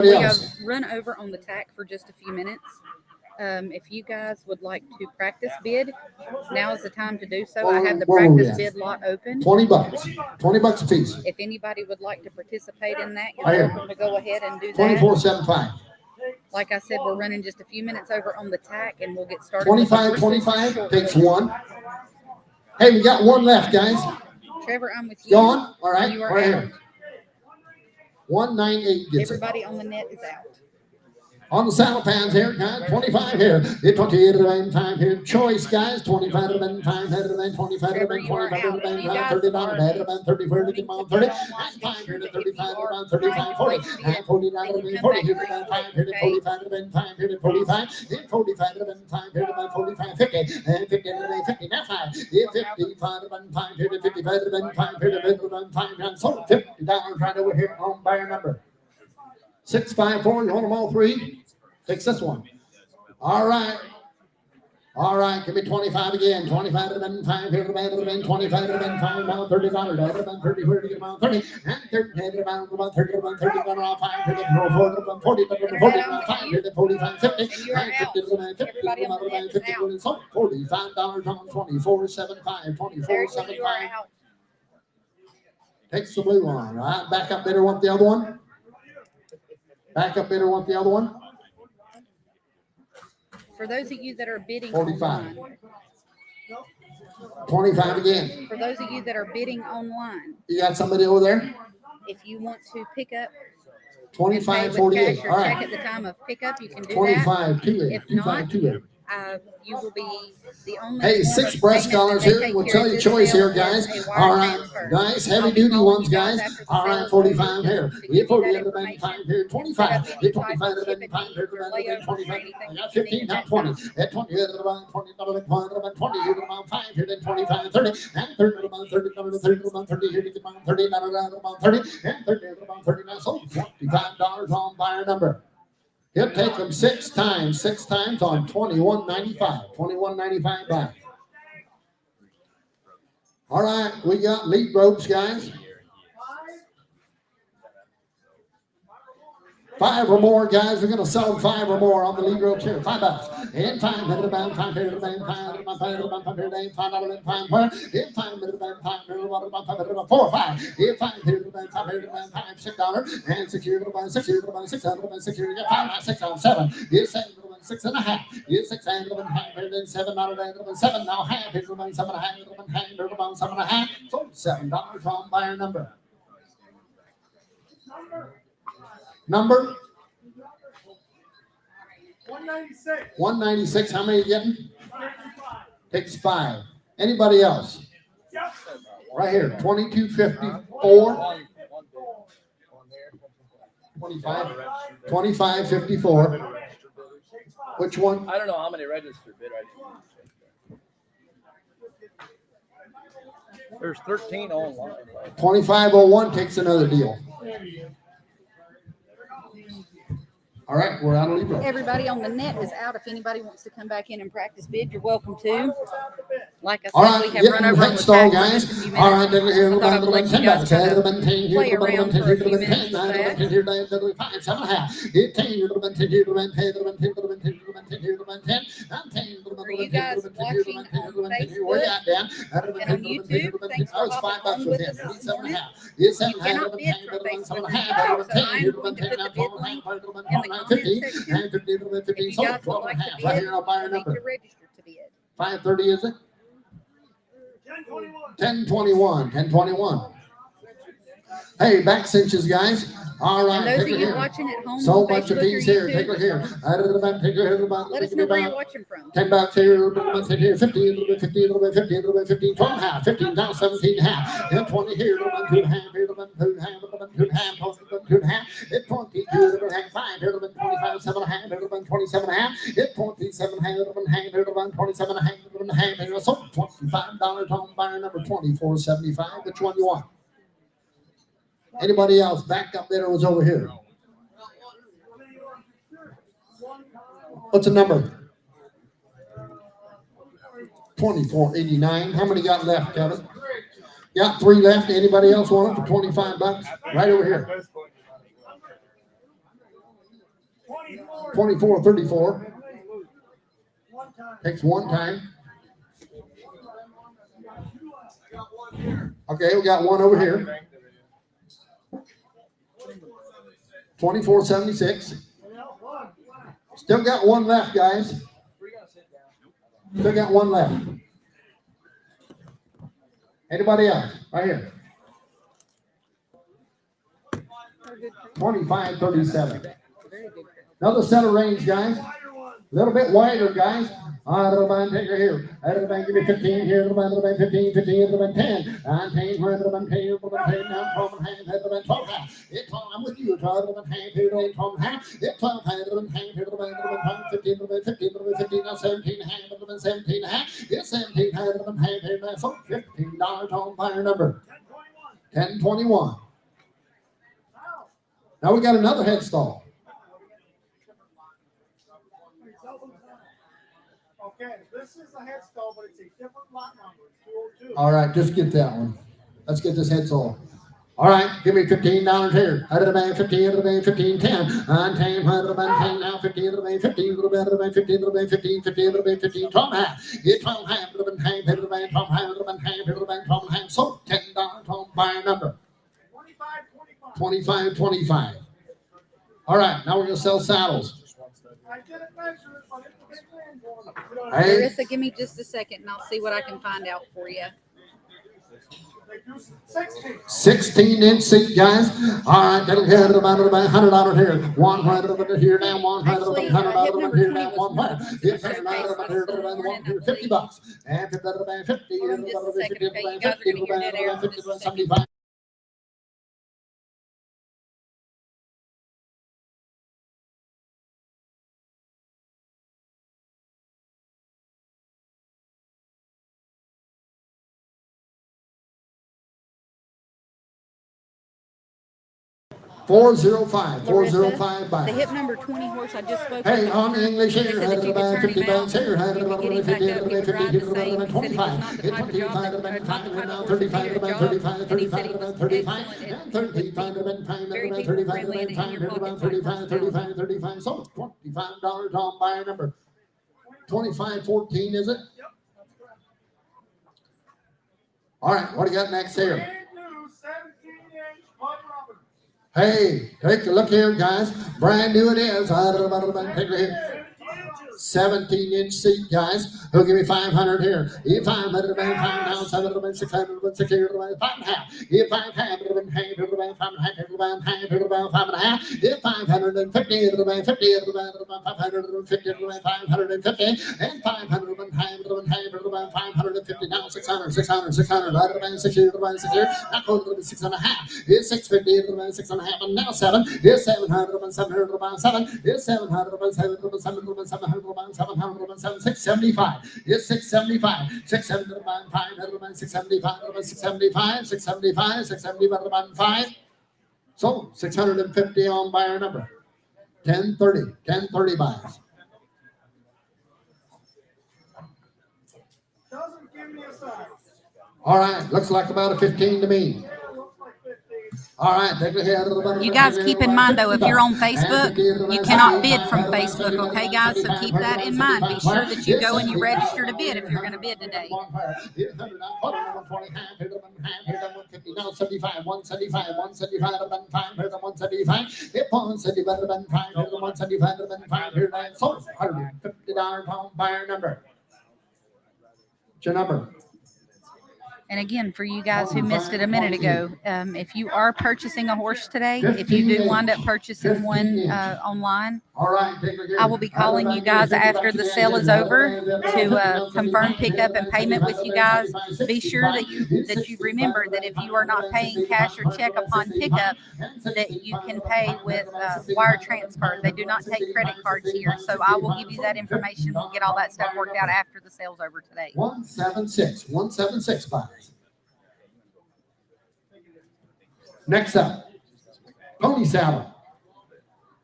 We have run over on the tack for just a few minutes. If you guys would like to practice bid, now is the time to do so. I have the practice bid lot open. $20. $20 a piece. If anybody would like to participate in that, you're welcome to go ahead and do that. 24.75. Like I said, we're running just a few minutes over on the tack, and we'll get started. 25 takes one. Hey, we got one left, guys. Trevor, I'm with you. Gone. All right. You are right out. here. 198 gets Everybody on the net is out. On the saddle pans here, guys, 25 here. It's 28 of the main time here. Choice, guys, 25 of the main time, head of the main, 25 of the main, 25 of the main time, 30 down, head of the main, 30, 40, 30, and time here to 35 around 35, 40, and 40 down of the main, 40 here to the main time, here to 45 of the main time, here to 45, then 45 of the main time, here to about 45, 50, and 50 of the main, 50, now 5, 55 of the main time, here to 55 of the main time, here to the main time, and so $50 right over here on buyer number 654. You want them all three? Takes this one. All right. All right. Give me 25 again. 25 of the men time. Here to the man of the men. 25 of the men time. Now $30. About 30. 30. About 30. And 30. About 30. About 30. About 5. 30. About 40. 40. About 5. 45. 50. And 50. About 50. About 50. So $45 on 24.75. 24.75. Takes the blue one. All right. Backup bidder want the other one. Backup bidder want the other one. For those of you that are bidding 45. online. 25 again. For those of you that are bidding online. You got somebody over there? If you want to pick up 25.48. All right. check at the time of pickup, you can do 25 to it. If not, you will be the only. Hey, 6 breast collars here. We'll tell you choice here, guys. All right, nice heavy duty ones, guys. All right, 45 here. We have 40 at the bank time here. 25. We 25 at the bank time here. 25. I got 15, not 20. At 20, here to about 20, about 20, here to about 5, here then 25, 30, and 30, about 30, 30, about 30, here to about 30, not around about 30, and 30, about 30. Now, so $25 on buyer number. He'll take them 6 times on $21.95. $21.95 back. All right, we got lead ropes, guys. 5 or more, guys. We're going to sell them 5 or more on the lead ropes here. $5. In time, hit the band, time, hit the band, time, hit the band, time, hit the band, time, hit the band, time, where? In time, hit the band, time, hit the band, time, hit the band, 4 or 5. In time, hit the band, time, hit the band, time, $6. And secure the band, secure the band, 6 out of the band, secure the band, 6 out of 7. It's 7 to the band, 6 and a half. It's 6 and the band, half, and then 7 out of the band, 7 now half. Hit the band, 7 and a half, hit the band, half, hit the band, 7 and a half. So $7 on buyer number. Number 196. 196. How many are you getting? takes 5. Anybody else? Yep. Right here, 2254. 25. 2554. Which one? I don't know how many registered bid right now. There's 13 online. 2501 takes another deal. All right, we're out of Libra. Everybody on the net is out. If anybody wants to come back in and practice bid, you're welcome to. Like I said, All right, we have run over on the stall, tack guys. for just a few All right, minutes. then here, I thought I would let you guys kind of play around for a few minutes with that. For you guys watching on Facebook and on YouTube, thanks for hopping on with us this morning. You cannot bid from Facebook, so I'm going to put the bid link in the comment section. If you guys would like to bid, you need to register to bid. 5:30 is it? 1021. 1021. Hey, back cinches, guys. All right. And those of you watching at home So on much of Facebook or these here. Take YouTube, a here. let us know where you're watching from. $10 here, 50, a little bit, 50, a little bit, 50, a little bit, 15, 12 and a half, 15 down, 17 and a half, and 20 here, a little bit, 2 and a half, here, a little bit, 2 and a half, a little bit, 2 and a half, 2 and a half, it's 22, a little bit, 5, here, a little bit, 25, 7 and a half, here, a little bit, 27 and a half, it's 27 and a half, a little bit, here, a little bit, 27 and a half, a little bit, here, so $25 on buyer number 2475. Which one you want? Anybody else? Back up there was over here. What's the number? 2489. How many got left, Kevin? Got 3 left. Anybody else want it for $25? Right over here. 24-34. One time. Takes one time. Okay, we got one over here. 24-76. Still got one left, guys. Still got one left. Anybody else? Right here. 25-37. Another set of range, guys. A little bit wider, guys. Out of the band, take her here. Out of the band, give me 15 here. The band, 15, 15, the band, 10. And 10, where the band, 10, the band, 10, now 12 and hand, head the band, 12 half. It's all, I'm with you. 12 the band, hand, here, 12 and half. It's 12 hand, the band, hand, here, the band, 15, the band, 15, the band, 15, now 17 hand, the band, 17 half. It's 17 hand, the band, hand, here, now, so $15 on fire number. 10-21. Now we got another head stall. Okay, this is a head stall, but it's a different lot number. It's 202. All right, just get that one. Let's get this head stall. All right, give me $15 here. Out of the band, 15, out of the band, 15, 10. And 10, out of the band, 10, now 15, out of the band, 15, out of the band, 15, out of the band, 15, 15, out of the band, 15, 12 and a half. Get 12 and a half, out of the band, out of the band, 12 and a half, out of the band, out of the band, 12 and a half. So $10 on buy number. 25-25. All right, now we're going to sell saddles. I didn't measure it, but it's a big man going. Hey, Marissa, give me just a second and I'll see what I can find out for you. They do 16. 16-inch seat, guys. All right, that'll get about $100 here. $100 here, down $100, $100 here, down $100. It's $100 here, $50. And $50, 50, Hold on just a second, okay? You guys are gonna hear dead air for just a second. 75. 405 The hip buys. number 20 horse I just spoke Hey, with. on the English They here, said had that it you could about turn 50 him out. pounds here, had it You could about get him 50, back up, he would 50, ride 50, the same. He said it was 25, not the type of job that, about not the type of 25, horse that did 35, your about job. 35, And he said 35, he was about 35, excellent and at 35, about time, very about people 35, friendly about and in time, your about pocket 35, 35, 35, so $25 on buyer number. 25-14, is it? All right, what do you got next here? Brand new 17-inch Bud Roberts. Hey, take a look here, guys. Brand new it is. I don't know about take it here. 17-inch seat, guys. Who'll give me 500 here? If 500 been time now, 700 600 600 5.5. If 500 been hang to the band, 500 hang to the band, 5.5. If 550 to the band, 50 to the band, 550 to the band, 550, and 500 been hang to the band, 550 now, 600 out of the band, 6 years to the band, 6 years. Now go to the 6.5. It's 650 to the band, 6.5, and now 7. It's 700 and 700 to the band, 7. It's 700 and 700 700 700 675. It's 675. 670 to the band, 500 to the band, 675 to the band, 675, 675, 675 to the band, 5. So 650 on buyer number. 1030 buys. Doesn't give me a size. All right, looks like about a 15 to me. Yeah, it looks like 15. All right, take a head of the button. You guys keep in mind though, if you're on Facebook, you cannot bid from Facebook, okay guys? So keep that in mind. Be sure that you go and you register to bid if you're going to bid today. 175, 175, 175, 175, if 175, 175, so $150 home buyer number. What's your number? And again, for you guys who missed it a minute ago, if you are purchasing a horse today, if you do wind up purchasing one online, All right, I will be calling you guys after the sale is over to confirm pickup and payment with you guys. Be sure that you remember that if you are not paying cash or check upon pickup, that you can pay with wire transfer. They do not take credit cards here, so I will give you that information. We'll get all that stuff worked out after the sale's over today. 176 buys. Next up, pony saddle.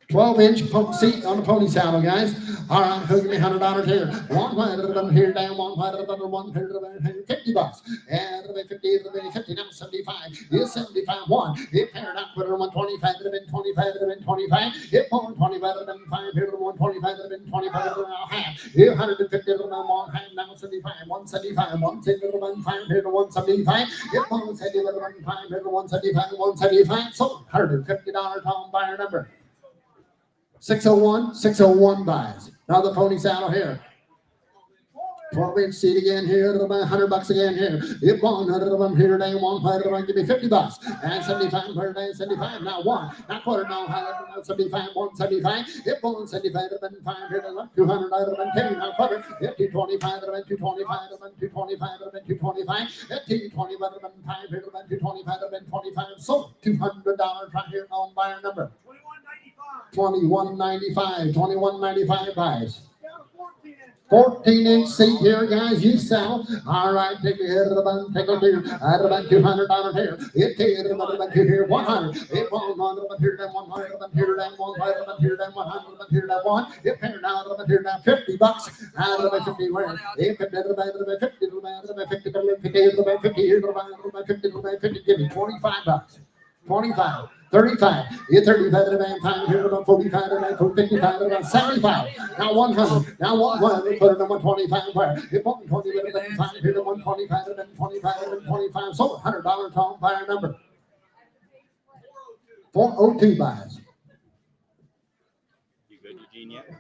12-inch seat on the pony saddle, guys. All right, who give me $100 here? One white of them here down, one white of them, $100, $50. And the 50, the 50, now 75. Is 75 one. If paired up with 125, the 25, the 25. If 125, the 5 here, the 125, the 25, the half. If 150, the 1 half, now 75, 175, 170, the 1 5 here, the 175. If 170, the 1 5 here, the 175, 175. So $150 home buyer number. 601 buys. Now the pony saddle here. 12-inch seat again here, $100 again here. If 100 of them here today, 100 of them, give me $50. And 75 per day, 75. Now one, not quarter, now 75, 175. If 175 of them, 5 here, 200 out of them, 10, now quarter. If 225 of them, 225 of them, 225 of them, 225. If 225 of them, 5 here, 225 of them, 25. So $200 right here on buyer number. $21.95 buys. 14-inch seat here, guys. You sell. All right, take a hit of the button. Take a here. At about $200 here. It take it about here. 100. It won't on here down 100. About here down 100. About here down 100. About here down 1. It paid down about here down $50. Out of the 50 where? If it did about 50 to about 50 to 50 to about 50 here to about 50 to about 50. Give me $25. 25. 35. You 35 to the time here about 45 to about 55 to about 75. Now 100. Now 100. Put it on 125 where? If 120 to the time here to 125 to 25 to 25. So $100 home buyer number. 402 buys. You good, Eugene, yet? Or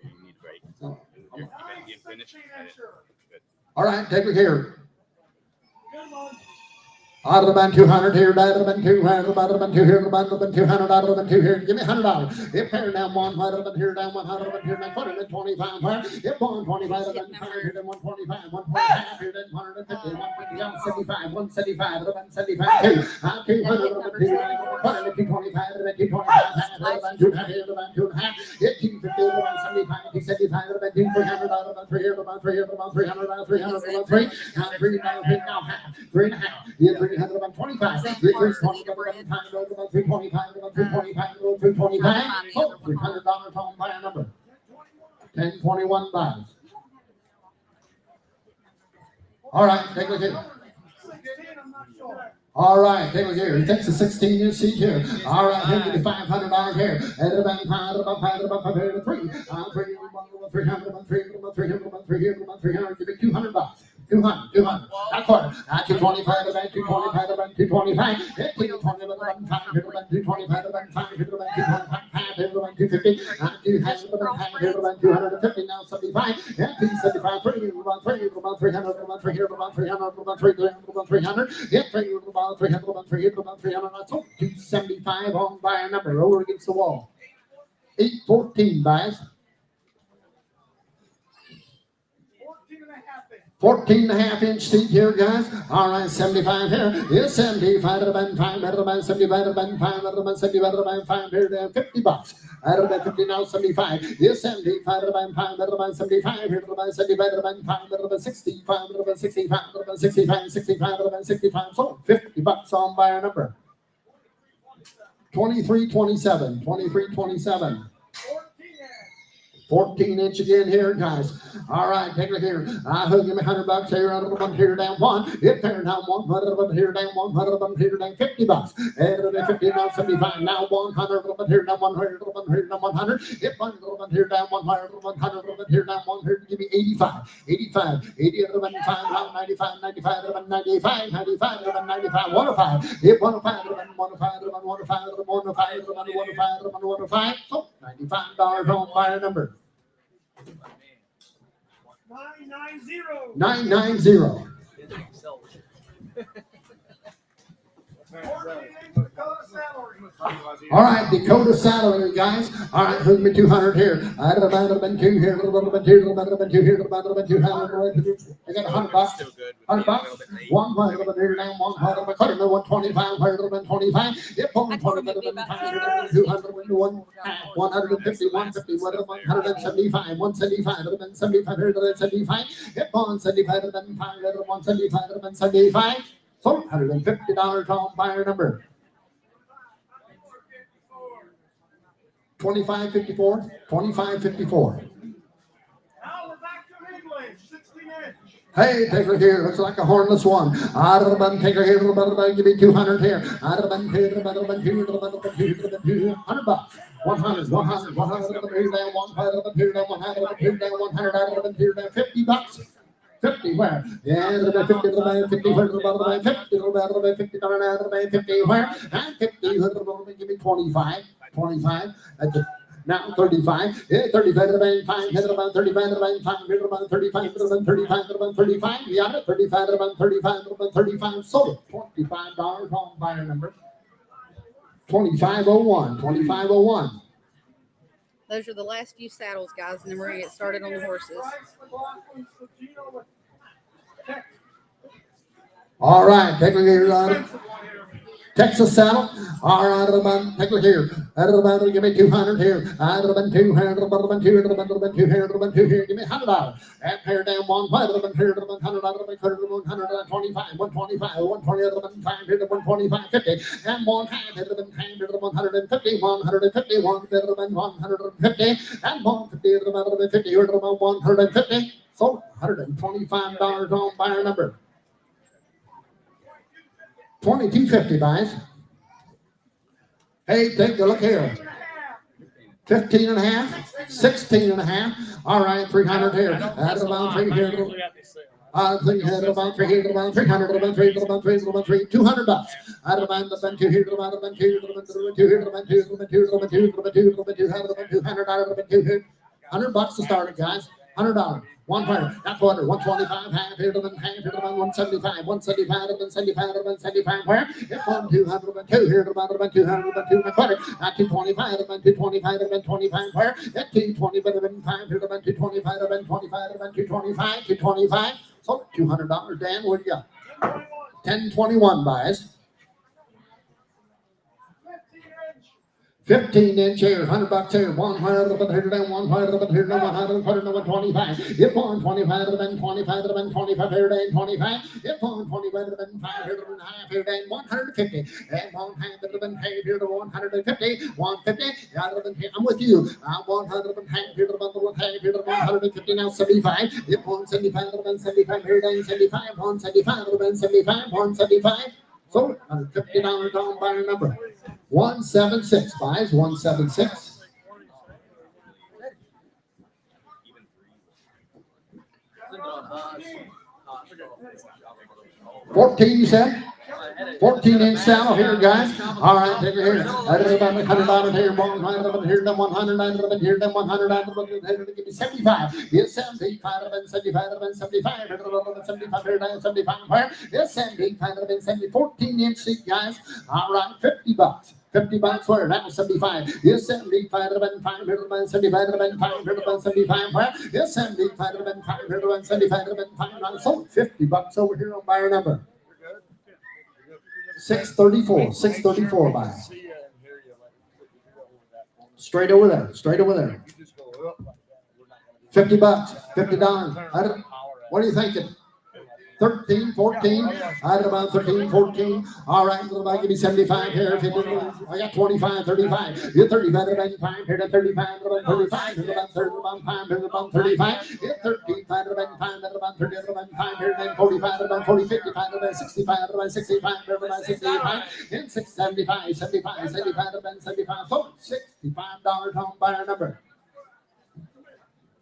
you need a break? You better get finished. All right, take it here. Out of the band 200 here, out of the band 200, out of the band 2 here, out of the band 200, out of the band 2 here. Give me $100. If here down 1, out of the band here down 100, of the band here down 125. Where? If 125, of the band 5 here down 125, 125 here down 150, 150 down 75, 175, of the band 75 2. 200 of the band 225, of the band 225, of the band 200 here, of the band 2.5. If 250, of the band 75, 75, of the band 300, out of the band 3 here, of the band 3 here, of the band 300, out of 300, of the band 3. Now 3 down, 3 now half, 3.5. 300 about 25. 320 about 325 about 325 about 325. Oh, $300 home buyer number. 1021 buys. All right, take a look here. All right, take a look here. He takes a 16-inch seat here. All right, here give me $500 here. And about 500 about 500 about 500 3. 300 about 300 about 300 about 300 about 300. Give me $200. 200. Not quarter. 225 about 225 about 225. 220 about 500 about 225 about 500 about 225 about 250. 200 about 500 about 250. Now 75. 275. 300 about 300 about 300 about 300 about 300 about 300 about 300. 300 about 300 about 300 about 300. That's 275 on buyer number over against the wall. 814 buys. 14.5-inch seat here, guys. All right, 75 here. Is 75 at about 5, at about 75 at about 5, at about 75 at about 5 here, $50. At about 50 now, 75. Is 75 at about 5, at about 75 here, at about 75 at about 5, at about 65, at about 65, at about 65, 65 at about 65. So $50 on buyer number. 2327. 2327. 14-inch again here, guys. All right, take a look here. Give me $100 here, out of them here down 1. If they're down 100 of them here down 100 of them here down $50. And the 50 now 75. Now 100 of them here down 100 of them here down 100. If 100 of them here down 100 of them here down 100, give me 85. 85. 80 of them 95, now 95, 95 of them 95, 95 of them 95, 105. If 105 of them 105 of them 105 of them 105 of them 105 of them 105. So $95 on buyer number. 990. All right, Dakota salary, guys. All right, who's me 200 here? I got about 2 here, about 2 here, about 2 here, about 200. I got $100. $100. 100 here down, 100. I cut it 125, 125. If 120, 200, 150, 150, 175, 175, 175, 175. If 175, 175, 175. So $150 on buyer number. 25.54, 25.54. Now we're back to England, 16-inch. Hey, take her here. Looks like a hornless one. Out of the bun, take her here. Give me 200 here. Out of the bun, here, the bun, here, the bun, here, the bun, here. $100. 100, 100, 100, here down, 100, here down, 100, here down, 100, out of the here down, $50. 50 where? Yeah, the 50, the man, 50, where the man, 50, the man, 50, the man, 50 where? And 50, give me 25, 25. Now 35, yeah, 35 to the bank, 5, hit about 35 to the bank, 5, hit about 35 to the bank, 35 to the bank, 35, we got it, 35 to the bank, 35 to the bank, 35, sold it, $25 on buyer number, 2501, 2501. Those are the last few saddles, guys, and then we're going to get started on the horses. All right, take a look here, Texas saddle. All right, take a look here. Give me 200 here. 200, 200 here. Give me $100. And here down 100, here 100, 125, 125, 120, here 125, 50, and 100, 150, 150, 150, and 150, here 150. So $125 on buyer number. 22.50, guys. Hey, take a look here. 15 and a half, 16 and a half. All right, 300 here. That's about 3 here. About 300, about 300, about 300, about 300, about 300, about 300, $200. Out of the 2 here, about 2 here, about 2 here, about 2, about 2, about 2, about 2, about 200, out of the 2 here. $100 to start it, guys. $100. 100, not 200, 125, half here to the half here to the 175, 175, 175, 175, where? 1, 200, 2 here to about 200, 220, 225, 225, 225, where? 220, 5 here to about 225, 225, 225, 225. So $200, Dan, what do you got? 1021 buys. 15-inch here, $100 here, 100 here down, 100 here down, 100, 125. If 125 to the bank, 25 to the bank, 25 here down, 25. If 125 to the bank, 5 here to the half here down, 150. And 100 to the bank, here to 150, 150. Out of the bank, I'm with you. 100 to the bank, here to the half here to 150, now 75. If 175 to the bank, 75 here down, 75, 175 to the bank, 75, 175. So $150 on buyer number. 176, buys 176. $14, you said? 14-inch saddle here, guys. All right, take it here. $100 here, 100 here, 100 here, 100 give me 75. Yes, 75, 75, 75, 75 here, 75 where? Yes, 75, 70, 14-inch seat, guys. All right, $50. $50 where? That was 75. Yes, 75, 75, 75, 75 where? Yes, 75, 75, 75, so $50 over here on buyer number. 634, 634 buy. Straight over there, straight over there. $50, $50. What are you thinking? 13, 14, out about 13, 14. All right, give me 75 here. I got 25, 35. You're 35, 95, here to 35, 35, here about 35, here about 35. You're 35, 95, about 30, 35, here then 45, about 40, 55, about 65, about 65, about 65, and 675, 75, 75, about 75. So $65 on buyer number.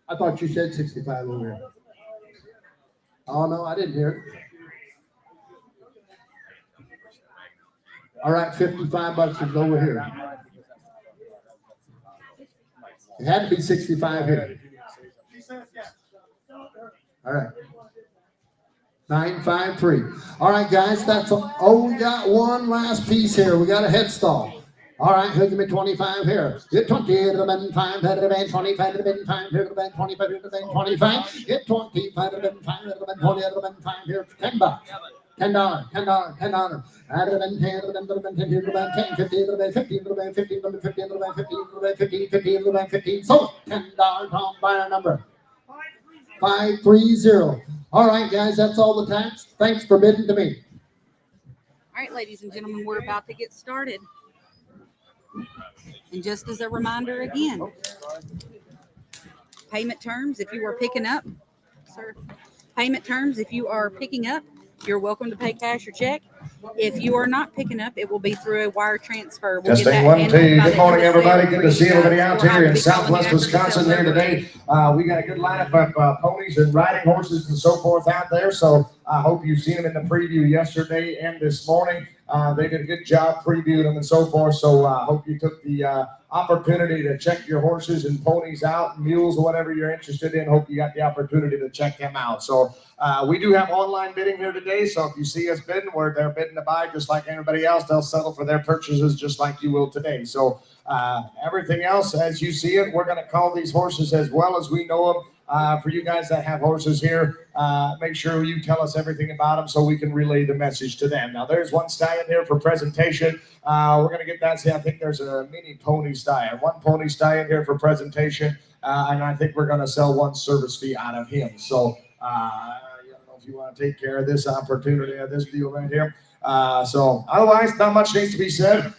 I thought you said 65 over here. Oh, no, I didn't hear it. All right, $55 is over here. It had to be 65 here. All right. 953. All right, guys, that's all. Oh, we got one last piece here. We got a head stall. All right, here's me 25 here. Get 20 to the bend 5, to the bend 25 to the bend 5, to the bend 25 to the bend 25. Get 25 to the bend 5, to the bend 20 to the bend 5 here. $10. $10, $10. Out of the bend 10 to the bend 10 to the bend 10, 15 to the bend 15 to the bend 15 to the 15 to the bend 15 to the bend 15, 15 to the bend 15. So $10 on buyer number. 530. All right, guys, that's all the tax. Thanks for bidding to me. All right, ladies and gentlemen, we're about to get started. And just as a reminder again, payment terms, if you are picking up, sir, payment terms, if you are picking up, you're welcome to pay cash or check. If you are not picking up, it will be through a wire transfer. We'll get Testing that 1, handled 2. by Good the morning, end of everybody. sale Good for to you see everybody guys. out We'll here in be calling you Southwest after the Wisconsin sale's here over. today. We got a good lineup of ponies and riding horses and so forth out there. So I hope you've seen them in the preview yesterday and this morning. They did a good job previewing them and so forth. So I hope you took the opportunity to check your horses and ponies out, mules, whatever you're interested in. Hope you got the opportunity to check them out. So we do have online bidding here today. So if you see us bidding, where they're bidding to buy just like anybody else, they'll settle for their purchases just like you will today. So everything else, as you see it, we're going to call these horses as well as we know them. For you guys that have horses here, make sure you tell us everything about them so we can relay the message to them. Now, there's one stallion here for presentation. We're going to get that. See, I think there's a mini pony stallion. One pony stallion here for presentation, and I think we're going to sell one service fee out of him. So I don't know if you want to take care of this opportunity of this deal right here. So otherwise, not much needs to be said.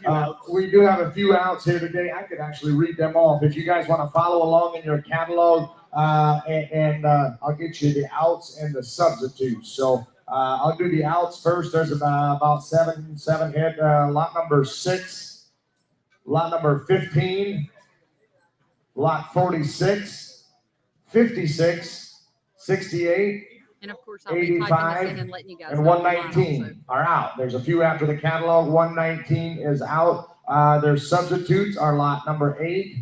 We do have a few outs here today. I could actually read them off. If you guys want to follow along in your catalog, and I'll get you the outs and the substitutes. So I'll do the outs first. There's about seven head. Lot number 6, lot number 15, lot 46, 56, 68, And of course, I'll be typing this in and letting you guys and know online 119 are out. There's a few after the catalog. 119 is out. Their substitutes are lot number 8,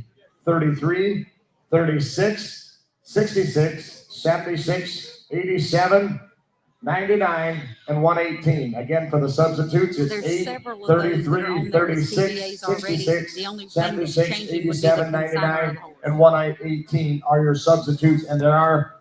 33, 36, 66, 76, 87, 99, and 118. Again, for the substitutes, it's There's 8, several of those that are 33, on there as 36, TBAs already. 66, The only thing that's 76, changing would be the 87, consignment 99, horse. and 118 are your substitutes, and there are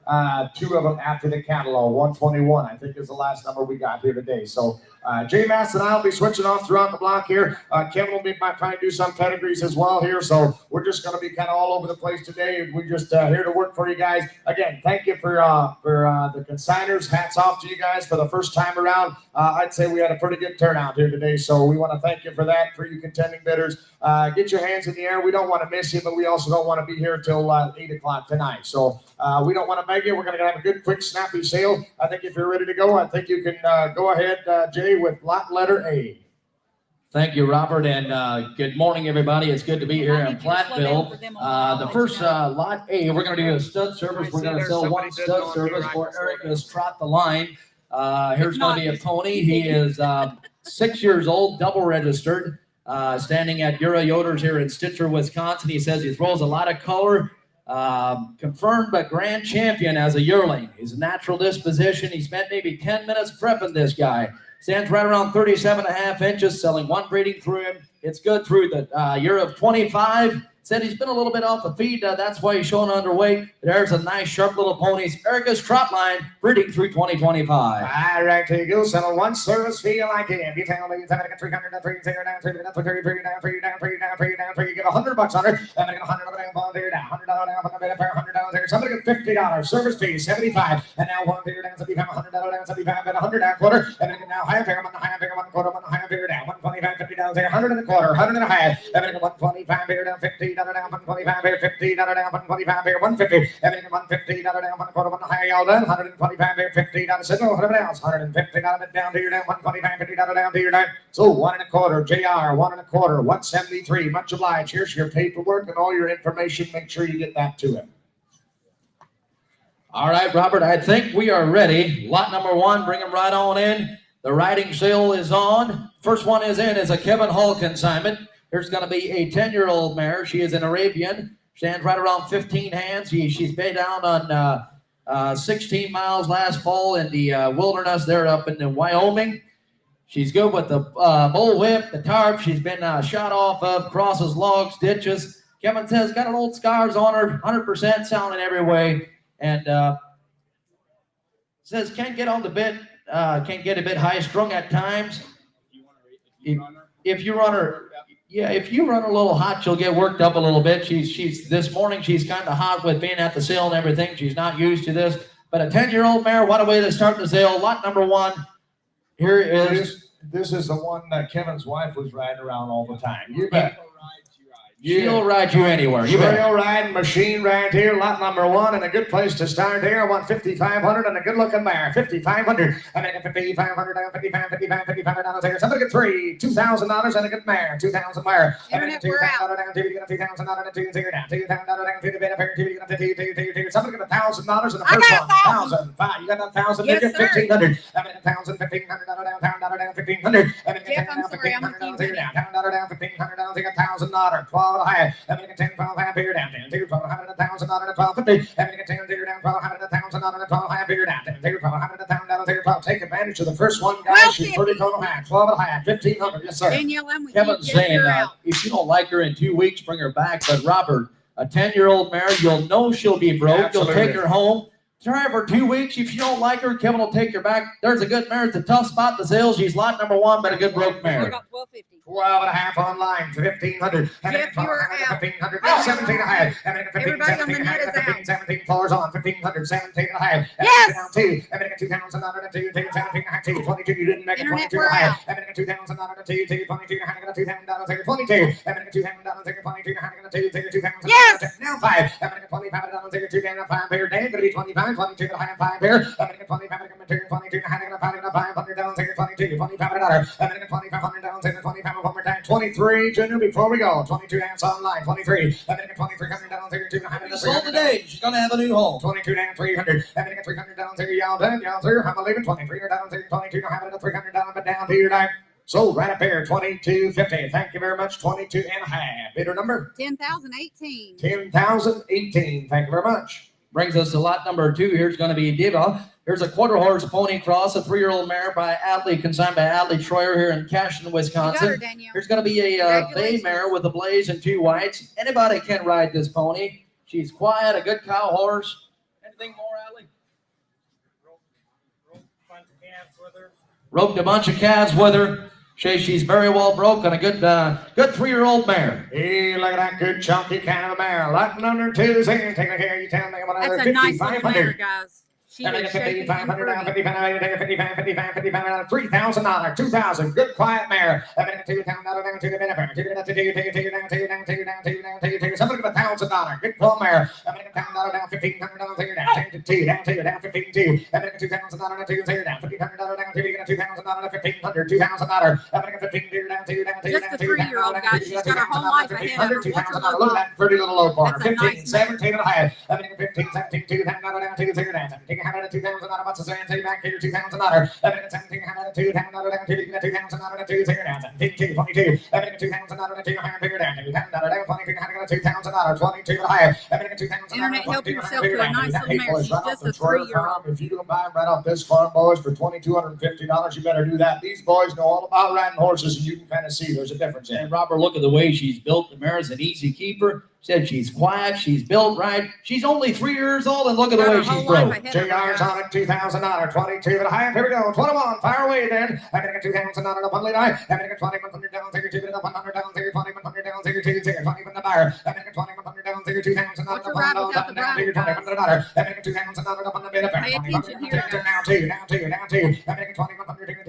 2 of them after the catalog. 121, I think, is the last number we got here today. So J Mass and I will be switching off throughout the block here. Kevin will be trying to do some pedigrees as well here. So we're just going to be kind of all over the place today. We're just here to work for you guys. Again, thank you for the consigners. Hats off to you guys for the first time around. I'd say we had a pretty good turnout here today. So we want to thank you for that, for you contending bidders. Get your hands in the air. We don't want to miss you, but we also don't want to be here till 8 o'clock tonight. So we don't want to beg you. We're going to have a good, quick, snappy sale. I think if you're ready to go, I think you can go ahead, Jay, with lot letter A. Thank you, Robert, and good morning, everybody. It's good to be here in Platteville. The first lot A, we're going to do a stud service. We're going to sell one stud service for Erica's Trot the Line. Here's going to be a pony. He is 6 years old, double registered, standing at Euro Yoders here in Stitcher, Wisconsin. He says he throws a lot of color. Confirmed a grand champion as a yearling. He's a natural disposition. He spent maybe 10 minutes prepping this guy. Stands right around 37.5 inches, selling one breeding through him. It's good through the year of 25. Said he's been a little bit off the feed. That's why he's showing underweight. There's a nice, sharp little ponies. Erica's Trot Line, breeding through 2025. All right, here you go. Settle one service fee like him. You tell me you give $100 on her. I'm going to $100 down. $100 there. Somebody get $50. Service fee, 75. And now one figure down, 75, $100 down, 75, and $100 down quarter. And then now higher figure, one higher figure, one quarter, one higher figure down. 125, $50 there, 100 and a quarter, 100 and a half. And then 125 figure down, $50 down, 125 here, $50 down, 125 here, 150. And then $150 down, one quarter, one higher, y'all done. 125 here, $50 down, signal, whatever else. $150 down to your down, 125, $50 down to your down. So 1 and a quarter, JR, 1 and a quarter, 173. Much obliged. Here's your paperwork and all your information. Make sure you get that to him. All right, Robert, I think we are ready. Lot number 1, bring him right on in. The riding sale is on. First one is in is a Kevin Hall consignment. Here's going to be a 10-year-old mare. She is an Arabian. Stands right around 15 hands. She's been down on 16 miles last fall in the wilderness there up in Wyoming. She's good with the bull whip, the tarp. She's been shot off of, crosses, logs, ditches. Kevin says got an old scars on her, 100% sound in every way. And says can't get on the bit, can't get a bit high strung at times. If you run her, yeah, if you run her a little hot, she'll get worked up a little bit. She's this morning she's kind of hot with being at the sale and everything. She's not used to this. But a 10-year-old mare, what a way to start the sale. Lot number 1. Here is. This is the one that Kevin's wife was riding around all the time. You bet. She'll ride you anywhere. You bet. Trail riding machine right here, lot number 1, and a good place to start here. I want 5,500 and a good looking mare. 5,500. I make it 5,500 down, 55, 55, $5,500 here. Somebody get 3, $2,000 and a good mare. 2,000 mare. Internet, we're out. Down, $2,000 and $2,000 down, $2,000 down, $2,000 $2,000. Somebody get $1,000 in the I first got one. 1,000. 1,000. You got $1,000. Yes, Get sir. 1,500. I make $1,000, $1,500 down, $1,500. Jeff, I'm sorry, I'm with you, down, $1,500 $1,000. 12 high. I make 10, 12 half here down, 10, 2, 12, $100, $1,000, 1250. I make 10, 0 down, 12, $100, $1,000, 12 half here down, 10, 0, 12, $100, $1,000, 12. Take advantage of the first one, guys. She's 30 total high, 12 and a half, 1,500. Yes, sir. Danielle, I'm with you. Kevin's Jeff, saying you're out. if you don't like her in 2 weeks, bring her back. But Robert, a 10-year-old mare, you'll know she'll be broke. Absolutely. You'll take her home. Try her for 2 weeks. If you don't like her, Kevin will take her back. There's a good mare. It's a tough spot to sell. She's lot number 1, but a good broke I mare. got 1,250. 12 and a half online, 1,500. Jeff, you are out. 1,500, Oh. 17 and a half. I make 15, Everybody on the 17 and a net half, is 15, 17 floors on, 1,500, 17 and a half. Yes. Down 2. I make $2,000, 2, 17 and a half, 2, 22. You didn't make it, Internet, 22 we're and a half. out. I make $2,000, 2, 22 and a half. I got $2,000, 22. I make $2,000, 22 and a half. I got $2,000. Yes. Now 5. I make $25, 2 down, 5 here. Dan, gonna be 25, 22 and a half, 5 here. I make 25, I got 22 and a half. I got $500, 22, $2,500. I make $2,500, 25 one more time. 23, Junior, before we go. 22 dance online. 23. I make $2,300 here. Sold today. She's going to have a new home. 22 down, 300. I make $300 here. Y'all done? Y'all through? I'm leaving. $23 here. 22. Don't have it at $300, but down to your night. Sold right up here. 22.50. Thank you very much. 22 and a half. Bidder number 10,018. 10,018. Thank you very much. Brings us to lot number 2. Here's going to be Diva. Here's a quarter horse pony cross, a 3-year-old mare by Adley, consigned by Adley Troyer here in Cashton, You got Wisconsin. her, Danielle. Here's going to be a bay Congratulations. mare with a blaze and 2 whites. Anybody can ride this pony. She's quiet, a good cow horse. Anything more, Adley? Roped a bunch of calves with her. She's very well broke and a good 3-year-old mare. Hey, look at that good chunky kind of a mare. Lot number 2 is here. Take a care. You tell me what other That's a nice little 5,500. mare, guys. She I make is it shaking and 5,500 down, improving. 55, $3,000, 2,000. Good quiet mare. I make it $2,000 down to the minute. Somebody give $1,000. Good full mare. I make it $1,000 down, $1,500 here down. Take the 2 down, 2 down, 15, I make it $2,000 down, 2 here down. $1,500 down, 2 you get $2,000, $1,500, $2,000. I make it 15 here down, 2 down, 2 Just down, the 2 down. 3-year-old, guys. She's got her whole life ahead of her. What's her $2,000. look Look at like? that pretty little low bar. That's a 15, nice mare. 17 and a half. I make it 15, 17, $2,000 down, 2 here down. Take $100, $2,000. What's the saying? Take back here, $2,000. I make it 17, $100, $2,000 down, 2 you get $2,000, 2 here down. 17, 22. I make it $2,000, 2 here down. $2,000 down, 22, $2,000, 22 and a half. I make it $2,000. Internet, help 22 yourself to a nice little mare. Boys, She's right off just the a Troyer 3-year-old. farm. If you can buy them right off this farm, boys, for $2,250, you better do that. These boys know all about riding horses, and you can kind of see there's a difference in it. And Robert, look at the way she's built. The mare is an easy keeper. Said she's quiet. She's built right. She's only 3 years old, and look at the Got way her she's whole life broke. ahead 2 of her, yards guys. on it, $2,000, 22 and a half. Here we go, 21. Fire away then. I'm going to get $2,000 up on the line. I'm going to get $2,100 down, $100 down, $2,100 down, $20 the buyer. I'm going to get $2,100 down, $2,000 What's your ride without the down, bridle, guys? $2,100. I'm going to get $2,000 up on the bid. Pay attention here, guys. Down two. I'm going to get $2,100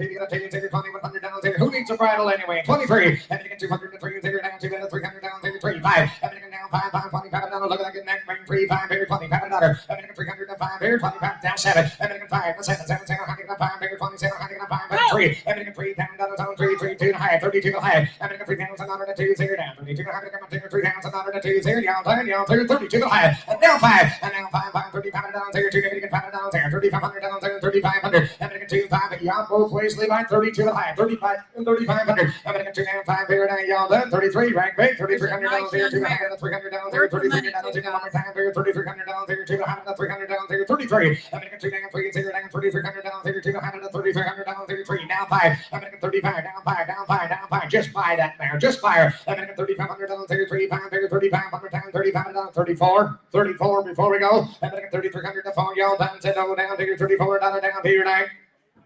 down, who needs a bridle anyway? 23. I'm going to get 200 to 300 down, 300 down, 3, 5. I'm going to get down 5, 25 down. Look at that neck ring, 3, 5 here, $25. I'm going to get 300 to 5 here, 25 down 7. I'm going to get 5, 7, 7, 7, 5 here, 27, 5, 3. I'm going to get $3,000 on 3, 3, 2 and a half, 32 and a half. I'm going to get $3,000 to 2 0 down, 32 and a half. I'm going to get $3,000 to 2 0 down, 32 and a half. And now 5, and now 5, 35 down there, 2 get $5 down there, $3,500 down there, $3,500. I'm going to get 2, 5, y'all both ways, Levi, 32 and a half, 35 and $3,500. I'm going to get 2 down 5 here, now y'all done, 33, rank bait, $3,300 down there, 2 and a half, $300 down there, $3,300 down there, one more time there, $3,300 down there, 2 and a half, $300 down there, 33. I'm going to get 2 down 3 0 down, $3,300 down there, 2 and a half, $3,300 down there, 3. Now 5. I'm going to get 35 down 5, down 5, down 5. Just buy that mare, just buy her. I'm going to get 3,500 down there, 3, 5 there, 3,500 down, 35 down, 34 before we go. I'm going to get 3,300 to phone y'all down, $10 down there, $34 down here tonight.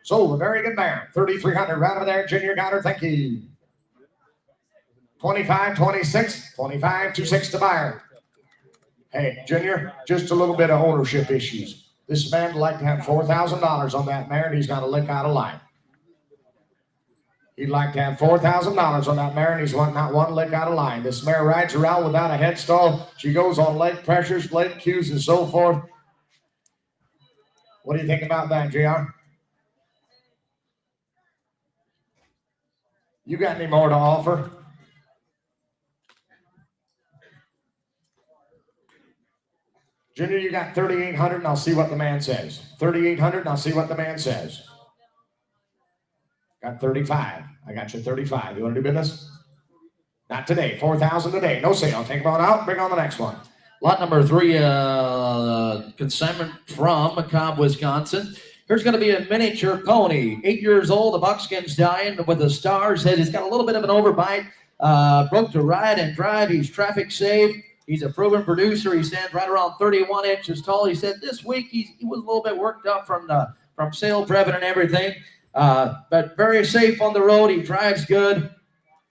Sold a very good mare, 3,300 right over there. Junior got her, thank you. 25, 26, 25, 26 to buyer. Hey, Junior, just a little bit of ownership issues. This man would like to have $4,000 on that mare, and he's got a lick out of line. He'd like to have $4,000 on that mare, and he's wanting not one lick out of line. This mare rides around without a head stall. She goes on leg pressures, leg cues, and so forth. What do you think about that, JR? You got any more to offer? Junior, you got 3,800, and I'll see what the man says. 3,800, and I'll see what the man says. Got 35. I got you 35. You want to do business? Not today. 4,000 today. No sale. Take them on out. Bring on the next one. Lot number 3, consignment from Cobb, Wisconsin. Here's going to be a miniature pony, 8 years old, a buckskin stallion with a star's head. He's got a little bit of an overbite, broke to ride and drive. He's traffic safe. He's a proven producer. He stands right around 31 inches tall. He said this week he was a little bit worked up from sale prepping and everything, but very safe on the road. He drives good.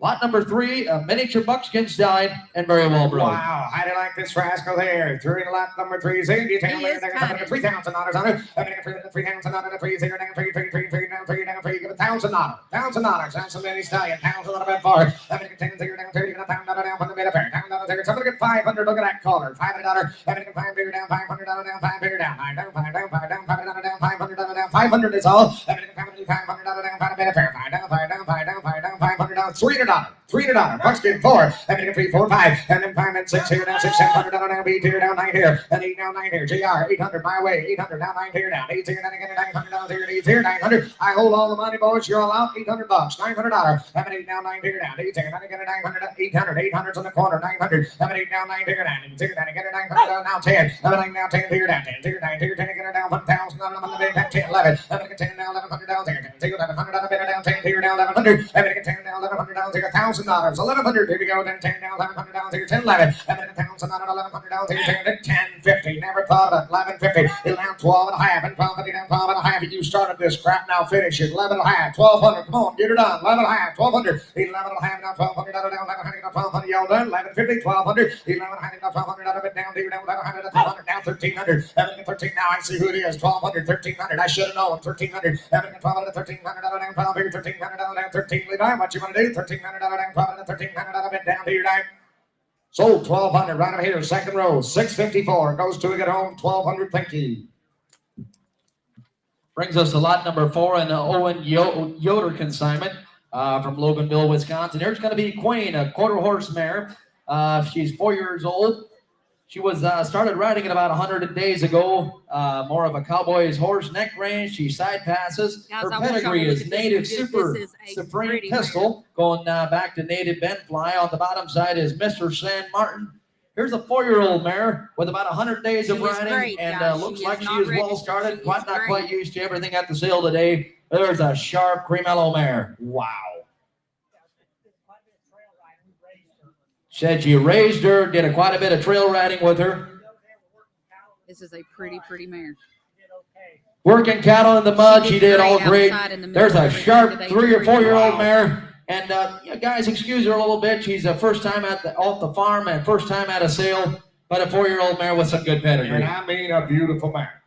Lot number 3, a miniature buckskin stallion and very well bred. Wow, how do you like this rascal here? Through in lot number 3, say, you tell me $3,000 on it. $3,000 on it, $3 0 down 3, down 3, down 3, give it $1,000. $1,000. That's a mini stallion. $1,000 bet for it. I'm going to get 0 down 30, $1,000 down from the mid affair. $1,000 there. Somebody get $500. Look at that caller. $500. I'm going to get $500 down, $500 down, $500 down, $5 down, $5 down, $5 down, $500 down, $500 down, $500 is all. I'm going to get $500 down, $5 mid affair. $5 down, $5 down, $5 down, $5 down, $500 down, $300. $300. Buckskin 4. And then 3, 4, 5. And then 5 and 6 here down 6, $700 down, 8 here down 9 here. And 8 down 9 here. JR 800 my way. 800 down 9 here down. 8 here down again. $900 here. 8 here 900. I hold all the money, boys. You're all out. $800. $900. And 8 down 9 here down. 8 here down again. 900. 800. 800's on the corner. 900. And 8 down 9 here down. 8 here down again. 900 down now 10. And 9 now 10 here down. 10 here 9 here 10 again down 1,000 on the big 10 11. And 10 down 1100 down there. 10 here 1100 down down 10 here down 1100. And 10 down 1100 down there. $1,000. 1,100. Here we go. Then 10 down 1100 down here. 10 11. And then 1,000 on 1100 down here. 1050. Never thought of it. 1150. It'll down 12 and a half. And 1250 down 12 and a half. You started this crap. Now finish it. 11 and a half. 1,200. Come on. Get it done. 11 and a half. 1,200. 11 and a half. Now 1,200 down 1100 down 1,200. Y'all done. 1150. 1,200. 11 and a half. Now 1,200 out of it down here. Down 1100. 1,200. Now 1,300. 13. Now I see who it is. 1,200. 1,300. I should have known. 1,300. 1,200. 1,300 out of down 12 here. 1,300 out of down 13. Levi, what you want to do? 1,300 out of down 12. 1,300 out of it down here. Down. Sold 1,200 right over here, second row, 654. Goes to a get home, 1,200. Thank you. Brings us to lot number 4 and Owen Yoder consignment from Loganville, Wisconsin. Here's going to be Queen, a quarter horse mare. She's 4 years old. She was started riding it about 100 days ago. More of a cowboy's horse, neck range. She side passes. Guys, Her I wish I pedigree would is have native this is super a supreme pretty pistol. Going back to native bent fly. On the bottom side is Mr. San Martin. Here's a 4-year-old mare with about 100 days of She is riding, great, and guys. looks She like is she not is well registered. started. She Quite is not great. quite used to everything at the sale today. There's a sharp cremello mare. Wow. Said you raised her, did quite a bit of trail riding with her. This is a pretty mare. Working cattle in the mud, she did all great. outside in the There's middle a of everything sharp today. 3 or 4-year-old Wow. mare. And yeah, guys, excuse her a little bit. She's the first time off the farm and first time at a sale, but a 4-year-old mare with some good pedigree. And I mean a beautiful mare.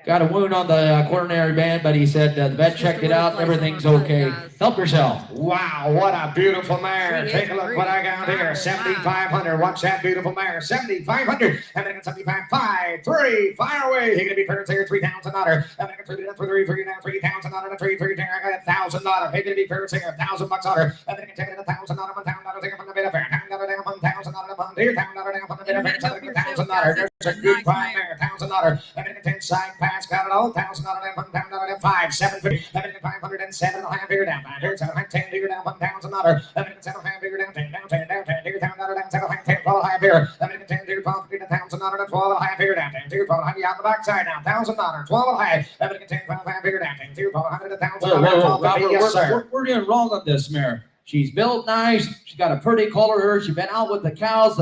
Got a wound on the coronary band, but he said the vet checked it out. Everything's okay. Help yourself. Wow, what a beautiful mare. She Take a is look what I got pretty. here. 7,500. Watch that beautiful mare. 7,500. And then 75. 5, 3. Fire away. He's going to be first here. 3,000 $. And then 3 down 3 down 3,000 $. 3 I got $1,000. He's going to be first here. $1,000 $. And then take it $1,000 $1,000 take it from the bit of fair. $1,000 down $1,000 $1 here. $1,000 down from the bit of fair. $1,000. There's a good fine mare. $1,000. And then 10 side pass. Got it all. $1,000 down $1,000 5, 750. And then 507 and a half here down. 5 here. 10 here down $1,000. And then 7 half here down 10 down 10 down 10 here. $1,000 down 7 half 10 12 half here. And then 10 here 12 here $1,000 12 half here down 10 here 12 half you out the backside now. $1,000 12 half. And then 10 12 half here down 10 here 12 100 $1,000. Yes sir. We're doing wrong on this mare. She's built nice. She's got a pretty color. She's been out with the cows.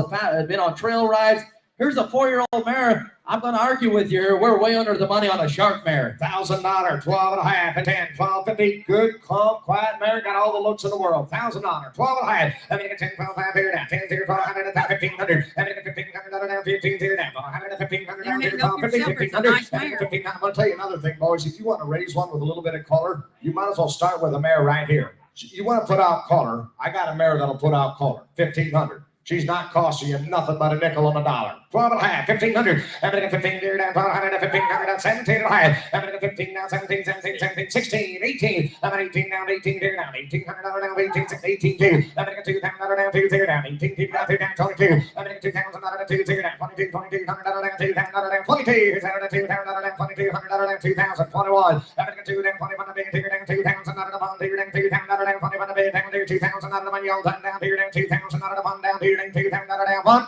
Been on trail rides. Here's a 4-year-old mare. I'm going to argue with you here. We're way under the money on a sharp mare. $1,000, 12 and a half, and 10, 12, 50. Good, calm, quiet mare. Got all the looks in the world. $1,000, 12 and a half. I'm going to get 10, 12, 5 here down. 10, 0, 12, 100, 1,500. I'm going to get $1,500 down, 15, 0 down. 100, 1,500 down, 0, 12, 50, 1,500. I'm going to tell you another thing, boys. If you want to raise one with a little bit of color, you might as well start with a mare right here. You want to put out color. I got a mare that'll put out color. 1,500. She's not costing you nothing but a nickel on the dollar. 12 and a half, 1,500. I'm going to get 15 here down, 1,200, 1,500 down, 17 and a half. I'm going to get 15 down, 17, 17, 17, 16, 18. I'm going to 18 down, 18 here down, $1,800 down, 18, 18, 2. I'm going to get $2,000 down, 2 here down, 18, 2 down, 2 down, 22. I'm going to get $2,000 down, 2 here down, 22, $2,200 down, $2,000 down, 22. Here's $2,000 down, $2,200 down, 2,000, 21. I'm going to get 2 down, 21 down, here down, $2,000 down, here down, $2,000 down, 21 down, here, $2,000 down, y'all down, here down, $2,000 down, here down, $2,000 down, 1.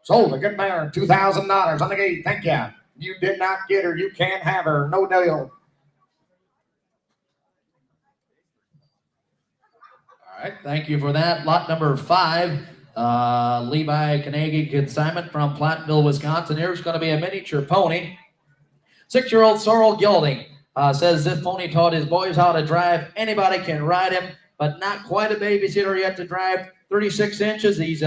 Sold a good mare, $2,000 on the gate. Thank you. You did not get her. You can't have her. No deal. All right, thank you for that. Lot number 5, Levi Carnegie consignment from Platteville, Wisconsin. Here's going to be a miniature pony. 6-year-old Sorrel Gelding says this pony taught his boys how to drive. Anybody can ride him, but not quite a babysitter yet to drive. 36 inches. He's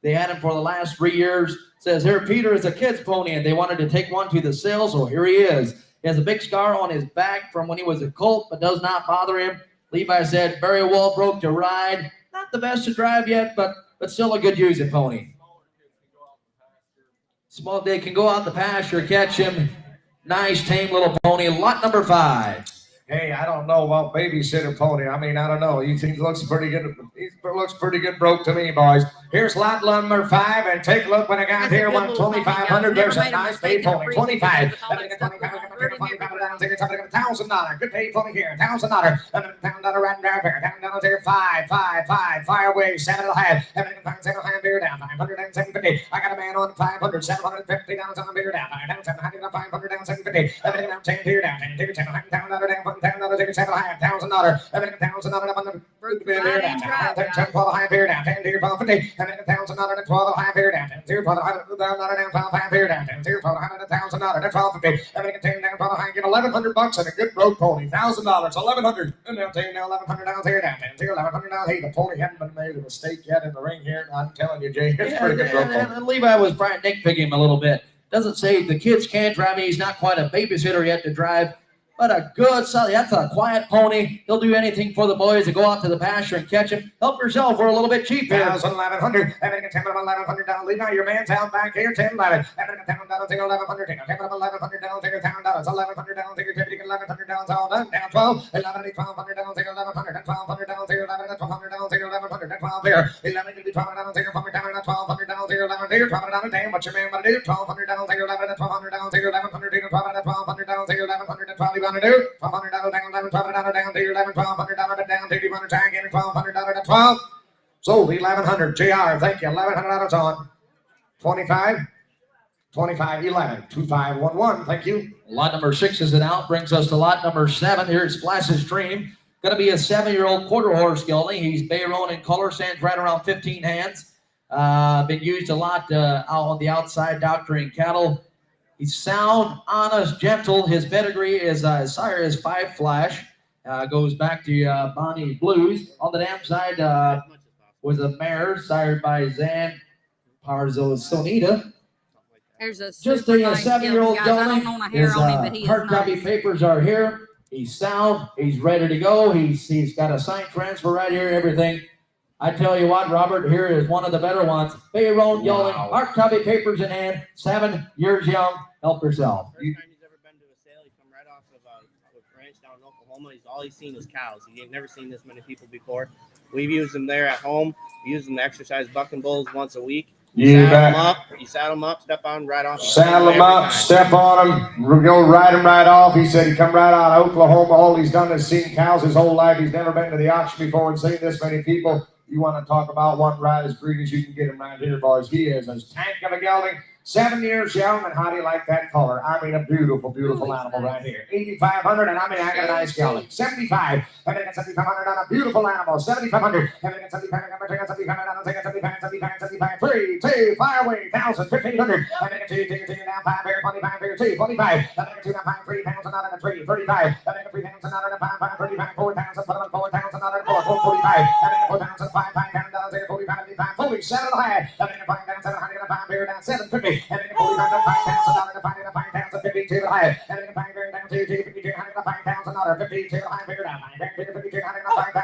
They had him for the last 3 years. Says here, Peter is a kid's pony, and they wanted to take one to the sale, so here he is. He has a big scar on his back from when he was a colt, but does not bother him. Levi said, very well broke to ride. Not the best to drive yet, but still a good using pony. Small, they can go out the pasture, catch him. Nice, tame little pony. Lot number 5. Hey, I don't know about babysitter pony. I mean, I don't know. He looks pretty good. He looks pretty good broke to me, boys. Here's lot number 5, and take a look what I got here. 1,2,500. There's a nice paid pony. 25. $1,000. Good paid pony here. $1,000. $1,000 right and drive here. $1,000 here. 5. Fire away. 7.5. $7.5 beer down. 500 down. 750. I got a man on 500. $750 on beer down. 700 down. 500 down. 750. $10 down. 10 here down. 10 here. $10 down. $1,000 here. $7.5. $1,000 on the beer down. 10 12 beer down. 10 here. 1250. $1,000 12 beer down. 10 0 12 down. 12 beer down. 10 0 12 $1,000 1250. I'm gonna get down 12 get $1,100 and a good broke pony. $1,000. $1,100. And now take now $1,100 here down. 10 0 $1,100. Hey, the pony hadn't been made a mistake yet in the ring here. I'm telling you, Jay, it's pretty good broke pony. And Levi was trying to nitpick him a little bit. Doesn't say the kids can't drive. He's not quite a babysitter yet to drive. But a good, that's a quiet pony. He'll do anything for the boys to go out to the pasture and catch him. Help yourself. We're a little bit cheap here. $1,100. I'm going to get $1,100. Leave now your man's out back here. $10. I'm going to get $10. Take $1,100. Take $1,100. Take $1,000. $1,100. Take $1,100. All done. Down 12. $1,100. $1,200. Take $1,100. $1,200. Take $1,100. Take $1,100. 12 here. $1,100. Take $1,200. Take $1,200. Take $1,100. $1,200. Damn, what your man want to do? $1,200. Take $1,100. Take $1,100. Take $1,200. Take $1,100. $1,200 do? $1,200 down, $1,200 down to $11, $1,200 down to $1,200 tag in, $1,200 to 12. Sold $1,100. JR, thank you. $1,100 on 25, 25, 11, 2511. Thank you. Lot number 6 is an out. Brings us to lot number 7. Here's Flash's Dream. Going to be a 7-year-old quarter horse gelding. He's Bayron in color, stands right around 15 hands. Been used a lot out on the outside doctoring cattle. He's sound, honest, gentle. His pedigree is his sire is 5 Flash. Goes back to Bonnie Blues. On the dam side was a mare sired by Zan Parzo Sonita. There's a just a 7-year-old gelding. His hard copy nice. papers are here. He's sound. He's ready to go. He's got a signed transfer right here. Everything. I tell you what, Robert, here is one of the better ones. Bayron gelding, hard copy papers in hand, 7 years young. Help yourself. First time he's ever been to a sale, he come right off of a ranch down in Oklahoma. All he's seen is cows. He ain't never seen this many people before. We've used them there at home. We use them to exercise bucking bulls once a week. You saddle them up, step on right off. Saddle them up, step on them, go ride them right off. He said he come right out of Oklahoma. All he's done is seen cows his whole life. He's never been to the auction before and seen this many people. You want to talk about one ride as great as you can get him right here, boys. He is as tank of a gelding. 7 years young, and how do you like that color? I mean, a beautiful, beautiful animal right here. 8,500, and I mean, I got a nice gelding. 75, and then 7,500 on a beautiful animal. 7,500, and then 7,500, I'm going to take 7,500, I'll take 75, 75, 75, 3, 2, fire away, 1,000, 1,500, and then 2, down 5 here, 25 here, 2, 25, and then 2, down 5, 3,000 out of 3, 35, and then 3,000 out of 5, 5, 35, 4,000, put on 4,000 out of 4, 445, and then 4,000, 5, 5,000 here, 45, 55, 47 and a half, and then 5 down 700, 5 here, down 750, and then 45 down 5,000 out of 5,000, 52 and a half, and then 5 here, down 2, 5,200, 5,000 out of 52 and a half here, down 5,200,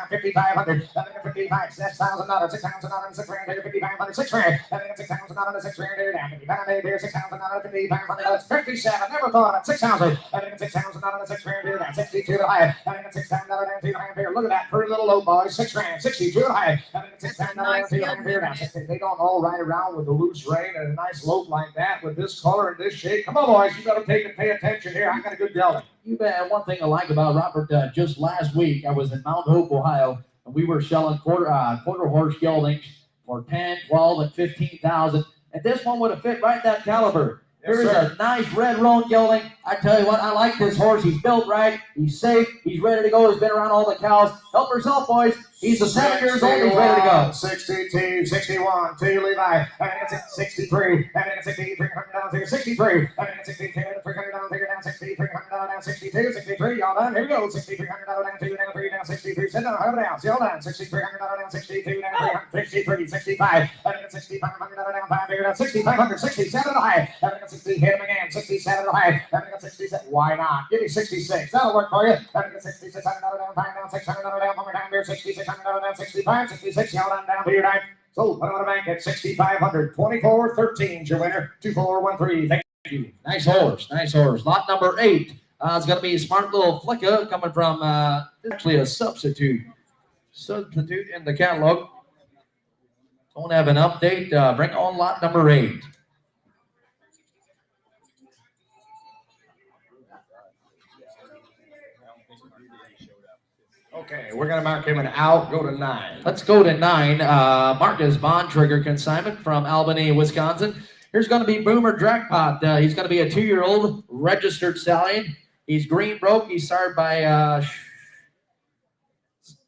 5,500, and then 55, 6,000 out of 6,000 out of 6,000, 5,500, 6,000, and then 6,000 out of 6,000 here, down 55 here, 6,000 out of 5,500, that's 57, never thought of 6,000, and then 6,000 out of 6,000 here, down 62 and a half, and then 6,000 out of 2 and a half here, look at that pretty little low boy, 6,000, 62 and a half, and then 6,000 out of 2 and a half here, down 60. They don't all ride around with a loose rein and a nice lope like that with this color and this shape. Come on, boys, you better take and pay attention here. I got a good gelding. You bet. One thing I like about Robert, just last week, I was in Mount Hope, Ohio, and we were selling quarter horse geldings for 10, 12, and 15,000. And this one would have fit right that caliber. Here's a nice red roan gelding. I tell you what, I like this horse. He's built right. He's safe. He's ready to go. He's been around all the cows. Help yourself, boys. He's 7 years old. He's ready to go. 62, 61, T. Levi. And then 63. And then 63, down here, 63. And then 63, 300 down here, down 6300 down 62, 63. Y'all done? Here we go. 6,300 down 2, down 3, down 63. Sit down, hold it down. Still down. 6,300 down 62, down 63, 65. And then 6,500 down 5 here, down 6,500, 67 and a half. And then 60, hit him again. 67 and a half. And then 67. Why not? Give me 66. That'll work for you. And then 66 down 5 down 600 down one more time here. 66 down 65, 66. Y'all down to your 9. So put on the bank at 6,500. 24-13 is your winner. 2413. Thank you. Nice horse. Nice horse. Lot number 8. It's going to be a smart little flicka coming from actually a substitute. Substitute in the catalog. Don't have an update. Bring on lot number 8. Okay, we're going to mark him an out. Go to 9. Let's go to 9. Marcus Bond Trigger consignment from Albany, Wisconsin. Here's going to be Boomer Drackpot. He's going to be a 2-year-old registered stallion. He's green broke. He's started by,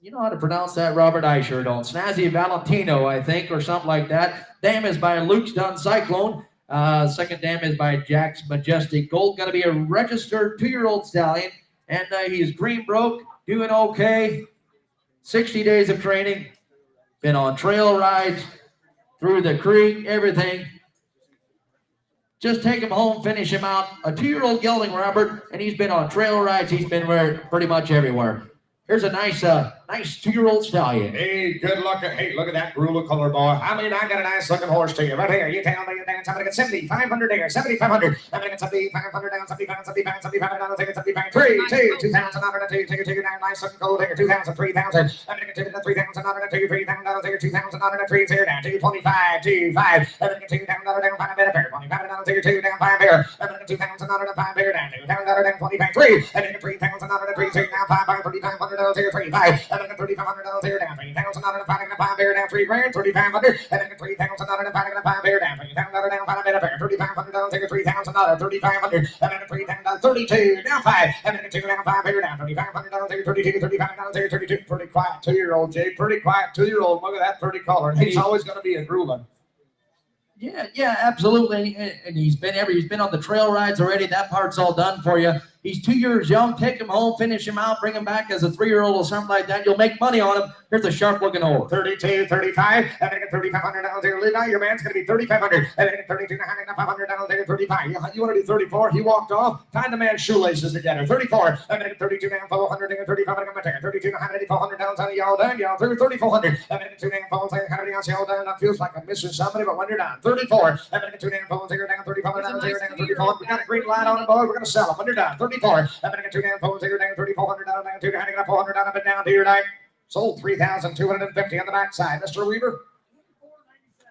you know how to pronounce that, Robert? I sure don't. Snazzy Valentino, I think, or something like that. Dam is by Luke's Done Cyclone. Second dam is by Jack's Majestic Gold. Going to be a registered 2-year-old stallion. And he's green broke. Doing okay. 60 days of training. Been on trail rides, through the creek, everything. Just take him home, finish him out. A 2-year-old gelding, Robert, and he's been on trail rides. He's been pretty much everywhere. Here's a nice 2-year-old stallion. Hey, good luck. Hey, look at that gruel color, boy. I mean, I got a nice looking horse to you. Right here. You tell me you dance. I'm going to get 7,500 there. 7,500. I'm going to get 7,500 down. 75, 75, 75 down. Take it 75. 3, 2, 2,000 out of 2. Take it 2 down. Nice looking gold there. 2,000, 3,000. I'm going to get 3,000 out of 2. 3,000 down. Take it 2,000 out of 3. 0 down. 225, 25. I'm going to get 2,000 out of down. 5 better. 25 down. Take it 2 down. 5 there. I'm going to get 2,000 out of 5 there. Down. 2,000 out of down. 25, 3. I'm going to get 3,000 out of 3. 6 down. 5, 5, 3,500 down. Take it 3, 5. And then $3,500 here down, $3,000 bear down, $3 grand, $3,500, and then $3,000 bear down, $3,000 down, $5 better, $3,500 here, $3,000, $3,500, and then $3,000, 32 down 5, and then 2 down 5 here down, $3,500 here, 32, $35 here, 32. Pretty quiet 2-year-old, Jay. Pretty quiet 2-year-old. Look at that pretty color. He's always going to be a grueling. Yeah, absolutely. And he's been on the trail rides already. That part's all done for you. He's 2 years young. Take him home, finish him out, bring him back as a 3-year-old or something like that. You'll make money on him. Here's a sharp-looking horse. 32, 35, and then $3,500 here. Levi, your man's going to be 3,500, and then $32,500 here, 35. You want to do 34? He walked off. Tie the man's shoelaces together. 34, and then $32,400 here, 3,500, 32,400 down. Y'all done? Y'all through 3,400, and then $2,400 else. Y'all done? That feels like I'm missing somebody, but when you're done, 34, and then $2,400 here down, $3,500 here down, 34. We got a green light on it, boys. We're going to sell them when you're done. 34, and then $2,400 here down, $3,400 down, $2,400 down, but down to your night. Sold 3,250 on the backside. Mr. Weaver,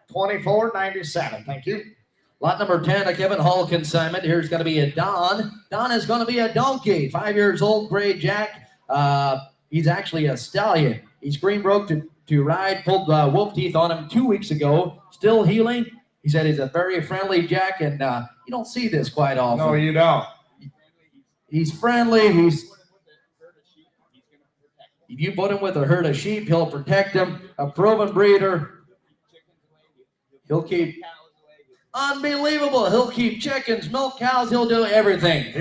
24.97. Thank you. Lot number 10, a Kevin Hall consignment. Here's going to be a Don. Don is going to be a donkey. 5 years old, gray Jack. He's actually a stallion. He's green broke to ride. Pulled wolf teeth on him 2 weeks ago. Still healing. He said he's a very friendly Jack, and you don't see this quite often. No, you don't. He's friendly. If you put him with a herd of sheep, he'll protect them. A proven breeder. He'll keep. Unbelievable. He'll keep chickens, milk cows. He'll do everything.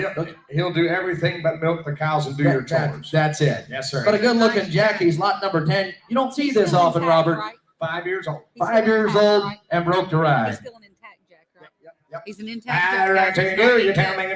He'll do everything but milk the cows and do your chores. That's it. Yes, sir. But a good-looking Jack. He's lot number 10. You don't see this often, Robert. 5 years old. 5 years old and broke to ride. He's still an intact Jack, right? Yep. He's an intact All right, Jack. you tell me,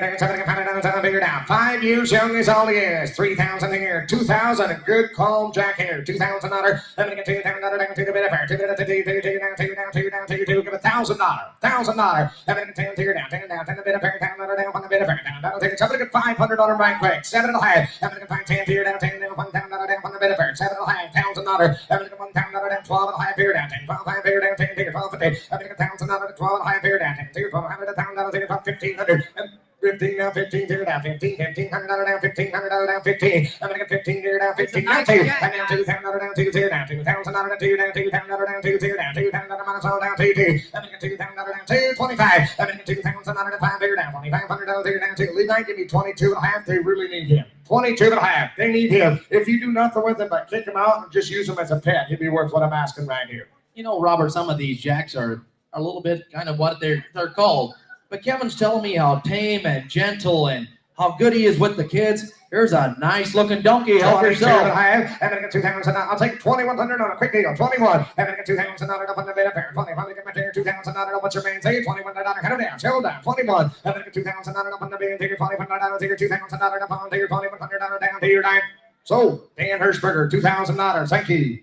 figure it out. 5 years young is all he is. 3,000 a year. 2,000, a good, calm Jack here. 2,000 $1,000. I'm going to get $2,000 down to the bit of fair. $2,000 down to give $1,000. $1,000. I'm going to get $10 down to the bit of fair. $10 down on the bit of fair. That'll take somebody get $500 right quick. 7 1/2. I'm going to get $10 here down $10 down $1,000 down on the bit of fair. 7 1/2. $1,000. I'm going to get $1,000 down 12 1/2 here down 10. 12 1/2 here down 10 here. 12 50. I'm going to get $1,000 12 1/2 here down 10. 1200 $1,000 about 1,500 and 15 now, 15 here down 15, $1,500 down 1,500 down 15. I'm gonna get 15 here down 15 now 2, and now $2,000 down 2 here down $2,000 down 2 down $2,000 down 2 here down $2,000 minus all down 2 2. I'm gonna get $2,000 down 2 25. I'm gonna get $2,000 5 here down $2,500 here down 2. Leave night give me 22 and a half. They really need him. 22 and a half. They need him. If you do nothing with him but kick him out and just use him as a pet, he'd be worth what I'm asking right here. You know, Robert, some of these Jacks are a little bit kind of what they're called. But Kevin's telling me how tame and gentle and how good he is with the kids. Here's a nice looking donkey. Help yourself. I'm gonna get $2,000. I'll take 2,100 on a quick deal. 21. I'm gonna get $2,000 up on the bit of fair. 20. I'm gonna get my dear $2,000. What's your man say? $2,100. Cut him down. Settle down. 21. I'm gonna get $2,000 up on the bit. Take your $2,500. Take your $2,000 up on. Take your $2,100 down to your 9. So Dan Hirschberger, $2,000. Thank you.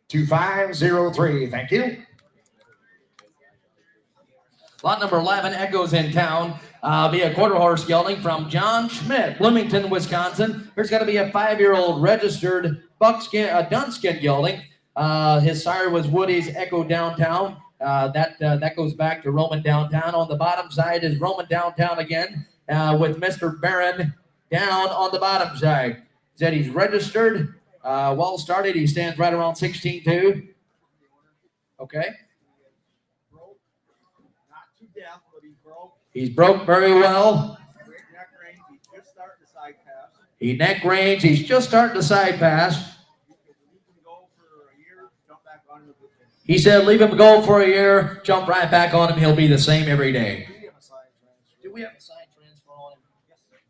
2503. Thank you. Lot number 11, Echoes in Town, via quarter horse gelding from John Schmidt, Bloomington, Wisconsin. There's got to be a 5-year-old registered buckskin, Dunskin gelding. His sire was Woody's Echo Downtown. That goes back to Roman Downtown. On the bottom side is Roman Downtown again, with Mr. Barron down on the bottom side. Said he's registered, well started. He stands right around 16-2. Okay. He's broke very well. He neck range. He's just starting to side pass. He said, leave him go for a year, jump right back on him. He'll be the same every day. Do we have a sign transfer on him?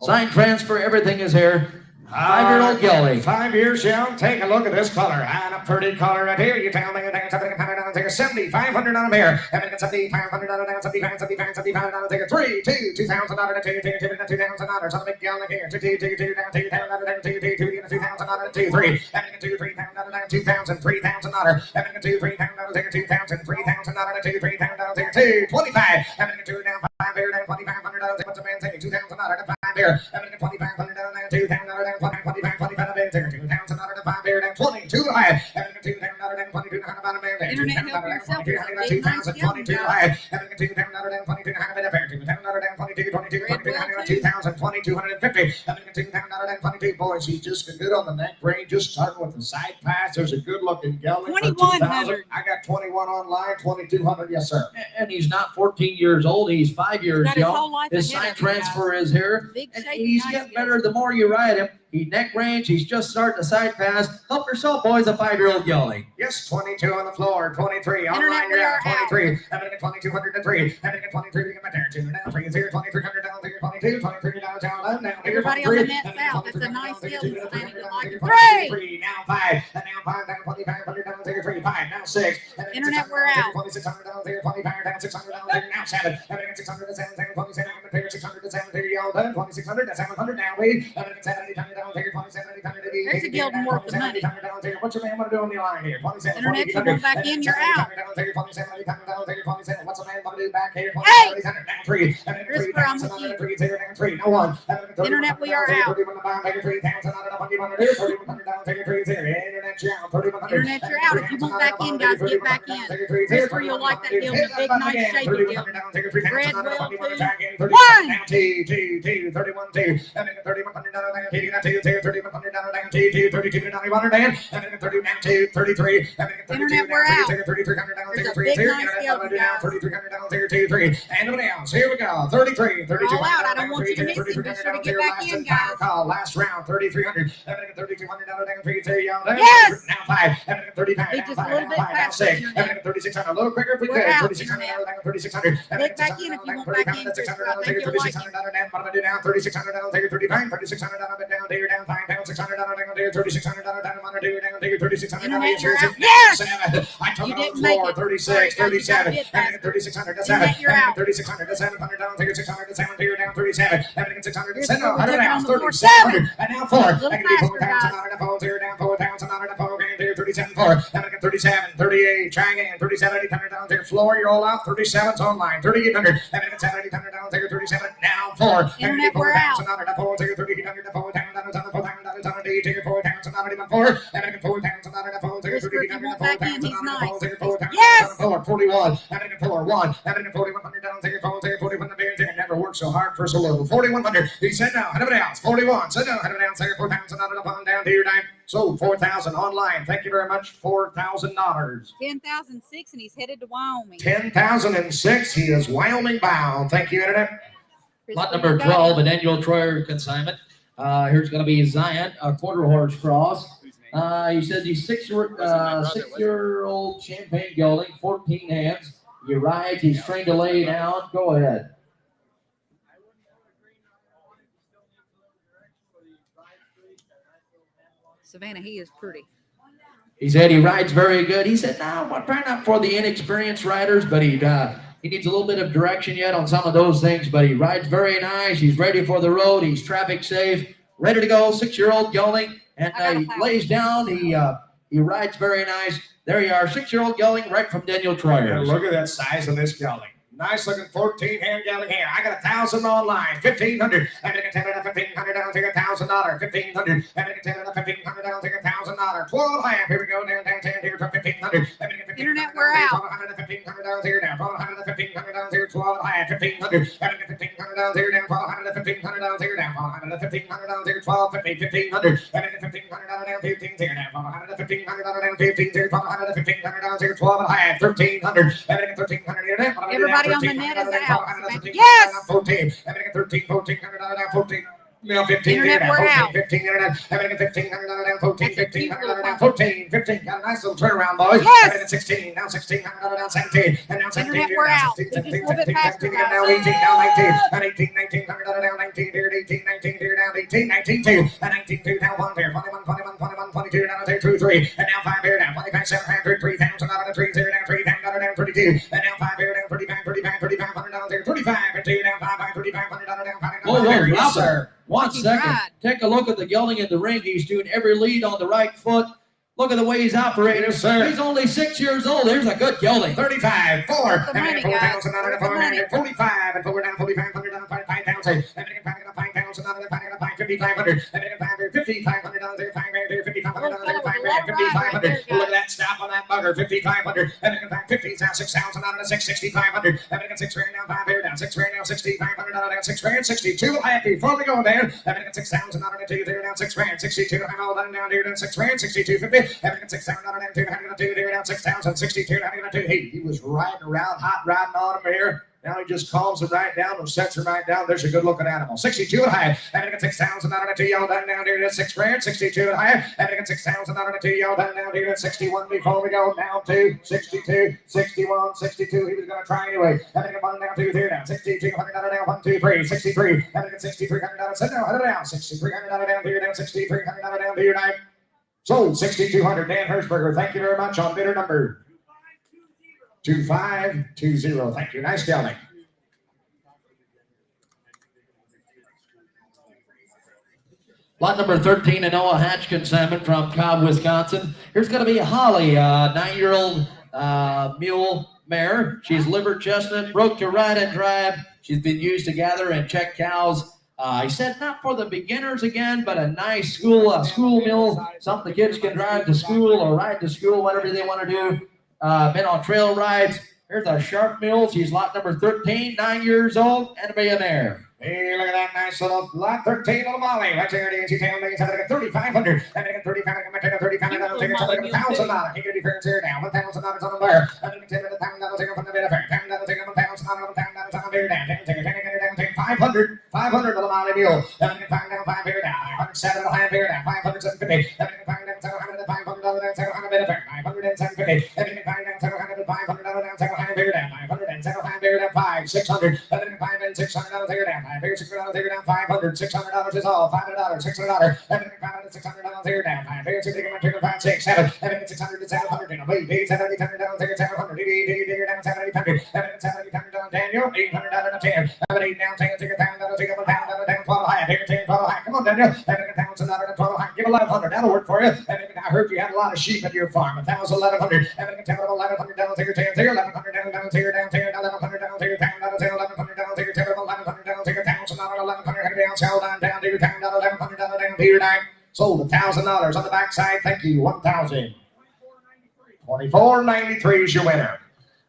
Sign transfer. Everything is here. 5-year-old gelding. 5 years young. Take a look at this color. And a pretty color right here. You tell me you're taking something $100 take a $7,500 on him here. I'm gonna get $7,500 down, $75 take a 3, 2, $2,000 take $2,000 on the big gelding here. 2, down, $2,000 down, 2, $2,000 2, 3. I'm gonna get $3,000 down, $2,000, $3,000. I'm gonna get $3,000 take a $2,000, $3,000 take $3,000 take a 2, 25. I'm gonna get 2 down, 5 here down, $2,500. What's a man saying? $2,000 to 5 here. I'm gonna get $2,500 down, $2,000 down. 25, 25, $2,000 to 5 here down 22 to 5. And $2,000 down 22 to 5 a man. Internet help yourself. 2,000, 22 to 5. And $2,000 down 22 to 5 a fair. $2,000 down 22, 22, 2,000, 2,250. And $2,000 down 22. Boys, he's just good on the neck range. Just starting with the side pass. There's a good looking gelding. 2,100. I got 21 online, 2,200. Yes, sir. And he's not 14 years old. He's 5 years young. His sign transfer is here. And he's getting better the more you ride him. He neck range. He's just starting to side pass. Help yourself, boys. A 5-year-old gelding. Yes, 22 on the floor. 23 online. You're out. 23. I'm gonna get 2,200 to 3. I'm gonna get 23 to get my there. 2 now. 3 0. 2,300 down. 22. 23 down. Down. Now. Everybody on the net south. It's a nice gelding. Standing like 3. Now 5. And now 5 down. 2,500 down. 3. 5. Now 6. Internet, we're out. 2,600 down. 25 down. 600 down. Now 7. I'm gonna get 600 to 7. 27. I'm gonna pay 600 to 7. Y'all done. 2,600 to 700 now. Wait. I'm gonna get 70 down. There's a gelding worth the money. What's your man want to do on the line here? Internet, you go back in, you're out. What's a man want to do back here? Hey! Here's where I'm with you. Internet, we are out. Internet, you're out. If you want back in, guys, get back in. Christopher, you'll like that deal. It's a big, nice, shapy deal. Red will, 2, 1. 33. Internet, we're out. There's a big, nice deal, guys. Anybody else? Here we go. 33. All out. I don't want you to miss it. Be sure to get back in, guys. Last round, 3,300. 3,200. Yes! Now 5. 35. Be just a little bit faster. 6. 3,600. A little quicker if we could. We're out, 3,600. 3,600. Get back in if you want back in, Christopher. I think you'll like it. 3,600 down, take 35, 3,600 down, down, take down 5 pounds, 600 down, down, 3,600 down, down, 3,600 down, Internet, you're out. Yes! I took You it on the didn't make floor, it. 36, Sorry, guys, you gotta 37, get faster. 3,600 to 7, Internet, you're out. 3,600 to 700 down, take 600 to 7, take down 37, 600 to Here's 7, what we 100 took it down, on the floor. 37, and now 4, little I can do 4 faster, pounds, guys. another 4, 0 down, 4 pounds, another 4, okay, 37, 4, 37, 38, try again, 37, 800 down, take floor, you're all out, 37's online, 3,800, 800 down, take 37, now 4, Internet, we're out. another 4, take 3,800 to 4 down, down, 4 pounds, take 4 pounds, another 4, 4 pounds, another 4, take Christopher, if you 3,800 want to 4 back in, pounds, he's another 4, nice. take 4 pounds, Yes! 41, 1, 4,100 down, take 4,100, it never worked so hard for so little. 4,100, he said down, anybody else? 41, sit down, anybody else? Take 4 pounds, another pound down to your dime. Sold 4,000 online. Thank you very much. $4,000. 10,006, and he's headed to Wyoming. 10,006. He is Wyoming bound. Thank you, Internet. Lot number 12, an annual Troyer consignment. Here's going to be Zion, a quarter horse cross. He says he's 6-year-old champagne gelding, 14 hands. You're right. He's trained to lay down. Go ahead. Savannah, he is pretty. He said he rides very good. He said, no, I'm probably not for the inexperienced riders, but he needs a little bit of direction yet on some of those things, but he rides very nice. He's ready for the road. He's traffic safe, ready to go. 6-year-old gelding, and he lays down. He rides very nice. There you are, 6-year-old gelding, right from Daniel Troyer. Look at that size of this gelding. Nice looking 14-hand gelding here. I got 1,000 online. 1,500. I'm gonna get 1,500 down, take $1,000. 1,500. I'm gonna get 1,500 down, take $1,000. 12 half. Here we go. Down here to 1,500. Internet, we're out. 1,500 down here now. 1,500 down here. 12 half. 1,500. I'm gonna get 1,500 down here down. 1,500 down here down. 1,500 down here. 12, 1,500. I'm gonna get 1,500 down here. 15 here now. 1,500 down here. 15 here. 1,500 down here. 12 and a half. 1,300. I'm gonna get 1,300 here now. Everybody on the net is out. Yes! 14. I'm gonna get 13, 1,400 down, 14. Now 15. Internet, we're out. 15 internet. I'm gonna get 1,500 down, 14, 1,500 down, 14, 15. Got a nice little turnaround, boys. Yes! I'm gonna get 16. Now 1,600 down, 17. And now 17. Internet, we're out. 16, Be just a little bit faster, guys. now 18, now 19. And 18, 1900 down, 19 here, 18, 19 here, down 18, 19 2. And 19 2 now 1 here, 21, 21, 21, 22 down to 2, 3. And now 5 here, down 25, 700, 3,000 out of 3 0 down 3 down 32. And now 5 here, down 35, 35, 3500 down there, 35 and 2 down 5, 3,500 down 5. Whoa, Yes, sir. 1 second. ride. Take a look at the gelding in the ring. He's doing every lead on the right foot. Look at the way he's operating. Yes, sir. He's only 6 years old. There's a good gelding. 35, 4, What's the money, guys? 45, and 4 down, 4,500 down, 5,000, and then 5,000 down, 5,500, and then 5,500 down there, 5,500 down there, 5,500. Look at that stop on that bugger, 5,500, and then 50s now 6,000 down to 6,6,500, and then 6 grand down, 5 here down, 6 grand down, 6,500 down, 6 grand, 62 happy before we go there, and then 6,000 down to 2 there down, 6 grand, 62, I'm all done down here down, 6 grand, 62.50. 6,000 down to 2 there down 6,000 62 down to 2. Hey, he was riding around, hot riding on him here. Now he just calms him right down and sets him right down. There's a good looking animal. 62 and high. And I got 6,000 down to 2. Y'all down here to 6 grand. 62 and high. And I got 6,000 down to 2. Y'all down here to 61 before we go down to 62, 61, 62. He was going to try anyway. And I got 1 down 2 there down 6200 down 1, 2, 3, 63. And I got 6,300 down. Sit down, 100 down 6,300 down here down 6,300 down here down. Sold 6,200. Dan Hershberger, thank you very much on bidder number 2520. Thank you. Nice gelding. Lot number 13, a Noah Hatch consignment from Cobb, Wisconsin. Here's going to be Holly, 9-year-old mule mare. She's liver chestnut, broke to ride and drive. She's been used to gather and check cows. He said not for the beginners again, but a nice school mule, something the kids can drive to school or ride to school, whatever they want to do. Been on trail rides. Here's a sharp mule. She's lot number 13, 9 years old, and a mare. Hey, look at that nice little lot 13 little Molly. Right there, the tail makes it 3,500. And they get 3,500. I'm going to take 3,500. That'll take $1,000. He can be fair here now. $1,000 on the bar. I'm going to take $1,000. That'll take him from the bit of fair. That'll take him $1,000 on the beer down. Take 500. 500 little Molly mule. I'm going to find down 5 beer down. 507 little high beer down. 500, 750. I'm going to find down $700. $500 down. $700 bit of fair. 500 and 750. I'm going to find down $700. $500 down. $700 beer down. 500 and $700 beer down. 5, 600. I'm going to find down $600 beer down. $600 here down, $500, $600 is all, $500, $600, $500, $600 here down, $500, 6, 7, $600 to 700, $800, $700 here, $700, $800 down, $700, $700 down, Daniel, $800 to 10, $8 down, $10, $1,000, take $1,000 down, 12 high, here, 10, 12 high, come on, Daniel, $1,000 to 12 high, give $1,100, that'll work for you. I heard you had a lot of sheep at your farm, $1,000, $1,100, $1,100 here, 10, here, $1,100 down, here, down, $1,100 down, here, $1,000, $1,100 here, $1,100 here, $1,000, $1,100 down, sell down, down, $1,000, $1,100 down, here, down. Sold $1,000 on the backside. Thank you. 1,000. 24.93 is your winner.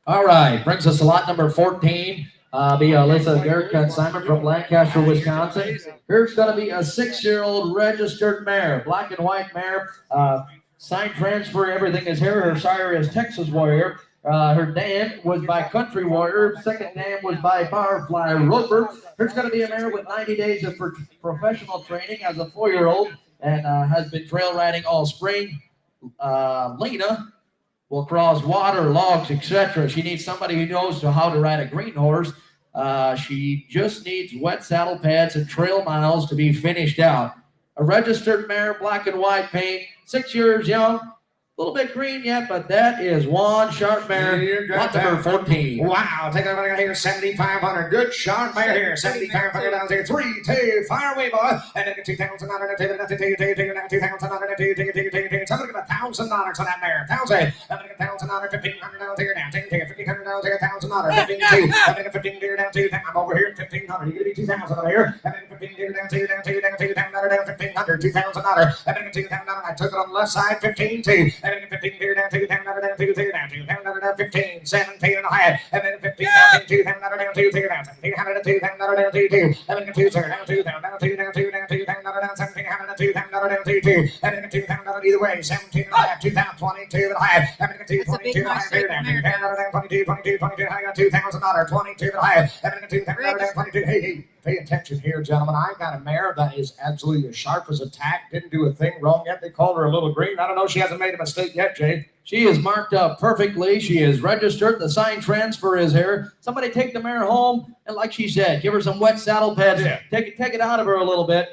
All right, brings us to lot number 14. Be Alyssa Garrett consignment from Lancaster, Wisconsin. Here's going to be a 6-year-old registered mare, black and white mare. Sign transfer, everything is here. Her sire is Texas Warrior. Her dam was by Country Warrior. Second dam was by Barfly Roper. There's going to be a mare with 90 days of professional training as a 4-year-old and has been trail riding all spring. Lena will cross water, logs, etc. She needs somebody who knows how to ride a green horse. She just needs wet saddle pads and trail miles to be finished out. A registered mare, black and white paint, 6 years young. A little bit green yet, but that is one sharp mare. Lot number 14. Wow, take another here, 7,500. Good sharp mare here, 7,500 down here. 3, 2, fire away, boy. And then $2,000. $2,000 on that mare. 1,000. $1,000, $1,500 here down. $1,500 here, $1,000. 15, $15 here down. I'm over here at 1,500. You give me 2,000 over here. And then 15 here down. $2,000 down. $1,500. $2,000. And then $2,000. I took it on the left side. 15, 2. And then 15 here down, $2,000 down, $2,000 down, $2,000 down, 15, 17 and a half, and then 15 down, $2,000 down, $2,000 down, $1,700 to $2,000 down, $2,000, and then $2,000 down, $2,000 down, $2,000 down, $2,000 down, $1,700 to $2,000 down, $2,000, and then $2,000 either way, 17 and a half, 22 and a half, and then $22 and a half here down, $2,000 down, 22, I got $2,000, 22 and a half, and then $2,000 down, 22. Hey, pay attention here, gentlemen. I got a mare that is absolutely as sharp as a tack. Didn't do a thing wrong yet. They called her a little green. I don't know. She hasn't made a mistake yet, Jay. She is marked up perfectly. She is registered. The sign transfer is here. Somebody take the mare home, and like she said, give her some wet saddle pads. Yeah. Take it out of her a little bit.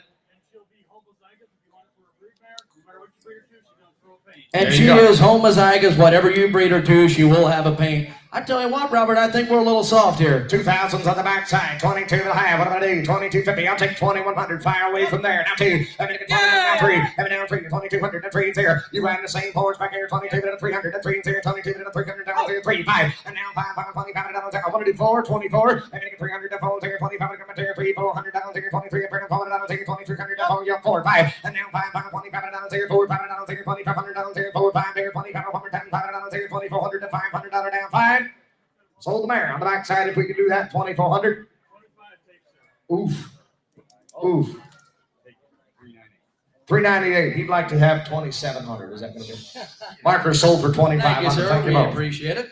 And she is homozygous. Whatever you breed her to, she will have a paint. I tell you what, Robert, I think we're a little soft here. 2,000s on the backside, 22 and a half. What do I do? 22.50. I'll take 2,100. Fire away from there. Now 2. I'm going to get 20 down 3. I'm down 3. 2,200. Then 3 there. You ran the same horse back here. 22 to 300. Then 3 there. 22 to 300. Down 3, 5. And now 5, 25 down there. I want to do 4, 24. I'm going to get 300 to 4 there. 25 to come there. 3, 400 down there. 23 and 400 down there. 2,300 down there. 4, 5. And now 5, 25 down there. 4, 5 down there. 2,500 down there. 4, 5 there. 2,500 down there. 2,400 to 500 down 5. Sold the mare on the backside. If we could do that, 2,400. Oof. Oof. 398. He'd like to have 2,700. Is that going to be? Marker sold for 2,500. Thank you, sir. Thank you We both. appreciate it.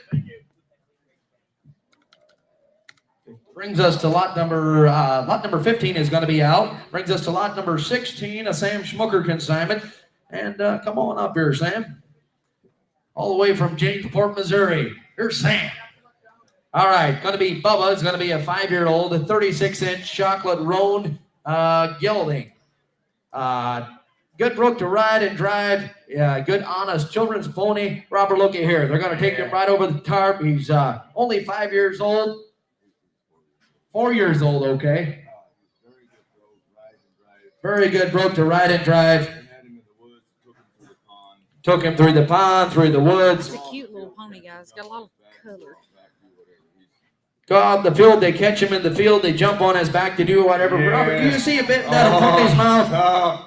Brings us to lot number 15 is going to be out. Brings us to lot number 16, a Sam Schmucker consignment. And come on up here, Sam. All the way from Jamesport, Missouri. Here's Sam. All right, going to be Bubba. It's going to be a 5-year-old, a 36-inch chocolate roan gelding. Good brook to ride and drive. Good, honest children's pony. Robert, look at here. They're going to take him right over the tarp. He's only 5 years old. 4 years old, okay. Very good brook to ride and drive. Took him through the pond, through the woods. It's a cute little pony, guys. Got a lot of color. go out in the field, they catch him in the field, they jump on his back to do whatever. Yeah. Robert, do you see a bit that in pony's mouth?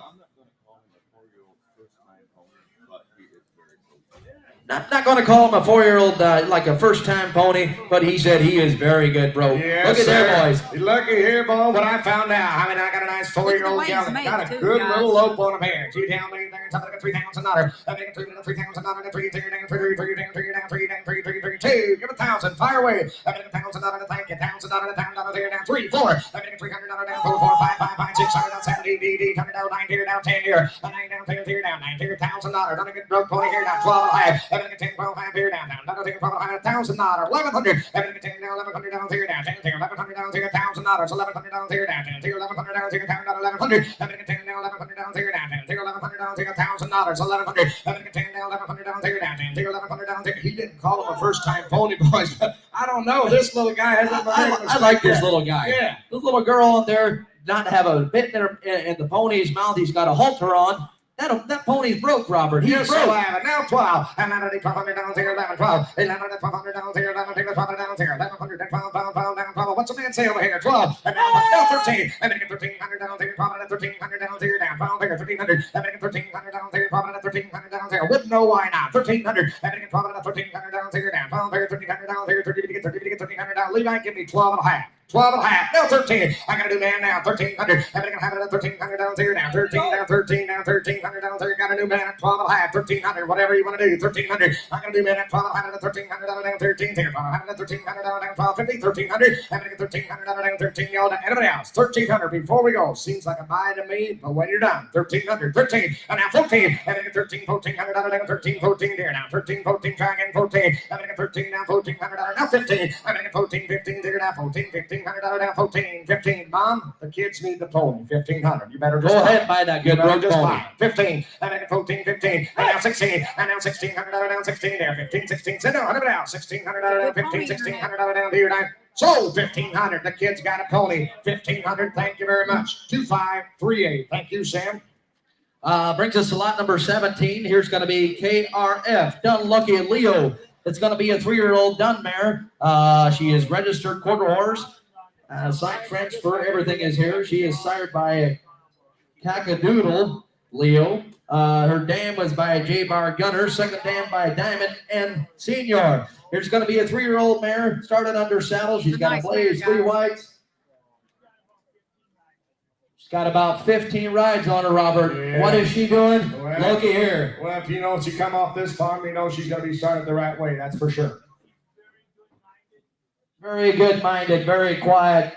Not going to call him a 4-year-old like a first-time pony, but he said he is very good, bro. Yes, Look at there, boys. You're lucky here, boy. What I found out, I mean, I got a nice 4-year-old way he's gal. made, Got a too, good guys. little lope on him here. 2 down, there, something like a 3 down, another. I think 3 down, 3 down, another, 3 down, 3 down, 3 down, 3 down, 3 down, 3 down, 3 2. Give 1,000. Fire away. I think 1,000, another, thank you. 1,000, another, down, 3, 4. I think 300, another, down, 4, 4, 5, 5, 5, 6, 7, 7, 8, 8, 8, 100 down, 9 here, down, 10 here. 9 down, 10 here, down, 9 here, 1,000, another. Don't get broke pony here, down, 12 and a half. I think 10, 12, 5 here, down, 1,000 dollars, 1,100. Everything 10 down, 1,100 down here, down 10 here, 1,100 down here, $1,000, 1,100 down here, down 10 here, 1,100 down here, down 1,100. Everything 10 down, 1,100 down here, down 10 here, 1,100 down here, $1,000, 1,100. Everything 10 down, 1,100 down here, down 10 here, 1,100 down here. He didn't call him a first-time pony, boys, but I don't know. This little guy has I like this little guy. Yeah. This little girl out there not have a bit in the pony's mouth. He's got a halter on. That pony's broke, Robert. He's Yes, broke. so I have it. Now 12. And then 1,200 down here, 11, 12. 11, 1,200 down here, 11, 12 down here, 1,100 down, 12 down, 12. What's the man say over here? 12. And now 13. And then 1,300 down here, 12, and 1,300 down here, down 12 here, 1,300. And then 1,300 down here, 12, and 1,300 down here. Wouldn't know why not. 1,300. And then 12 and 1,300 down here, down 12 here, 1,300 down here, 30 to get 1,300 down. Levi, give me 12 and a half. 12 and a half. Now 13. I gotta do man now. 1,300. I'm gonna have it at 1,300 down here now. 13 down, 13 down, 1,300 down here. Got a new man at 12 and a half. 1,300. Whatever you want to do. 1,300. I'm gonna do man at 12 and a half. 1,300 down, 13 here. 1,200 at 1,300 down, 1250. 1,300. I'm gonna get 1,300 down, 13 y'all down. Anybody else? 1,300 before we go. Seems like a buy to me, but when you're done, 1,300. 13. And now 14. And then 13, 1,400 down, 13, 14 there now. 13, 14. Try again. 14. I'm gonna get 13 down, 1,400 down. Now 15. I'm gonna get 14, 15 there now. 14, 1,500 down, 14. 15. Mom, the kids need the pony. 1,500. You better just Go buy ahead, it. buy that You good better broke just pony. buy it. 15. And then 14, 15. And now 16. And now 1,600 down, 16 there. 15, 16. Sit down. 100 down. 1,600 down, 15, 1,600 down here now. Sold 1,500. The kid's got a pony. 1,500. Thank you very much. 2538. Thank you, Sam. Brings us to lot number 17. Here's going to be KRF, Dun Lucky Leo. It's going to be a 3-year-old dun mare. She is registered quarter horse. Sign transfer, everything is here. She is sired by Cackadoodle Leo. Her dam was by J Bar Gunner. Second dam by Diamond and Senior. Here's going to be a 3-year-old mare. Started under saddle. She's got a blaze, 3 whites. She's got about 15 rides on her, Robert. Yeah. What is she doing? Well, Looky here. Well, if you know she come off this farm, you know she's going to be started the right way. That's for sure. Very good-minded, very quiet.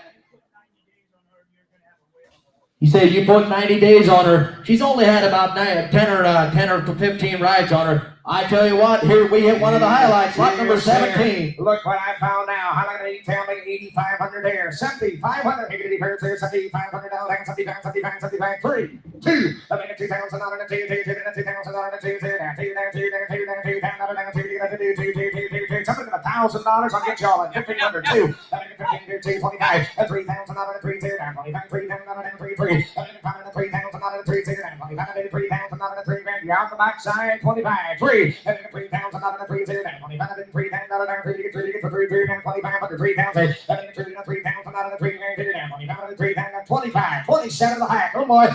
He said you put 90 days on her. She's only had about 10 or 15 rides on her. I tell you what, here we hit one of the highlights, lot number 17. Look what I found now. How long did you tell me? 8,500 there. 7,500. Higgity pairs there. 7,500 down. 75, 75, 75. 3, 2. I make it 2,000 on it. 2, 2,000 on it. 2, 2, down, 2, down, 2, down, 2, down, 2, down, down, 2, down, 2, 2, 2, 2, something to $1,000. I'll get y'all at 1,500 too. I make it 15, 2, 25. 3,000 on it. 3, 2, down, 25, 3 down, on it. 3, 3. I make it 3,000 on it. 3, 2, down, 25, 3,000 on it. 3, you're out the backside. 25, 3. 3,000 out of the 3 0 down 25 3,000 out of the 3 3 3 down 25 3,000 3,000 out of the 3 down 25 3,000 25 27 and a half. Oh boy,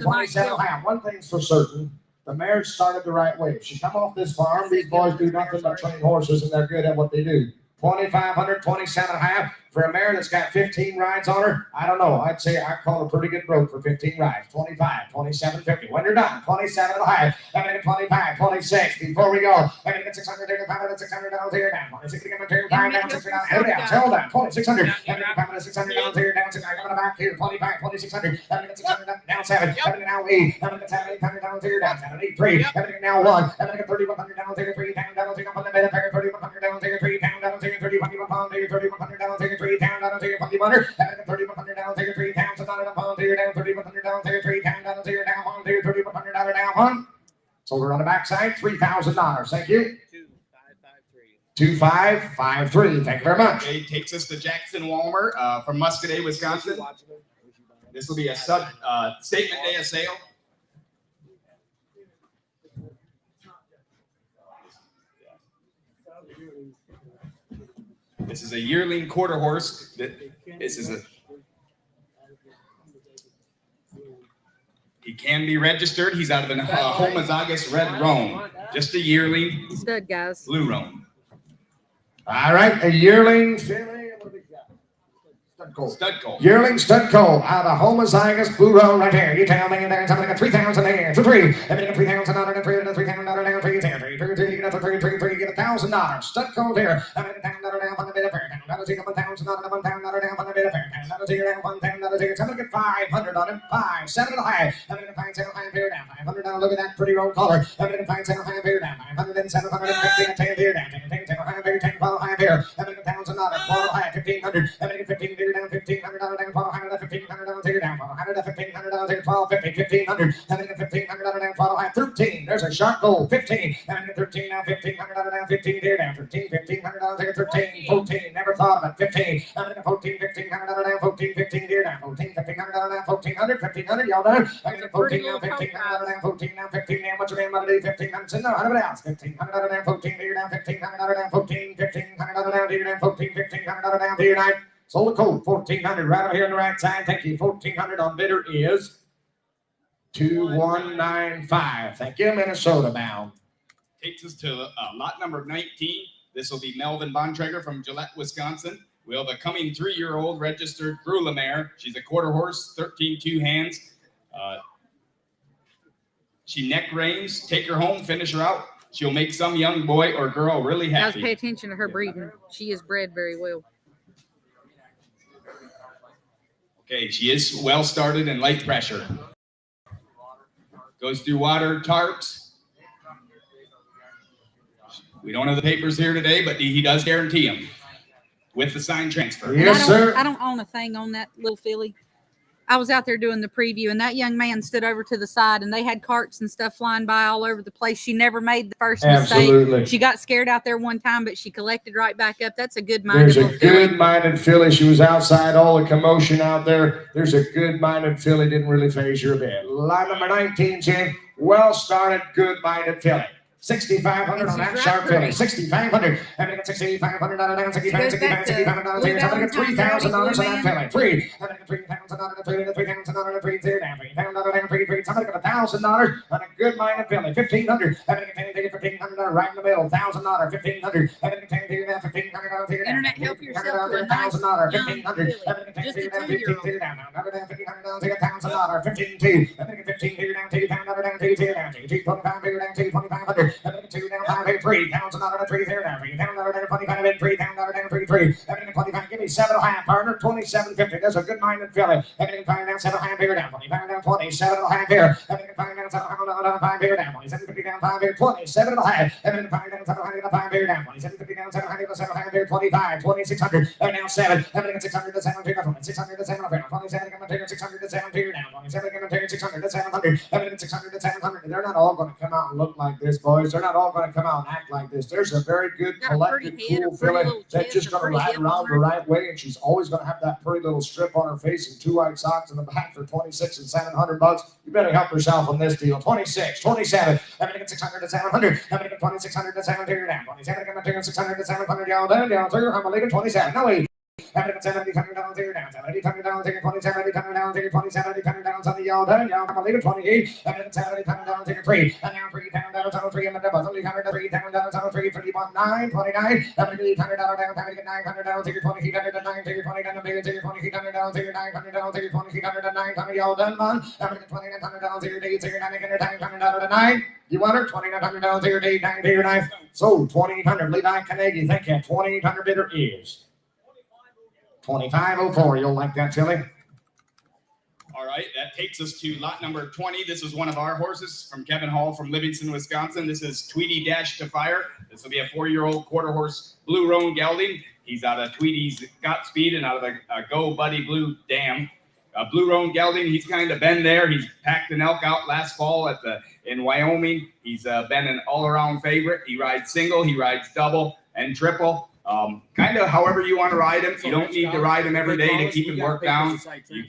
27 and a half. One thing's for certain. The marriage started the right way. If she come off this farm, these boys do nothing but train horses, and they're good at what they do. 2,500, 27 and a half. For a mare that's got 15 rides on her, I don't know. I'd say I call a pretty good broke for 15 rides. 25, 27, 50. When you're done, 27 and a half. I'm going to get 25, 26. Before we go, I'm going to get 600, 500, 600 down here down. 26, I'm going to turn down, 600 down. Everybody else, hold on. 2,600. I'm going to get 500, 600 down here, down. I'm going to back here. 25, 2,600. I'm going to get 600 down 7. I'm going to get now 8. I'm going to get 7, 800 down here, down 7, 8, 3. I'm going to get now 1. I'm going to get 3,100 down here, 3 down, down here. I'm going to get 3,100 down here, 3 down, down here. 3,100 down here, 3 down, down here. 3,100 down here, 3,000 down here, down 3,100 down here, 3,000 down here, down 1 here, 3,100 down 1. So we're on the backside, $3,000. Thank you. 2553. Thank you very much. Okay, takes us to Jackson Walmer from Muscadet, Wisconsin. This will be a statement day of sale. This is a yearling quarter horse. This is a. He can be registered. He's out of the homozygous red roan. Just a yearling. Stud, guys. Blue roan. All right, a yearling filly. Stud colt. Stud colt. Yearling stud colt out of homozygous blue roan right here. You tell me there's something like 3,000 there. For three. Everything 3,000 down, $3,000 down, 3,000 you get $1,000. Stud colt here. Down on the bit of fair. That'll take $1,000 down on the bit of fair. That'll take $1,000. I'm gonna get 500 on it. 5, 7 and a high. I'm gonna find 7 high here down. 500 down. Look at that pretty roan collar. I'm gonna find 7 high here down. 500 and 750 and 10 here down. 10 high here, 10 12 high here. I'm gonna get $1,000. 12 high, 1,500. I'm gonna get 15 here down. $1,500 down. 1,200, $1,500 here down. 1,200, $1,500 here. 1,250, 1,500. I'm gonna get $1,500 down. 12 high, 13. There's a sharp goal. 15. I'm gonna get 13 now. $1,500 down. 15 here down. 13, $1,500 here. 13, 14. Never thought of it. 15. I'm gonna get 14, $1,500 down. 14, 15 here down. 14, $1,500 down. 1,400, 1,500. Y'all done? I'm gonna get 14 now. $1,500 down. 14 now. 15 now. What's your name? Monday? 1,500. So no, anybody else? $1,500 down. 14 here down. $1,500 down. 14, $1,500 down here down. 14, $1,500 down here night. Sold a colt. 1,400 right over here on the right side. Thank you. 1,400 on bidder is 2,195. Thank you. Minnesota bound. Takes us to lot number 19. This will be Melvin Bontrager from Gillette, Wisconsin. We have a coming 3-year-old registered Grula mare. She's a quarter horse, 13 2 hands. She neck reins. Take her home, finish her out. She'll make some young boy or girl really Guys, happy. pay attention to her breeding. She is bred very well. Okay, she is well started and light pressure. Goes through water, tarps. We don't have the papers here today, but he does guarantee them with the signed transfer. Yes, sir. I don't own a thing on that little filly. I was out there doing the preview, and that young man stood over to the side, and they had carts and stuff flying by all over the place. She never made the first Absolutely. mistake. She got scared out there one time, but she collected right back up. That's a good-minded There's a little filly. good-minded filly. She was outside all the commotion out there. There's a good-minded filly. Didn't really phase her a bit. Line number 19, Jim. Well-started, good-minded filly. 6,500 on that sharp filly. 6,500. I'm gonna get 6,500 down. 6,500. I'm gonna get $3,000 on that filly. 3. I'm gonna get $3,000 on the 3,000 on the 3 there down. $3,000 3. I'm gonna get $1,000 on a good-minded filly. 1,500. I'm gonna get $1,500 right in the middle. $1,000. 1,500. I'm gonna get $1,500 here down. Internet, help yourself to a nice $1,000. young 1,500. I'm gonna get Just a 15 2-year-old. down. $1,500 here. $1,000. 15 2. I'm gonna get 15 here down. $2,000 down. 2 here down. 225 here down. 2,500. I'm gonna get 2 down, 5 8 $3,000 3 there down. $3,000 down, 25 in, $3,000 down, 3 3. I'm gonna get 25. Give me 7.5, partner. 27.50. That's a good-minded filly. I'm gonna get 5 down, 7.5 here down. 25 down, 27.5 here. I'm gonna get 5 down, 7.5 down, 5 here down. 27.50 down, 5 here. 27.5. I'm gonna get 5 down, 7.5 down, 5 here down. 27.50 down, 7.5 here. 25. 2,600. I'm down 7. I'm gonna get 600 to 7 here. 600 to 7 here. 27. I'm gonna take 600 to 7 here down. 27. I'm gonna take 600 to 700. I'm gonna get 600 to 700. They're not all gonna come out and look like this, boys. They're not all gonna come out and act like this. There's a very good Got a collected, pretty head, cool a pretty filly little that's chest, just a going to pretty ride hip around on the her. right way, and she's always going to have that pretty little strip on her face and 2 white socks in the back for 26 and $700. You better help yourself on this deal. 26, 27. I'm going to get 600 to 700. I'm going to get 2,600 to 700 down. 27. I'm going to get 600 to 700. Y'all down, y'all through. I'm going to leave it 27. No way. I'm gonna get $70 here down. $70 here, 27 down here, 27 down. Some of y'all done. Y'all come leave it 28. I'm gonna get $70 here, 3. And now $3 on 3 in the double. $3 on 3 for 9, 29. I'm gonna get $800 down. I'm gonna get $900 here, 2,800 to 9 here, 29 here, $2,800 here, $900 here, 2,800 to 900. Y'all done, man. I'm gonna get $2,900 here, days here, $900 to 9. You want her? $2,900 here, day 9 here, 9. So $2,800. Levi Carnegie, thank you. $2,800 bidder is 2504. You'll like that, Tilly? All right, that takes us to lot number 20. This is one of our horses from Kevin Hall from Livingston, Wisconsin. This is Tweety Dash to Fire. This will be a 4-year-old quarter horse blue roan gelding. He's out of Tweety's Got Speed and out of the Go Buddy Blue Dam. Blue roan gelding, he's kind of been there. He's packed an elk out last fall in Wyoming. He's been an all-around favorite. He rides single, he rides double and triple. Kind of however you want to ride him. You don't need to ride him every day to keep him worked down. You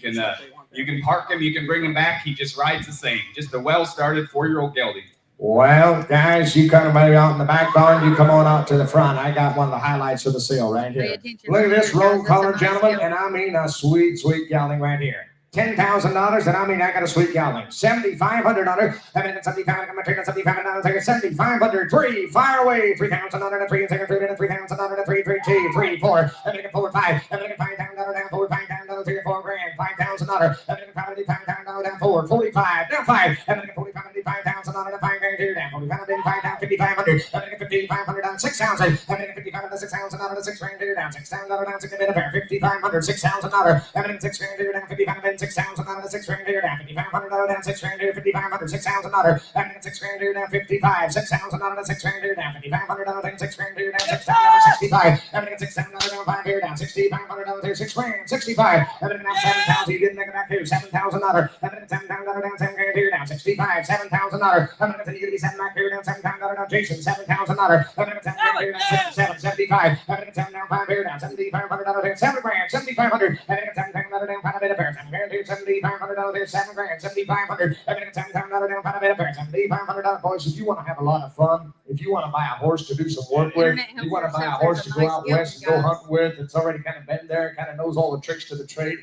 can park him, you can bring him back. He just rides the same. Just a well-started 4-year-old gelding. Well, guys, you kind of maybe out in the back barn, you come on out to the front. I got one of the highlights of the sale right Pay here. attention. Look at this roan That's a color, nice gentlemen, gelding. and I mean a sweet, sweet gelding right here. $10,000, and I mean I got a sweet gelding. $7,500. I mean, $7,500. I'm gonna take it $7,500. Take it $7,500. 3, fire away. $3,000. 3 and second. 3 and $3,000. 3, 3, 2, 3, 4. I'm gonna get 4, 5. I'm gonna get $5,000 down. 4, $5,000. 3 or 4 grand. $5,000. I'm gonna get $5,000 down. 4, 45 down 5. I'm gonna get $45,000 down. 5 grand here down. 45 down. 5,500. I'm gonna get $5,500 down. 6,000. I'm gonna get $5,500 $6,000 6 grand here down. $6,000 down. 6 grand pair. $5,500. $6,000. I'm gonna get 6 grand here down. $5,500. $6,000 6 grand here down. $5,500 down. 6 grand here. $5,500. $6,000. I'm gonna get 6 grand here down. 55. $6,000 6 grand here down. $5,500 down. 6 grand here down. $6,065. I'm gonna get $6,000 down. 5 here down. $6,500 here. 6 grand. 65. I'm gonna get down 7,000. You didn't make it back here. $7,000. I'm gonna get $7,000 down. 7 grand here down. 65. $7,000. I'm gonna tell you to be 7 back here down. $7,000 down. Jason. $7,000. I'm gonna get 7 grand here down. 75. I'm gonna get 7 down. 5 here down. $7,500 here. 7 grand. 7,500. I'm gonna get $7,000 down. 5 bit of pair. 7 grand here. $7,500 here. 7 grand. 7,500. I'm gonna get $7,000 down. 5 bit of pair. $7,500. Boys, if you want to have a lot of fun, if you want to buy a horse to do some work with, Internet you want to helps buy a yourself. horse to There's go a nice out gelding, west and go guys. hunting with, it's already kind of been there, kind of knows all the tricks to the trade.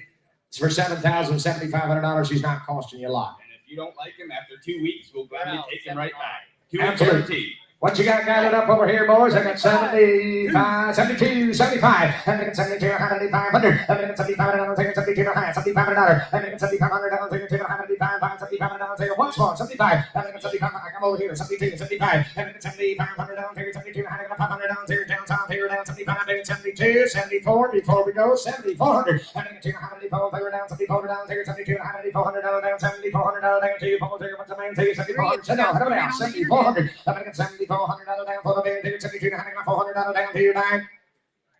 It's for $7,500. He's not costing you a lot. And if you don't like him after 2 weeks, we'll gladly take him right back. 2 Absolutely. guarantee. What you got guided up over here, boys? I got 75, 72, 75. I'm gonna get 72, 500. I'm gonna get 7,500. I'm gonna take 72, $7,500. I'm gonna get 7,500. I'm gonna take 7,500. $7,500. Once more, 75. I'm gonna get 75. I come over here, 72, 75. I'm gonna get 7,500. I'm gonna take 72, $500 here down south here down 75, 72, 74. Before we go, 7,400. I'm gonna get 274 down 74 down here 72, $400 down 7,400 down 2,400. What's the main thing? 7,400. Sit down, head down, 7,400. I'm gonna get 7,400 down for the bid. 72, $400 down to you nine.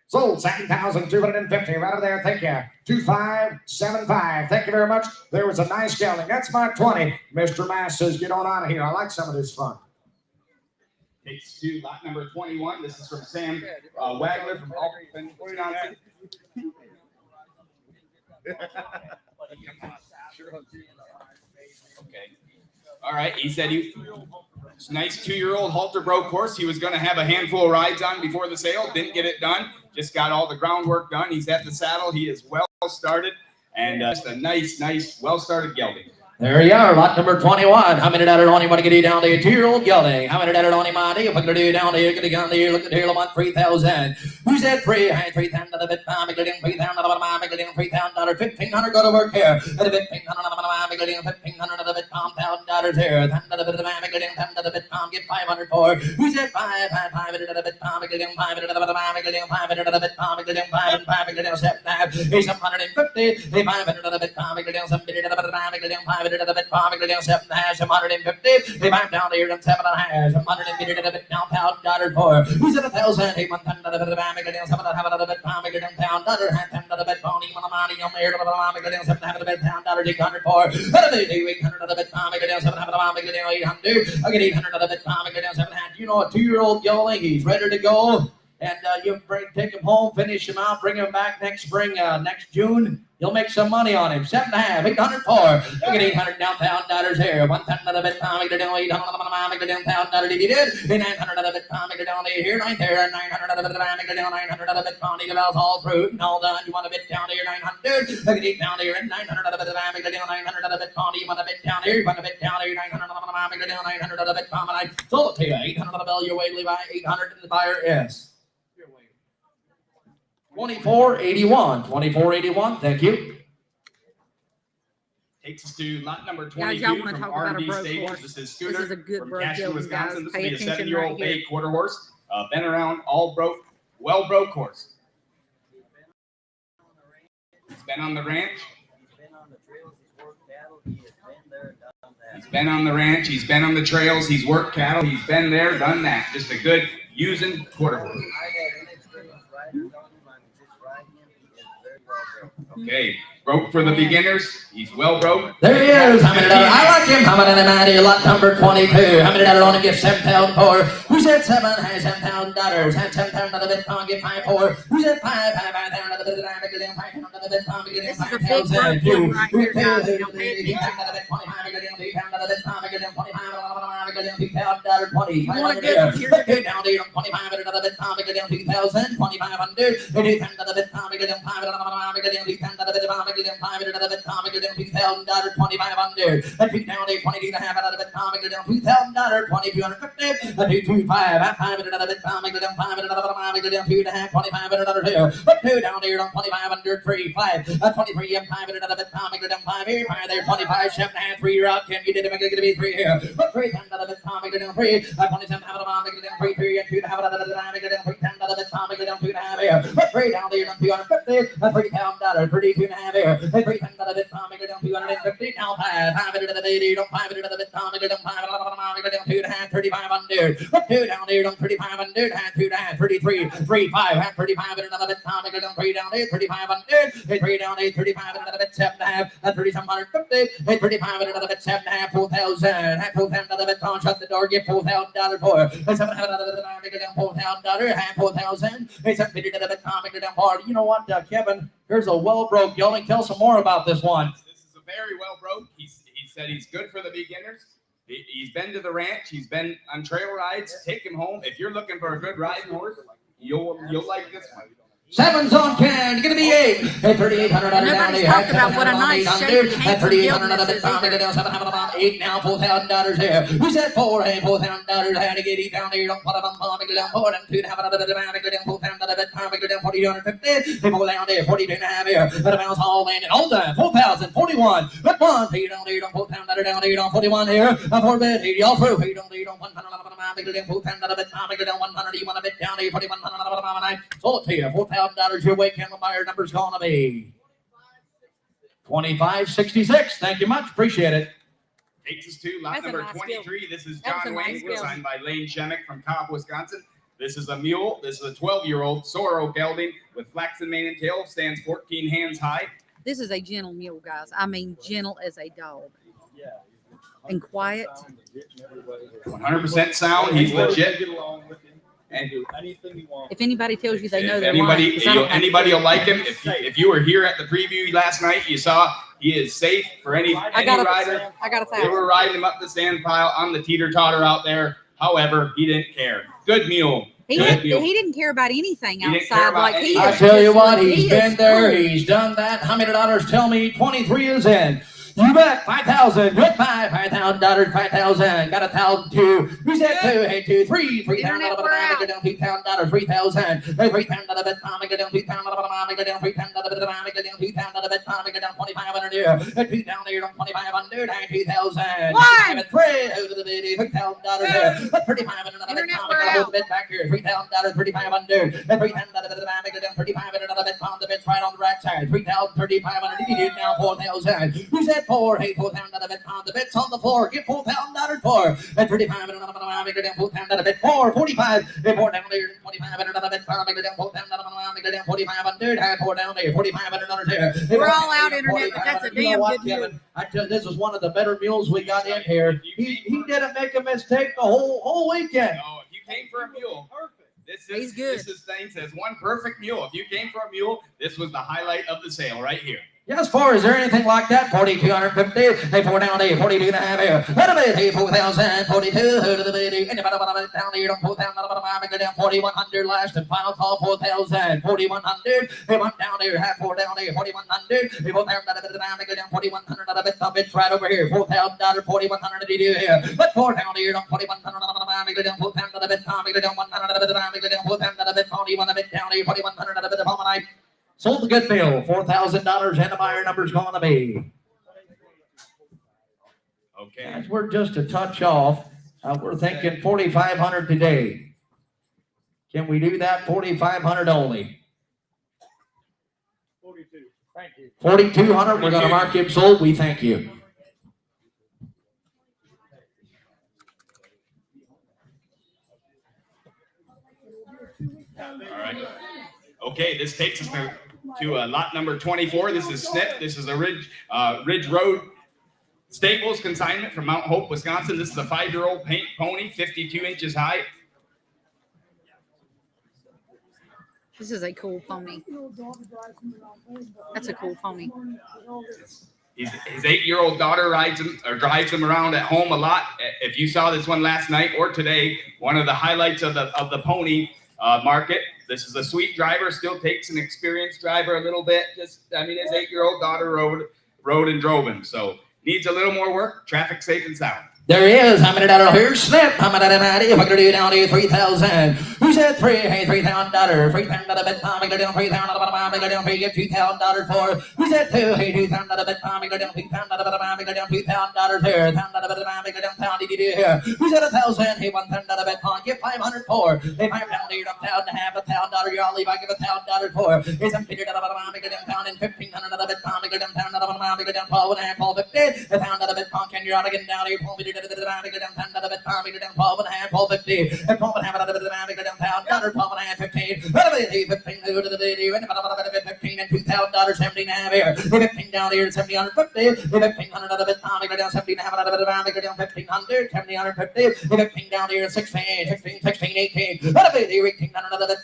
Sold 7,250 right over there. Thank you. 2575. Thank you very much. There was a nice gelding. That's Mark 20. Mr. Mass says, get on out of here. I like some of this fun. Takes to lot number 21. This is from Sam Wagler from Alton, Wisconsin. Okay. All right. He said it's a nice 2-year-old halter broke horse. He was going to have a handful of rides on before the sale. Didn't get it done. Just got all the groundwork done. He's at the saddle. He is well started. And just a nice, well-started gelding. There you are, lot number 21. How many that are on you want to get you down to a 2-year-old gelding? How many that are on you, Monty? If I could do down here, get it down here, look at here, I'm on 3,000. Who's that 3? I 3,000 to the bit, I'm getting 3,000 to the mom, getting $3,000, $1,500 go to work here. At a bit, $1,500 to the mom, getting $1,500 to the bit, $1,000 here. $10 to the bit, getting $10 to the bit, get 500 for. Who's that 5? 5 to the bit, getting 500 to the mom, getting 500 to the bit, getting 5 and 5, getting 7, 750, 500 to the bit, getting 70 to the bit, getting 500 to the bit, getting 7, 750, they buy down here and 7 and 750 to the bit, down $1,000 for. Who's at 1,000? He went 10 to the bit, getting 7 to the bit, getting $1,000, 10 to the bit, pony, on the money, on here to the bit, getting 7 to the bit, $1,000, 800 for. At a bit, 800 to the bit, getting 7 to the bit, getting 800. I get 800 to the bit, getting 700. You know, a 2-year-old gelding, he's ready to go. And you take him home, finish him out, bring him back next spring, next June. You'll make some money on him. 7.5, 800 for. Look at 800 down $1,000 here. 110 to the bit, make it down 800 $1,000 if you did. 900 to the bit, make it down here, 9 there, 900 to the bit, make it down 900 to the bit, the bells all through. And all done. You want a bit down here, 900. Look at 8 down here, and 900 to the bit, make it down 900 to the bit, you want a bit down here, you want a bit down here, 900 make it down 900 to the bit, and I sold it to you. 800 to the bell, your way, Levi. 800 to the buyer is 2481. 2481. Thank you. Takes us to lot number Guys, 22 y'all wanna from talk about a R&D broke Stables. horse. This is This Scooter is a good from broke Cashton, gelding, Wisconsin. guys. This Pay will be a attention 7-year-old right here. bay quarter horse. Been around, all broke, well broke horse. He's been on the ranch. He's been on the ranch. He's been on the trails. He's worked cattle. He's been there, done that. Just a good using quarter horse. Okay, broke for the beginners. He's well broke. There he is. How many dollars? I like him. How many money? Lot number 22. How many dollars on to give 7,000 for? Who's at 7? Has $7,000. Had 7,000 to the bit. Get 5 for. Who's at 5? 5,000 to the bit. I'm getting 5,000 to the bit. Getting This is a big broke 5,000. one right here, guys. You don't pay attention. time, I get them 25, I get them $2,000, 20. You want a good one, here's a good Down there, 25, another bit time, I get them 2,000, 2,500. They do 10 another bit time, I get them 5, I get them 10 another bit time, I get them 5, another bit time, I get them $2,000, 2,500. And feet down there, 22 and a half, another bit time, I get them $2,000, 2,250. And 225, I 5 another bit time, I get them 5, another bit time, I get them 2 and a half, 25, another 2. But 2 down there, 2,500, 3, 5, 23, and 5 another bit time, I get them 5 here, 5 there, 25, 7 and a half, 3, you're out, 10, you did it, make it to be 3 here. But 3 times another bit time, I get them 3, 27, half of the bomb, I get them 3, 3, and 2 to have another time, I get them 3 times another bit time, I get them 2 and a half here. But 3 down there, 250, and $3,000, 32 and a half here. And 3 times another bit time, I get them 250, now 5 another day, 5 another bit time, I get them 5 I get them 2 and a half, 3,500. But 2 down there, 3,500, and 2 and a half, 33, 3, 5, and 35 and another bit time, I get them 3 down there, 3,500, 3 down there, 35 and another bit 7 and a half, and 3,750, 35 and another bit 7 and a half, 4,000, and 4,000 another bit time, shut the door, get $4,000 for it. And 7 another bit time, I get them $4,000, half 4,000, 750 another bit time, I get them hard. You know what, Kevin? Here's a well-broke gelding. Tell some more about this one. This is a very well broke. He said he's good for the beginners. He's been to the ranch. He's been on trail rides. Take him home. If you're looking for a good riding horse, you'll like this one. 7's on 10, gonna be 8. At 3,800 down Nobody's there. talked about what a nice shape and At handsome 3,800 gelding bit pound, is. 8 now, $4,000 here. Who's at 4? Hey, $4,000. How to get it down there? Don't put it on bomb, get down 4 and 2 to have another bit of pound, get down $4,000 bit pound, get down 4,250. They pull down there, 42 and a half here. But a bounce all landed. All done. 4,000, 41. But 1, feet down there, don't $4,000 down there, don't 41 here. A 4 bit, feet all through. Feet down there, don't 100 get down $4,000 bit pound, get down 100. You want a bit down there, 4,100. Sold to you, $4,000 your way. Buyer number's going to be 2566. Thank you much. Appreciate it. Takes us to lot That's a number nice 23. This is That was John a nice Wayne, field. signed by Lane Shemick from Cobb, Wisconsin. This is a mule. This is a 12-year-old Sorrow gelding with flaxen mane and tail. Stands 14 hands high. This is a gentle mule, guys. I mean, gentle as a dog. And quiet. 100% sound. He's legit. And If anybody tells you they know if they're lying, 'cause I don't have anybody to. will like him. If you were here at the preview last night, you saw he is safe for any I rider. got a They 1,000. were riding him up the sand pile on the teeter-totter out there. However, he didn't care. Good mule. He didn't care about anything He didn't care outside. about Like he anything. I is tell you just- what, he he's is been there, cool. he's done that. How many dollars? Tell me. 23 is in. You bet. 5,000. Good. $5,000. 5,000. Got 1,002. Who's that? 2, hey, 2, 3. Internet, we're out. $3,000. Get down $2,000. 3,000. Hey, $3,000. Bet time. Get down $2,000. Get down $3,000. Bet time. Get down $2,000. Bet time. Get down 2,500 here. Get 2 down there. 2,500. And 2,000. One. 3 over the video. $3,000 here. 3,500. Internet, Bet we're time. out. Bet back here. $3,000. 3,500. And 3,000. Bet time. Get down 3,500. Bet pound. The bet's right on the right side. 3,000. 3,500. You did now 4,000. Who's that 4? Hey, 4,000. The bet's on the floor. Get $4,000 for. At 35 and another get down $4,000 bet 4, 45. Get 4 down there. 25 and another bet 5. Get down $4,000. Get down 4,500. Have 4 down there. 45 and another there. We're all out, Internet, but that's a You know damn what, good mule. Kevin? I tell you, this is one of the better mules we got in here. He didn't make a mistake the whole weekend. No, if you came for a mule, He's good. This is thing says one perfect mule. If you came for a mule, this was the highlight of the sale right here. Yes, 4, is there anything like that? 4,250. Hey, 4 down there. 42 and a half here. Wait a minute. Hey, 4,000. 42. Who to the bidding? Anybody want to down there? Don't 4,000. Go down 4,100 last and final call 4,000. 4,100. Hey, 1 down there. Half 4 down there. 4,100. Hey, 4,000. Go down 4,100. It's right over here. $4,000. 4,100 to do here. But 4 down there. Don't 4,100. Go down 4,000. Go down 100. Go down 4,000. 41 down there. 4,100. Sold the good bill, $4,000, and the buyer number's going to be. Okay. Guys, we're just a touch off. We're thinking 4,500 today. Can we do that? 4,500 only. 42. Thank you. 4,200. We're going to mark him sold. We thank you. All right. Okay, this takes us to lot number 24. This is Snip. This is a Ridge Road Stables consignment from Mount Hope, Wisconsin. This is a 5-year-old paint pony, 52 inches high. This is a cool pony. That's a cool pony. His 8-year-old daughter rides him or drives him around at home a lot. If you saw this one last night or today, one of the highlights of the pony market. This is a sweet driver. Still takes an experienced driver a little bit. His 8-year-old daughter rode and drove him. So needs a little more work. Traffic safe and sound. There he is. How many dollar here? Snip. How many dollar? If I could do down to 3,000. Who said three? Hey, $3,000. $3,000 bet. I'm gonna down $3,000. I'm gonna down $2,000 for. Who said two? Hey, $2,000 bet. I'm gonna down $2,000. I'm gonna down $2,000 here. $1,000 bet. I'm gonna down pound. Did you do here? Who said 1,000? Hey, $1,000 bet. On give 500 for. Hey, $5 here. $1,000. Y'all leave. I give $1,000 for. Hey, some $50. I'm gonna down pound and $1,500 bet. I'm gonna down pound. I'm gonna down 12 and a half. 12 $50. $1,000 bet. Can you out again down here? $12 and $2,000 $17 here. $15 down here, $750. $1,500 of it. I'm down $17 down $1,500. $750. $15 down here, 16, 18. $18 of it.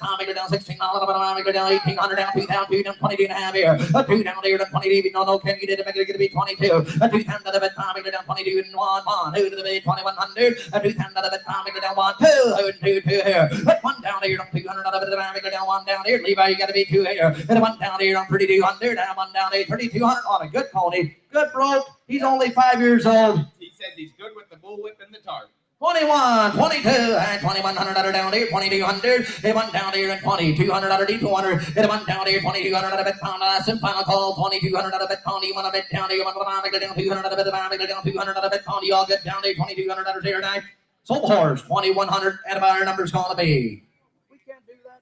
I'm down $16. I'm down $1,800 down 2,000 down 22 down here. $2 down here to 20. No, can you get it? Make it be 22. $2,000 of it. I'm down 22 and 1. Who to the bid 2,100. $2,000 of it. I'm down 1, 2 here. $1 down here on 200 of it. I'm down 1 down here. Levi, you got to be 2 here. $1 down here on 3,200. I'm 1 down here 3,200 on a good pony. Good broke. He's only 5 years old. He said he's good with the bullwhip and the tarp. 21, 22, and 2,100 down here, 2,200, $1 down here, and 2,200 out of $200, $1 down here, 2,200 out of it, pound, last and final call, 2,200 out of it, pound, you want to bet down here, you want to go down 200 out of it, down 200 out of it, pound, you all get down there, 2,200 out of here, 9, sold the horse, 2,100, and about our number's going to be. We can't do that.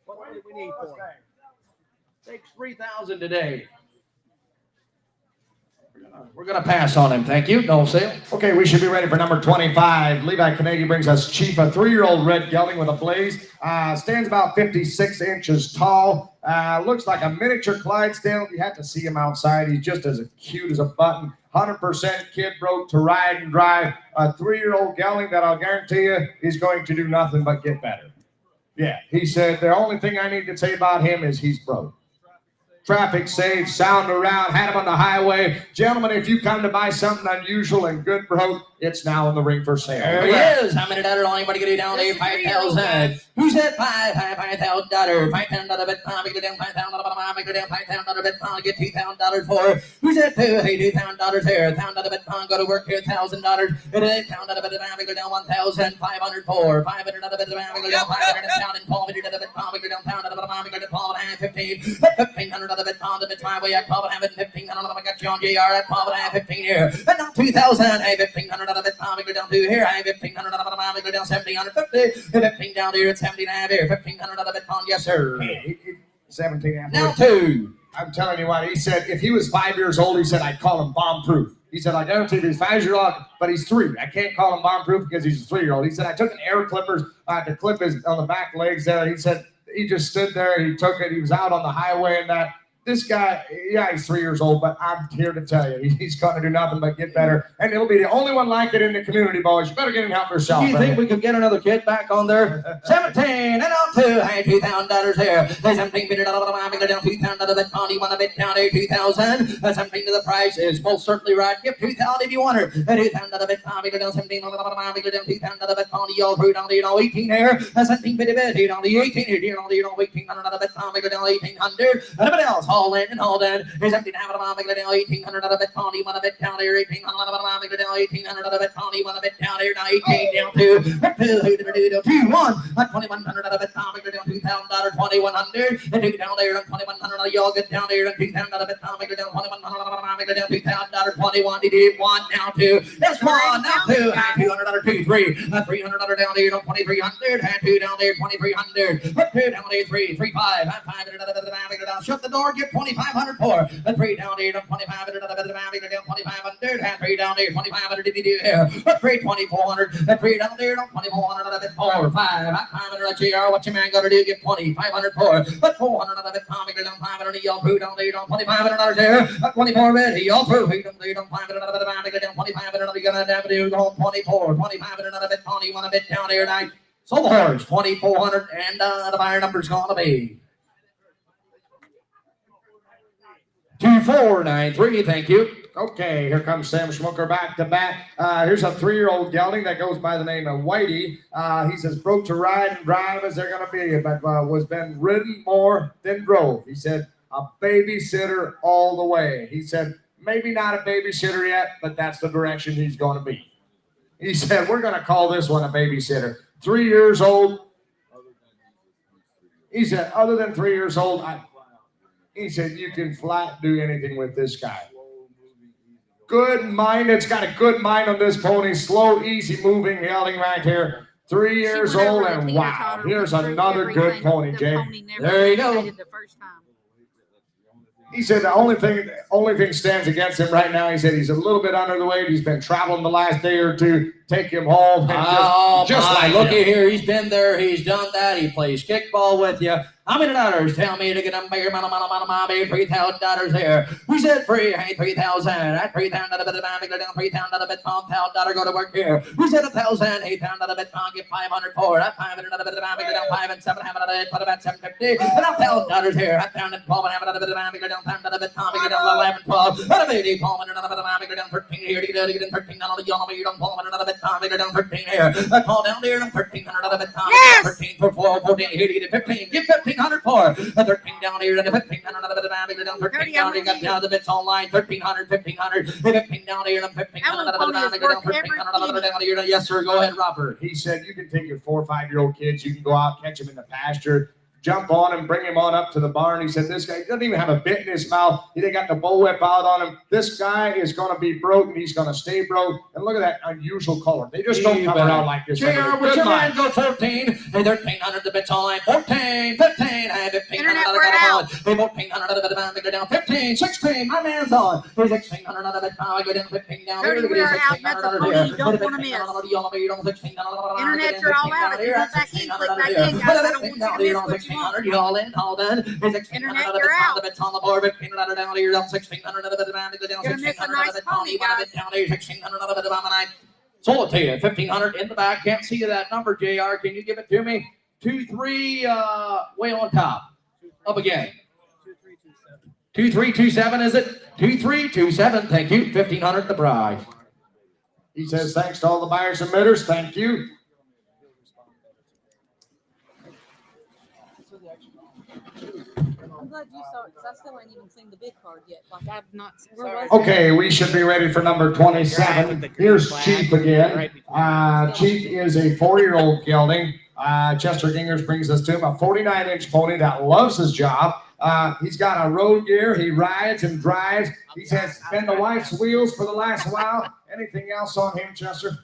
What do we need for it? Takes 3,000 today. We're going to pass on him. Thank you. No sale. Okay, we should be ready for number 25. Levi Canadian brings us Chief, a 3-year-old red gelding with a blaze. Stands about 56 inches tall. Looks like a miniature Clydesdale. You have to see him outside. He's just as cute as a button. 100% kid broke to ride and drive. A 3-year-old gelding that I'll guarantee you is going to do nothing but get better. Yeah, he said the only thing I need to say about him is he's broke. Traffic safe, sound around, had him on the highway. Gentlemen, if you come to buy something unusual and good broke, it's now in the ring for sale. There he is. How many dollars anybody get it down there? 5,000. Who's that? $5,000. $5,000 bet. I'm down 5,000. I'm down $5,000 bet. I'll get $2,000 for. Who's that? $2,000 here. $1,000 bet. I'll go to work here. $1,000. $8,000 bet. I'm go down 1,500 for. $500 bet. I'm go down 500 down and $1,200 bet. I'm go down $1,000 bet. I'm go down 15. $1,500 bet. On the my way. I call it. I have it. 1,500. I got you on JR. I call it. I have 15 here. And now 2,000. I have 1,500 of it. I'm go down 2 here. I have 1,500 of it. I'm go down 1,750. 15 down here. It's 17 and a half here. 1,500 of it. Yes, sir. 17 and a half. Now 2. I'm telling you what, he said if he was 5 years old, he said I'd call him bomb-proof. He said I guarantee if he's 5 years old, but he's 3. I can't call him bomb-proof because he's a 3-year-old. He said I took an air clippers to clip his on the back legs there. He said he just stood there. He took it. He was out on the highway and that. This guy, yeah, he's 3 years old, but I'm here to tell you, he's going to do nothing but get better. And it'll be the only one like it in the community, boys. You better get in and help yourself. Do you think we could get another kid back on there? 17 and on 2. Hey, $2,000 here. There's 17 minutes. I'm going down 2,000 to the pound. You want to bet down here 2,000? 17 to the price is most certainly right. Give 2,000 if you want her. 2,000 to the bet pound. You go down 17 on the bottom. I'm going down 2,000 to the bet pound. You all through down to 18 here. 17 bit bet here on the 18 here. Down to 18 on the bet pound. You go down 1,800. Anybody else? Haul in and haul in. There's 17 out of the 1,800 out of it. You want to bet down here 1,800 out of it. 1,800 out of it. You want to bet down here 18 down to 2 1. 2,100 out of it. You go down $2,000. 2,100 and 2 down there 2,100. Y'all get down there 2,000 out of it. You go down 2,100. Go down $2,000. 21. He did 1 now 2. That's 1 now 2. 200 2 3. 300 down there 2,300. 2 down there 2,300. 2 down there 3 3 5. 500. Shut the door. Get 2,500 for. 3 down there 2,500. 2,500. 3 down there 2,500. Did you do here? 3 2,400. 3 down there 2,400 out of it. 4 5. 500 GR. What your man got to do? Get 2,500 for. 400 out of it. Go down 500. Y'all through down there 2,500 there. 24 ready. Y'all through. Down there 500 out of it. Go down 2,500. You're gonna have to do 24. 2,500 out of it. You want to bet down there tonight? Sold the horse 2,400 and the buyer number's gonna be 2 2493. Thank you. Okay, here comes Sam Schmucker back to bat. Here's a 3-year-old gelding that goes by the name of Whitey. He says, broke to ride and drive as they're going to be, but was been ridden more than drove. He said, a babysitter all the way. He said, maybe not a babysitter yet, but that's the direction he's going to be. He said, we're going to call this one a babysitter. 3 years old. He said, other than 3 years old, he said, you can flat do anything with this guy. Good mind. It's got a good mind on this pony. Slow, easy moving gelding right here. 3 years old, and wow, here's another good pony, Jay. There you go. He said the only thing stands against him right now. He said he's a little bit under the weight. He's been traveling the last day or two. Take him home. Just like looky here, he's been there, he's done that. He plays kickball with you. How many dollars? Tell me to get him bigger, $3,000 here. We said free, hey, 3,000. At 3,000 a bit of $3,000 a bit, $1,000 go to work here. We said 1,000, 8,000 a bit, get 500 for it. At 500 a bit of $5 and 7 have it, put about 750. And $1,000 here. At 1,000 12 and have it a bit of $5 down, 10 a bit, 11, 12. And a baby, Paul, and another bit of $5 down, 13 here. To get in 13 on the yellow, you don't pull another bit, $5 down, 13 here. I call down there, 1,300 a bit, 13 for 4, 14 here, to get 15. Give 1,500 for 13 down here, and 1,500 a bit of $5 down, 13 down here. Got down the bits online, 1,300, 1,500, 15 down here, and 1,500 a bit of $5 down, 1,300 down here. Yes, sir. Go ahead, Robert. He said you can take your 4 or 5-year-old kids. You can go out, catch them in the pasture, jump on him, bring him on up to the barn. He said this guy doesn't even have a bit in his mouth. He didn't got the bullwhip out on him. This guy is going to be broke, and he's going to stay broke. And look at that unusual color. They just don't come around like this. JR, with your man go 14, and 1,300 the bits online, 14, 15, and 1,500 hey, 1,400 the bit go down, 15, 16, my man's on. Here's 1,600 the bit go down, 15 down here. We are out. That's a pony you don't want to miss. Internets are all out. If you go back in, click back in, guys. I don't want you to miss what you want. You all in, all done. Here's 1,600 of the out. bits on the board, 1,500 down here, 1,600 of the bit down, You're gonna miss a nice pony, down here, 1,600 of the bit on. Sold it to you, 1,500 in the back. Can't see that number, JR. Can you give it to me? 23, way on top. Up again. 2327, is it? 2327. Thank you. 1,500 the prize. He says thanks to all the buyers and bidders. Thank you. I'm glad you saw it, because I still ain't even seen the bid card yet. Like, I've not. Okay, we should be ready for number 27. Here's Chief again. Chief is a 4-year-old gelding. Chester Gingers brings us to him, a 49-inch pony that loves his job. He's got a road gear. He rides and drives. He says, been the wife's wheels for the last while. Anything else on him, Chester?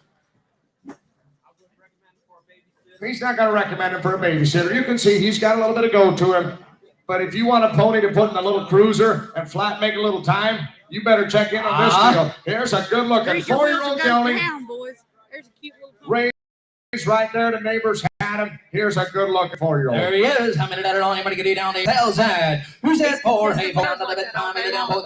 He's not going to recommend him for a babysitter. You can see he's got a little bit of go to him. But if you want a pony to put in a little cruiser and flat make a little time, you better check in on this deal. Here's a good-looking 4-year-old gelding. There's a cute little pony. Raised right there. The neighbors had him. Here's a good-looking 4-year-old. There he is. How many that are on? Anybody get it down to 1,000? Who's that for? Hey, $4,000 down here. $4,000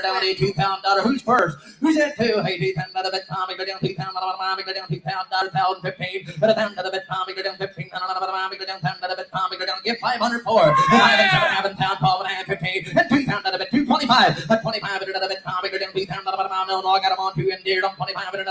down to $2,000. Who's first? Who's that two? Hey, $2,000 go down $2,000. Go down $2,000. 1,015. But $1,000 go down 15. Go down $10. Go down. Give 500 for it. And 12 and 15. And $2,000. 225. But 25. Go down $2,000. No, I got him on 2 and dear. 25. Go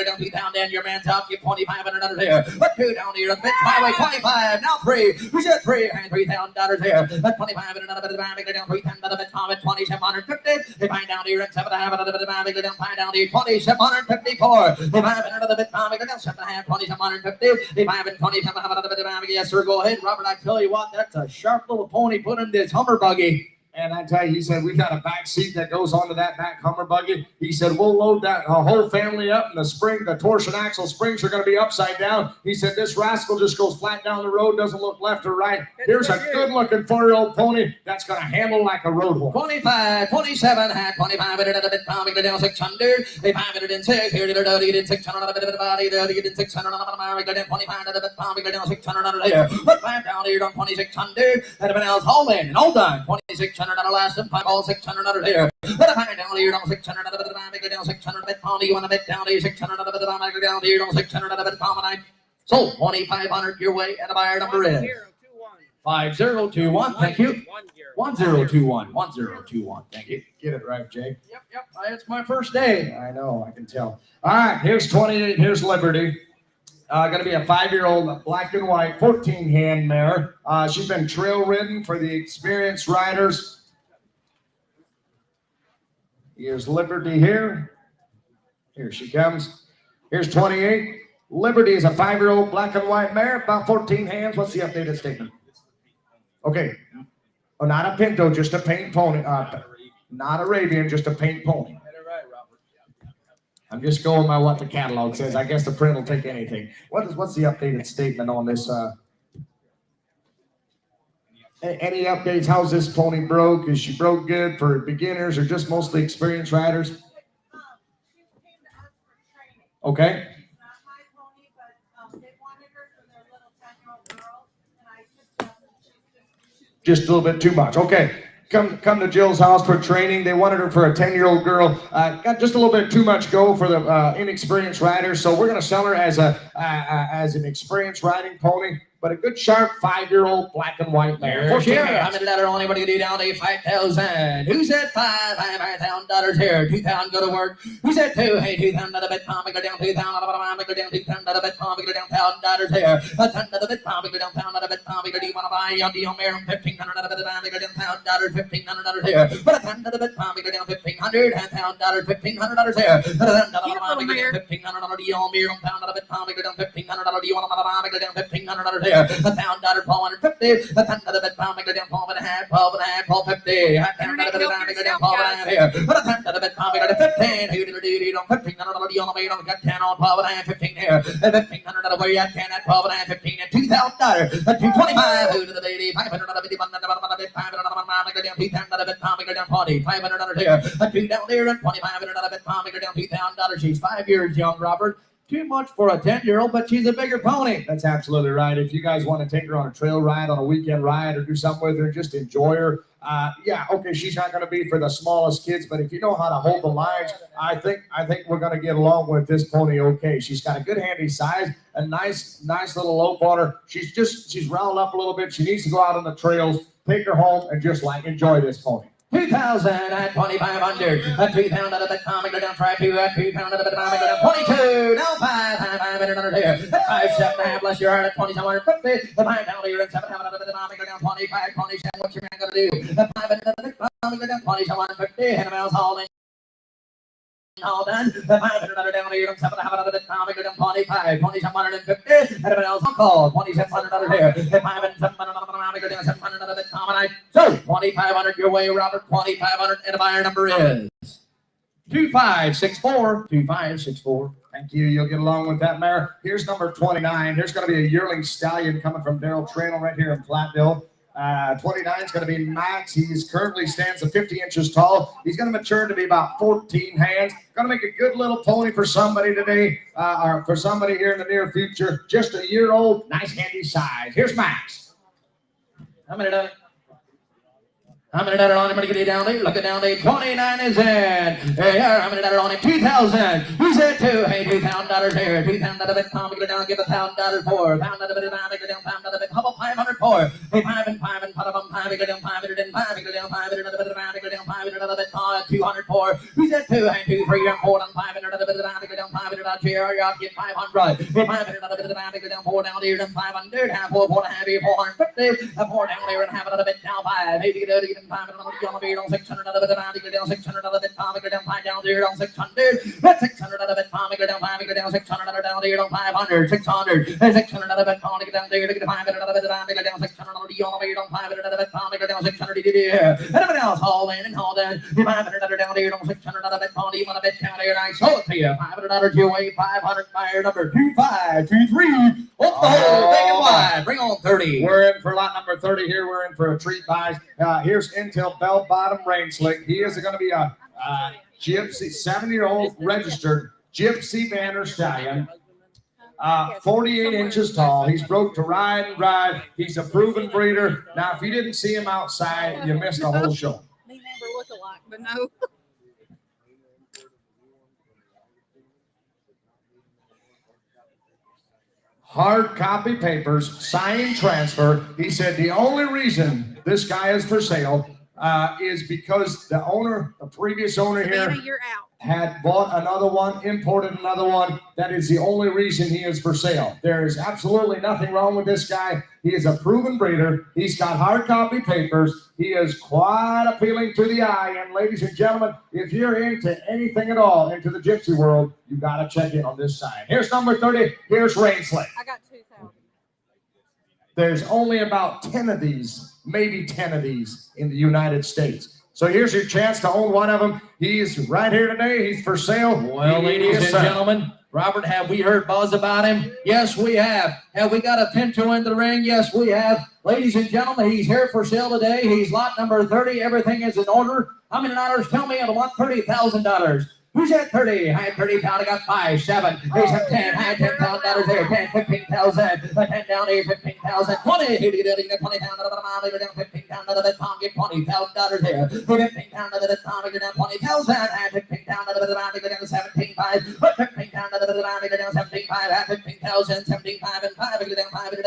down 2,000. And your man's out. Give 25 here. But 2 down here. Bit highway 25. Now 3. We said 3 and $3,000 here. But 25 and another bit of $5 down 3,000 bit 2,750. They find down here and 7.5 go down 5 down here 2,754. They find another bit go down 7.5 2,750. They find 27 another bit of yes sir. Go ahead, Robert. I tell you what, that's a sharp little pony put in this Hummer buggy. And I tell you, he said, we got a back seat that goes onto that back Hummer buggy. He said, we'll load that whole family up in the spring. The torsion axle springs are going to be upside down. He said, this rascal just goes flat down the road, doesn't look left or right. Here's a good-looking 4-year-old pony that's going to handle like a road horse. 25, 27, 25, go down 600. They 506, here to the 600, a bit of a body, the 600, go down 25, go down 600 here. Put 5 down here on 2,600. Everyone else, all in and all done. 2,600. $600 last and 5 all $600 here. But if I down here on 600 go down 600 bit pound, you want to bet down here 600 go down here on 600 bit pound. Sold 2,500 your way and a buyer number is 5021. Thank you. 1021. 1021. Thank you. Get it right, Jake. Yep. It's my first day. I know, I can tell. All right, here's 28. Here's Liberty. Going to be a 5-year-old black and white 14-hand mare. She's been trail ridden for the experienced riders. Here's Liberty here. Here she comes. Here's 28. Liberty is a 5-year-old black and white mare, about 14 hands. What's the updated statement? Okay. Oh, not a Pinto, just a paint pony. Not Arabian, just a paint pony. I'm just going by what the catalog says. I guess the print will take anything. What's the updated statement on this? Any updates? How's this pony broke? Is she broke good for beginners or just mostly experienced riders? Okay. Just a little bit too much. Okay. Come to Jill's house for training. They wanted her for a 10-year-old girl. Got just a little bit too much go for the inexperienced rider. So we're going to sell her as an experienced riding pony, but a good sharp 5-year-old black and white mare. Sure. How many dollars only what do you do down to 5,000? Who said $5,000 here? 2,000 go to work. Who said 2? Hey, 2,000 to the bit palm, go down 2,000 go down 2,000 to the bit palm, go down $1,000 here. A ton to the bit palm, go down £1,000 to the bit palm, do you want to buy your deal mare? 1,500 to the bit palm, go down $1,000, $1,500 here. But a ton to the bit palm, go down $1,500, $1,000, $1,500 here. But a ton to the bit palm, go down $1,500 deal mare, £1,000 to the bit palm, go down $1,500, do you want to buy, go down $1,500 here. $1,000, $450, a ton to the bit palm, go down 12 and a half, 450, a ton to the bit palm, go down 12 and a half here. But a ton to the bit palm, go down 15, who did it on 1,500, you want to don't got 10 on 12 and a half, 15 here. 1,500 where you at 10 at 12 and a half, 15 at $2,000, at $225, who did the lady, 500 of the 500 go down 2,000 to the bit palm, go down 40, $500 here, a 2 down there, and 2,500 of the bit palm, go down $2,000. She's 5 years young, Robert. Too much for a 10-year-old, but she's a bigger pony. That's absolutely right. If you guys want to take her on a trail ride, on a weekend ride, or do something with her, just enjoy her. Yeah, okay, she's not going to be for the smallest kids, but if you know how to hold the lines, I think we're going to get along with this pony okay. She's got a good handy size, a nice little lope on her. She's rounded up a little bit. She needs to go out on the trails, take her home, and just enjoy this pony. 2,000 at 2,500. A 2,000 at the bit palm, go down 5 2. A 2,000 at the bit palm, go down 22. Now 500 here. 5 7 bless your heart at 2,750. The 5 down here and 7 at the bit palm, go down 25, 27. What's your man gonna do? The 5 at the bit palm, go down 2,750. And a mouse hauling. All done. The 500 down here and 7 at the bit palm, go down 25, 2,750. And a mouse on call. 2,700 here. The 5 and 7 go down 700 at the bit palm, and I so 2,500 your way, Robert. 2,500, and the buyer number is 2564. 2564. Thank you. You'll get along with that mare. Here's number 29. Here's going to be a yearling stallion coming from Darrell Trail right here in Platteville. 29 is going to be Max. He's currently stands at 50 inches tall. He's going to mature to be about 14 hands. Going to make a good little pony for somebody today, or for somebody here in the near future. Just a year old, nice handy size. Here's Max. How many done? How many that are on him? Get it down there. Look it down there. 29 is in. Hey, how many that are on him? 2,000. Who's that two? Hey, $2,000 here. 2,000 to the bit. Tom, get it down. Give $1,000 for. $1,000 to the bit. Get it down. $1,000 to the bit. How about 500 for? Hey, 5 and 5 and 5. Get it down. 500 and 5. Get it down. 500 to the bit. Get it down. 500 to the bit. 200 for. Who's that two? Hey, 2, 3, and 4 and 500 to the bit. Get it down. 500 out here. You get 500. Hey, 500 to the bit. Get it down. 4 down here. And 500. Half 4, 4 and a half here. 450. 4 down there and half it to the bit. Now 5. Maybe get it even 5 and on 600 out of the bit, down 600 out of the bit, go down 5 down there on 600. That's 600 out of the bit, go down 5, go down 600 out of down there on 500, 600. 600 out of the bit, go down there, get 500 out of the bit, go down 600 out of the on 500 out of the bit, go down 600 here. Everybody else haul in and haul down. 500 out of down there on 600 out of the bit, you want a bit down there, and I sold it to you. $500 your way, 500 buyer number 2523. Up the hole, big and wide. Bring on 30. We're in for lot number 30 here. We're in for a treat buys. Here's Intel Bell Bottom Rain Slick. He is going to be a Gypsy, 7-year-old registered Gypsy Vanner Stallion. 48 inches tall. He's broke to ride and ride. He's a proven breeder. Now, if you didn't see him outside, you missed the whole show. They never look alike, but no. hard copy papers, sign transfer. He said the only reason this guy is for sale is because the owner, the previous owner Savannah, here, you're out. had bought another one, imported another one. That is the only reason he is for sale. There is absolutely nothing wrong with this guy. He is a proven breeder. He's got hard copy papers. He is quite appealing to the eye. And ladies and gentlemen, if you're into anything at all, into the gypsy world, you got to check in on this side. Here's number 30. Here's Rainsley. I got 2,000. There's only about 10 of these, maybe 10 of these in the United States. So here's your chance to own one of them. He's right here today. He's for sale. Well, ladies and gentlemen, Robert, have we heard buzz about him? Yes, we have. Have we got a Pinto in the ring? Yes, we have. Ladies and gentlemen, he's here for sale today. He's lot number 30. Everything is in order. How many dollars? Tell me. I want $30,000. Who's at 30? I had 30 pound. I got 5, 7, 8, 10. I had $10,000 there. 10, 15,000. 10 down here, 15,000. 20. 20 pound. Down 15 pound out of that pound. Get $20,000 there. 15 pound out of that pound. Get down 20,000. I had 15 pound out of the pound. Get down 17,500. 15 pound out of the pound. Get down 17,500. I had 15,000. 75 and 5. Get down 5. Get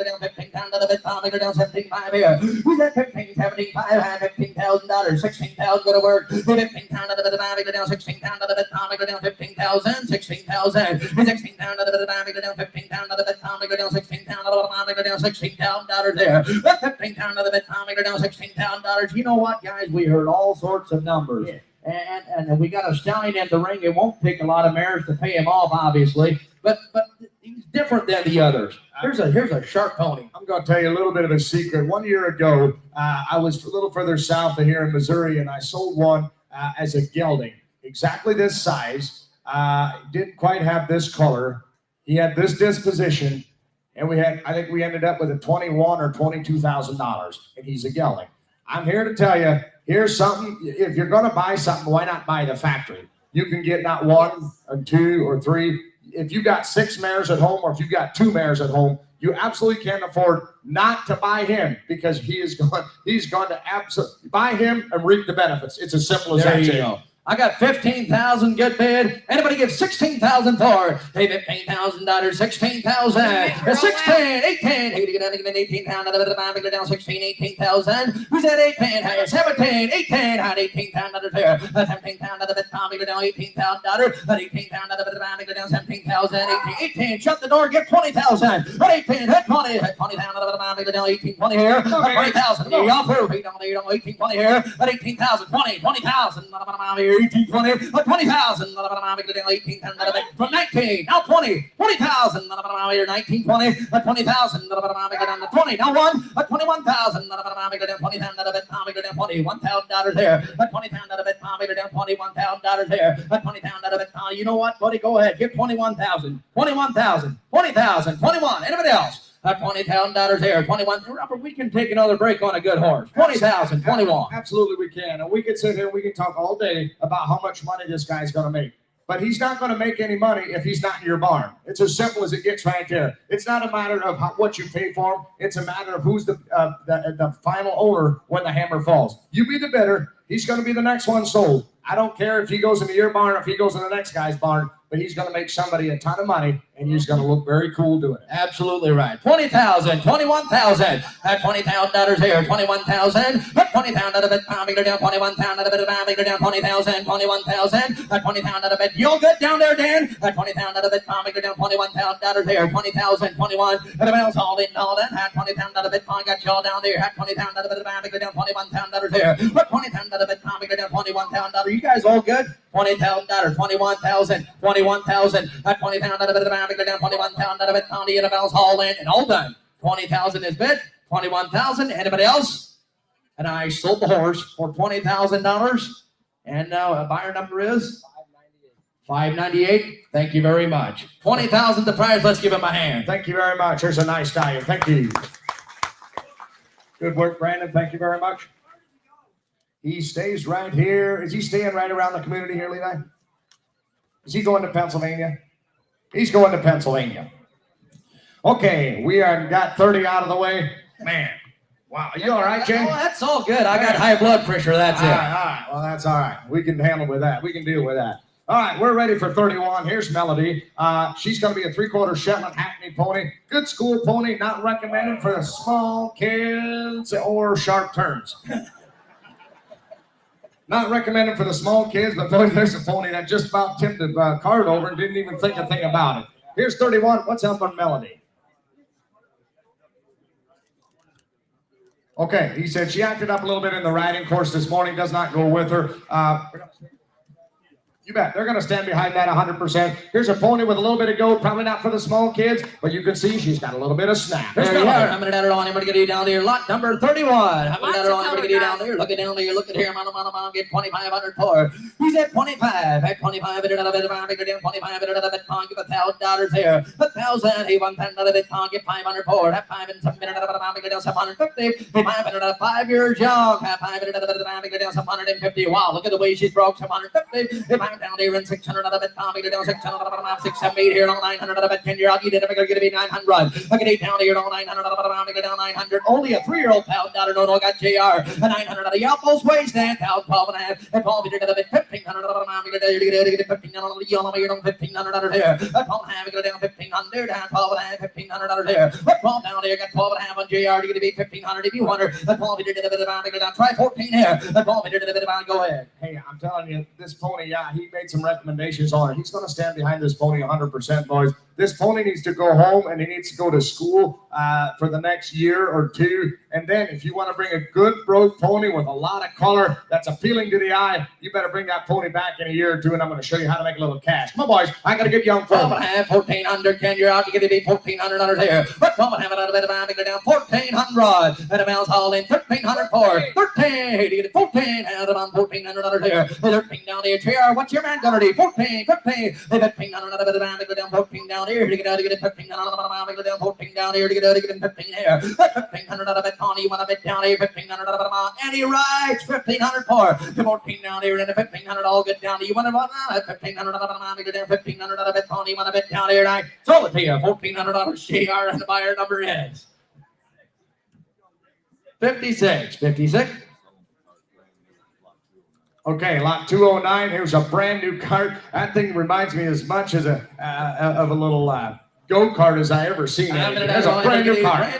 down 15 pound out of that pound. Get down 17,500 here. Who's at 15, 75? I had $15,000. 16,000 go to work. 15 pound out of the pound. Get down 16. Down to the bed pound, go down 15,000, 16,000, 16 down to the bed, go down 15 down to the bed pound, go down 16 down to the bed, go down $16,000 there. 15 down to the bed pound, go down $16,000. You know what, guys? We heard all sorts of numbers. Yeah. And we got a stallion in the ring. It won't take a lot of mares to pay him off, obviously, but he's different than the others. Here's a sharp pony. I'm going to tell you a little bit of a secret. 1 year ago, I was a little further south of here in Missouri, and I sold one as a gelding. Exactly this size, didn't quite have this color. He had this disposition, and I think we ended up with a $21,000 or $22,000, and he's a gelding. I'm here to tell you, here's something. If you're going to buy something, why not buy the factory? You can get not 1 or 2 or 3. If you got 6 mares at home, or if you got 2 mares at home, you absolutely can't afford not to buy him, because he's going to absolutely buy him and reap the benefits. It's as simple as that. There you go. I got 15,000 good bid. Anybody give 16,000 for? Hey, $15,000, 16,000, 16, 18. Hey, get down 18 pound out of the bottom, go down 16, 18,000. Who's at 18? Hey, 17, 18. Had 18 pound out of there. 17 pound out of the bottom, go down $18,000. 18 pound out of the bottom, go down 17,000. 18. Shut the door, get 20,000. 18, hit 20. Hit 20 pound out of the bottom, go down 18, 20 here. 20,000. Y'all through. 18, 20 here. 18,000, 20, 20,000. 18, 20, 20,000, 18, from 19, now 20, 20,000, 19, 20, 20,000, 20, now 1, 21,000, 20,000, $21,000 there, 20,000 out of it, $21,000 there, 20,000 out of it. You know what, buddy? Go ahead, give 21,000, 21,000, 20,000, 21. Anybody else? $20,000 there, 21. Robert, we can take another break on a good horse. 20,000, 21. Absolutely, we can. And we can sit here and we can talk all day about how much money this guy's going to make. But he's not going to make any money if he's not in your barn. It's as simple as it gets right there. It's not a matter of what you pay for him. It's a matter of who's the final owner when the hammer falls. You be the bidder. He's going to be the next one sold. I don't care if he goes into your barn or if he goes in the next guy's barn, but he's going to make somebody a ton of money, and he's going to look very cool doing it. Absolutely right. 20,000, 21,000. $20,000 here, 21,000. 20,000 out of it, bigger down 21,000 out of it, bigger down 20,000, 21,000. 20,000 out of it. You'll get down there, Dan. 20,000 out of it, bigger down $21,000 here, 20,000, 21. Everybody else all in all that. 20,000 out of it, got y'all down there. 20,000 out of it, bigger down $21,000 here. 20,000 out of it, bigger down $21,000. You guys all good? $20,000, 21,000, 21,000. 20,000 out of it, bigger down 21,000 out of it. The Annabelle's all in and all done. 20,000 is bid. 21,000. Anybody else? And I sold the horse for $20,000. And now a buyer number is $598. Thank you very much. 20,000 the prize. Let's give him a hand. Thank you very much. Here's a nice stallion. Thank you. Good work, Brandon. Thank you very much. He stays right here. Is he staying right around the community here, Levi? Is he going to Pennsylvania? He's going to Pennsylvania. Okay, we are got 30 out of the way. Man, wow. You all right, Jay? Oh, that's all good. I got high blood pressure. That's all it. All right. Well, that's all right. We can handle with that. We can deal with that. All right, we're ready for 31. Here's Melody. She's going to be a 3/4 Shetland Hackney pony. Good school pony, not recommended for the small kids or sharp turns. Not recommended for the small kids, but boy, there's a pony that just about tipped the cart over and didn't even think a thing about it. Here's 31. What's up on Melody? Okay, he said she acted up a little bit in the riding course this morning. Does not go with her. You bet. They're going to stand behind that 100%. Here's a pony with a little bit of gold, probably not for the small kids, but you can see she's got a little bit of snap. There you are. How many that are on? Everybody get you down here. Lot number 31. How many that are on? Everybody get you down there. Look at down there. Look at here. Man, get 2,500 for. He's at 25. At 25. Get down 25. Give $1,000 here. 1,000. He won 10 bit. Get 500 for. Have 5 and 7 minutes. Get down 750. 500. 5 years young. Have 5 minutes. Get down 750. Wow. Look at the way she's broke. 750. Down there in 600 out of it, Tommy, down 600 out of it, 678 here on 900 out of it, 10 year old, you didn't going to be 900. Look at 8 down here on 900 out of it, go down 900. Only a 3-year-old $1,000, no, got JR, a 900 out of Yelpos waist, and 12.5, and Paul, did a bit 1,500 out of it, get 1,500 out of the yellow, you're on 1,500 out of here. Paul, have go down 1,500, down 12.5, 1,500 out of here. Paul, down there, got 12.5 on JR, you're going to be 1,500 if you want her. Paul, did a bit of it, go down, try 14 here. Paul, did a bit of it, go ahead. Hey, I'm telling you, this pony, yeah, he made some recommendations on it. He's going to stand behind this pony 100%, boys. This pony needs to go home and he needs to go to school for the next year or two. And then if you want to bring a good broke pony with a lot of color that's appealing to the eye, you better bring that pony back in a year or two, and I'm going to show you how to make a little cash. Come on, boys. I got to give young folks. 1,400. Can you're out to get it be 1,400 here. But come on, have it out of bed. I'm going to go down 1,400. And a mouse haul in 1,300 for 13. To get it 14. Out of 1,400 here. 13 down here. JR, what's your man going to do? 14, 15. 1,500 out of bed. I'm going to go down 14 down here. To get out to get it 15 out of the bottom, go down 14 down here to get out to get it 15 here. 1,500 out of it, Tony. You want a bit down here, 1,500 out of the bottom. And he rides 1,500 for 14 down here and a 1,500 all good down. You want to run out 1,500 out of the bottom, go down 1,500 out of it, Tony. You want a bit down here, right? Sold it to you. $1,400 JR, and the buyer number is 56. 56. Okay, lot 209. Here's a brand new cart. That thing reminds me as much as of a little go-kart as I ever seen. There's a brand new cart.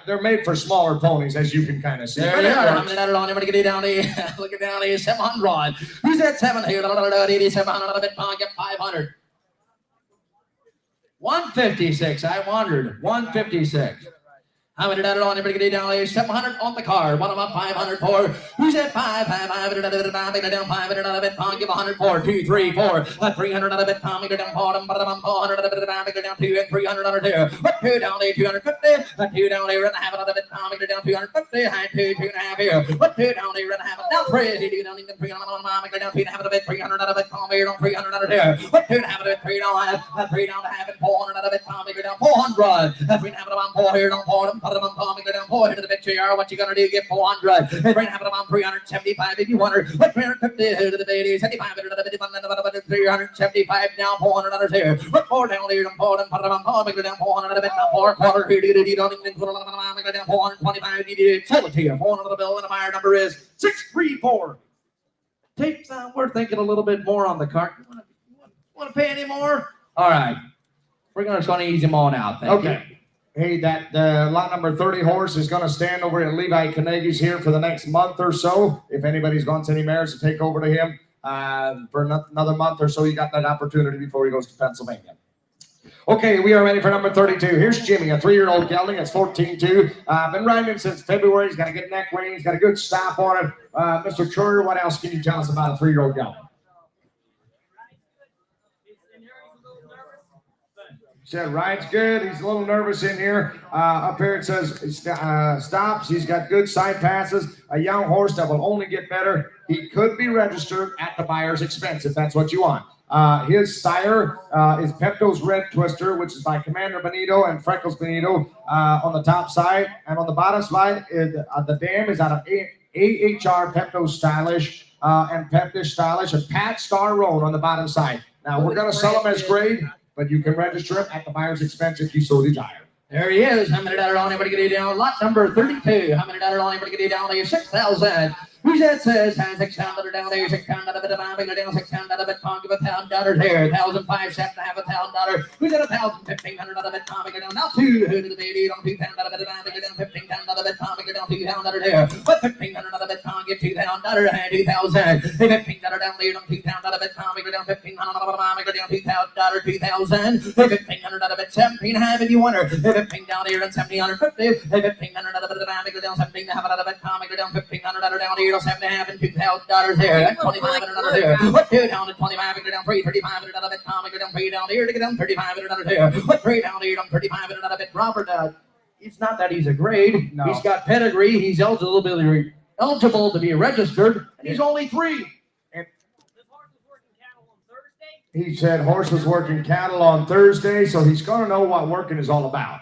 They're made for smaller ponies, as you can kind of see. There you are. I'm going to everybody get down here. Look at down here. 700. Who's that 7 here? 700 get 500. 156. I wondered. 156. How many that on? Everybody get down here. 700 on the card. One of them 500 for. Who's at 5? 500 out of it. Down 500 out of it. Give 100 for. 2, 3, 4. 300 out of it. Tommy go down 400 out of it. Go down 2 and 300 out of there. 2 down there. 250. 2 down there. And a half out of it. Tommy go down 250. High 2, 2.5 here. 2 down there. And a half down 3. 2 down even 300 out of it. Go down 2 and a half out of it. 300 out of it. Tommy on 300 out of there. 2 and a half out of it. 3 down half. 3 down to half and 400 out of it. Tommy go down 400. 3 and a half out of 4 here. Down 4. Tommy go down 400 to the big JR. What you gonna do? Get 400. And bring half of them on 375 if you want her. 350 to the baby. 75 to the baby. 375 now. 400 here. 4 down here. 4 and put them on 4. Make it down 400 to the bit. 4 quarter here. You don't even put them on. Make it down 425. You did it. Sell it to you. 400 to the bill. And the buyer number is 634. Tapes on. We're thinking a little bit more on the cart. You want to pay any more? All right. We're just going to ease them on out. Thank you. Hey, that lot number 30 horse is going to stand over at Levi Carnegie's here for the next month or so. If anybody's wants any mares to take over to him for another month or so, you got that opportunity before he goes to Pennsylvania. Okay, we are ready for number 32. Here's Jimmy, a 3-year-old gelding. It's 14-2. I've been riding him since February. He's got a good neck ring. He's got a good stop on him. Mr. Troyer, what else can you tell us about a 3-year-old gelding? Said ride's good. He's a little nervous in here. Up here it says stops. He's got good side passes. A young horse that will only get better. He could be registered at the buyer's expense if that's what you want. His sire is Pepto's Red Twister, which is by Commander Benito and Freckles Benito on the top side. And on the bottom side, the dam is out of AHR Pepto Stylish and Peptish Stylish and Pat Star Roan on the bottom side. Now, we're going to sell them as grade, but you can register it at the buyer's expense if you so desire. There he is. How many dollars on anybody get it down? Lot number 32. How many dollars on anybody get it down? 6,000. Who's that says, has $600 down there, $600 a bit of mine, go down $600 a bit, Tom, give $1,000 there, $1,005, $7.5 Who's at $1,000, $1,500 a bit, Tom, go down now $200 to the baby, on $2,000 a bit of mine, go down $1,500 a bit, Tom, go down $2,000 there, but $1,500 a bit, Tom, get $2,000 and $2,000, $1,500 down there, on $2,000 a bit, Tom, go down $1,500 a bit, go down $2,000, $2,000, $1,500 a bit, 17.5 if you want her, $1,500 down here, and $1,750, $1,500 a bit of mine, go down $1,750 a bit, Tom, go down $1,500 down here, $7.5 and $2,000 there, $2,500 there, what $2 down to $2,500, go down $3,500 a bit, Tom, go down $3 down here, to get down $3,500 there, what $3 down here, down $3,500 a bit, Robert, it's not that he's a grade, No. he's got pedigree, he's eligible to be registered, and he's only 3. He said horse was working cattle on Thursday, so he's going to know what working is all about.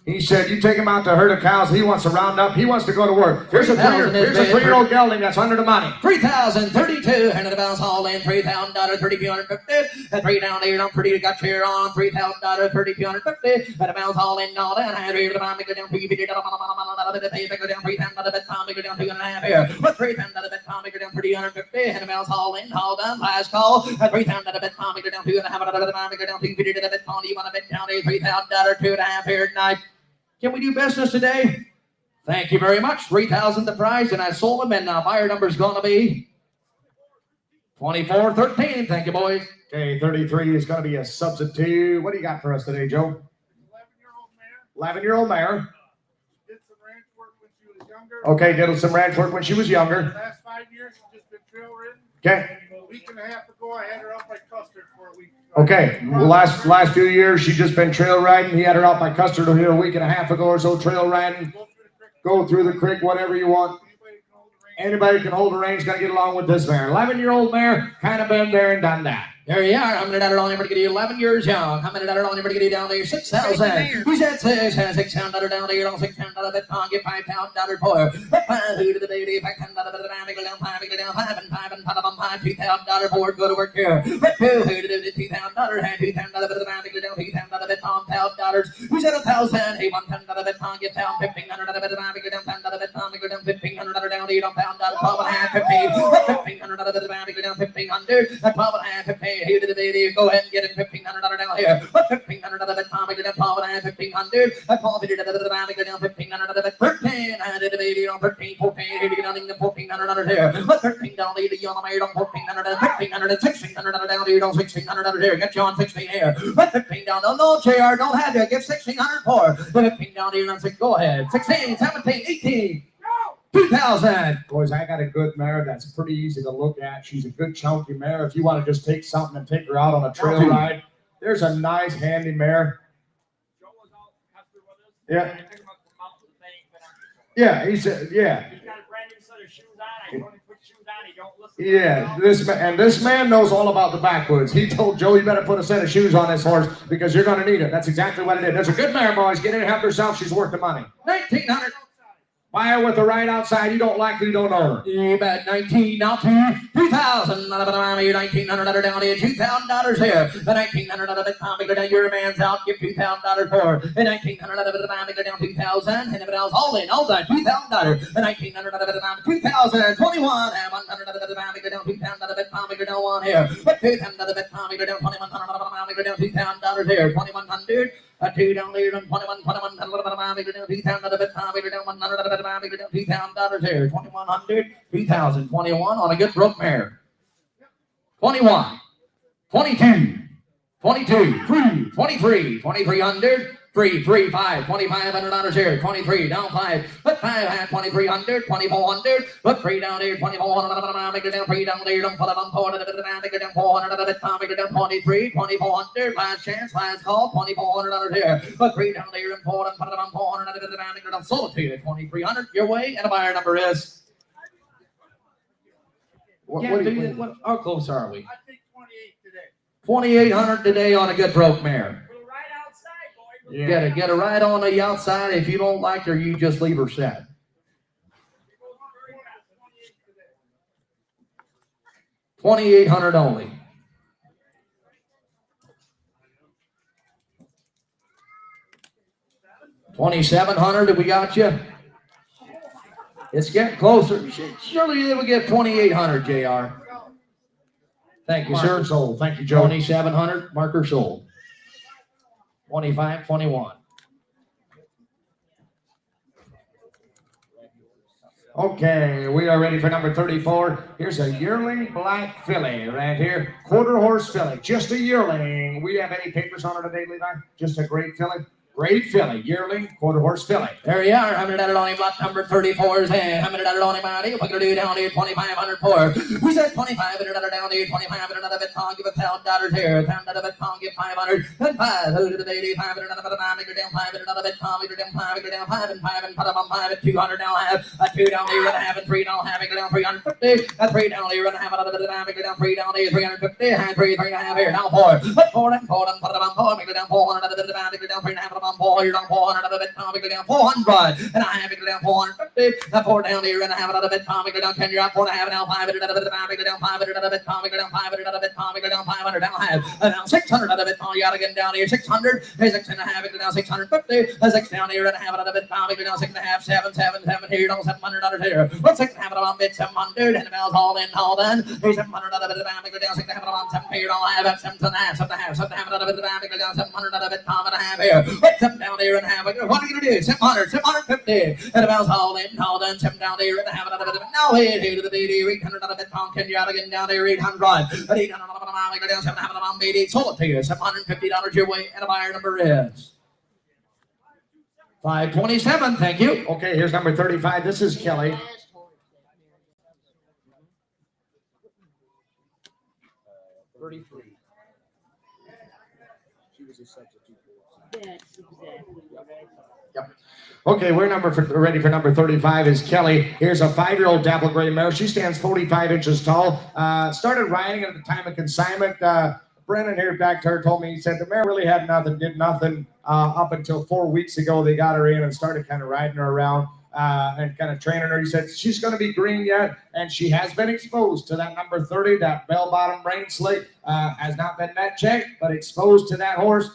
He said, you take him out to herd of cows, he wants to round up, he wants to go to work. Here's a 3-year-old gelding that's under the money. $3,032, and the bounce all in, $3,000, $3,250, and $3 down there, I'm pretty got cheer on, $3,000, $3,250, and the bounce all in, all that, and $3 down, go down, $3,000, go down, $3,000, go down, $2.5 here, but $3,000, go down, $350, and the bounce all in, all done, last call, and $3,000, go down, $2.5, go down, $250, you want to bet down there, $3,000, $2.5 here tonight. Can we do business today? Thank you very much. 3,000 the prize, and I sold them, and now buyer number is going to be 2413. Thank you, boys. Okay, 33 is going to be a substitute. What do you got for us today, Joe? 11-year-old mare. Did some ranch work when she was younger. Okay, did some ranch work when she was younger. Last 5 years, she's just been trail ridden. Okay. A week and a half ago, I had her up by Custard for a week. Okay, last few years, she's just been trail riding. He had her out by Custard here a week and a half ago or so, trail riding. Go through the creek, whatever you want. Anybody can hold the reins, got to get along with this mare. 11-year-old mare, kind of been there and done that. There you are. I'm going to only able to get you 11 years young. I'm going to only able to get you down there 6,000. Who's that says has $600 down there? On $600 bet on get $5,000 for. Who to the baby? $500 go down 5, go down 5 and 5 and $5, $2,000 for. Go to work here. Who to the $2,000 and $2,000 go down $2,000 bet on $1,000. Who's at 1,000? Hey, $1,000 bet on get down $1,500 bet on go down $1,000 bet on go down $1,500 down here on $1,000 12 and a half 15. $1,500 bet go down $1,500. 12 and a half 15. Here to the baby, go ahead and get him $1,500 down here. $1,500 at the time, go down 12 and a half, $1,500. I call it at the time, go down $1,500 at 13. I did the baby on 13, 14. Here to get down in the $1,400 here. But 13 down there, the young made on 1,400, 1,500, $1,600 down here, on $1,600 here. Get you on 16 here. But 15 down, no, JR, don't have you. Get 1,600 for. 15 down here, and 6. Go ahead. 16, 17, 18. 2,000. Boys, I got a good mare that's pretty easy to look at. She's a good chunky mare. If you want to just take something and take her out on a trail ride, there's a nice handy mare. Yeah. Yeah, he said, yeah. He's got a brand new set of shoes on. I told him put shoes on. He don't listen. Yeah, this man knows all about the backwoods. He told Joe, you better put a set of shoes on this horse because you're going to need it. That's exactly what it is. There's a good mare, boys. Get in and help herself. She's worth the money. 1,900. Buy her with the right outside. You don't like her, you don't own her. You bet 19 now to 2,000. $1,900 down here, $2,000 here. The 1,900 of the time go down. Your man's out. Give $2,000 for. The 1,900 of the time go down 2,000. And if it else all in, all that $2,000. The 1,900 of the time 2,000. 21 and 100 of the time go down 2,000 of the time go down 1 here. But 2,000 of the time go down 2,100 of the time go down $2,000 here. 2,100. A 2 down there and 21, go down 2,000 of the time go down 100 of the time go down $2,000 here. 2,100, 2,000, 21 on a good broke mare. 21, 22, 22, 3, 23, 2,300. 3, 3, 5, $2,500 here. 23 down 5. Put 5 2,300, 2,400. Put 3 down here. 2,400. Make it down 3 down there. Don't put it on 400. Make it down 400. Make it down 23, 2,400. Last chance, last call. $2,400 here. Put 3 down there and 4 and put it on 400. Make it down sold to you. 2,300 your way, and the buyer number is. How close are we? I think 28 today. 2,800 today on a good broke mare. Yeah. Get a ride on the outside. If you don't like her, you just leave her set. $2,800 only. $2,700. Have we got you? It's getting closer. Surely they will get 2,800, JR. Thank you, Marker sir. sold. Thank you, Joe. 2,700, marker sold. 25, 21. Okay, we are ready for number 34. Here's a yearling black filly right here. Quarter horse filly, just a yearling. We have any papers on her today, Levi? Just a great filly? Great filly, yearling, quarter horse filly. There you are. $100 on him, lot number 34 is in. $100 on him, buddy. What can I do down here? 2,500 for. Who's that? $2,500 down here. 2,500 another bit. Give a $1,000 here. $1,000 bit. Give 500. Then 5. Who to the baby? 500 another bit. Make her down 500 another bit. Make her down 5. Make her down 5 and 5 and put up on 5 and 200 now. Have a 2 down here and a half and 3 down. Have make her down 350. A 3 down here and a half another bit. Make her down 3 down here. 350. And 3 and a half here. Now 4. Put 4 and 4 and put it on 4. Make her down 400 another bit. Make her down 3 and a half on 4. You're down 4. Another bit, make it down 400, and I have it down 450. That 4 down here, and I have another bit, make it down 10. You're up 4 and a half, now 500, another bit, make it down 500, another bit, make it down 500, another bit, make it down 500, now I have, now 600, another bit, you gotta get down here, 600, 6 and a half, it down 650, 6 down here, and I have another bit, make it down 6 and a half, 7 here, down 700, another here, but 6 and a half, about bit, 700, and the bells all in, all done, 700, another bit, make it down 6 and a half, about 7 here, don't I have 7 and a half, 7 and a half, 7 and a half, another bit, make it down 700, another bit, and a half here, but 7 down here, and a half, what are you gonna do? 700, 750, and about all in, all done, 7 down there, and a half another bit, now here to the baby, 800 another bit, can you out again down there, 800, and 800 another bit, down 7 half another bit, sold it to you, $750 your way, and a buyer number is 527, thank you. Okay, here's number 35. This is Kelly. 33. She was a substitute. That's exactly right. Yep. Okay, we're ready for number 35 is Kelly. Here's a 5-year-old dapple gray mare. She stands 45 inches tall. Started riding at the time of consignment. Brennan here back to her told me, he said the mare really had nothing, did nothing up until 4 weeks ago. They got her in and started kind of riding her around and kind of training her. He said she's going to be green yet, and she has been exposed to that number 30, that bell-bottom brain slate. Has not been net checked, but exposed to that horse.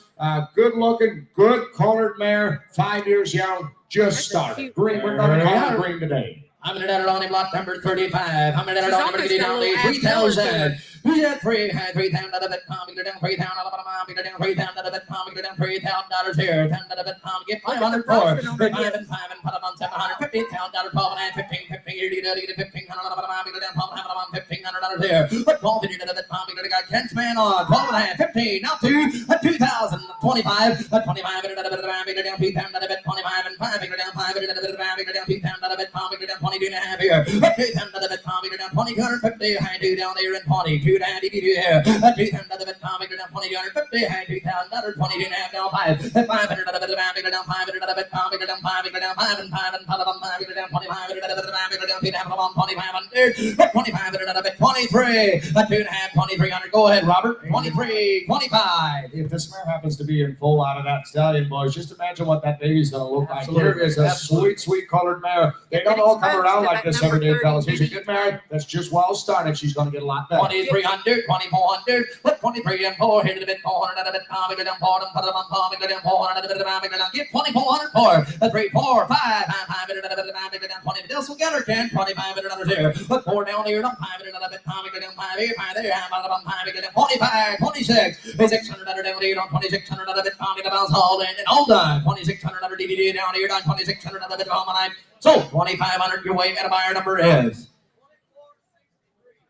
Good looking, good colored mare, 5 years young, just started. Green, we're going to call her green today. I'm going to let it on him, lot number 35. I'm going to let it on him, down to 3,000. Who's that? 3,000 out of it, Tommy, down 3,000 out of it, Tommy, down 3,000 out of it, Tommy, down $3,000 here, 10 out of it, Tommy, get 500 for 5 and 5 and put them on 750, $12, 12 and 15, 15, you get 1,500 out of it, Tommy, down 12 and on $1,500 here, but 12 out of it, Tommy, got Kent's man on 12 and a half, 15, now 2,000, 25, 25 out of it, Tommy, down 2,000 out of it, 25 and 5, down 5 out of it, Tommy, down 2,000 out of it, Tommy, down 22 and a half here, 2,000 out of it, Tommy, down 2,250, high 2 down there and 22 down here, 2,000 out of it, Tommy, down 2,250, high 2,000, 22 and a half down 5, 500 out of it, Tommy, down 500 out of it, Tommy, down 5, down 5 and 5 and 5, down 25 out of it, Tommy, down 2,500, 25 out of it, 23, 2.5, 2,300, go ahead, Robert, 23, 25. If this mare happens to be in full out of that stallion, boys, just imagine what that baby's going to look like. Here is a sweet, sweet colored mare. They don't all come around like this every day, fellas. Here's a good mare that's just well started. She's going to get a lot better. 2,300, 2,400, put 23 and 4, hit it a bit, 400 out of it, Tommy, go down 4, and put it on Tommy, go down 400 out of it, Tommy, go down, get 2,400 for 3, 4, 5, 500 out of it, Tommy, go down 20, this will get her 10, 2,500 out of here, put 4 down here, down 500 out of it, Tommy, go down 5 here, 5 there, 5 out of Tommy, go down 25, 26, 600 out of down here, down 2,600 out of it, Tommy, the bounce hauled in, and all done, 2,600 out of DVD down here, down 2,600 out of it, home line, so 2,500 your way, and a buyer number is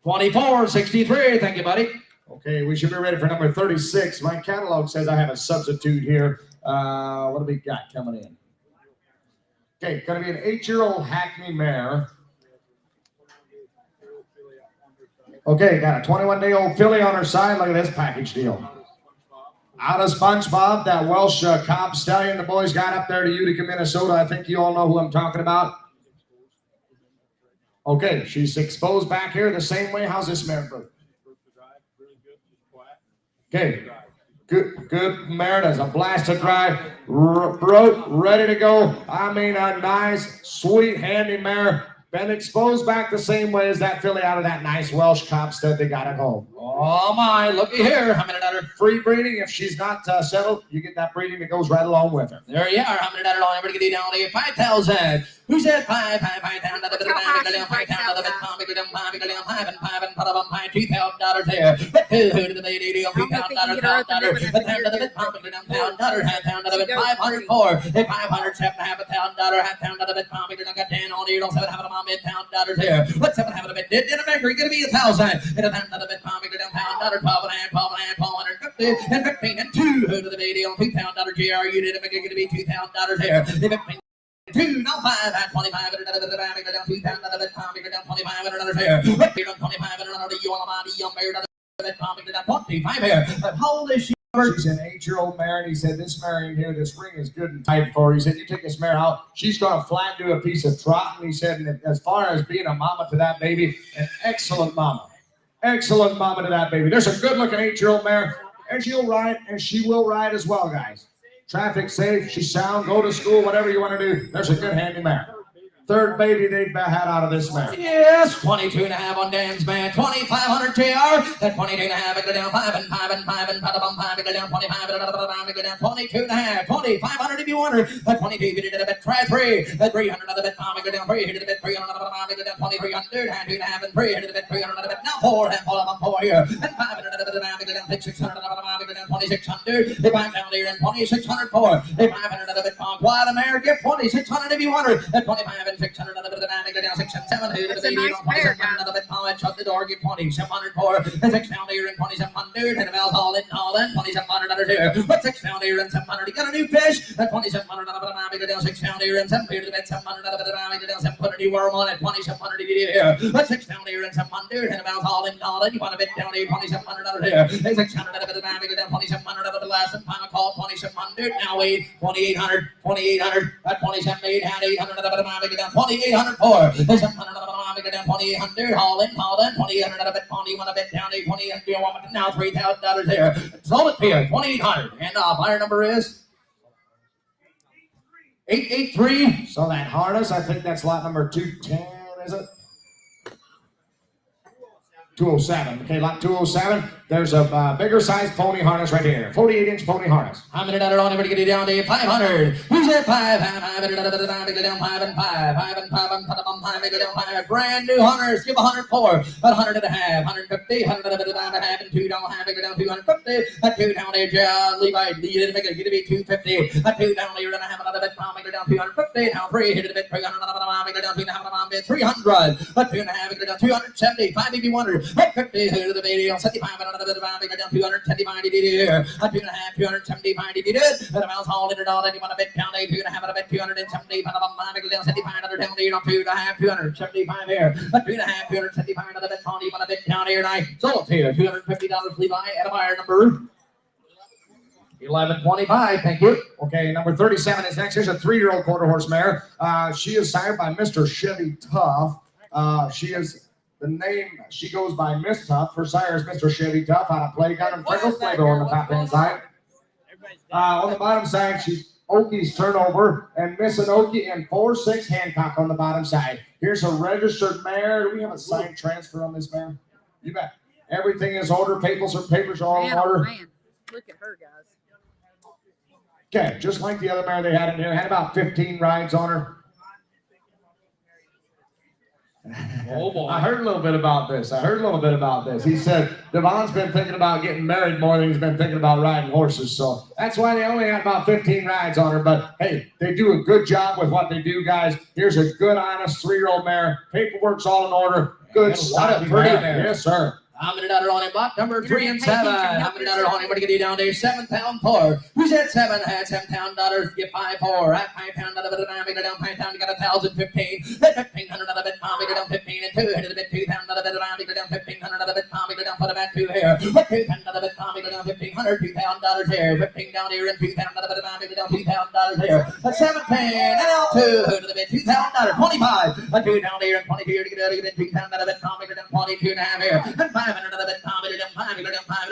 2463. Thank you, buddy. Okay, we should be ready for number 36. My catalog says I have a substitute here. What do we got coming in? Okay, going to be an 8-year-old Hackney mare. Okay, got a 21-day-old filly on her side. Look at this package deal. Out of SpongeBob, that Welsh Cobb Stallion the boys got up there to Utica, Minnesota. I think you all know who I'm talking about. Okay, she's exposed back here the same way. How's this mare, bro? Okay, good mare. Does a blast to drive. Broke, ready to go. I mean, a nice, sweet, handy mare. Been exposed back the same way as that filly out of that nice Welsh Cobb stud they got at home. Oh my, looky here. How many dollar? Free breeding. If she's not settled, you get that breeding that goes right along with her. There you are. How many dollar? Everybody get down here. 5,000. Who said five down to the bit of down, five down to the bit, five and put up $2,000 there. Who to the baby deal, $2,000, down to the bit, down to the bit, down to the bit, 504, 500, $7,500, down to the bit, got 10 on you, don't have a mom in $1,000 here. What's up, have a bit, did in a bakery, gonna be 1,000, and a down to the bit, down $1,000, 12 and 450, and 15 and 2, who to the baby deal, $2,000 GR unit, and gonna be $2,000 here. 2, no 5, at 25, and another bit, go down 2,000, another bit, go down 25, and another here. What you 25, and another you on the body, young mare, another bit, go down 25 here. But how old is she? She's an 8-year-old mare, and he said, this mare in here, this ring is good and tight for her. He said, you take this mare out, she's going to fly and do a piece of trot. And he said, and as far as being a mama to that baby, an excellent mama. Excellent mama to that baby. There's a good-looking 8-year-old mare, and she'll ride, and she will ride as well, guys. Traffic safe, she's sound, go to school, whatever you want to do. There's a good handy mare. Third baby they've had out of this mare. Yes, 22 and a half on Dan's man. 2,500 JR. That 22 and a half, go down 5 and 5 and 5 and 5 and 5, go down 25 and go down 22 and a half. 2,500 if you want her. That 22 bit a bit, try 3. That 300 another bit, go down 3, hit it a bit, 300 another bit, go down 2,300, and 2 and a half and 3, hit it a bit, 300 another bit. Now 4 and 4 here. And 500 another bit, go down 600 another bit, go down 2,600. They back down there and 2,600 4. They 500 another bit, quite a mare, get 2,600 if you want her. That 25 and 600 another bit. Go down 6 and 7. That's a nice pair, guys. Another bit, shut the door, get 2,700 4. And 6 down there and 2,700. And the bell's all in, all in. 2,700 under here. But 6 down there and 700. You got a new fish. At 2,700 another bit, go down 6 down there and 700 to the bit, 700 another bit, go down 700. You worm on it. 2,700 if you do here. But 6 down there and 700. And the bell's all in, all in. You want a bit down there, 2,700 under here. And 600 another bit, go down 2,700 another bit, last and final call 2,700. Now wait, 2,800, 2,800. At 2,700, 800 another bit, go down 2,800 4. 700 go down 2,800, haul in, 2,800 another bit, 20, want a bit down there, 2,800, now $3,000 there. Sold it here, 2,800. And buyer number is 883. So that harness, I think that's lot number 210, is it? 207. Okay, lot 207. There's a bigger size pony harness right here. 48-inch pony harness. How many on everybody get it down to 500? Who's at 5? 5 go down 5 and 5. 5 and 5 and 5 go down 5. Brand new hunters. Give 104. 100 and a half. 150. 100 and a half and 2 down half. Go down 250. A 2 down there. Levi needed to make it. Get to be 250. A 2 down there and a half. Another bit. Go down 250. Now 3 hit it a bit. 300 go down 2.5. 300. A 2 and a half. Go down 270. 5 if you want her. 50 to the baby on 75 and another bit of go down 275 did here. A 2 and a half, 275 did it. And the mouse hauled it all. Anyone a bit down there, 2 and a half, and a bit 275 and a go down 75 another down there on 2 and a half, 275 here. A 2 and a half, 275 another bit on even a bit down here. And I sold here $250 Levi at a buyer number 1125. Thank you. Okay, number 37 is next. Here's a 3-year-old quarter horse mare. She is sired by Mr. Chevy Tough. She is the name, she goes by Miss Tough. Her sire is Mr. Chevy Tough out of Playgun and Freckles Playbill on the top hand side. On the bottom side, she's Oki's Turnover and Miss Oki and 4-6 Hancock on the bottom side. Here's a registered mare. Do we have a signed transfer on this mare? You bet. Everything is order. Papers are all in order. Man, look at her, guys. Okay, just like the other mare they had in here. Had about 15 rides on her. Oh boy. I heard a little bit about this. He said Devon's been thinking about getting married more than he's been thinking about riding horses. So that's why they only had about 15 rides on her. But hey, they do a good job with what they do, guys. Here's a good, honest 3-year-old mare. Paperwork's all in order. Good What a pretty mare. Yes, sir. How many on him? Lot number 3 and 7. How many on him? What do you get down there? 7 pound 4. Who's at 7? Had $7 get 5 4. At 5 pound another bit of down 5 pound. You got 1,015. At 1,500 another bit. Go down 15 and 2. Hit a bit 2 pound another bit. Go down 1,500 another bit. Go down for the back 2 here. 2 pound another bit. Go down 1,500. $2,000 here. 15 down here and 2 pound another bit. Go down $2,000 here. At 17 and out 2 to the bit. $2,000. 25. A 2 down here and 22 here to get out of it. 2 pound another bit. Go down 22 and a half here. And 500 another bit. Go down 5. Go down 5.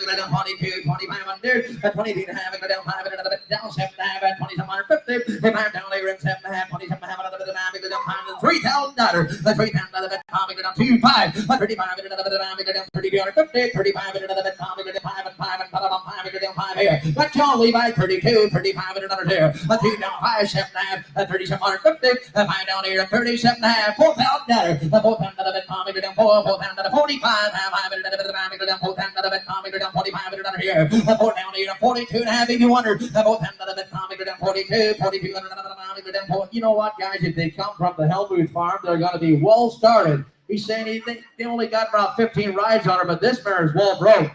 Go down 22. 2500. At 22 and a half. Go down 5 and another bit. Down 7 and a half. At 2750. 5 down there and 7 and a half. 27 and a half. Another bit. Go down 5 $3,000. The 3 pound another bit. Go down 25. 35 and another bit. Go down 3,250. 35 and another bit. Go down 5 and 5 and 5 and 5 and down 5 here. But John Levi, 32, 35 and another here. A 2 down 5, 7 and a half, 3750. A 5 down here, 37 and a half, 4 pound better. A 4 pound better, Tommy, go down 4 pound better, 45, 5 and another Tommy, go down 4 pound better, Tommy, go down 45 and another here. A 4 down here, 42 and a half, 8100. A 4 pound better, Tommy, go down 42, 42 and another Tommy, go down 4. You know what, guys? If they come from the Helmuth farm, they're going to be well started. He's saying they only got about 15 rides on her, but this mare is well broke.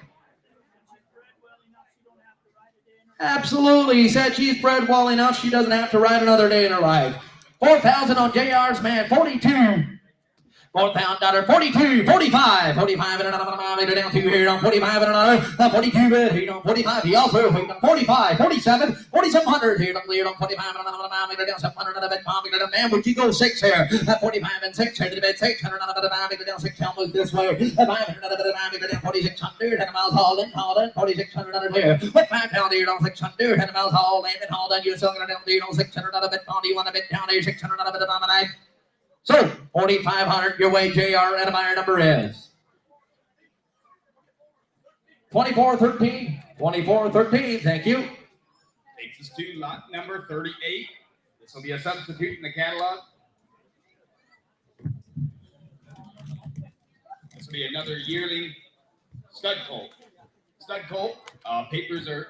Absolutely. He said she's bred well enough. She doesn't have to ride another day in her life. 4,000 on JR's man, 42. 4 pound dollar, 42, 45, 45 and another Tommy, go down 2 here on 45 and another, 42 bid, here on 45, he also 45, 47, 4700 here on 45 and another Tommy, go down 700 and a bit, Tommy, go down, man, would you go 6 here, 45 and 6 here to the bid, 600 and another Tommy, go down 6, I'll move this way, 500 and another Tommy, go down 4600, 10 miles hauled in, 4600 here, 5 pound here on 600, 10 miles hauled in, you're still going to down 600 and a bit, Tommy, you want a bit down here, 600 and a bit, Tommy, so, 4,500, your way, JR, and my number is 2413, 2413, thank you. Takes us to lot number 38. This will be a substitute in the catalog. This will be another yearling stud colt. Stud colt, papers are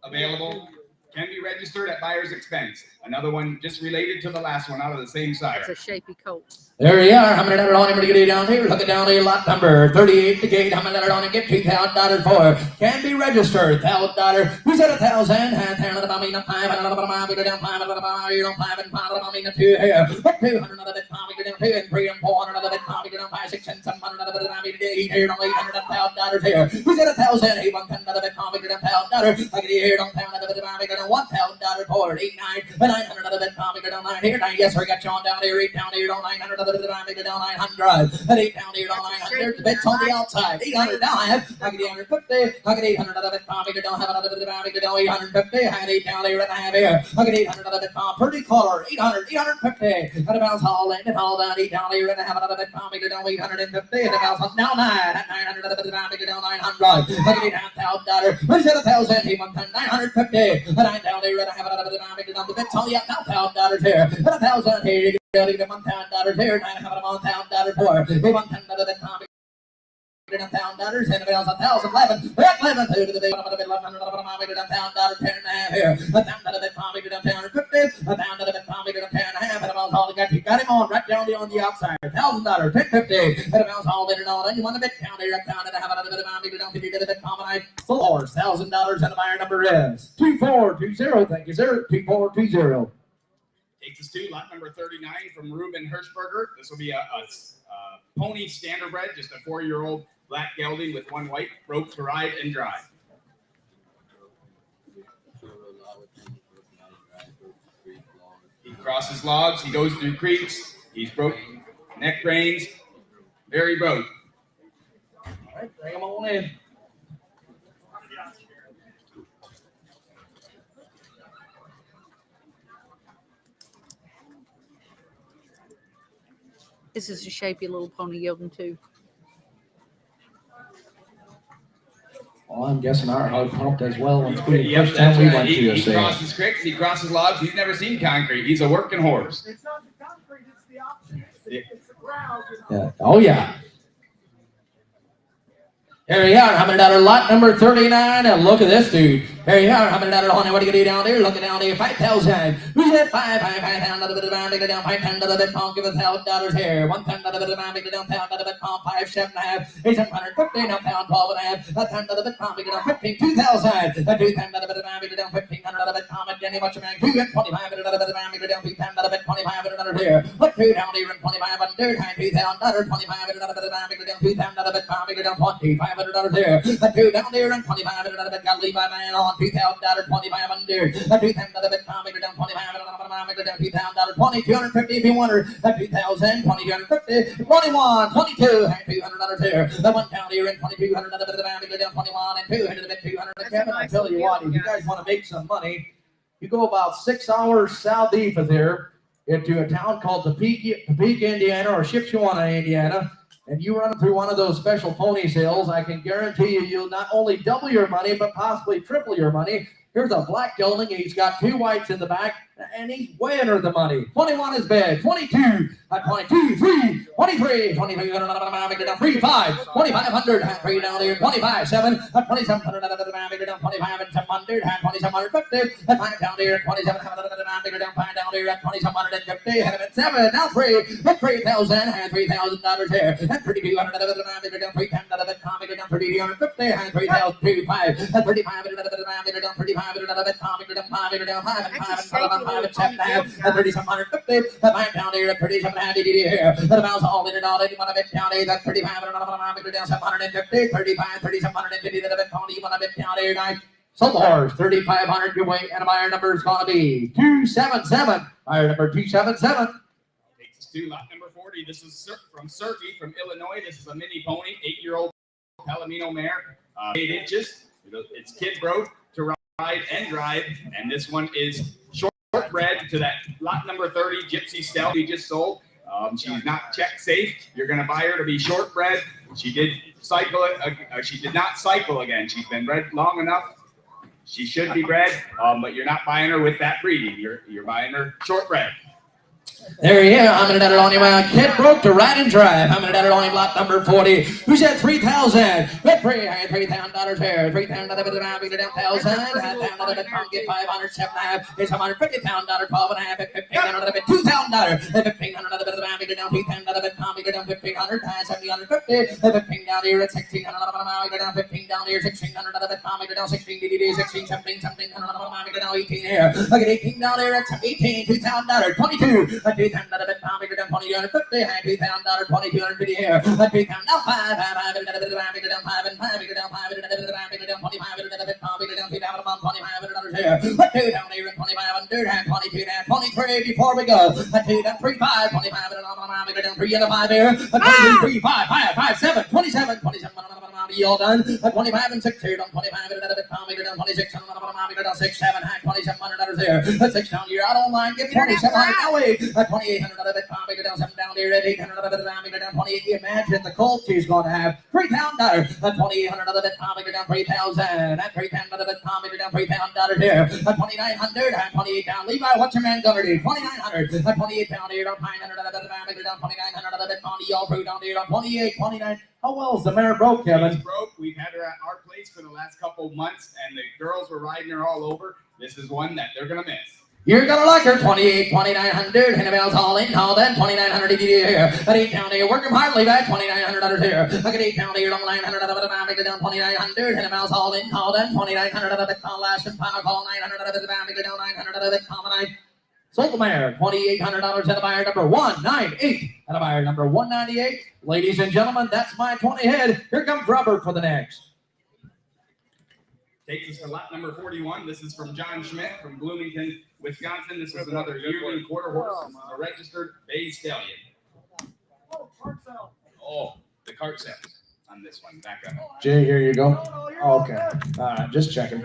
available. Can be registered at buyer's expense. Another one just related to the last one out of the same sire. It's a shapy coat. There you are. How many dollars on him to get it down here? Look it down here, lot number 38 the gate. How many dollars on it? Get $2,000 for. Can be registered. $1,000. Who's at 1,000? And 10 of the mommy, not 5. And another mommy, go down 5. And another mommy, you don't 5 and 5 of the mommy, not 2 here. 200 another bit mommy, go down 2 and 3 and 400 another bit mommy, go down 5, 6 and 700 another bit mommy, 8 here, on 800 $1,000 here. Who's at 1,000? 8 110 another bit mommy, go down $1,000. I get here, don't 10 another bit mommy, go down $1,000 for. 8 9 and 900 another bit mommy, go down 9 here. 9 yes, sir, got you on down here. 8 down here, on 900 another bit mommy, go down 900. And 8 down here, on 900. The bit's on the outside. 800 down. I get 850. I get 800 another bit mommy, go down. Have another bit mommy, go down 850. I get 8 down here, and I have here. I get 800 another bit mommy. Pretty color. 800, 850. And about all in and all down. 8 down here, and I have another bit mommy, go down 850. And about now 9. And 900 another bit mommy, go down 900. I get $8,000. Where's that 1,000? 950. And 9 down here, and I have another bit mommy, go down the bit's on the out. Now $1,000 here. And 1,000 here. You get $1,000 here. 900 $1,000 for. $1,000 bit mommy. $1,000 and about 1,011. 11 to the big one of the 1,100 mommy to $1,000 10 and a half here. $1,000 bit mommy to $1,050. $1,000 bit mommy to 10 and a half. And about all got you got him on right down on the outside. $1,000 $10.50. And about all in and all. And you want a bit down there. $1,000 and have another bit of mommy to down to the bit common. Floors $1,000 and the buyer number is 2420. Thank you, sir. 2420. Takes us to lot number 39 from Ruben Hirschberger. This will be a pony standardbred, just a 4-year-old black gelding with 1 white, rope to ride and drive. He crosses logs, he goes through creeks, he's broke neck reins, very broke. All right, bring him on in. This is a shapy little pony gelding too. Well, I'm guessing our hog pumped as well. It's the Yep, first time we right. went to He a sale. crosses creeks, he crosses logs, he's never seen concrete. He's a working horse. It's not the concrete, it's the option. It's the ground. Yeah. Oh, yeah. Here you are, $100 lot number 39, and look at this dude. Here you are, $100 honey. What do you do down there? Look at down there, 5,000. Who's that? 5 down, another bit of down, down, 5 10 another bit pump, give us $1,000 here. 1 10 another bit of down, down, another bit pump, 5 7 and a half, 8 750, now pound 12 and a half, 10 another bit pump, down 15, 2,000. 2 10 another bit of down, down 15 another bit pump, and Jenny, what's your man? 2 and 25 another bit of down, down 2 10 another bit 25 another here. What 2 down here and 25 and third time $2,000, 25 another bit of down, down 2 10 another bit pump, down $2,500 here. 2 down there and 25 another bit got Levi man on $2,000, 25 under. 2 10 another bit pump, down 25 another down $2,000, 20 250 if you want her. 2,000, 20 250, 21, 22 and $200 here. The 1 down here and 2,200 another bit of down 21 and 200 bit 200. Kevin, I tell you what, if you guys want to make some money, you go about 6 hours southeast of there into a town called Topeka, Indiana, or Shipshewana, Indiana, and you run through one of those special pony sales, I can guarantee you'll not only double your money, but possibly triple your money. Here's a black gelding. He's got 2 whites in the back, and he's way under the money. 21 is bid. 22, 22, 3, 23, 23, 3, 5, 2,500, 3 down here, 25, 7, 2,700, 25 and 700, 2,750, 5 down here, 2,700, 5 down here, 2,750, 7, now 3, 3,000, $3,000 here, 3,200, 3,10, 3,250, 3,000, 5, 35, 35, 3,750, 5 down here, 3,750 here, the mouse all in and all, you want to bet down here, that's 35, 750, 35, 3,750, the bet pony, you want to bet down here, guys. Sold the horse, 3,500 your way, and a buyer number is going to be 277. Buyer number 277. Takes us to lot number 40. This is from Surfy from Illinois. This is a mini pony, 8-year-old Palomino mare, 8 inches. It's kid broke to ride and drive, and this one is shortbred to that lot number 30 Gypsy Stallion we just sold. She's not check safe. You're going to buy her to be shortbred. She did cycle it. She did not cycle again. She's been bred long enough. She should be bred, but you're not buying her with that breeding. You're buying her shortbred. There you go. I'm going to net it on him. Kid broke to ride and drive. I'm going to net it on him. Lot number 40. Who said 3,000? Bet free. $3,000 here. $3,000. Get 500. 7.5. It's $150,000. 12.5. $1,500. $2,000. $1,500. Down 3,000. $1,500. 750. $15 down here at 1,600. 15 down here. 1,600. Down 16. 16. 17. 17. 18 here. I get 18 down here at 18. $2,000. 22. $2,000 $2,250, $2,000 $2,250 here, $2,000 now 5, $2 down here, 2,500, 22 down, 23 before we go, 2 down, 3, 5, 25 down, 3 and a 5 here, 22, 3, 5, 5, 5, 7, 27, 27 all done, 25 and 6 here, 25 down, 26 down, 6, 7, $2,700 here, 6 down here, out online, get 2,700 now wait, 2,800 down, 7 down here, 800 down, 28. Imagine the colt she's going to have, $3,000, 2,800 down, 3,000, and 3,000 down, $3,000 here, 2,900, 28 down, Levi, what's your man Governor do? 2,900, 28 down here, 900 down, 2,900 all through down here, 28, 29. How well is the mare broke, Kevin? She's broke. We've had her at our place for the last couple of months, and the girls were riding her all over. This is one that they're going to miss. You're going to like her. 28, 2,900. Hannibal's all in, all done. 2,900 here. At 8 down here. Work him hard, Levi. $2,900 here. Look at 8 down here. 900 down, 2,900. Hannibal's all in, all done. 2,900 last and final call. 900 down, 900 sold the mare, $2,800 at a buyer number 198. At a buyer number 198. Ladies and gentlemen, that's my 20 head. Here comes Robert for the next. Takes us to lot number 41. This is from John Schmidt from Bloomington, Wisconsin. This is another yearling quarter horse. This is a registered bay stallion. Oh, the cart sales on this one. Back up. Jay, here you go. Oh, okay. All right, just checking.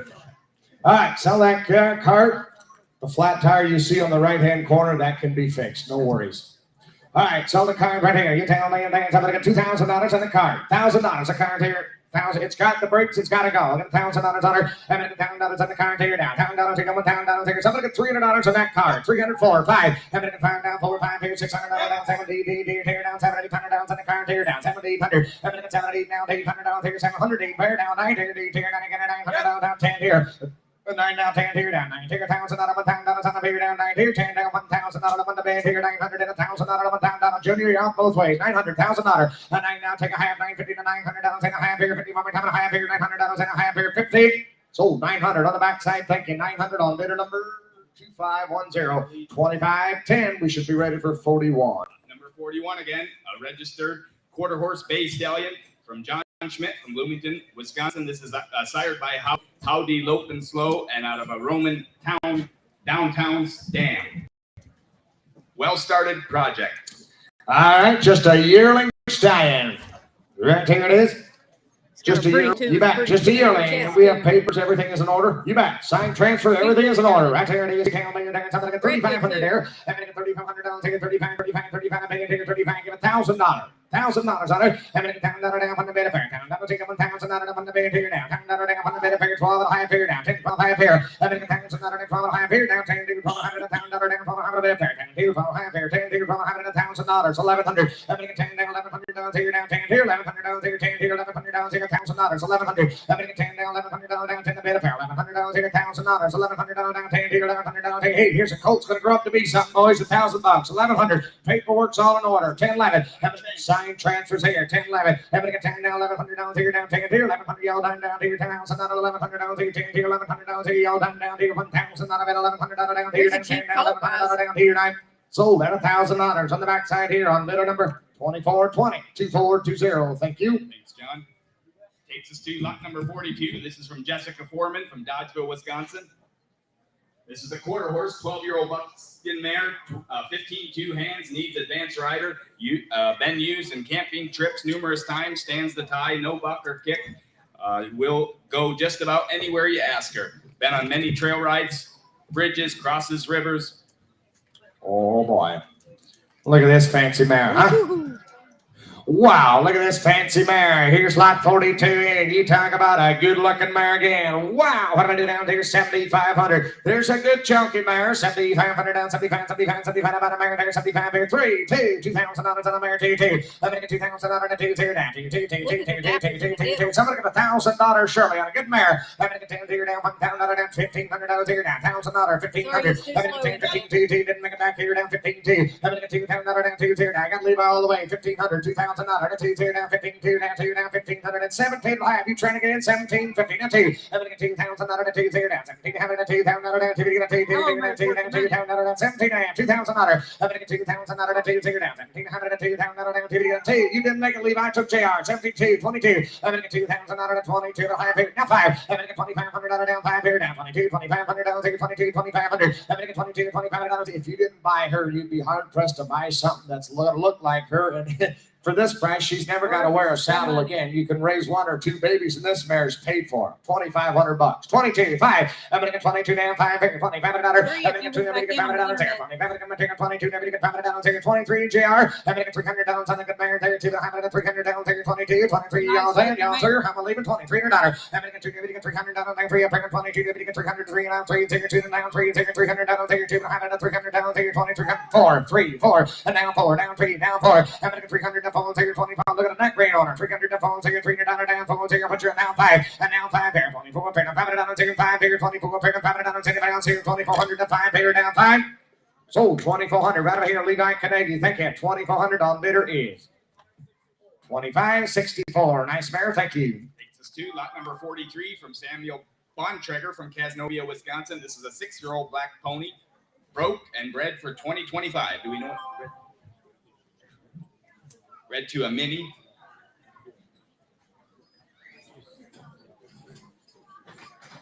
All right, sell that cart. The flat tire you see on the right-hand corner, that can be fixed. No worries. All right, sell the cart right here. You tell me something like $2,000 on the cart. $1,000 a cart here. It's got the brakes. It's got to go. I got $1,000 on her. And then $1,000 on the cart here now. $1,000 here. $1,000 here. Somebody get $300 on that cart. 304, 5. And then $5 down, 4, 5 here. $600 down, 70 here down, 700 down on the cart here down, 700. And then $700 down, $800 here, 700 here down, 900 here, down 10 here. 9 down, 10 here down, 9 here, $1,000 on the here down, 9 here, 10 down, $1,000 on the bed here, 900 and $1,000 $1,000. Junior, you're out both ways, $900,000. 9 now, take a half, 950 to $900 and a half here, 50 one more time, a half here, $900 and a half here, 50. Sold 900 on the backside. Thank you. 900 on bidder number 2510. 2510. We should be ready for 41. Number 41 again, a registered quarter horse bay stallion from John Schmidt from Bloomington, Wisconsin. This is sired by Howdy Lope and Slow and out of a Roman town, downtown Dam. Well-started project. All right, just a yearling stallion. Right here it is. Just a year. You bet. Just a yearling. We have papers. Everything is in order. You bet. Signed transfer. Everything is in order. Right here it is. Something like $3,500 there. I'm going to get $3,500. Take it 35. Pay it $35. Give $1,000. $1,000 on her. I'm going to down on the bed of fair. Down take up $1,000 on the bed here now. Down on the bed of fair, 12 and a half here down. 10, 12 half here. I'm going to $1,000 12 and a half here down. 10 to 1200 down, $1,000 down, 1200 bed of fair. 10 to 12 half here. 10 to 1200 $1,000. 1100. I'm going to $10 down, $1,100 here down. 10 here, $1,100 here. 10 here, $1,100 here. $1,000. 1100. I'm going to $10 down, $1,100 down. 10 the bed of fair. $1,100 here. $1,000. $1,100 down. 10 here, $1,100 here. Hey, here's a colt's going to grow up to be something, boys. $1,000. 1,100. Paperwork's all in order. 10, 11. Sign transfers here. 10, 11. I'm going to $10 down, $1,100 here down. 10 here, $1,100 y'all down here. $10,000. $1,100 here. 10 here, $1,100 here. Y'all down here. $1,000. $1,100 down here. $10 down, $1,100 down here. 9. Sold at $1,000 on the backside here on bidder number 2420. 2420. Thank you. Thanks, John. Takes us to lot number 42. This is from Jessica Foreman from Dodgeville, Wisconsin. This is a quarter horse, 12-year-old buckskin mare, 15 hands, needs advanced rider, been used in camping trips numerous times, stands the tie, no buck or kick, will go just about anywhere you ask her. Been on many trail rides, bridges, crosses, rivers. Oh boy. Look at this fancy mare, huh? Wow, look at this fancy mare. Here's lot 42 in. You talk about a good-looking mare again. Wow, what do I do down here? 7,500. There's a good chunky mare. 7,500 down, 75, 75, 75 about a mare there. 75 here. 3, 2, $2,000 on a mare. 2, 2. I'm going to get $2,000 on a 2 here down. 2, 2, 2, 2, 2, 2, 2. Somebody get $1,000 surely on a good mare. I'm going to get $10 here down, $1,000 down, $1,500 here down. $1,000, $1,500. I'm going to get 15, 2, 2. Didn't make it back here down. 15, 2. I'm going to get $2,000 down, 2 here down. I got to leave all the way. 1,500, $2,000. $2 down, 15, 2 down, 2 down, 1,500 and 17 5. You trying to get in 17, 15 and 2. I'm going to get $2,000 and 2 0 down, 1700 and 2,000 down, 2 down, 2 down, 2 down, 2 down, 2 down, 17 down, $2,000. I'm going to get $2,000 and 2 0 down, 1,700 and 2,000 down, 2 down, 2. You didn't make it, leave. I took JR, 72, 22. I'm going to get $2,000 and 22 to 5 here. Now 5. I'm going to get $2,500 down, 5 here down, 22, $2,500 down, 22, $2,500. I'm going to get $22, $2,500. If you didn't buy her, you'd be hard pressed to buy something that's look like her. And for this price, she's never got to wear a saddle again. You can raise 1 or 2 babies, and this mare's paid for. $2,500. 22, 5. I'm going to get 22 down, 5 here, $2,500. I'm going to get $2,500 here. $2,500 22. I'm going to get $500 here. 23 JR. I'm going to get $300 on the good mare there. $200 $300 here. 22, 23 y'all there. Y'all sir. I'm leaving $2,300. I'm going to get $300 on 3 up here. 22. I'm going to get 300 3 down 3 take 2 down 3 take $300 down here. 200 300 down here. 23 4 3 4 and now 4 down 3 down 4. I'm going to get 300 phones here. 25. Look at the neck rate on her. 300 phones here. $300 down phones here. Put you now 5 and now 5 here. 24 pair. $500 here. 5 here. 24 pair. $500 here. 2,400 to 5 here down 5. Sold 2,400 right over here. Levi Canadian. Thank you. 2,400 on bidder is 25.64. Nice mare. Thank you. Takes us to lot number 43 from Samuel Bontrager from Casnovia, Wisconsin. This is a 6-year-old black pony, broke and bred for 2025. Do we know what? Bred to a mini.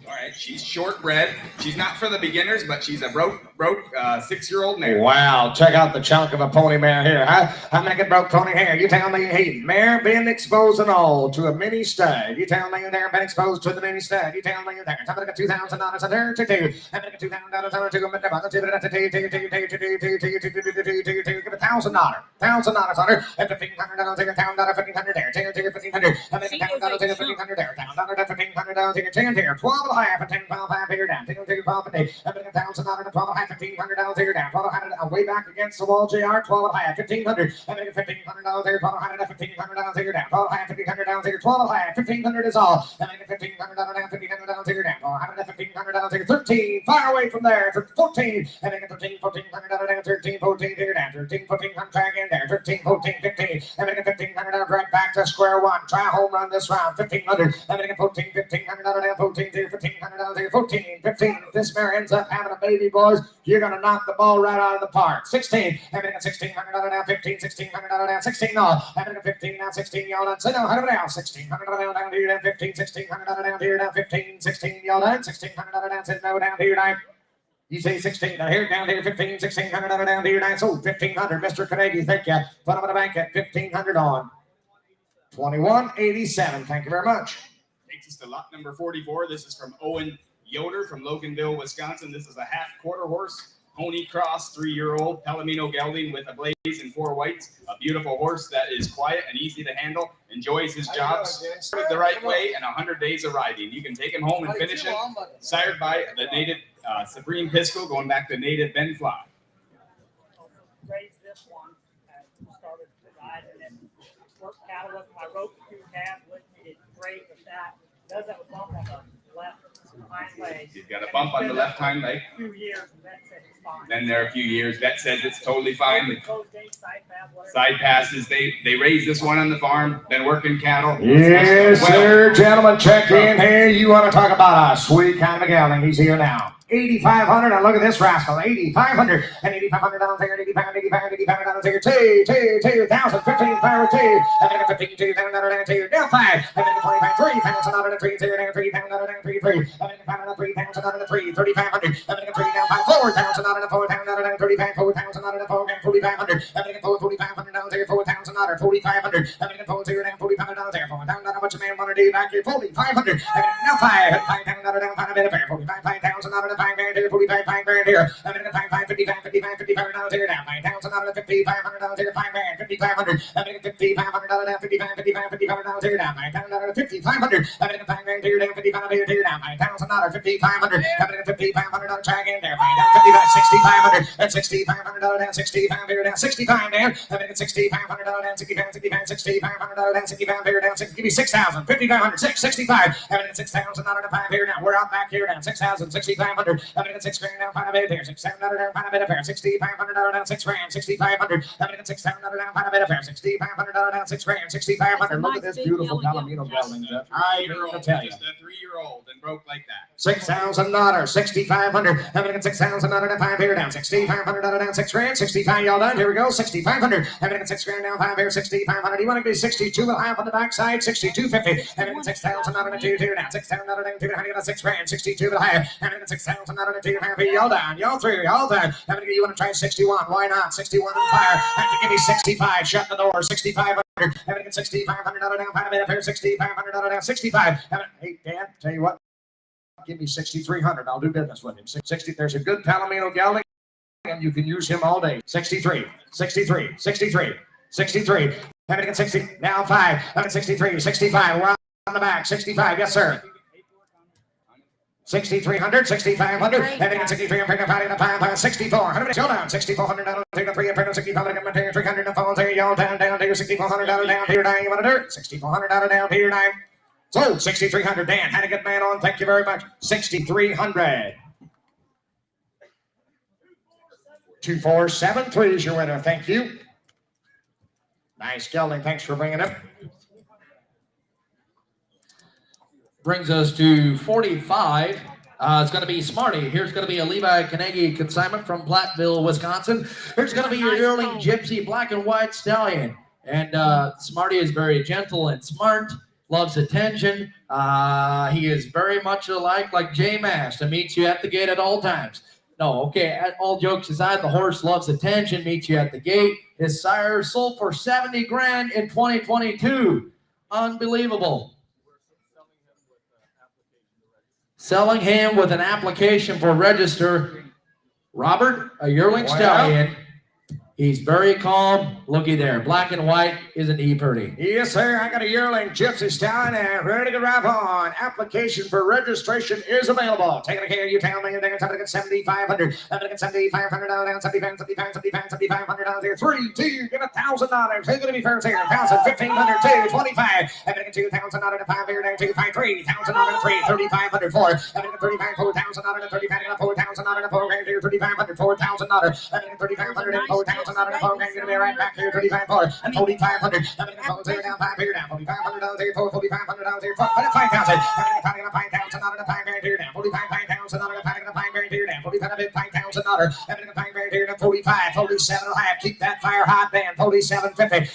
All right, she's shortbred. She's not for the beginners, but she's a broke 6-year-old mare. Wow, check out the chunk of a pony mare here, huh? I'm gonna get broke pony here. You tell me, hey, mare been exposed and all to a mini stud. You tell me there been exposed to the mini stud. You tell me there. I'm gonna get $2,000 on her to do. I'm gonna get $2,000 on her to go. Give $1,000 on her. And $1,500 take $1,000, $1,500 there. Take $1,500. I'm gonna get $1,000 take $1,500 there. $1,500 take $10 12 and 10 5 here down. Take $12 a day. I'm gonna get $1,000 and 12 $1,500 here down. 1,200 way back against the wall. JR 12 $1,500. I'm gonna get $1,500 there. 1,200 $1,500 here down. 1,500 here. 12 $1,500 is all. I'm gonna get $1,500 down. $1,500 here down. 1,200 $1,500 here. 13 far away from there. 14. I'm gonna get $1,400 down. 13 14 here down. 13 14 come back in there. 13 14 15. I'm gonna get $1,500 right back to square one. Try a home run this round. 1,500. I'm gonna get $1,500 down. 14 $1,500 here. 14 15. If this mare ends up having a baby, boys, you're gonna knock the ball right out of the park. 16. I'm gonna get $1,600 down. 15 $1,600 down. 16 all. I'm gonna get 15 down. 16 y'all done. So no, $100 down. $1,600 down here down. 15 $1,600 down here down. 15 16 y'all done. $1,600 down. Said no down here down. You say 16 down here, 15, $1,600 down here, down. So 1,500, Mr. Carnegie, thank you. Put them in the bank at 1,500 on 21.87. Thank you very much. Takes us to lot number 44. This is from Owen Yoder from Loganville, Wisconsin. This is a half quarter horse, Pony Cross, 3-year-old Palomino gelding with a blaze and 4 whites. A beautiful horse that is quiet and easy to handle, enjoys his jobs the right way, and 100 days of riding. You can take him home and finish him. Sired by the native Supreme Pisco, going back to native Ben Fly. Raised this one and started to ride and then worked cattle with my rope 2 calves with me. Did great with that. Does have a bump on the left hind leg. He's got a bump on the left hind leg. A few years and that said it's fine. Then there are a few years. Vet says it's totally fine. Closed gate, side pass, whatever. Side passes. They raised this one on the farm. Been working cattle. Yes, sir. Gentlemen, check in here. You want to talk about a sweet kind of a gelding. He's here now. 8,500, and look at this rascal, 8,500, and $8,500 here, 85 dollars here, 2,000, 15,000, 2, and then 15,200 here, now 5, and then 25, 3,000 3, 0, and 3,000 3, 3, and then 5,000 3, 3,500, and then 3 down 5, 4,000 4,000 35, 4,000 4,500, and then 4,500 here, 4,000 4,500, and then 4,000 down 4,500 here, 4,000 what you man want to do back here, 4,500, and then now 5,000 down 5 bit of fair, 45,000 5 grand here, 45 5 grand here, and then 55 $55 here down, 5,000 $5,500 here, 5 grand, 5,500, and then $5,500 down, $55 here down, 5,000 $5,500, and then 5 grand here down, 55 here down, 5,000 $5,500, and then $5,500 tag in there, 5,000 $6,500, and $6,500 down, 65 here down, 65 down, and then $6,500 down, 65, $6,500 down, 65 here down, give me 6,000, 5,500, 65, and then $6,000 to 5 here down, we're out back here down, 6,000, 6,500, and then 6 grand down, 5 bit here, 6,700 down, 5 bit here, $6,500 down, 6 grand, 6,500, and then 6,700 down, 5 bit here, $6,500 down, 6 grand, 6,500. Look at this beautiful Palomino gelding, Jeff. I mean to tell you. Just a 3-year-old and broke like that. $6,000, 6,500, and then $6,000 down, 5 here down, $6,500 down, 6 grand, 65 y'all done. Here we go, 6,500, and then 6 grand down, 5 here, 6,500. You want to be 62.5 on the backside, 62.50, and then 6,000 down, 2 down, 6,000 down, 2 down, you got 6 grand, 62 to high, and then 6,000 down, 2 down, y'all down, y'all through, y'all down. And then you want to try 61, why not? 61 and fire, and to give me 65, shut the door, 6,500, and then $6,500 down, 5 minute here, $6,500 down, 65. Hey, Dan, tell you what, give me 6,300, I'll do business with him. 60, there's a good Palomino gelding, and you can use him all day. 63, 63, 63, 63, and then 60, now 5, and then 63, 65, we're on the back, 65, yes sir. 6,300, 6,500, and then 6,300, 6,400, y'all down, 6,400 down, take the 3 and 6,500, 300 and falls here, y'all down here, 6,400 down here, 9, you want to do it? 6,400 down here, 9. So, 6,300, Dan, had a good man on, thank you very much. 6,300. 2473 is your winner, thank you. Nice gelding, thanks for bringing it. Brings us to 45. It's going to be Smarty. Here's going to be a Levi Carnegie consignment from Platteville, Wisconsin. Here's going to be your yearling Gypsy Black and White Stallion. And Smarty is very gentle and smart, loves attention. He is very much alike like Jay Mass to meet you at the gate at all times. No, okay, all jokes aside, the horse loves attention, meets you at the gate. His sire sold for 70 grand in 2022. Unbelievable. Selling him with an application for register. Robert, a yearling stallion. He's very calm. Looky there. Black and white. Isn't he pretty? Yes, sir. I got a yearling Gypsy Stallion and ready to drive on. Application for registration is available. Taking care of you, tell me. They're going to get 7,500. I'm going to get $7,500 down. 7,500 here. 3, 2, give $1,000. Who's going to be first here? 1,000, 1,500, 2, 25. I'm going to get $2,000 to 5 here. 2, 5, 3,000 to 3, 3,500, 4. I'm going to get 35, 4,000 to 35, 4,000 to 4, 3,500, 4,000. I'm going to get 3,500 and 4,000. I'm going to be right back here, 35 4 and 4,500. I'm going to go down 5 here down, $4,500 here, $4,500 here, 5,000. I'm going to get 5,000 to 5 grand here down, 45,000 to 5 grand here down, 45,000. I'm going to get 5 grand here down, 45, 47 and a half. Keep that fire hot, Dan. 47.50.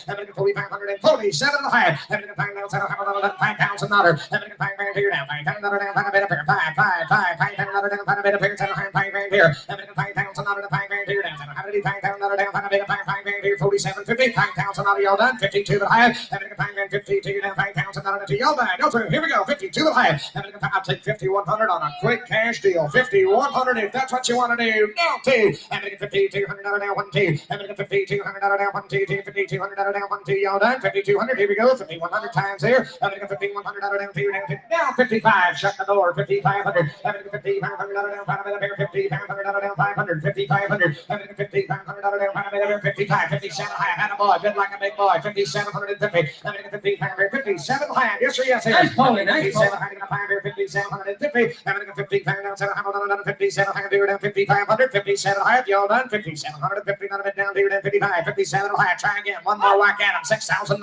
I'm going to get 4,500 and 47 and a half. I'm going to get 5,000. I'm going to get 5 grand here down, 5,000 down, 5 bit up here, 5,000 down, 5 bit up here, 5 grand here. I'm going to get 5,000 to 5 grand here down. I'm going to get 5,000 down, 5 grand here, 47.50, 5,000 out of y'all done, 52 but higher. I'm going to get 5 grand down 52 down 5,000 down to y'all down. Go through. Here we go. 52 to high. I'll take 5,100 on a quick cash deal. 5,100 if that's what you want to do. Now two. I'm gonna get 5,200 down 1 2. I'm gonna get 5,200 down 1 2 2 5,200 down 1 2. Y'all done. 5,200. Here we go. 5,100 times here. I'm gonna get 5,100 down 2 down 2. Now 55. Shut the door. 5,500. I'm gonna get 5,500 down 5,500 down 500. 5,500. I'm gonna get 5,500 down 5,500. 57 high. Had a boy. Bid like a big boy. 5,750. I'm gonna get 5,500. 57 high. Yes sir. Yes sir. Nice pony, nice pony. 5750. I'm gonna get 55 down 700 57 high down 5,500. 57 high. Y'all done. 5,750 down down here down 55. 57 high. Try again. One more whack at him. $6,000.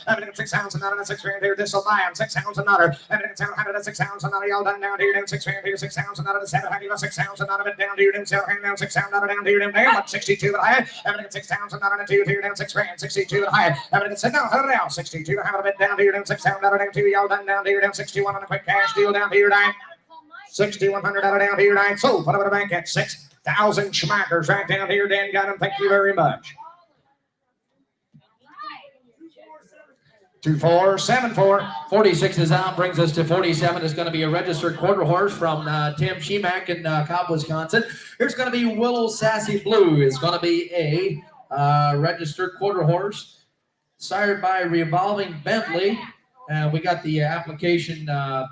I'm gonna get $6,000 and 6 grand here. This will buy him $6,000. I'm gonna get 700 and 6,000. Y'all done down here down 6 grand here. $6,000 to 700. $6,000 down here down 7 down $6,000 down here down there. 62 high. I'm gonna get $6,000 2 here down 6 grand. 62 high. I'm gonna get $6,000 down 62 have a bit down here down $6,000 down 2. Y'all done down here down 61 on a quick cash deal down here down 6,100 down here down. So put up in the bank at 6,000 schmackers right down here. Dan got him. Thank you very much. 2474. 46 is out, brings us to 47. It's going to be a registered quarter horse from Tim Shemak in Cobb, Wisconsin. Here's going to be Willow Sassy Blue. It's going to be a registered quarter horse sired by Revolving Bentley. We got the application. The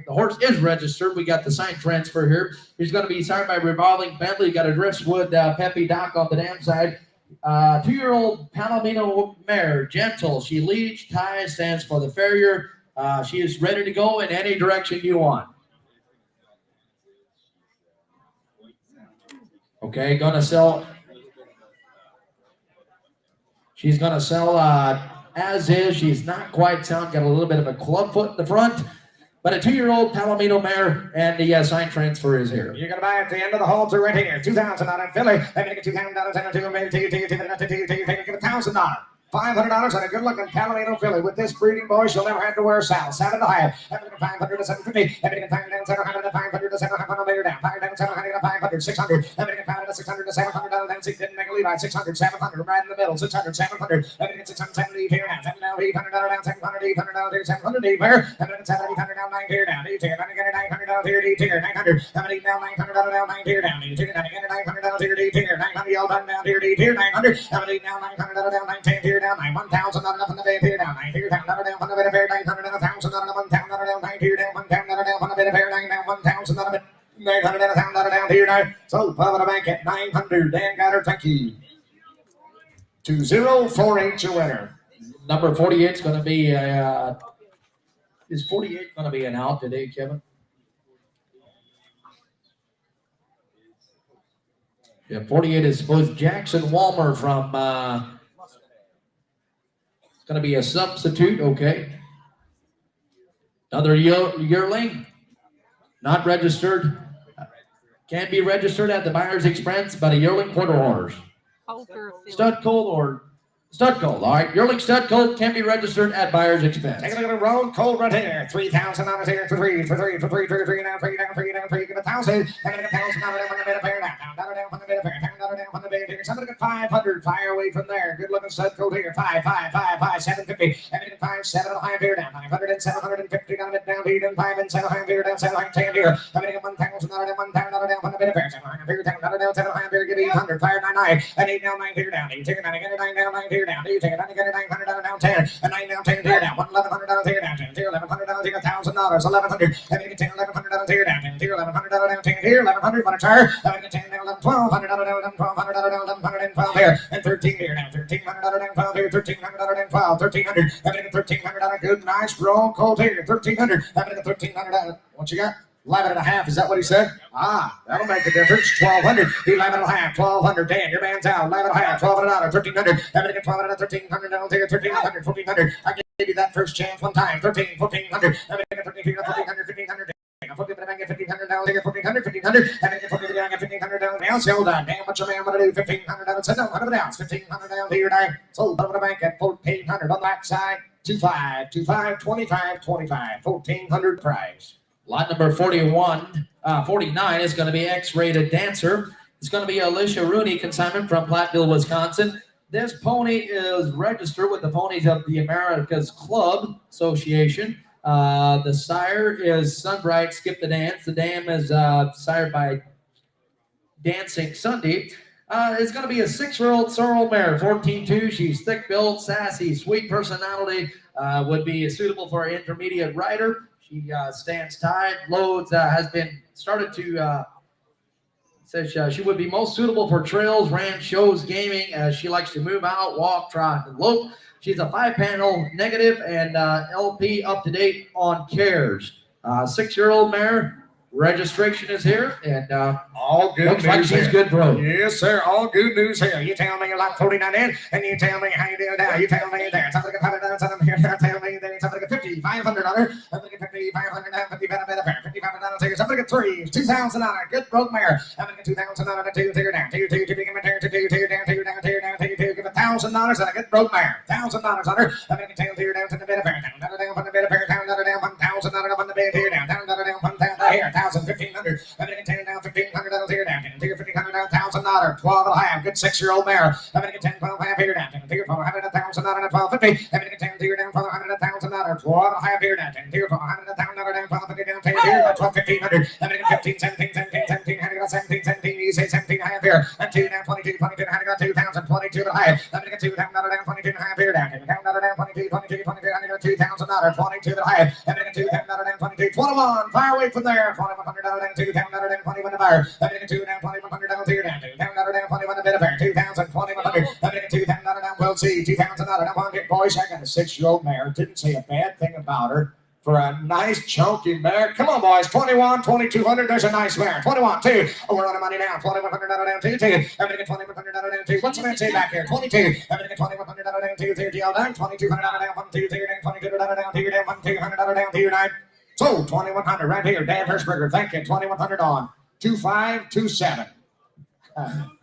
horse is registered. We got the sign transfer here. He's going to be sired by Revolving Bentley. Got a Driftwood Peppy Dock on the dam side. 2-year-old Palomino mare, gentle. She leads, ties, stands for the farrier. She is ready to go in any direction you want. Okay, gonna sell. She's gonna sell as is. She's not quite sound. Got a little bit of a club foot in the front. But a 2-year-old Palomino mare and the sign transfer is here. You're going to buy at the end of the halter right here. $2,000 on Philly. I'm going to get $2,000 and give $1,000. $500 on a good-looking Palomino filly. With this breeding boy, she'll never have to wear a saddle. 7 to high. $500 to 750. I'm going to get $500 to 500 to 700 down. $500 to 700 to 500. 600. I'm going to get $500 to 600 to 700. Then she didn't make a Levi. 600, 700. Right in the middle. 600, 700. I'm going to get 670 here now. $800 down. $700, $800 here. $700 here. I'm going to get $700 down. 9 here down. 8 here. I'm going to get $900 here. 8 here. 900. I'm going to get down $900 down. 9 here down. 8 here. I'm going to get $900 here. 8 here. 900 all done down here. 8 here. 900. I'm going to get down $900 down. 9 10 here down. 9 1,000. Not enough on the bed here down. 9 here down. Not enough on the bed of air. 900 and 1,000. Not enough. 1,000. Not enough. 9 here down. 1,000. Not enough on the bed of air. 9 down. 1,000. Not enough. 900 and 1,000. Not down here now. So put the bank at 900. Dan got her. Thank you. 2048 your winner. Number 48 is going to be is 48 going to be an out today, Kevin? Yeah, 48 is both Jackson Walmer from. It's going to be a substitute. Okay. Another yearling, not registered. Can be registered at the buyer's expense, but a yearling quarter horse. Stud colt or stud colt. All right, yearling stud colt can be registered at buyer's expense. Take a look at the road colt right here. $3,000 here for three now. 3 down. Give $1,000. I'm gonna get $1,000 on the bed of pair now. $1 down on the bed of pair. $1 down on the bed here. Somebody get 500. Fire away from there. Good looking stud colt here. 5 750. I'm gonna get 5 7 high here down. 500 and 750 down it down here. Then 5 and 7 high here down. 7 high 10 here. I'm gonna get $1,000 down. $1,000 down on the bed of pair. 7 high here down. $1 down 7 high here. Give 800. Fire 9 high. And 8 down 9 here down. 8 here down. I get 9 down 9 here down. 8 here down. I get $900 down 10. And 9 down 10 here down. $1,100 here down. 10 here. $1,100 here. $1,000. $1,100. I'm gonna get $1100 here down. 10 here. $1100 down. 10 here. $1,100 on a chart. I'm gonna get 10 down. $1,200 down. $1,200 down. $1,112 here. And 13 here down. $1,300 down. 12 here. $1,300 down. 12. $1,300. I'm gonna get $1,300 good, nice, strong colt here. $1,300. I'm gonna get $1,300. What you got? 11.5. Is that what he said? That'll make a difference. 1,200. 11.5. 1,200. Dan, your man's out. 11.5. $1,200. 1,300. I'm gonna get 1,200. 1,300 down here. 1,300. 1,400. I gave you that first chance one time. 1,400. I'm gonna get 1,300. 1,500. I'm going to get 1,500 down here. 1,400. 1,500. I'm gonna get 1,500 down. Now, so done. Damn, what your man want to do? 1,500 down. So no, 100 down. 1,500 down here now. So over the bank at 1,400 on that side. 25, 25, 25, 25. 1,400 price. Lot number 49 is going to be X-Rated Dancer. It's going to be Alicia Rooney consignment from Platteville, Wisconsin. This pony is registered with the Ponies of the Americas Club Association. The sire is Sunbright Skip the Dance. The dam is sired by Dancing Sunday. It's going to be a 6-year-old sorrel mare, 14-2. She's thick-built, sassy, sweet personality. Would be suitable for an intermediate rider. She stands tied, loads, has been started to, says she would be most suitable for trails, ranch, shows, gaming, as she likes to move out, walk, trot, and lope. She's a 5-panel negative and LP up to date on cares. 6-year-old mare. Registration is here, and all good looks news like she's here. good bro. Yes, sir. All good news here. You tell me you're like 49 in, and you tell me how you do now. You tell me there. Somebody can $100 on them here. Tell me there. Somebody get 50, $500 on her. Somebody get 50, $500, 50 better, $55 here. Somebody get 3, $2,000. Good broke mare. Somebody get $2,000 to tear down. Tear down. Give $1,000 on a good broke mare. $1,000 on her. Somebody get tear down to the better pair. Down from the better pair. Down $1,000 on the bed here. Down $1,000 here. 1,500. I'm going to get down $1,500 here down. Take $1,500 down, $1,000, 12 and a half. Good 6-year-old mare. I'm going to get 10, 12 and a half here down. Take $400, $1,000, $1,250. I'm going to get 10 here down, $1,200, $1,000, 12 and a half here down. Take $400, $1,000 down, $1,250 down. Take here down, $1,250. I'm going to get 15, 17, 17, 17. I got 17, 17. You say 17 and a half here. And 2 down, 22, 22. I got 2,000, 22 and a half. I'm going to get $2,000 down, 22 and a half here down. Take $1,000 down, 22, 22, 22. I got $2,000, 22 and a half. I'm going to get $2,000 down, 22, 21. Fire away from there. $2,100 down, $2,000 down, 21 to fire. I'm going to get 2 down, $2,100 down, here down. $2,000 down, 21 to bit of fire. 2,000, 2,100. I'm going to get $2,000 down. We'll see. $2,000 down. One hit, boys. I got a 6-year-old mare. Didn't say a bad thing about her. For a nice chunky mare. Come on, boys. 21, 2,200. There's a nice mare. 21, 2. Oh, we're on the money now. $2,100 down, 2, 2. I'm going to get $2,100 down, 2. What's the man say back here? 22. I'm going to get $2,100 down, 2, 3. All down. $2,200 down, 1, 2, 3. $2,200 down, 2, down. $1,200 down, 2, 9. So, $2,100 right here. Dan Hirschberger. Thank you. $2,100 on. 2527.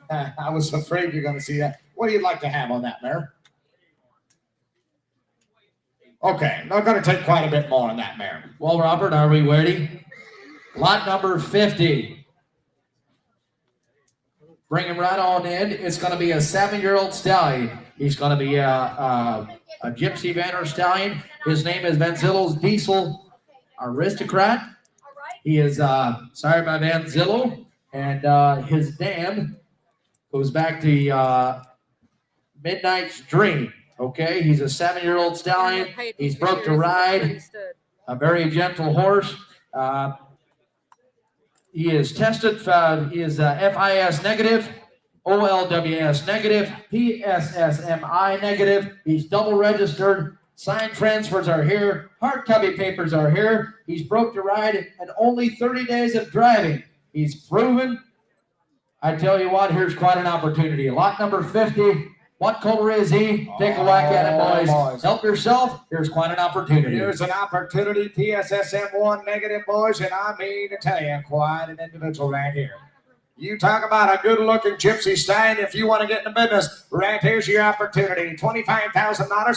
I was afraid you're going to see that. What do you like to have on that, mare? Okay, not going to take quite a bit more on that mare. Well, Robert, are we ready? Lot number 50. Bring him right on in. It's going to be a 7-year-old stallion. He's going to be a Gypsy Vanner stallion. His name is Vanzillo's Diesel Aristocrat. He is sired by Vanzillo, and his dam goes back to Midnight's Dream. Okay, he's a 7-year-old stallion. He's broke to ride, a very gentle horse. He is tested. He is FIS negative, OLWS negative, PSSMI negative. He's double registered. Signed transfers are here. Hard copy papers are here. He's broke to ride and only 30 days of driving. He's proven. I tell you what, here's quite an opportunity. Lot number 50. What color is he? Take a whack at it, boys. Help yourself. Here's quite an opportunity. Here's an opportunity. PSSM1 negative, boys. And I mean to tell you, quite an individual right here. You talk about a good-looking Gypsy Stallion. If you want to get in the business, right here's your opportunity. $25,000,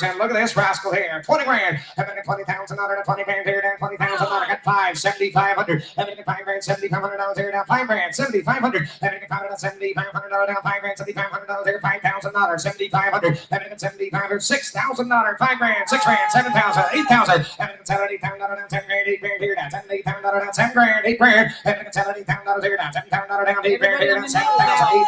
and look at this rascal here. 20 grand. I'm going to get $20,000, 20 grand here down. $20,000. I got 5, 7,500. I'm going to get 5 grand, $7,500 here down. 5 grand, 7,500. I'm going to get $7,500 down. 5 grand, $7,500 here. $5,000, 7,500. I'm going to get $7,500, $6,000. 5 grand, 6 grand, 7,000, 8,000. I'm going to get $8,000 down. 10 grand, 8 grand here down. $8,000 down. 10 grand, 8 grand. I'm going to get $8,000 here down. $7,000 down. 8 grand here down. 7,000,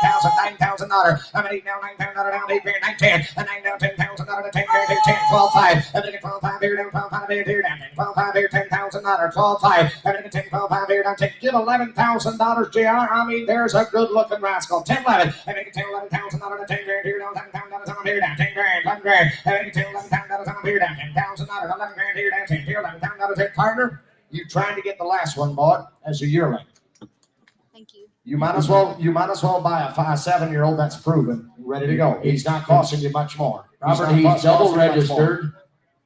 8,000, $9,000. I'm going to now $9,000 down. 8 grand, 9, 10. And 9 down, $10,000 to 10 grand, 10, 12, 5. I'm going to get 12, 5 here down. 12, 5 here down. 12, 5 here, $10,000. 12, 5. I'm going to get 10, 12, 5 here down. Give $11,000, JR. I mean, there's a good-looking rascal. 10, 11. I'm going to get $11,000 to 10 grand here down. $10,000 here down. 10 grand, 11 grand. I'm going to get $11,000 here down. $10,000, 11 grand here down. $11,000 here, partner. You trying to get the last one bought as a yearling. Thank you. You might as well buy a 7-year-old that's proven, ready to go. He's not costing you much more. Robert, he's double registered.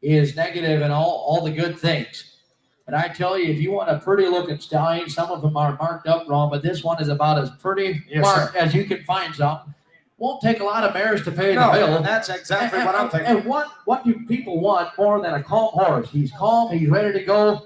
He is negative in all the good things. But I tell you, if you want a pretty looking stallion, some of them are marked up wrong, but this one is about as pretty marked as you can find some. Won't take a lot of mares to pay the bill. That's exactly what I'm thinking. And what do people want more than a calm horse? He's calm, he's ready to go,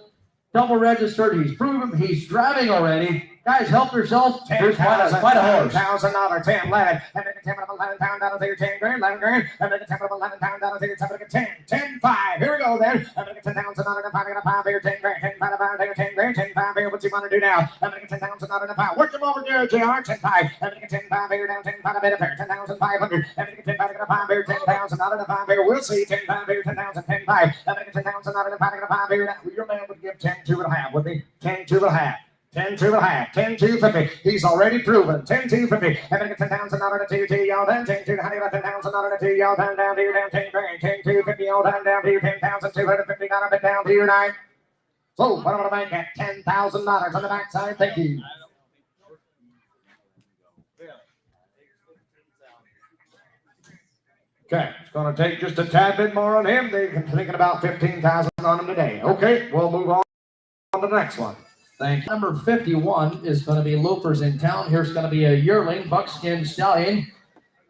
double registered, he's proven, he's driving already. Guys, help yourself. There's quite a horse. $10,000, 10, 11, and make a 10 of 11 pound down to 10 grand, 11 grand, and make a 10 of 11 pound down to 10, 10, 5. Here we go then. And make a $10,000 and 5 here, 10 grand, 10, 5 pound here, 10 grand, 10, 5 here. What's he want to do now? And make a $10,000 and 5. Work them over there, JR, 10, 5. And make a 10, 5 here down, 10, 5 a bit of pair, 10,500. And make a 10, 5 and 5 here, 10,000 and 5 here. We'll see, 10, 5 here, 10,000, 10, 5. And make a 10,000 and 5 and 5 here. Your man would give 10, 2 and a half, wouldn't he? 10, 2 and a half. 10, 2 and a half, 10, 2, 50. He's already proven. 10, 2, 50. And then get $10,000 to 2, y'all down. 10, 2, $10,000 to y'all down to you down 10 grand. 10, 2, 50 all down to you $10,250 bit down to you nine. So what am I going to make at $10,000 on the backside? Thank you. Okay, it's going to take just a tad bit more on him. They're thinking about $15,000 on him today. Okay, we'll move on to the next one. Thank you. Number 51 is going to be Loafers in Town. Here's going to be a yearling, buckskin stallion.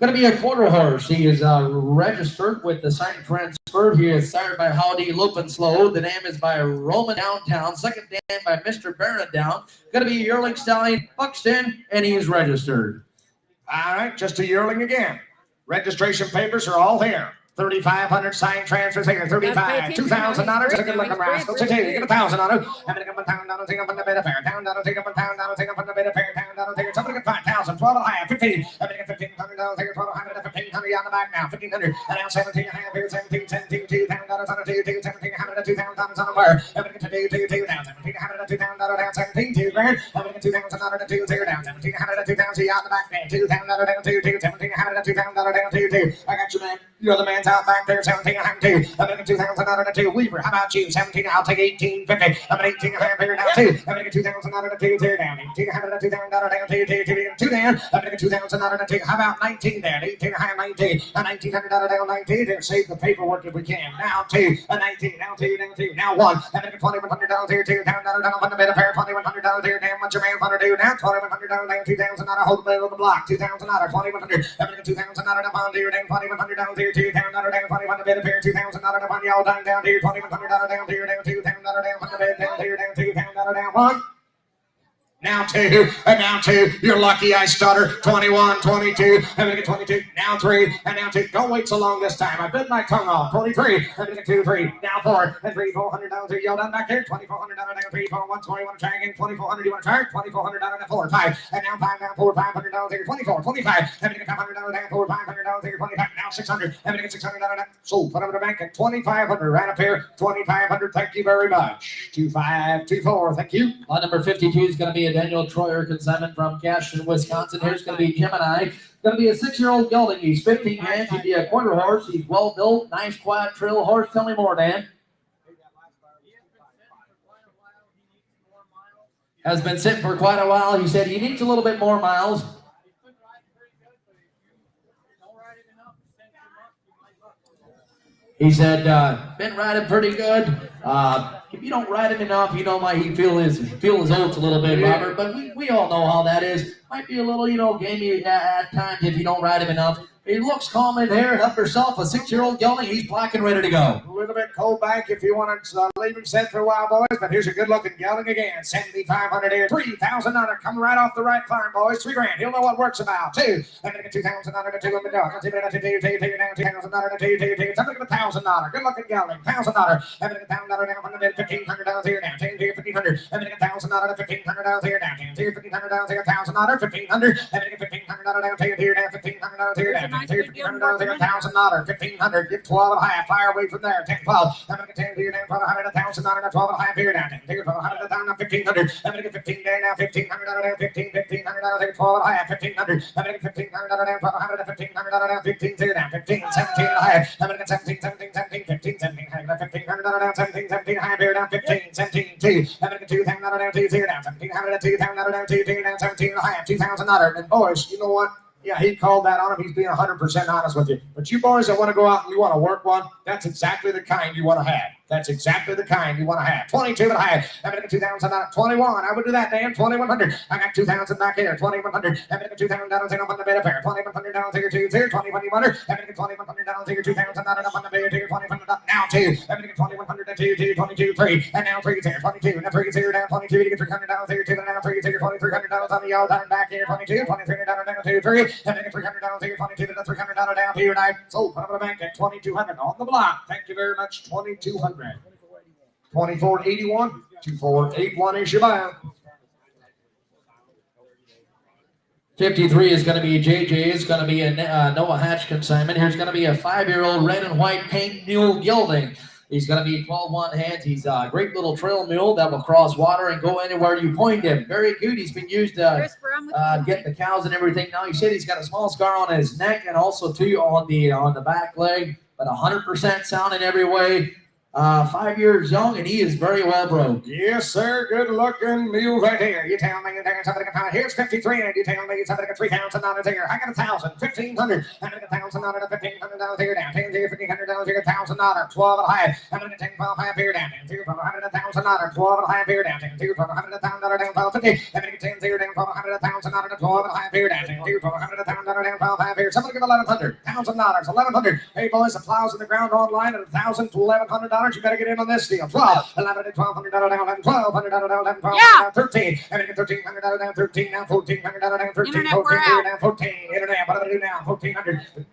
Going to be a quarter horse. He is registered with the sign transfer. He is sired by Howdy Lopin Slow. The name is by Roman Downtown. Second name by Mr. Barrett Down. Going to be a yearling stallion, buckskin, and he is registered. All right, just a yearling again. Registration papers are all here. 3,500 sign transfers here. 35, $2,000. A good looking rascal. Today, get $1,000. I'm gonna come down, take up on the bed of fair. Down, take up on town, take up on the bed of fair. Down, take up. Somebody get 5,000, 12 and a half, 15. I'm gonna get $1,500. Take 1,200, 1,500 on the back now. 1,500. And now 17 and a half here. 17, 17, $2,000 on a 2, 1,700, $2,000 on a wire. I'm gonna get to 2,000, 1,700, $2,000 down. 17, 2 grand. I'm gonna get $2,000 to 2, 0 down. 1,700 to 2,000 on the back there. $2,000 down, 2, 1,700 to $2,000 down, 2, 2. I got you, man. You're the man's out back there. 17 and a half, 2. I'm gonna get $2,000 to 2. Weaver, how about you? 17. I'll take 18.50. I'm at 18 and a half here now, 2. I'm gonna get $2,000 to 2. 0 down. 1800 to $2,000 down. 2 down. I'm gonna get $2,000 to 2. How about 19 down? 18 and a half, 19. $1,900 down. 19. And save the paperwork if we can. Now 2. 19. Now 2. Now 2. Now 1. I'm gonna get $2,100 here. $2,000 down on the bed of pair. $2,100 here. Damn, what your man want to do now? $2,100 down. $2,000 hold the middle of the block. $2,000. $2,100. I'm gonna get $2,000 down here. Damn, $2,100 here. $2,000 down. $2,100 bed of pair. $2,000 upon y'all down to your $2,100 down to your down $2,000 down on the bed down to your down $2,000 down 1. Now 2, and now 2. You're lucky I stutter. 21, 22. I'm gonna get 22. Now 3, and now 2. Don't wait so long this time. I bit my tongue off. 23. I'm gonna get 2, 3. Now 4, and 3, $400 here. Y'all done back here. $2,400 down 3, 4, 1, 20. You want to try again? $2,400. You want to try? $2,400 down 4, 5. And now 5, now 4, $500 here. 24, 25. I'm gonna get $500 down 4, $500 here. 25. Now 600. I'm gonna get $600 down. So put them in the bank at 2,500. Right up here. 2,500. Thank you very much. 2524. Thank you. On number 52 is going to be a Daniel Troyer consignment from Cashin, Wisconsin. Here's going to be Gemini. Going to be a 6-year-old gelding. He's 15 hands. He'd be a quarter horse. He's well built, nice, quiet, trill horse. Tell me more, Dan. Has been sitting for quite a while. He said he needs a little bit more miles. He said, been riding pretty good. If you don't ride him enough, you know, might he feel his oats a little bit, Robert. But we all know how that is. Might be a little, gamey at times if you don't ride him enough. He looks calm in there. Help yourself, a 6-year-old gelding. He's black and ready to go. A little bit cold back if you want to leave him set for a while, boys. But here's a good-looking gelding again. 7,500 here. $3,000 coming right off the right farm, boys. 3 grand. He'll know what works about. 2. I'm gonna get $2,000 to 2 in the dog. $2,000 to 2. Something like $1,000. Good-looking gelding. $1,000. I'm gonna get $1,000 down from the bed. $1,500 here now. 10 to 1,500. I'm gonna get $1,000 to $1,500 here now. 10 to $1,500 here. $1,000. $1,500. I'm gonna get $1,500 down. 10 here now. $1,500 here now. $1,500. $1,000, $1,500, give 12 and a half, fire away from there, 10, 12, I'm gonna get 10 here now, 1,200, $1,000, 12 and a half here now, 10, 1,200 down now, 1,500, I'm gonna get 15 there now, $1,500 down, 1,500, 12 and a half, 1,500, I'm gonna get 1,500 down, 1,200, 1,500 down, 15 here now, 15, 17 and a half, I'm gonna get 17, 15, 17, I'm gonna get 1,500 down, 17, 17 and a half here now, 15, 17, 2, I'm gonna get 2,000 down, 2 here now, 1,700, 2,000 down, 2 here now, 17 and a half, $2,000, and boys, you know what? Yeah, he called that on him. He's being 100% honest with you. But you boys that want to go out and you want to work one, that's exactly the kind you want to have. That's exactly the kind you want to have. 22 and a half. I'm going to get 2,000 out of 21. I would do that, Dan. 2,100. I got 2,000 back here. 2,100. I'm going to get 2,000 down on the bed pair. 2,100 down here, 2, 0, 2,100. I'm going to get 2,100 down here, 2,000 down on the bed here. 2,100 up now, 2. I'm going to get 2,100 and 2, 2, 22, 3. And now 3 here. 22. And now 3 0 down 22 to get 300 down here, 2. And now 3 0, 2,300 on the all time back here. 22, 23 down 2, 3. And then 300 down here, 22 to 300 down here. Tonight. So put up the bank at 2,200 on the block. Thank you very much. 2,200. 2481. 2481 is your buy. 53 is going to be JJ. It's going to be a Noah Hatch consignment. Here's going to be a 5-year-old red and white paint mule gelding. He's going to be 12-1 hands. He's a great little trail mule that will cross water and go anywhere you point him. Very good. He's been used to get the cows and everything. Now he said he's got a small scar on his neck and also too on the back leg, but 100% sound in every way. 5 years young, and he is very well broke. Yes, sir. Good looking mule right here. You tell me there's somebody can find. Here's 53, and you tell me somebody can 3,000 dollars here. I got 1,000, 1,500. I'm gonna get $1,000 to $1,500 here down. 10 here, $1,500 here, $1,000, 12 and a half. I'm gonna get 10 here down. 10 0 $100,000, 12 and a half here down. 10 0 $100,000 down, 1250. I'm gonna get 10 0 down, $100,000, 12 and a half here down. 10 0 $100,000 down, 12 and a half here. Somebody give $1,100, $1,000, $1,100. Hey boys, the plows in the ground online at $1,000 to $1,100. You better get in on this deal. 12, 11, $1,200 down, 11, $1,200 down, 11, $1,200 down, 13. I'm gonna get $1,300 down, 13 now, $1,400 down, 13, 14 down, 14. Internet, what am I gonna do now? 1,400.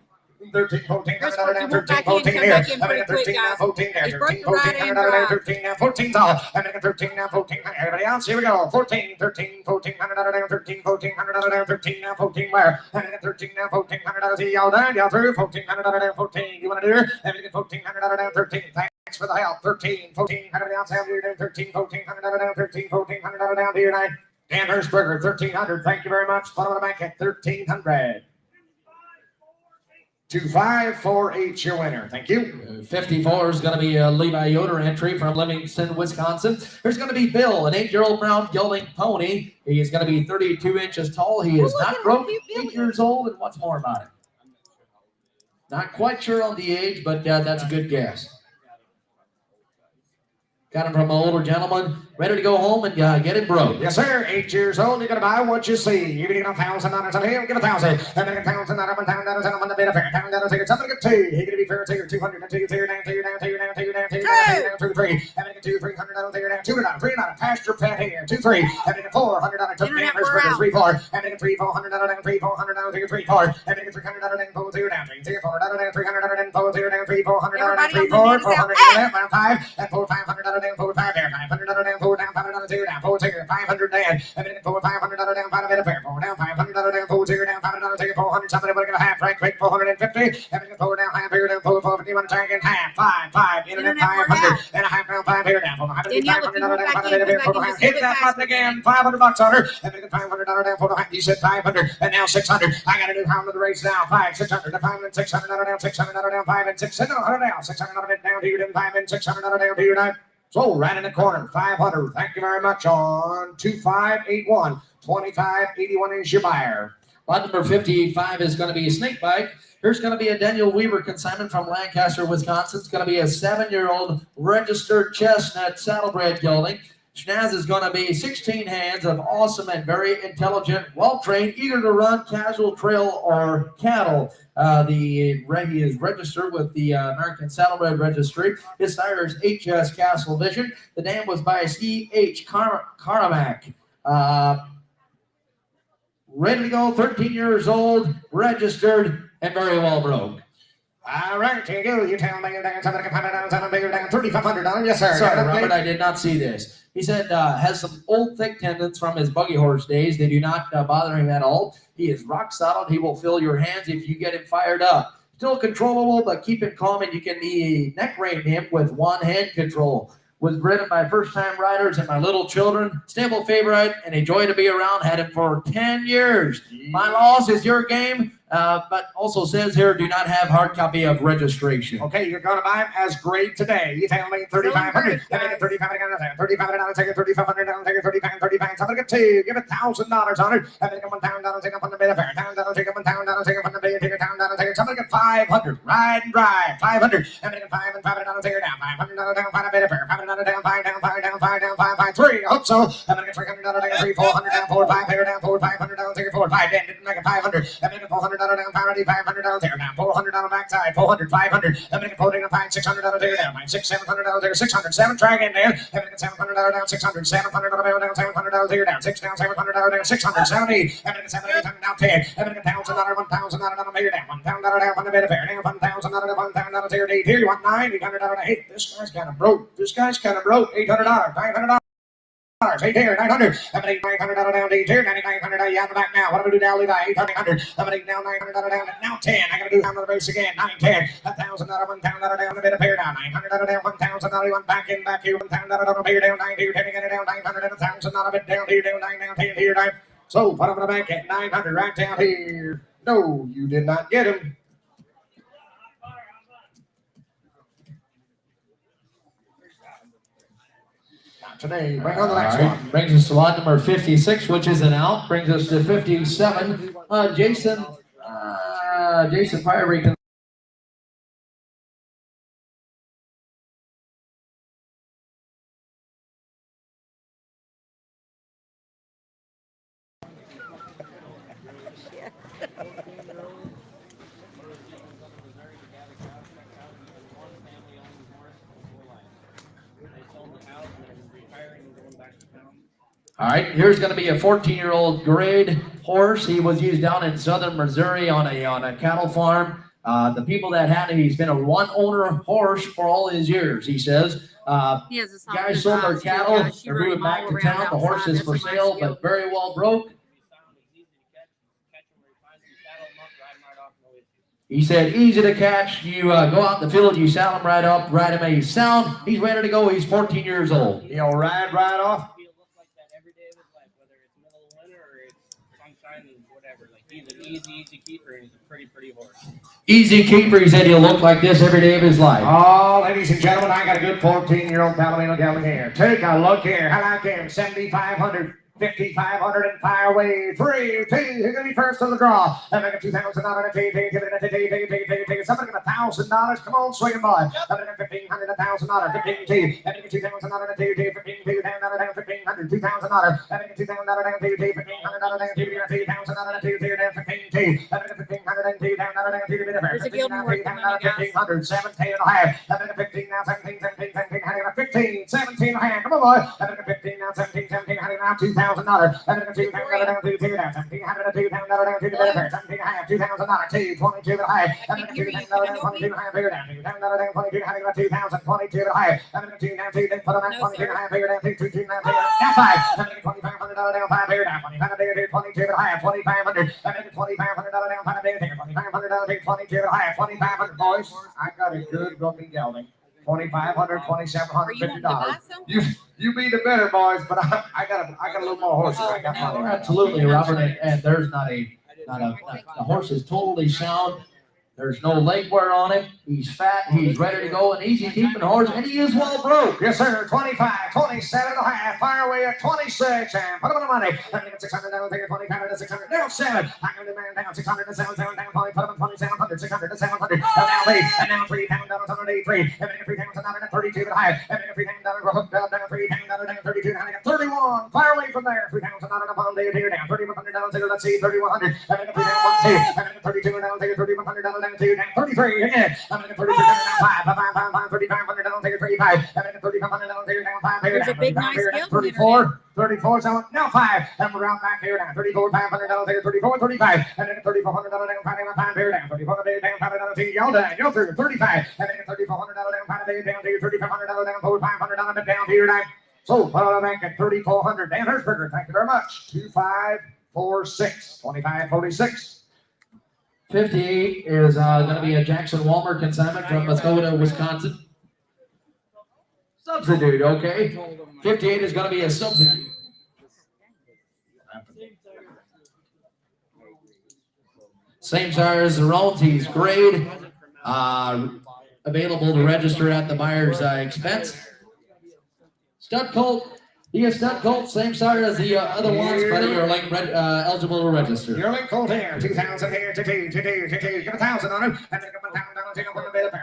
13, 14, down, 13, 14 here. I'm gonna get 13 now, 14 there. 13, 14, down, 13 now, 14's all. I'm gonna get 13 now, 14. Everybody else, here we go. 14, 13, 1400 down, 13, 1400 down, 13 now, 14 where? I'm gonna get 13 now, 1400 see y'all down, y'all through. 1400 down, 14. You wanna do it? I'm gonna get 1400 down, 13. Thanks for the help. 13, 14. Everybody else down here, 13, 1400 down, 13, 1400 down here tonight. Dan Hirschberger, 1,300. Thank you very much. Follow the bank at 1,300. 2548, your winner. Thank you. 54 is going to be a Levi Yoder entry from Livingston, Wisconsin. There's going to be Bill, an 8-year-old brown gelding pony. He is going to be 32 inches tall. He is not broke, 8 years old, and what's more about it? Not quite sure on the age, but that's a good guess. Got him from an older gentleman, ready to go home and get it broke. Yes, sir. 8 years old. You're gonna buy what you see. You're gonna get $1,000 on him. Give 1,000. I'm gonna get $1,000 on the bit of fair. $1,000 ticket. Somebody get 2. He's gonna be fair ticket. 200 and 2 down, 2 down, 2 down, 2 down, 2 down, 2 down, 2 3. I'm gonna get 2, $300 down, 200, $300. Pasture pet here. 2 3. I'm gonna get $400. Took Dan Hirschberger 3 4. I'm gonna get 3 $400 down, 3 $400 down, 3 4. I'm gonna get $300 down, 4 0 down, 3 0 $400 down, 300 down, 4 0 down, 3 $400 down, 3 4 $400 down, 5 and 4 $500 down, 4 5 there. $500 down, 4 down, $500 0 down, 4 0 $500 down. I'm gonna get 4 $500 down, 5 minute fair. 4 down, $500 down, 4 0 down, $500 0 400. Somebody want to get a half right quick, 450. I'm gonna get 4 down, half here down, 4 450. Want to try again, half, 5 internet 500 and a half down, 5 here down. $500 down, 5 minute fair. 4 hit that button again, $500 on her. I'm gonna get $500 down, 4 you said 500 and now 600. I got a new hound of the race now. 5 600 to 5 and 600 down, 600 down, 5 and 600 down, 600 down to you, then 5 and 600 down to you now. So right in the corner, 500. Thank you very much on 2581. 2581 is your buyer. Lot number 55 is going to be a snake bite. Here's going to be a Daniel Weaver consignment from Lancaster, Wisconsin. It's going to be a 7-year-old registered chestnut saddlebred gelding. Schnaz is going to be 16 hands of awesome and very intelligent, well-trained, eager to run casual trail or cattle. He is registered with the American Saddlebred Registry. His sire is HS Castle Vision. The dam was by C.H. Carmack. Ready to go, 13 years old, registered, and very well broke. All right, here you go. You tell me you're down, somebody can find it down, somebody down, $3,500. Yes, sir. Sorry, Robert, I did not see this. He said has some old thick tendons from his buggy horse days. They do not bother him at all. He is rock solid. He will fill your hands if you get him fired up. Still controllable, but keep him calm, and you can neck rein him with one hand control. Was bred by first-time riders and my little children. Stable favorite and a joy to be around. Had him for 10 years. My loss is your game. but also says here, do not have hard copy of registration. Okay, you're going to buy them as grade today. You tell me 3,500. I'm going to get 3,500. 3,500. I'll take it. 3,500. I'll take it. 35. So I'm going to get two. Give it $1,000 on it. I'm going to get $1,000. I'll take it from the bid of fair. $1,000. Take it. $1,000. I'll take it from the bid. Take it. $1,000. Take it. So I'm going to get 500. Ride and drive. 500. I'm going to get 5 and 500. I'll take it down. $500 down. Find a bid of fair. $500 down. 5 down. 5 down. 5 down. 5 5 3. I hope so. I'm going to get $300 down. 3 400 down. 4 5 fair down. 4 500 down. Take it. 4 5. Then didn't make it 500. I'm going to get $400 down. 500 down. There down. 400 on the backside. 400. 500. I'm going to get 40 down. 5 600 there down. 6 $700 there. 600. 7 drag in there. I'm going to get $700 down. 600. 700 on the bill down. $700 there down. 6 down. $700 down. 600. 70. I'm going to get 7 800 down. 10. I'm going to get $1,000. $1,000 on the bill down. $1,000 down on the bid of fair. Down. $1,000. $1,000 there. Here you want 9. $800. Hey, this guy's kind of broke. This guy's kind of broke. $800. $900. $8 here, 900. I'm gonna $900 down, 8 here, 9,900. Yeah, on the back now. What do we do now? Leave that 800. I'm gonna now $900 down. Now 10. I'm gonna do down to the base again. 9, 10. $1,000, $1,000 down. A bit of pair down. $900 down. $1,000. One back in, back here. $1,000 on a pair down. 9 here, 10 again down. $900 and $1,000 a bit down here, down 9 down 10 here, 9. So put them in the bank at 900 right down here. No, you did not get him. Today, bring on the next one. Brings us to lot number 56, which is an out. Brings us to 57. Jason Fiery. All right, here's going to be a 14-year-old grade horse. He was used down in southern Missouri on a cattle farm. The people that had him, he's been a one-owner horse for all his years, he says. Guys sold their cattle, they're moving back to town. The horse is for sale, but very well broke. He said, easy to catch. You go out in the field, you saddle him right up, ride him, he's sound. He's ready to go. He's 14 years old. He'll ride right off. He's an easy keeper, and he's a pretty horse. Easy keeper, he said he'll look like this every day of his life. Oh, ladies and gentlemen, I got a good 14-year-old Palomino gelding here. Take a look here. How about him? 7,500. 5,500 and fire away. 3, 2, he's gonna be first to the draw. I'm gonna get $2,000. Somebody get $1,000. Come on, swing him, boy. I'm gonna get $1,500, $1,000, 15 2. I'm gonna get $2,000 down, 15 2, $1,500, $2,000. I'm gonna get $2,000 down, $1,500 down, $2,000 down, 15 2. I'm gonna get $1,500 and $2,000 down, $1,500, 17 and a half. I'm gonna get 15 now, 17, 15, 17 and a half. Come on, boy. I'm gonna get 15 now, 17, now, $2,000. $1,000. I'm gonna $2,000 down, $2,000 down, $1,700, $2,000 down, $2,000 half, $2,000, 22 and a half. I'm gonna $2,000 down, 22 and a half here down, $2,000 down, 22 and a half, 2,000, 22 and a half. I'm gonna $2 down, 2, then put them at 22 and a half here down, 2 now, now 5. I'm gonna get $2,500 down, 5 here down, $2,500 22 and a half, 2,500. I'm gonna get $2,500 down, 5 here, $2,500 down, 22 and a half, 2,500. Boys, I got a good looking gelding. $2,500, $2,750. You be the better, boys, but I got a little more horses. I got money. Absolutely, Robert, and there's not a horse is totally sound. There's no leg wear on him. He's fat. He's ready to go. An easy keeping horse, and he is well broke. Yes, sir. 25, 27 and a half. Fire away at 26. And put him on the money. I'm going to get 600 down. Take it 25 to 600. Down 7. I'm going to man down 600 to 7. Down. Put him on 2,700. 600 to 700. Down 8. And now $3,000 on 83. I'm going to get $3,000 at 32 and a half. I'm going to get $3,000 down. $3,000 down 32. And I got 31. Fire away from there. $3,000 upon the here down. $3,100. Let's see. 3,100. I'm going to get 3,100. I'm going to get 32 down. Take it $3,100 down. 2 down. 33 again. I'm going to get 33 down. 5. 3,500 down. Take it 35. I'm going to get 3,500 down. Take it down. 5 here. There's a big nice gelding 34. 34, so now 5. And we're out back here down. 34, $500 here. 34, 35. And then $3,400 down. 5 here down. 34 down. $500 to y'all down. Y'all through 35. And then $3,400 down. 5 down to $3,500 down. $500 down here down. So put on back at 3,400. Dan Hershberger, thank you very much. 2,546. 2546. 58 is going to be a Jackson Walmer consignment from Assorted, Wisconsin. Substitute, okay. 58 is going to be a Same sire as the Roans. He's grade. Available to register at the buyer's expense. Stud colt. He is stud colt, same sire as the other ones, but you're like eligible to register. Your link colt here, 2,000 here, give 1,000 on it, and then come down, take up on the bit,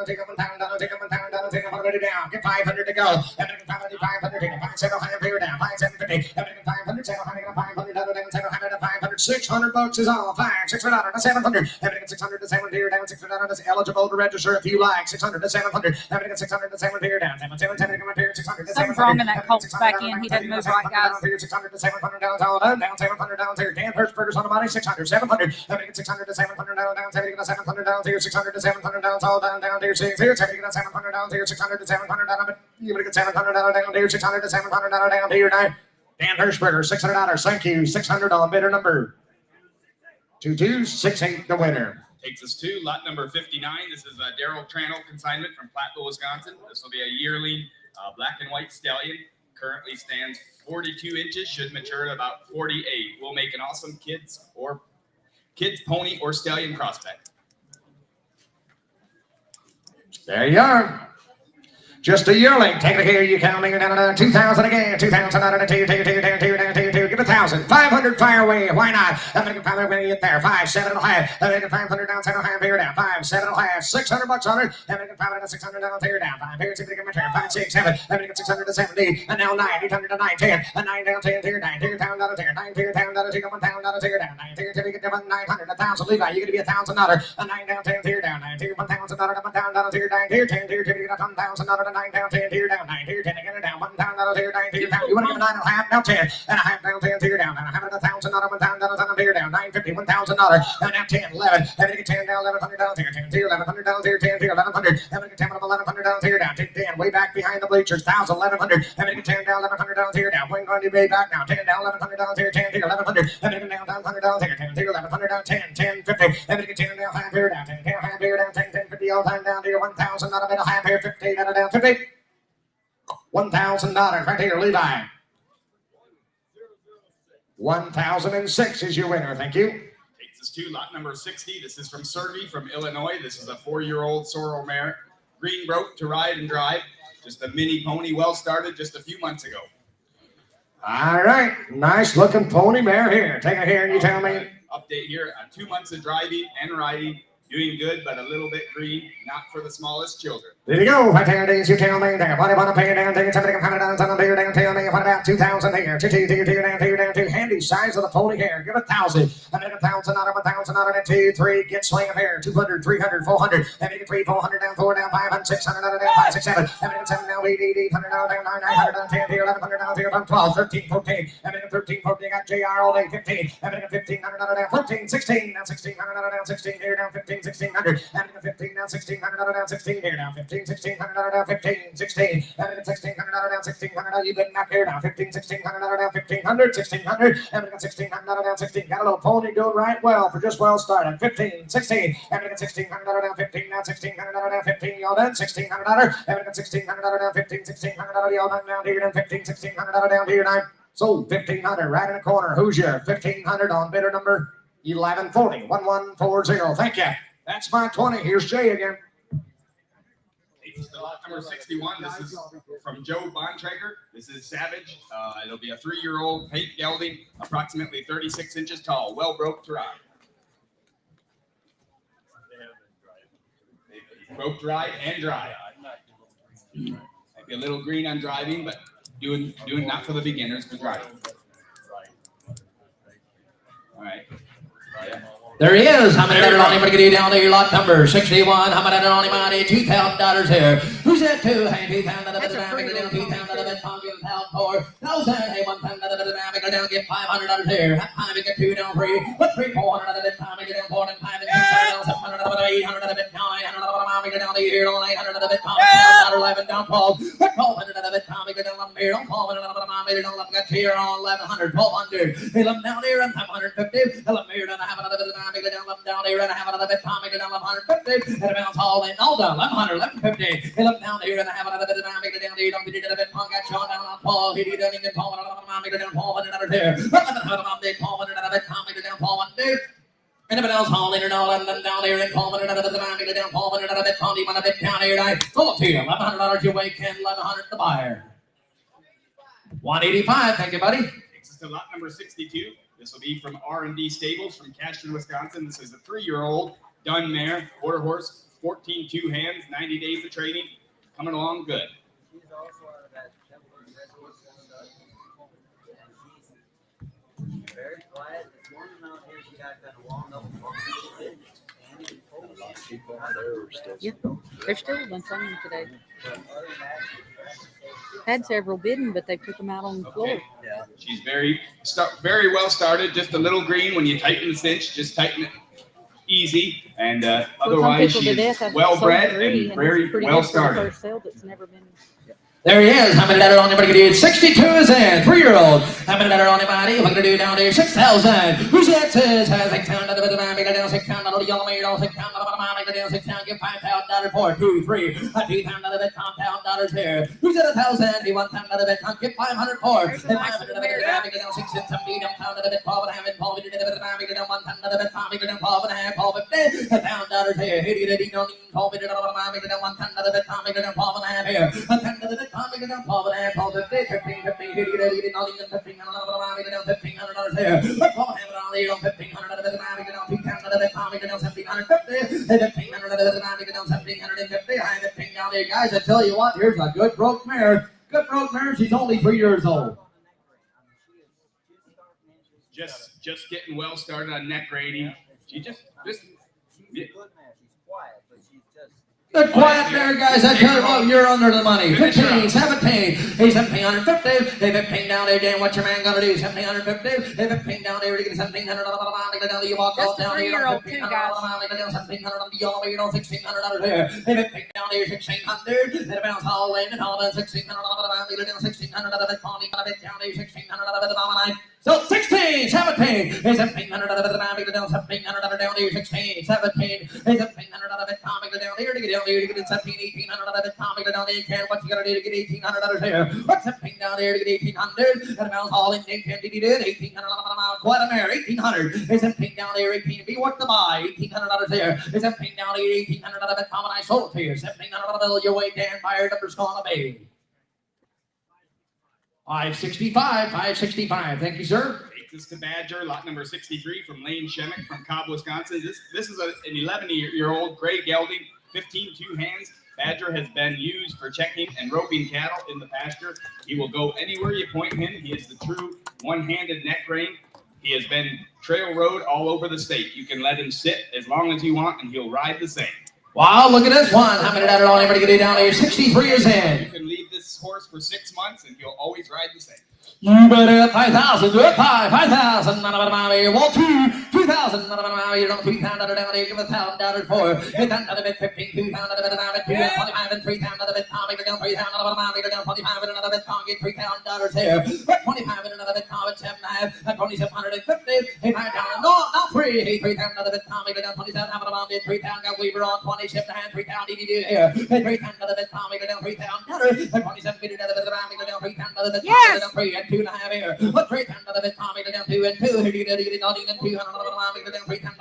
take up on town, take up on town, take up on the down, get 500 to go, and then 500, take it, 5,700 here down, 5,750, and then 500, 700, 500, down, 700 to 500, 600 bucks is all, 600 to 700, and then 600 to 700 here down, 600 is eligible to register if you like, 600 to 700, and then 600 to 700 here down, 700 come up here, 600 to 700. Something's wrong in that colt's back end. He doesn't move right, guys. 600 to 700 down, down 700 down here. Dan Hirschberger's on the body, 600, 700. Then we get 600 to 700 down, 700 down here, 600 to 700 down, all down here, 600 to 700 down here, 600 to 700 down. You're gonna get 700 down here, 600 to 700 down here. Dan Hirschberger, $600. Thank you. 600 on bidder number 2268, the winner. Takes us to lot number 59. This is a Daryl Tranel consignment from Platteville, Wisconsin. This will be a yearling black and white stallion. Currently stands 42 inches, should mature at about 48. We'll make an awesome kids pony or stallion prospect. There you are. Just a yearling. Take it here. You count me down 2,000 again. 2,000 out of 2. Give 1,000. 500 fire away. Why not? I'm going to get there. 5, 7 and a half. I'm going to get 500 down, 7 and a half here down. 5, 7 and a half. 600 bucks on it. I'm going to get 500 600 down here down. 5 here. 5, 6, 7. I'm going to get 600 to 70. And now 9. 800 to 9, 10. And 9 down 10 here. 9 here. Down down here. 9 here. Down down here. 1 pound down here down. 9 here. Till you get 900. 1,000. Levi, you're going to be $1,000. And 9 down 10 here down. 9 here. $1,000. 1 down here. 9 here. 10 here. Till you get $1,000. 9 down 10 here down. 9 here. 10 again down. $1,000 here. 9 here. Down. You want to give 9 and a half? Now 10 and a half down 10 here down. And I have $1,000. $1,000 here down. 950. $1,000. And now 10. 11. And then get 10 down. $1,100 here. 10 here. $1,100 here. 10 here. 1,100. And then get 10 of $1,100 here down. 10 way back behind the bleachers. 1,000. 1,100. And then get 10 down. $1,100 here down. We're going to be way back now. 10 down. $1,100 here. 10 here. 1,100. And then get down $100 here. 10 here. 1,100 down. 10. 10. 50. And then get 10 down. Half here down. 10 down. Half here down. 10. 10. 50 all time down here. 1,000. Not a bit of half here. 50. Down down 50. $1,000 right here, Levi. 1,006 is your winner. Thank you. Takes us to lot number 60. This is from Servey from Illinois. This is a 4-year-old sorrel mare. Green broke to ride and drive. Just a mini pony, well started just a few months ago. All right. Nice looking pony mare here. Take it here and you tell me. Update here. 2 months of driving and riding. Doing good, but a little bit green. Not for the smallest children. There you go. Right there, you tell me. What do you want to pay down? Take somebody can $100 down here down. Tell me what about 2,000 here? 2 down 2. Handy size of the pony here. Give 1,000. And then 1,000 out of 1,000 out of 2, 3. Get swinging here. 200, 300, 400. And then 3, 400 down, 4 down, 500, 600 out of down, 5, 6, 7. And then 7 down, 8, 800 down, 900 down, 10 here, 1,100 down here, 12, 13, 14. And then 13, 14. Got JR all day. 15. And then 1,500 out of down, 14, 16. Now 1,600 out of down, 16 here down, 15, 1,600. And then 15 down, 1,600 out of down, 16 here down, 15, 1,600 out of down, 15, 16. And then 1,600 out of down, 1,600. You been knocked here down, 15, 1,600 out of down, 1,500, 1,600. And then 1,600 out of down, 16. Got a little pony doing right well for just well started. 15, 16. And then 1,600 out of down, 15. Now 1,600 out of down, 15. Y'all done? 1,600 out of. And then 1,600 out of down, 15, 1,600 out of y'all done down here down, 15, 1,600 out of down here down. Sold 1,500 right in the corner. Who's your 1,500 on bidder number 1140? 1140. Thank you. That's my 20. Here's Jay again. Lot number 61. This is from Joe Bontrager. This is Savage. It'll be a 3-year-old paint gelding, approximately 36 inches tall. Well broke to ride. Broke to ride and dry. Might be a little green on driving, but doing not for the beginners, but driving. All right. Yeah. There he is. How many better on him to get you down there? Lot number 61. How many better on him? $2,000 here. Who's that two? Hey, $2,000. $2,000. Pocket out for 1,000. Hey, $1,000. Down. Get $500 here. Time to get 2 down 3. Put 3, 400 of it. Time to get down 4 and 5 and 600. 800 of it. 900 get down here. 800 of it. 11 down 12. Put 1,200 of it. Time to get down here. 1,200 of it. Got here on 1,100. 1,200. Hey, look down there and 550. Let me have another bit of time. Go down there and have another bit of time. Go down 150. And it bounce all in. All down 1,100. 1,150. Hey, look down there and have another bit of time. Go down there. Don't get a bit. Got shot down on 12. He did it. Go down 1,200 there. 1,100 bit. 1,100 bit. Time. Go down 1,200. And if it else hauling it all and down there and palming it out of the dime, down palming it out of it, palming it down here, I sold to you. $1,100 your way, Ken, $1,100 the buyer. 185, thank you, buddy. Takes us to lot number 62. This will be from R&D Stables from Cashton, Wisconsin. This is a 3-year-old dun mare, quarter horse, 14 2 hands, 90 days of training, coming along good. She's also out of that Red Horse stud. And she's very quiet. This morning out here, she got kind of wound up. Yeah, there's still a bunch on them today. Had several bidden, but they took them out on the floor. Okay. Yeah. She's very well started. Just a little green when you tighten the cinch. Just tighten it easy, and otherwise she's well bred and very well started. First sale that's never been. There he is. How many letter on anybody can do? 62 is in. 3-year-old. How many letter on anybody? What can I do down there? 6,000. Who's that says? Has a count of the man, make it down 6 count of the yellow maid, all 6 count of the man, make it down 6 count, give $5,000 for 2, 3. A 2 count of the bit, $5,000 here. Who's at 1,000? He 1 count of the bit, give 500 for. And 500 of the bit, make it down 6 and 7, don't count of the bit, 12 and a half, and 12 into the bit, make it down 1 count of the bit, make it down 12 and a half, 12 $1,000 here. Here, you don't even call me to the man, make it down 1 count of the bit, make it down 12 and a half here. A count of the bit, make it down 12 and a half, 12 15, 15, here, you don't even $1,500, make it down $1,500 here. 12 and a half, you don't $1,500 of the man, make it down 2 count of the bit, make it down $1,750. $1,500 of the man, make it down $1,750. I have it pinned down there, guys. I tell you what, here's a good broke mare. Good broke mare. She's only 3 years old. Just getting well started on neck grading. She just She's a good man. She's quiet, but she's just. Good quiet there, guys. I tell you what, you're under the money. 15, 17. Hey, 1,750. Hey, 15 down there, Dan. What's your man gonna do? 1,750. Hey, 15 down there. You get 1,700 down. You walk off down here. 1,700 you know, $1,600 there. Hey, 15 down there, 1,600. Then bounce all in and all done. 1,600 down. 1,600 of the pony. Got a bit down there. 1,600 of the dominant. So 16, 17. Hey, 1,700 of the down. 1,700 down there. 16, 17. Hey, 1,700 of the down there to get down. You get 17, 1,800 out of it. Tommy, go down there. You can. What you gotta do to get $1,800 here? What's 17 down there to get 1,800? And amounts all in. 1,800 quite a mare. 1,800. Is 17 down there. 18. Be what to buy. $1,800 here. Is 17 down there. 1,800 out of it. Tom and I sold to you. 1,700 of the bill. Your way, Dan. Buyer number's gonna be 565. 565. Thank you, sir. Takes us to Badger, lot number 63 from Lane Shemick from Cobb, Wisconsin. This is an 11-year-old gray gelding. 15 2 hands. Badger has been used for checking and roping cattle in the pasture. He will go anywhere you point him. He is the true one-handed neck rein. He has been trail rode all over the state. You can let him sit as long as you want, and he'll ride the same. Wow, look at this one. How many dollars anybody get it down here? 63 years in. You can leave this horse for 6 months, and he'll always ride the same. You better 5,000, do it 5,000, 1, 2, 2,000, you don't 3,000 down there, give $1,000 for it. Down to the bit 15, 2,000 to the bit 2, 25 and 3,000 to the bit, Tommy, down 3,000 down 25 and another bit, Tom, get $3,000 here. 25 and another bit, Tom, at 7,500, 2,750, 5 down, no, 3, 3,000 to the bit, Tommy, down 27, have it around it, 3,000, got Weaver on 27 hand, 3,000 here. 3,000 to the bit, Tommy, down 3,000, 27 feet to the bit, Tommy, down 3,000 to the bit, down 3 and 2.5 here. What 3,000 to the bit, Tommy, down 2 and 2, not even 200 down 3,000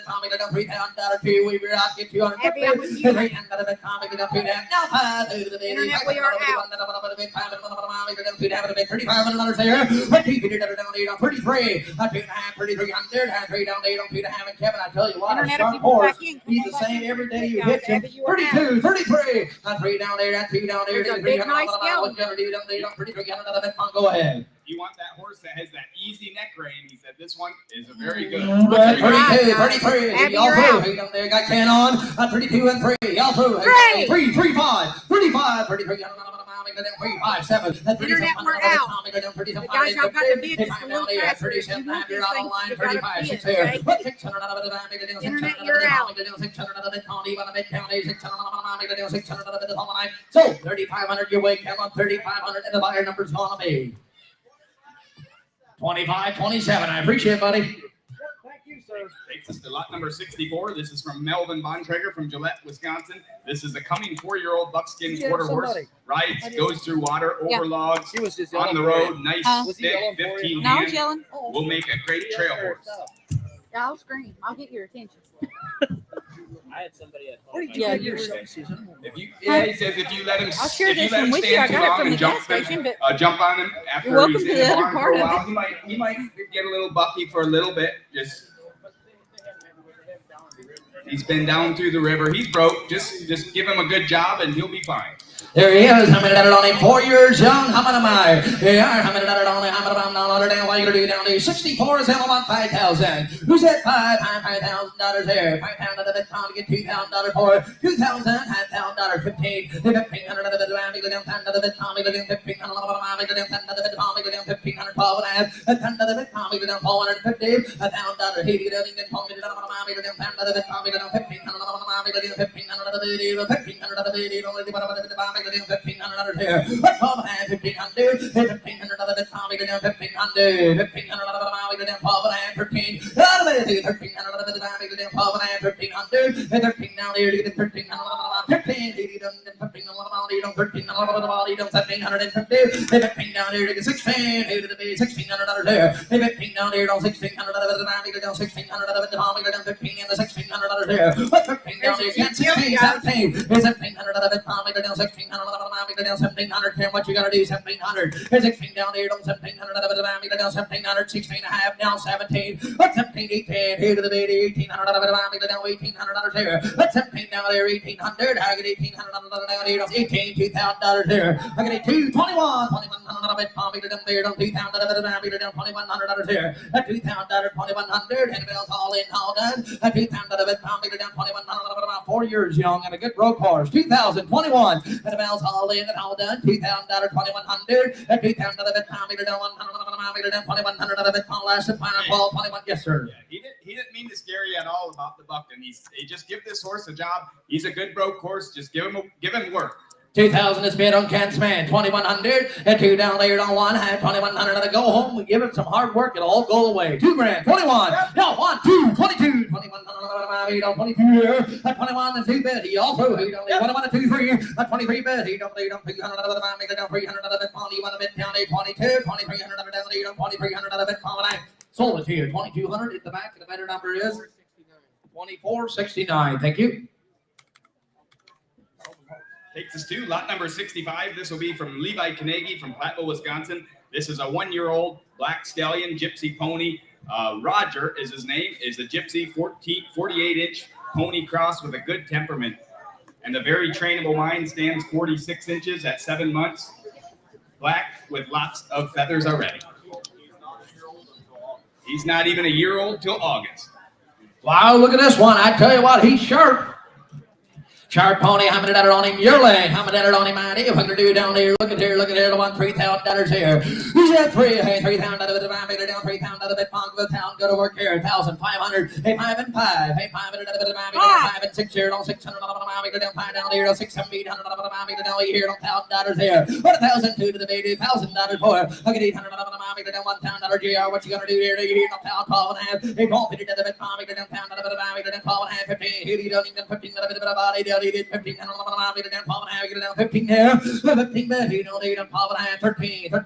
Tommy, down 3,000 2, we were out, get 250, 3,000 to the bit, Tommy, down 3 down, now 5 to the bit, Internet, we are out. $3,500 there. 33, 3 down there, don't 2.5, and Kevin, I tell you what, a strong horse. He's the same every day you hit him. 32, 33, 3 down there, 2 down there, 300 go ahead. You want that horse that has that easy neck rein. He said this one is a very good. 32, 33, y'all through. Down there, got can on. 32 and 3, y'all through. 3, 3, 5, 35, 33, 5, 7. Internet, we're out. The guys y'all got the bid just a little faster. If you want these things, you gotta bid, okay? Internet, you're out. So 3,500 your way, come on, 3,500, and the buyer number's gonna be 25, 27. I appreciate it, buddy. Thank you, sir. Takes us to lot number 64. This is from Melvin Bontrager from Gillette, Wisconsin. This is a coming 4-year-old buckskin quarter horse. Rides, goes through water, overlogs, on the road, nice, thick, 15 hands. Will make a great trail horse. Yeah, I'll scream. I'll get your attention. I had somebody at home. Where did you Yeah, get your you- stuff, Susan? If you, yeah, he says if you let him, I'll share if you this let one him with you. I stand too got it long from and the jump gas them, station, but jump on him You're after welcome he's to in the the other barn for part a of while, it. he might get a little bucky for a little bit. Just he's been down through the river. He's broke. Just give him a good job and he'll be fine. There he is. How many did it on him? 4 years young. How many am I? Here. How many did it on him? How many am I on down? What you gonna do down there? 64 is hell on 5,000. Who's that? $5,000 there. $5,000 of it pound to get $2,000 for it. 2,000, $5,000, 15. 1,500 of it around. We go down 10 of it pound. We go down 1,500 of it. We go down 10 of it pound. We go down 1,500, 12 and a half. 10 of it pound. We go down 450. $1,000. He go down and pound. We go down 10 of it pound. We go down 1,500 of it. We go down 1,500 of it. 1,500 of it. Only $1,500 here. Let's call it 1,500. 1,500 of it. We go down 1,500. 1,500 of it. We go down 12 and a half. 13. 1,300 of it. We go down 12 and a half. 1,300. 13 down here to get 1,300. 15. 15 on 13. 1,750. 15 down here to get 16. Here to the $1,600 there. 15 down here on 1,600 of it. We go down 1,600 of it. We go down 15 and the $1,600 there. 15 down here again. 16, 17. 1,700 of it. We go down 1,600 of it. We go down 1,700. Tim, what you gotta do? 1,700. 16 down here on 1,700 of it. We go down 1,700. 16 and a half. Now 17. 17, 18. Here to the 1,800 of it. We go down 1,800 there. 17 down there. 1,800. I get 1,800 down here. 18, $2,000 there. I get 21. 2,100 of it. We go down there. 2,000 of it. We go down $2,100 there. 2,000, 2,100. And it's all in, all done. 2,000 of it. We go down 2,100 of it. 4 years young and a good broke horse. 2,021. And it's all in and all done. $2,000, 2,100. 2,000 of it. We go down 100. We go down 2,100 of it. Last and final call. 21. Yes, sir. Yeah, he didn't mean to scare you at all about the bucking. He just give this horse a job. He's a good broke horse. Just give him work. 2,000 is bid on Kent's man. 2,100 and 2 down there on one hand. 2,100 to go home. We give him some hard work. It'll all go away. 2 grand. 21. Now 1, 2, 22. 2,100 22 here. 21 and 2 bid. He also 21 and 2, 3. 23 bid. He don't 200 make it down 300 of it. 21 of it down there. 22. 2,300 of it down there. 2,300 of it. Sold it here. 2,200 at the back. The better number is 2469. Thank you. Takes us to lot number 65. This will be from Levi Carnegie from Platteville, Wisconsin. This is a 1-year-old black stallion gypsy pony. Roger is his name. Is a gypsy 48-inch pony cross with a good temperament. And the very trainable mind stands 46 inches at 7 months. Black with lots of feathers already. He's not even a year old till August. Wow, look at this one. I tell you what, he's sharp. Sharp pony, how many that are on him? Your leg, how many that are on him? Idea what to do down there. Look at here, the one, $3,000 here. Who's that? $3,000 out of it, $5 down, $3,000 out of it, pound the town, go to work here, 1,500, hey, 5 and 5, hey, 5 and 5 and 6 here, on 600 go down 5 down here, 600, 800 go down here, $1,000 here, what 1,002 to the baby, $1,000 for it. Look at 800 go down $1,000 GR. What you gonna do here? Do you hear no pound, 12 and a half? Hey, 12 50 to the bit, pound, go down pound, go down 12 and a half, 15. Here you don't even 15 to the bit of a body. 15 and go down 12 and a half, go down 15 here, 15 bit. You don't need a 12 and a half, 13 and go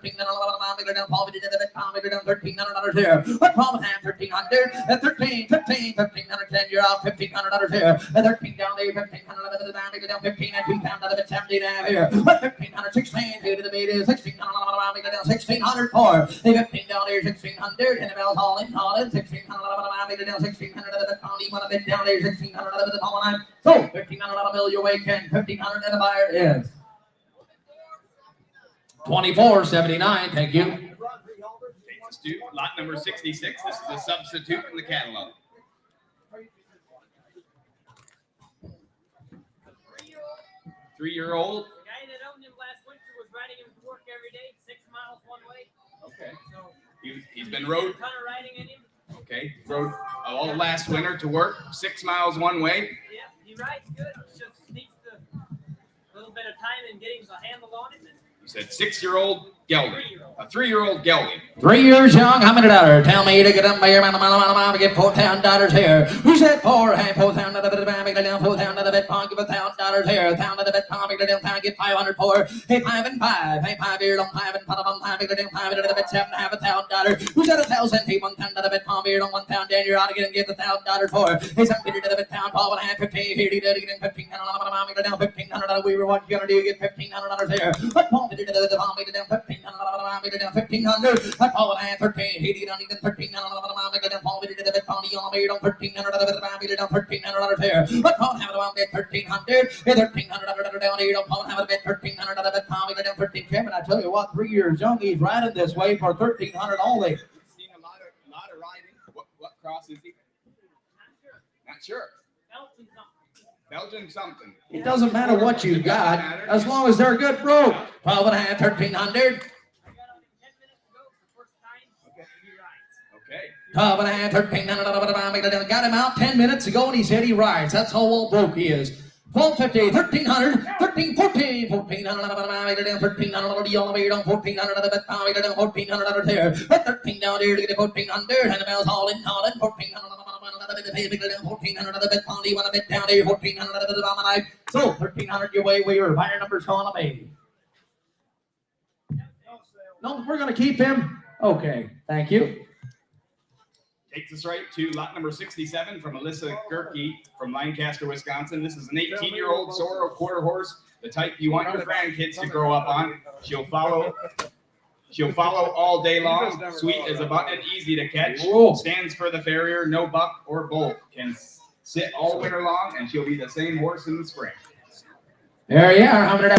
down 12 to the bit, pound, go down $1,300 here. What 12 and a half, 1,300, 13, 1,510. You're out $1,500 here. 13 down there, 1,500 down, go down 15 and 2 pound to the bit, 17 and a half here. What 1,500, 16 to the bit is 1,600, go down 1,600 for. 15 down there, 1,600, and the bell's all in, 1,600, go down 1,600 to the bit, pound, you want a bit down there, 1,600 to the bit, pound. So 1,500 bill your way, Ken. 1,500 and the buyer is 24.79. Thank you. Takes us to lot number 66. This is a substitute in the catalog. Three-year-old. The guy that owned him last winter was riding him to work every day, 6 miles one way. Okay. So He's been rode. a ton of riding in him. Okay. Rode all last winter to work, 6 miles one way. Yeah, he rides good. He just needs a little bit of time in getting the handle on him. You said 6-year-old gelding. A 3-year-old gelding. 3 years young, how many dollars? Tell me to get them bear, man, get $4,000 here. Who said poor? Hey, $4,000 to the bit, $4,000 to the bit, give $1,000 here. $1,000 to the bit, get 500 for. Hey, 5 and 5. Hey, 5 year long, 5 and 5, 5 to the bit, $7,500. Who said 1,000? Hey, 1,000 to the bit, year long, 1,000, then you're out again and give $1,000 for. Hey, 7 to the bit, 12 and a half, 15, 50 to the $1,500, $1,500. We were what you gonna do? Get $1,500 here. But $1,500 to the $1,500. I call it 13. He don't even 13. I don't know. Paul did the bit on the on made on 1,300 of the family on $1,300 here. But Paul have it on bit 1,300. 1,300 down here. Paul have a bit 1,300 of the family down 13. Kevin, I tell you what, 3 years young, he's riding this way for 1,300 only. Seen a lot of riding. What cross is he? Not sure. Belgian something. It doesn't matter what you got, as long as they're a good rope. 12 and a half, 1,300. Okay. 12 and a half, 1,300. Got him out 10 minutes ago, and he said he rides. That's how old broke he is. 1250, 1,300, 13, 14, 1,400, 1,300, you only on 1,400 of the bit, 1,400 there. 13 down here to get 1,400, and the bells all in, 1,400 of the bit, you want a bit down here, 1,400 of the dominate. So 1,300 your way, where your higher number's going to be. No, we're going to keep him. Okay, thank you. Takes us right to lot number 67 from Alyssa Gerke from Lancaster, Wisconsin. This is an 18-year-old Zorro quarter horse, the type you want your grandkids to grow up on. She'll follow all day long. Sweet as a button, easy to catch. Stands for the farrier, no buck or bull. Can sit all winter long, and she'll be the same horse in the spring. There you are. How many?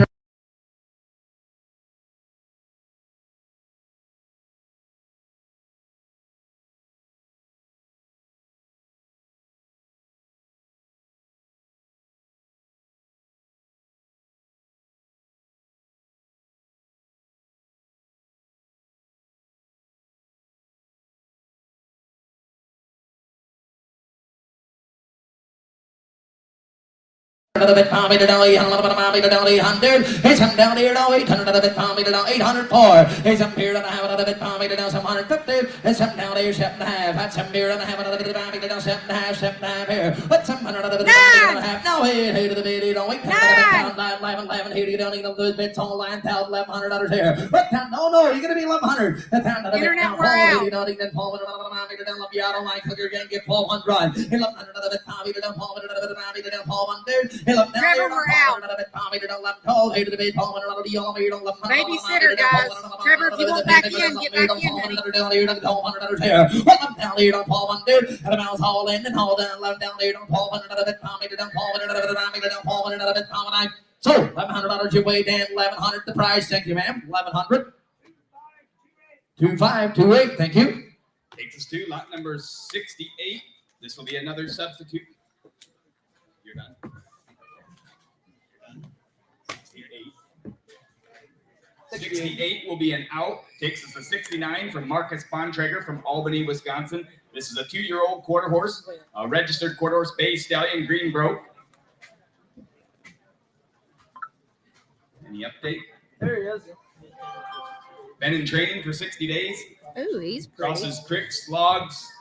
The bit palm it down 800 down 800. It's some down here now 800 the bit palm it down 804. It's some here and a half of the bit palm it down 750. It's some down here 7.5. That's some here and a half of the bit palm it down 7.5 here. What's some 100 of the bit palm it down now 8 to the bit down 800 down 11 here you don't need those bits on line $1,100 here. But no you're gonna be 1,100. The town of the bit down you don't even Paul down you don't like you're gonna get 1,200. 1,100 of the bit palm it down Paul down 1,100. Trevor, we're out. Babysitter, guys. Trevor, if you want back in, get back in, honey. So, $1,100 your way, Dan. $1,100 the price. Thank you, ma'am. $1,100. 2528. Thank you. Takes us to lot number 68. This will be another substitute. You're done. 68 will be an out. Takes us to 69 from Marcus Bontrager from Albany, Wisconsin. This is a 2-year-old quarter horse, a registered quarter horse, bay stallion, green broke. Any update? There he is. Been in training for 60 days. Ooh, he's pretty. Crosses tricks, logs,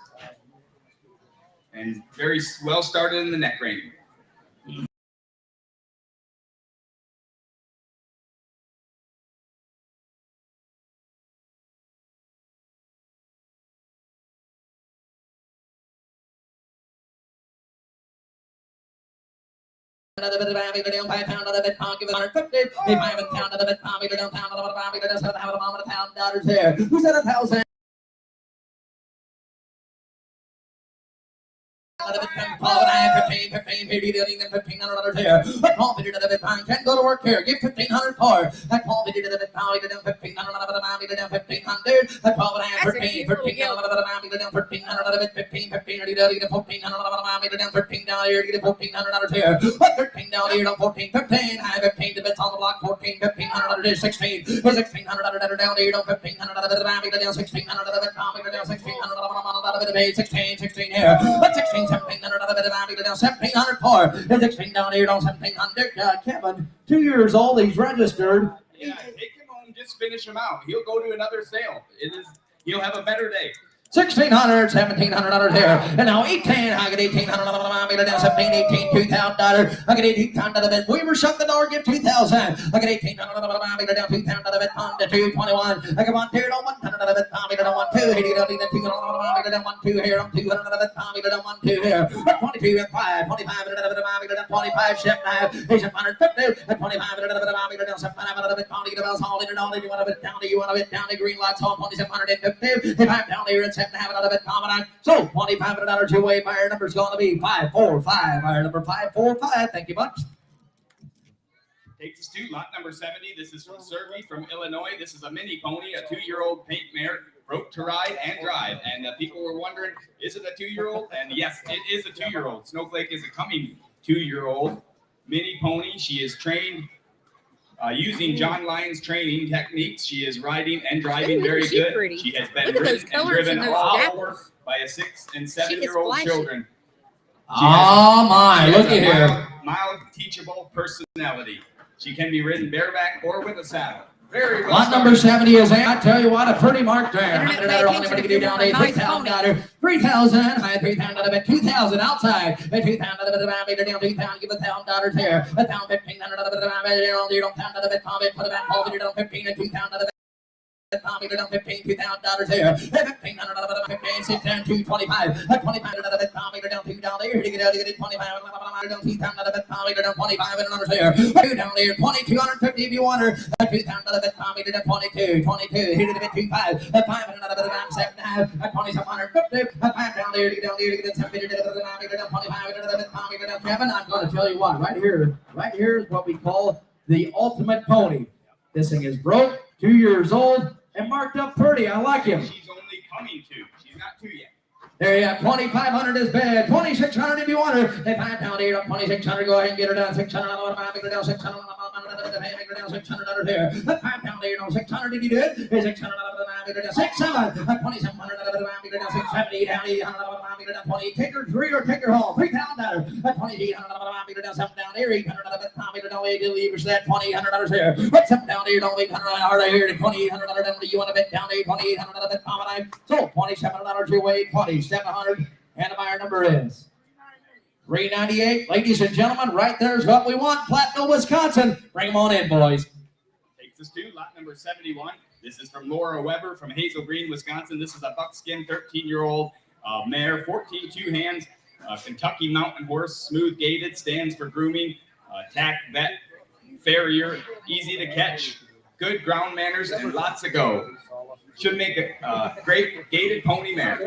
and very well started in the neck reining. Another bit of the down 5 pound of the bit pocket with 150. If I haven't counted the bit pocket down town of the pocket, does have a moment of $1,000 there. Who said 1,000? $1,500 here. But Paul fitted the bit pound can't go to work here. Give $1,500 for. That Paul fitted the bit pound down $1,500 down $1,500. That Paul would have $1,500 down $1,500 $15 $1,400 down $13 down here. Get $1,400 here. But $13 down here down $14 $15. I have 15 the bits on the block. $14 $1,500 is 16. $1,600 down here down $1,500 down $1,600 down $1,600 $16 here. But 16 $1,700 down $1,700 for. There's 16 down here down $1,700. Kevin, 2 years old, he's registered. Yeah, take him home. Just just finish him out. He'll go to another sale. He'll have a better day. $1,600, $1,700 here, and now 18. I get $1,800. Down 17, 18, $2,000. I get $1,800. Weaver, shut the door. Get 2,000. I get $1,800. Down 2,000. On to 221. I get 1, 2, down 100. Tommy down 1, 2. Here down 200. Down 1, 2 here. I'm 200. Tommy down 1, 2 here. 22 and 5. 25. 25. 7. 750. 25. Down 700. Tommy down all in and all. You want to bet down. You want to bet down. The green lights on 2,750. If I'm down here at 7 have another bit common. So $2,500 your way. Fire number's going to be 545. Fire number 545. Thank you much. Takes us to lot number 70. This is from Serby from Illinois. This is a mini pony, a 2-year-old paint mare, broke to ride and drive. And people were wondering, is it a 2-year-old? And yes, it is a 2-year-old. Snowflake is a coming 2-year-old mini pony. She is trained using John Lyon's training techniques. She is riding and driving very good. Pretty. She has been Look at ridden those and colors driven and those all dapples. over by a 6- and She is 7-year-old flashy. children. Oh my, look at here. Mild, teachable personality. She can be ridden bareback or with a saddle. Very well. Lot number 70 is in. I tell you what, a pretty mark there. Internet $100 pay only attention to if do you down want a to nice $3,000. 3,000. High 3,000 of it. 2,000 outside. 2,000 of it down 2,000. Give $1,000 here. $1,500 of it. You don't pound of it. Put it back. Hold it down 15 and 2,000 of it. Tommy down 15, $2,000 here. $1,500, 15, 16, 225. $2,500, Tommy down $2 here. To get out, get it. $2,500 down $2,000, Tommy down $2,500 here. $2 down there, $2,250 if you want her. $2,000, Tommy down 22, 22. Here to get 25. $500, down 7.5. $2,750. $5 down there to get down there to get it. $750, down $2,500, Tommy down 7. I'm going to tell you what, right here is what we call the ultimate pony. This thing is broke, 2 years old, and marked up pretty. I like him. She's only coming to. She's not 2 yet. There you have 2,500 is bad. 2,600 if you want her. If I'm down here on 2,600, go ahead and get her down. 600, make her down 600. Make her down 600 here. If I'm down here on 600 if you do it. 600, make her down 6,700. 2,700, make her down 670. Down 800, make her down 20. Take her 3 or take her home. $3,000. 2,800, make her down 7 down here. 800, make her down 8. Leave her that $2,800 here. Put 7 down here. Don't 800 right here. 2,800 down. You want to bet down here? 2,800 bet common. So $2,700 your way. 2,700. And the buyer number is 398. Ladies and gentlemen, right there's what we want. Platteville, Wisconsin. Bring them on in, boys. Takes us to lot number 71. This is from Laura Weber from Hazel Green, Wisconsin. This is a buckskin 13-year-old mare, 14 2-hands, Kentucky mountain horse, smooth gaited, stands for grooming, tack, vet, farrier, easy to catch, good ground manners, and lots of go. Should make a great gaited pony mare.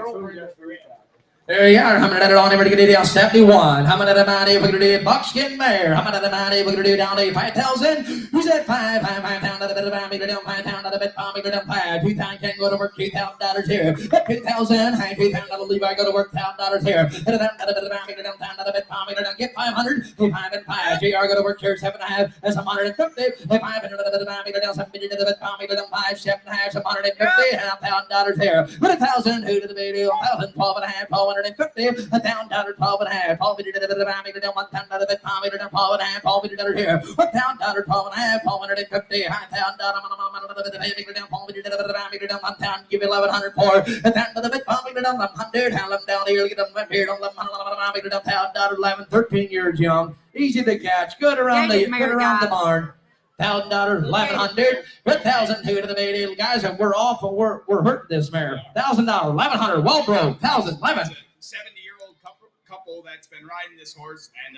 There you are. How many on ever to get it down 71? How many of money we're gonna do buckskin mare? How many of money we're gonna do down to 5,000? Who's that 5? 5,000 of the bit of a meter down 5,000 of the bit of meter down 5. 2,000 can go to work $2,000 here. 2,000, high 2,000 of Levi go to work $1,000 here. Get 500. 5 and 5. JR go to work here 7.5. That's 150. 500 of the meter down 7 to the bit of meter down 5. 7.5. 150. $1,000 here. Put 1,000. Who to the video? 1,000. 12.5. 1250. $1,000. 12 and a half. 12 down 1 ton of it. 12 and a half. 12 here. $1,000. 12 and a half. 1250. $1,000. Down 1 ton. Give 1,100 for a ton of the bit. 12 down 100. Have them down here. Get them here. Down $1,000. 11, 13 years young. Easy to catch. Good around the barn. $1,000, 1,100, 1,002 to the baby guys, and we're off and we're hurting this mare. $1,000, 1,100, well broke, 1,000, 11. 70-year-old couple that's been riding this horse, and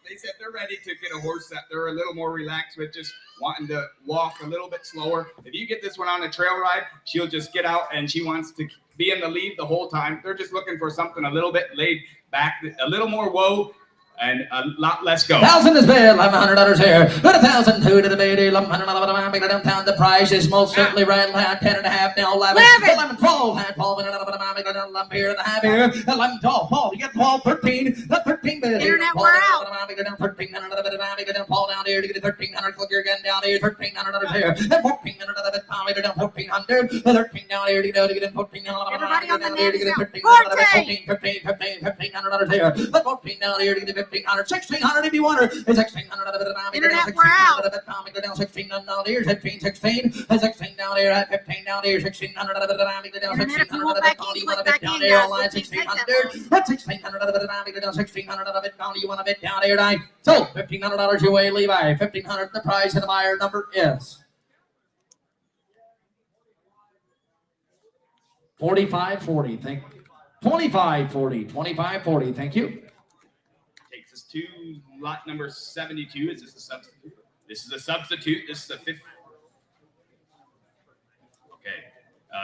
they said they're ready to get a horse that they're a little more relaxed with, just wanting to walk a little bit slower. If you get this one on a trail ride, she'll just get out and she wants to be in the lead the whole time. They're just looking for something a little bit laid back, a little more whoa, and a lot less go. 1,000 is bid, $1,100 here. Put 1,002 to the baby, $1,100 downtown. The price is most certainly right now. 10 and a half now, 11, 11, 12, 12, here and a half here. 11, 12, you get 12, 13, 13 bid. Internet, we're out. 1,300, Paul down here to get 1,300. Click here again down here, $1,300 here. 1,400, down 1,400, 13 down here to get 1,400. Everybody on the net is out. $1,500 here. 14 down here to get 1500, 1600 if you want her. 1600 out of the bit, Internet, down, we're out. 1600 out of the bit, down 16 down here, 15, 16, 16 down here, 15 down here, 1600 out of the bit, down Internet, if you 1600 want out of the back bit, in, you want a click bit back down in, here, guys. online Let's take that 1600, that's 1600 out of the bit, down 1600 out of the bit, down, you want a bit down here, nine. So $1,500 your way, Levi. 1500 the prize, and the buyer number is 4540. Thank 2540. 2540. Thank you. Takes us to lot number 72. Is this a substitute? This is a substitute. This is a fifth. Okay.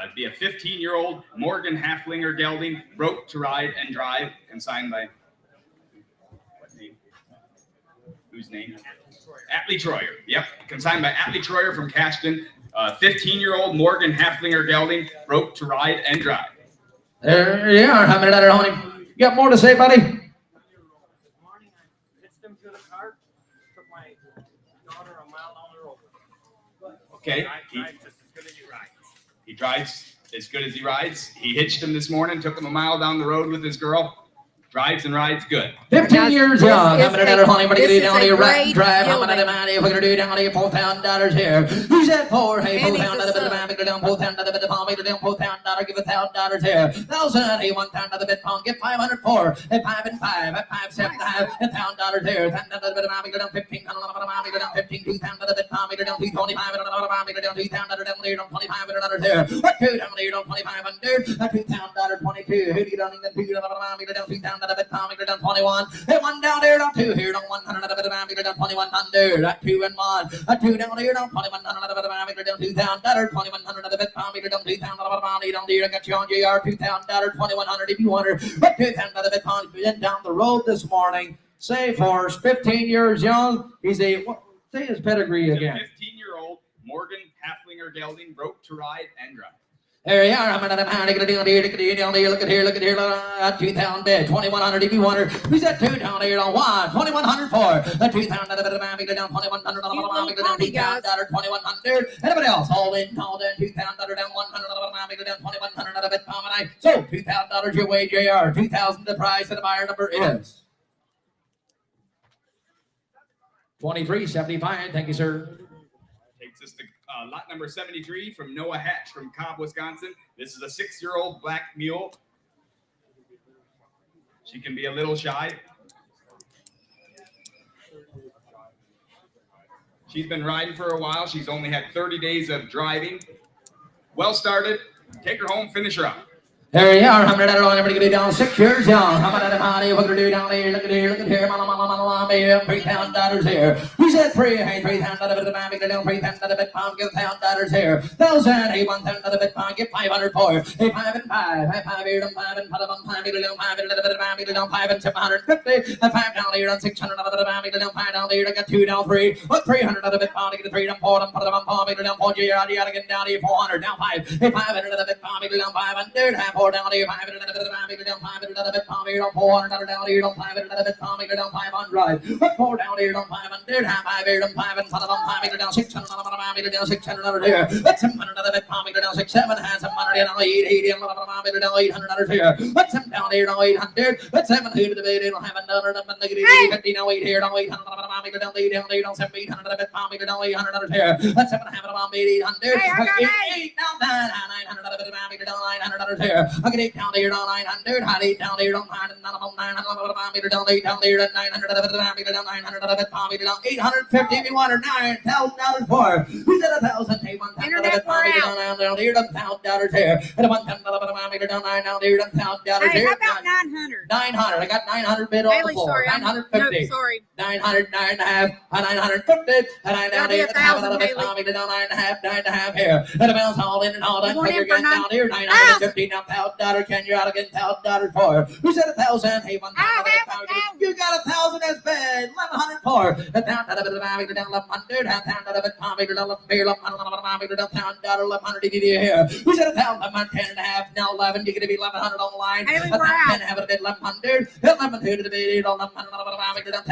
It'd be a 15-year-old Morgan Halflinger gelding, broke to ride and drive, consigned by what name? Whose name? Atlee Troyer. Yep, consigned by Atlee Troyer from Cashton. 15-year-old Morgan Halflinger gelding, broke to ride and drive. There you are. How many letter on him? You got more to say, buddy? This morning I hitched him to the cart, took my daughter a mile down the road. Okay. He drives just as good as he rides. He drives as good as he rides. He hitched him this morning, took him a mile down the road with his girl. Drives and rides good. 15 years This young. is How many letter on him? What are you this down is a here? Right great drive. How many gelding. letter money? We're going to do down here $4,000 here. Who's that for? Hey, And he's $4,000 a bit of son. bit down $4,000 bit of palm. Down $4,000. Give $1,000 here. 1,000. Hey, $1,000 bit palm. Get 500 for. At 5 and 5. At 5, 7, 5. $1,000 here. $1,000 bit of palm. Down 15. Down 15. $2,000 bit palm. Down 225. Down $2,000 down 25 here. What two down here? Down 2,500. $2,000 22. Who do you down in the $2,000 down $2,000 bit palm. Down 21. Hey, one down here, down two here, down 100 of it, down 2,100, at 2 and 1, at 2 down here, down 2,100 of it, down $2,000, 2,100 of it, pound meter, down 2,000 of it, down there, I got you on JR, $2,000, 2,100 if you want her, at 2,000 of it, pound, been down the road this morning. Safe horse, 15 years young. He's a, what, say his pedigree again. 15-year-old Morgan Halflinger gelding, broke to ride and drive. There you are. I'm going to down here. Look at here. Look at here. Look at here. 2,000 bid. 2,100 if you want her. Who's that 2 down here on 1? 2,100 for. 2,000 down 2,100 down 2,100. Anybody else? Hold in. 2,000 down 100 down 2,100 of it. So $2,000 your way, JR. 2,000 the price, and the buyer number is 2375. Thank you, sir. Takes us to lot number 73 from Noah Hatch from Cobb, Wisconsin. This is a 6-year-old black mule. She can be a little shy. She's been riding for a while. She's only had 30 days of driving. Well started. Take her home, finish her up. There you are. How many down? Everybody get down 6 years young. How many money? What gonna do down here? Look at here. Look at here. $3,000 here. Who's that 3? Hey, $3,000 of it. Down $3,000 of it. Pound. Give $1,000 here. 1,000. Hey, $1,000 of it. Pound. Give 500 for. Hey, 5 and 5. Hey, 5 here. 5 and 5. 5 down 5 and down 5 and 750. 5 down here. Down 600 of it. Down 5 down here. I got 2 down 3. What 300 of it? Pound. Get 3 down 4. Down 4 down 4. You got to get down here. 400 down 5. Hey, 500 of it. Pound. Down 500. Half 4 down here. 500 down 500 of it. Pound here. 400 down here. Down 500 of it. Pound down 500. What 4 down here. Down 500. Half 5 here. Down 5 and 5 down 600 down 600 here. What's 700 of it? Pound down 6 7 has 700 down 880 down 800 here. What's him down here? Down 800. What's 700 of it? Don't have another negative 50 down 8 here. Down 800 down 8 down 8 down 700 of it. Pound down 800 here. What's 700 down 800. Hey, I got 8 down 900 of it. Down 900 here. I get 8 down here. Down 900. Hot 8 down here. Down 900 down 8 down here. Down 900 of it. Down 900 of it. Pound down 850 if you want her. $9,000 for. Who's at 1,000? Hey, 1,000 of it. Pound down here. Down $1,000 here. And 1,000 of it. Down 9 down here. Down $1,000 Hey, here. how about 900? 900. I got 900 bid on the Bailey, floor. sorry. 950. No, sorry. 900, 9.5, 950, and I down here, down 9.5, 9.5 here. And the bells all in and all that. You want You're in for getting down here, $950, now $1,000. Can you out again? $1,000 for? Who said 1,000? Hey, 1,000. You got 1,000 as bid. 1,100 for. Down 1,100, down 1,100, down 1,100 here. Who said 1,000? I'm 10.5, now 11. You're gonna be 1,100 on the line. Haley, we're out. 10 have a bid 1,100, 1,100 to the bid, 1,100 down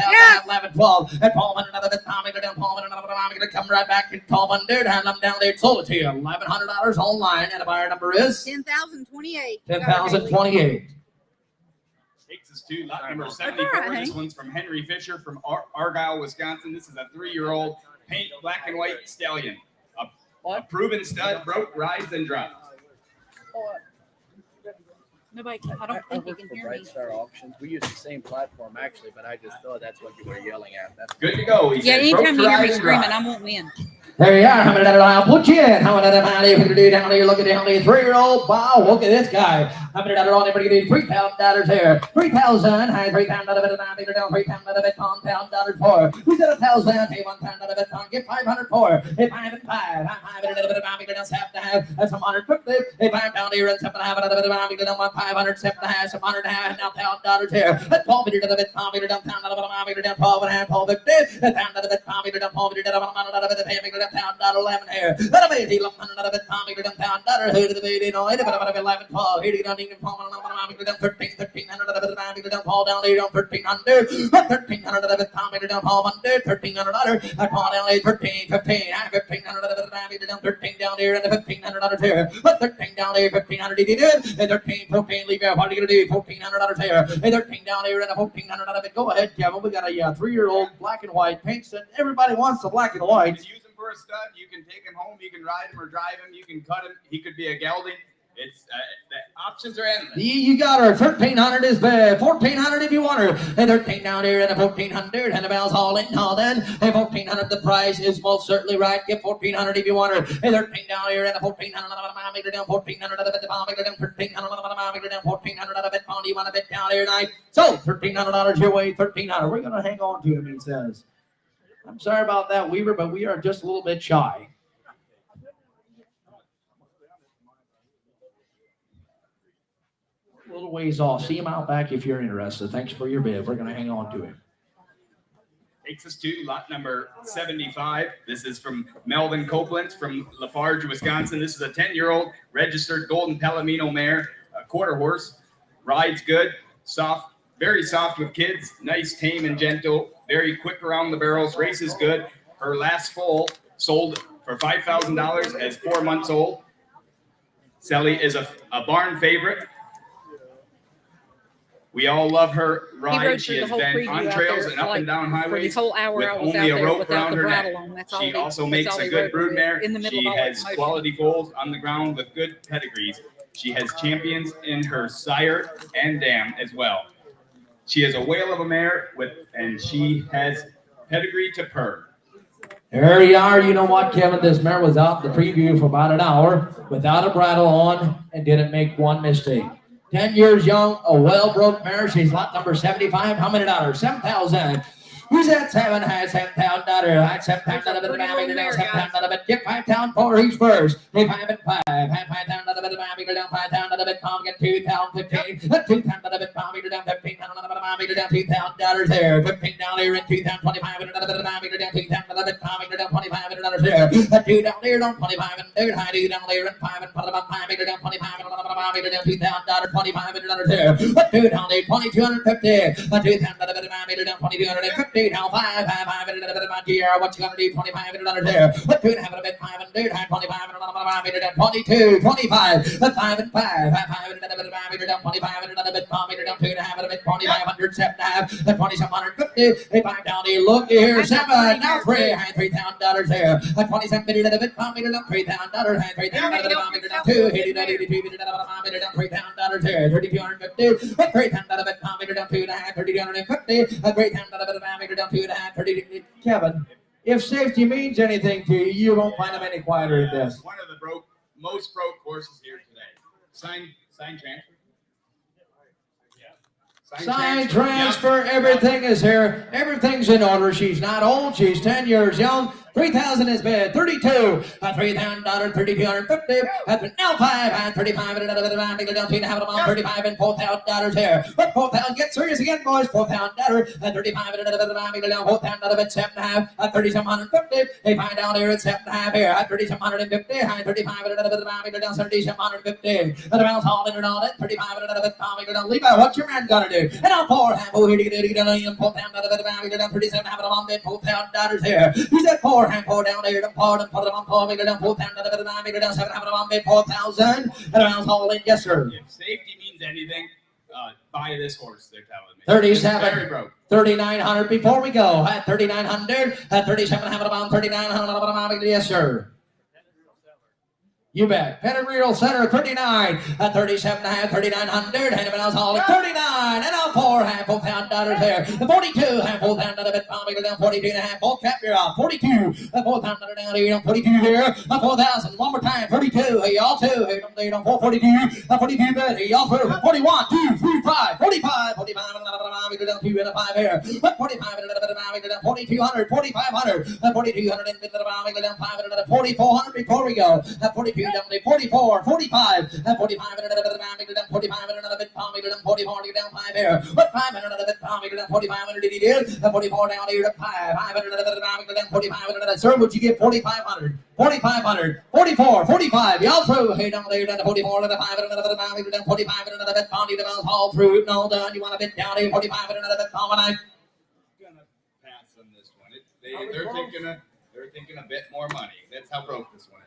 11, 12, and 1,200 out of it. Tommy go down 1,200. To come right back to 1,200. Hand them down there. Sold it to you. $1,100 online, and the buyer number is 10,028. 10,028. Takes us us to lot number 74. This one's from Henry Fisher from Argyle, Wisconsin. This is a 3-year-old paint black and white stallion. A proven stud, broke, rides, and drops. Nobody, I don't think you can hear me. Bright Star Auctions. We use the same platform actually, but I just thought that's what you were yelling at. That's Good to go. He Yeah, said, broke, anytime you hear me ride, and screaming, drive. I won't win. There you are. How many I'll put you in? How many if you do down here? Look at down here. 3-year-old. Wow, look at this guy. How many on everybody getting $3,000 here? 3,000. High $3,000 down. $3,000 $1,000 for. Who's at 1,000? Hey, $1,000 get 500 for. Hey, 5 and 5. That's half to have. That's 150. Hey, 5 down here and 7 half. 500 7 to have. 100 half. Now $1,000 here. 12 meter down. 12 meter down. 12 and a half. 12 50. $1,000 lemon hair. Let me see $1,100 Tommy $1,000 who to the baby no it but 11 12 here you don't even fall on 1300 fall down there on 1300 1300 Tommy down fall under $1,300 I call down 13 15 $1,500 down 13 down there and $1,500 here 13 down there 1,500 did it 13 14 leave out what are you gonna do $1,400 here 13 down there and $1,400 go ahead Kevin we got a 3-year-old black and white paints and everybody wants the black and white. For a stud, you can take him home, you can ride him or drive him, you can cut him, he could be a gelding. It's the options are endless. You got her. 1,300 is bad. 1,400 if you want her. And 13 down here and a 1,400 and the bells all in all then. And 1,400 the price is most certainly right. Get 1,400 if you want her. And 13 down here and a 1,400 down 1,400 of it the bomb down 1,300 down 1,400 of it pound you want a bit down here tonight. So $1,300 your way. 1,300. We're gonna hang on to him. He says. I'm sorry about that, Weaver, but we are just a little bit shy. A little ways off. See him out back if you're interested. Thanks for your bid. We're going to hang on to him. Takes us to lot number 75. This is from Melvin Copeland from Lafarge, Wisconsin. This is a 10-year-old registered Golden Palomino mare, a quarter horse. Rides good, soft, very soft with kids, nice, tame, and gentle. Very quick around the barrels, races good. Her last foal sold for $5,000 as 4 months old. Sally is a barn favorite. We all love her ride. She has been on trails and up and down highways for the whole hour with I was only out a there rope without around the her bridle neck. on. That's all She they- also that's makes all a they good rode brood mare. in the middle She of all has that motion. quality foals on the ground with good pedigrees. She has champions in her sire and dam as well. She is a whale of a mare and she has pedigree to purr. There you are. You know what, Kevin? This mare was out in the preview for about an hour without a brattle on and didn't make one mistake. 10 years young, a well-broke mare. She's lot number 75. How many dollars? 7,000. Who's that? 7 high, $7,000. $7,000. Get 5,000 for each first. Hey, 5 and 5. $5,000. $5,000. Get 2,015. $2,000. Down 1,500. Down $2,000 there. $15 and 2,025. Down $2,500 there. $2 down there. Down 25 and there. High 2 down there and 5 and down 25 down $2,000. $2,500 there. $2 down there. $2,250. $2,000 down 2,250. Now 5 what you gonna do? $2,500 there. 2.5 bit 5 and 25 22 25 5 and 5 down 25 bit 2.5 bit 2,500 7.5 2,750 5 down there. Look here 7 now 3 $3,000 there. 27 bit $3,000 $3,000 down 2 $3,000 there. 3,250 $3,000 bit down 2.5 3,250 $3,000 down 2.5 Kevin, if safety means anything to you, you won't find them any quieter than this. One of the most broke horses here today. Sign transfer. Sign transfer, everything is here. Everything's in order. She's not old. She's 10 years young. 3,000 is bid. 32. $3,000. 3,250. Now 5. 35. Down 35 and $4,000 here. But 4,000. Get serious again, boys. $4,000. 35. Down 4,000. 7.5. 3,750. They find down here at 7.5 here. 3,750. 35. Down 3,750. The bounce all in and all that. 35. Down. Leave out. What's your man gonna do? And I'll pour half over here to get it down. $4,000. 37. Have it on bid. $4,000 here. Who's that pour? Hand pour down there. Pour them. Put them on. Pour down. $4,000. Down 7. Have it on bid. 4,000. And the bounce all in. Yes, sir. If safety means anything, buy this horse, they're telling me. 37. Very broke. 3,900 before we go. At 3,900. At 37, about 3,900. Yes, sir. You bet. Pedigree center, 39. At 37 and a half, 3,900. Hannibal Hall at 39. And out 4 half-full pound dollars there. The 42 half-full pound dollar bit pound down 42 and a half. Full cap, you're out. 42. A 4 pound dollar down here. 42 there. A 4,000. One more time. 32. Hey, y'all two. Hey, don't 442. A 42 bet. Hey, y'all through. 41, 2, 3, 5. 45. 45. We go down 2 and a 5 here. 45 and a 9. We go down 4,200. 4,500. 4,200 and we go down 500. 4,400 before we go. 42. 44, 45, 45 and another bit, 45 and another bit, 44 down 5 here, but 5 and another bit, 45 did he do? 44 down here to 5, 5 and another bit, 45 and another. Sir, would you get 4,500? 4,500, 44, 45, y'all through. Hey, down there, down to 44 and 5 and another bit, 45 and another bit, Pondy the all through. No done. You want a bit down here, 45 and another bit, I'm gonna pass on this one. They're thinking a bit more money. That's how broke this one is.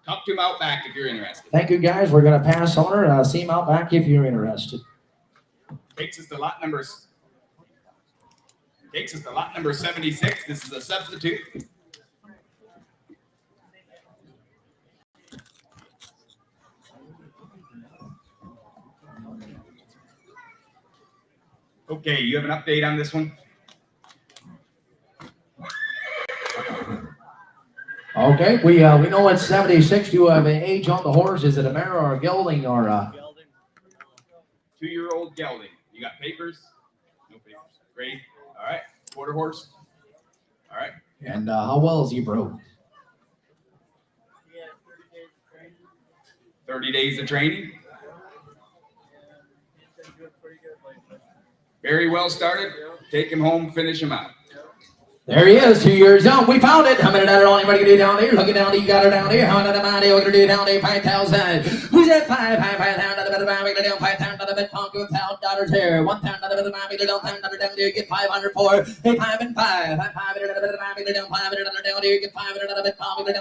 Talk to him out back if you're interested. Thank you, guys. We're going to pass on her. See him out back if you're interested. Takes us to lot number 76. This is a substitute. Okay, you have an update on this one? Okay, we know it's 76. Do you have an age on the horse? Is it a mare or a gelding or a... Gelding. 2-year-old gelding. You got papers? No papers. Great. All right. Quarter horse. All right. And how well is he broke? 30 days of training. Very well started. Take him home, finish him out. There he is, 2 years young. We found it. How many down there? Anybody can do down there? Look it down there. You got her down there. How many down there? We're going to do down there. 5,000. Who's that? 5,000. $5,000 here. $1,000 down there. Get 500 for. Hey, 5 and 5. 500 down 500 down there. Get 500 down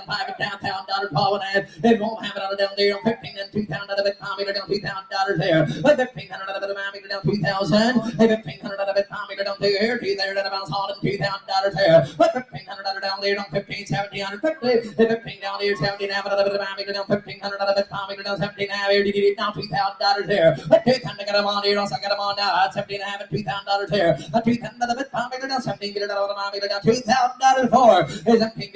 5 $10,000 Paul and it won't have it down there. 15 and $2,000 down $2,000 there. 1,500 down 2,000. 1,500 down here. $2,000 here. But 1,500 down there, 15, 1,700, 15 down here, 17, down 1,500 down 17, now $2,000 here. But 2,000 got them on here, also got them on now. 17, $2,000 here. 2,000 down 17, down $2,000 for. 17,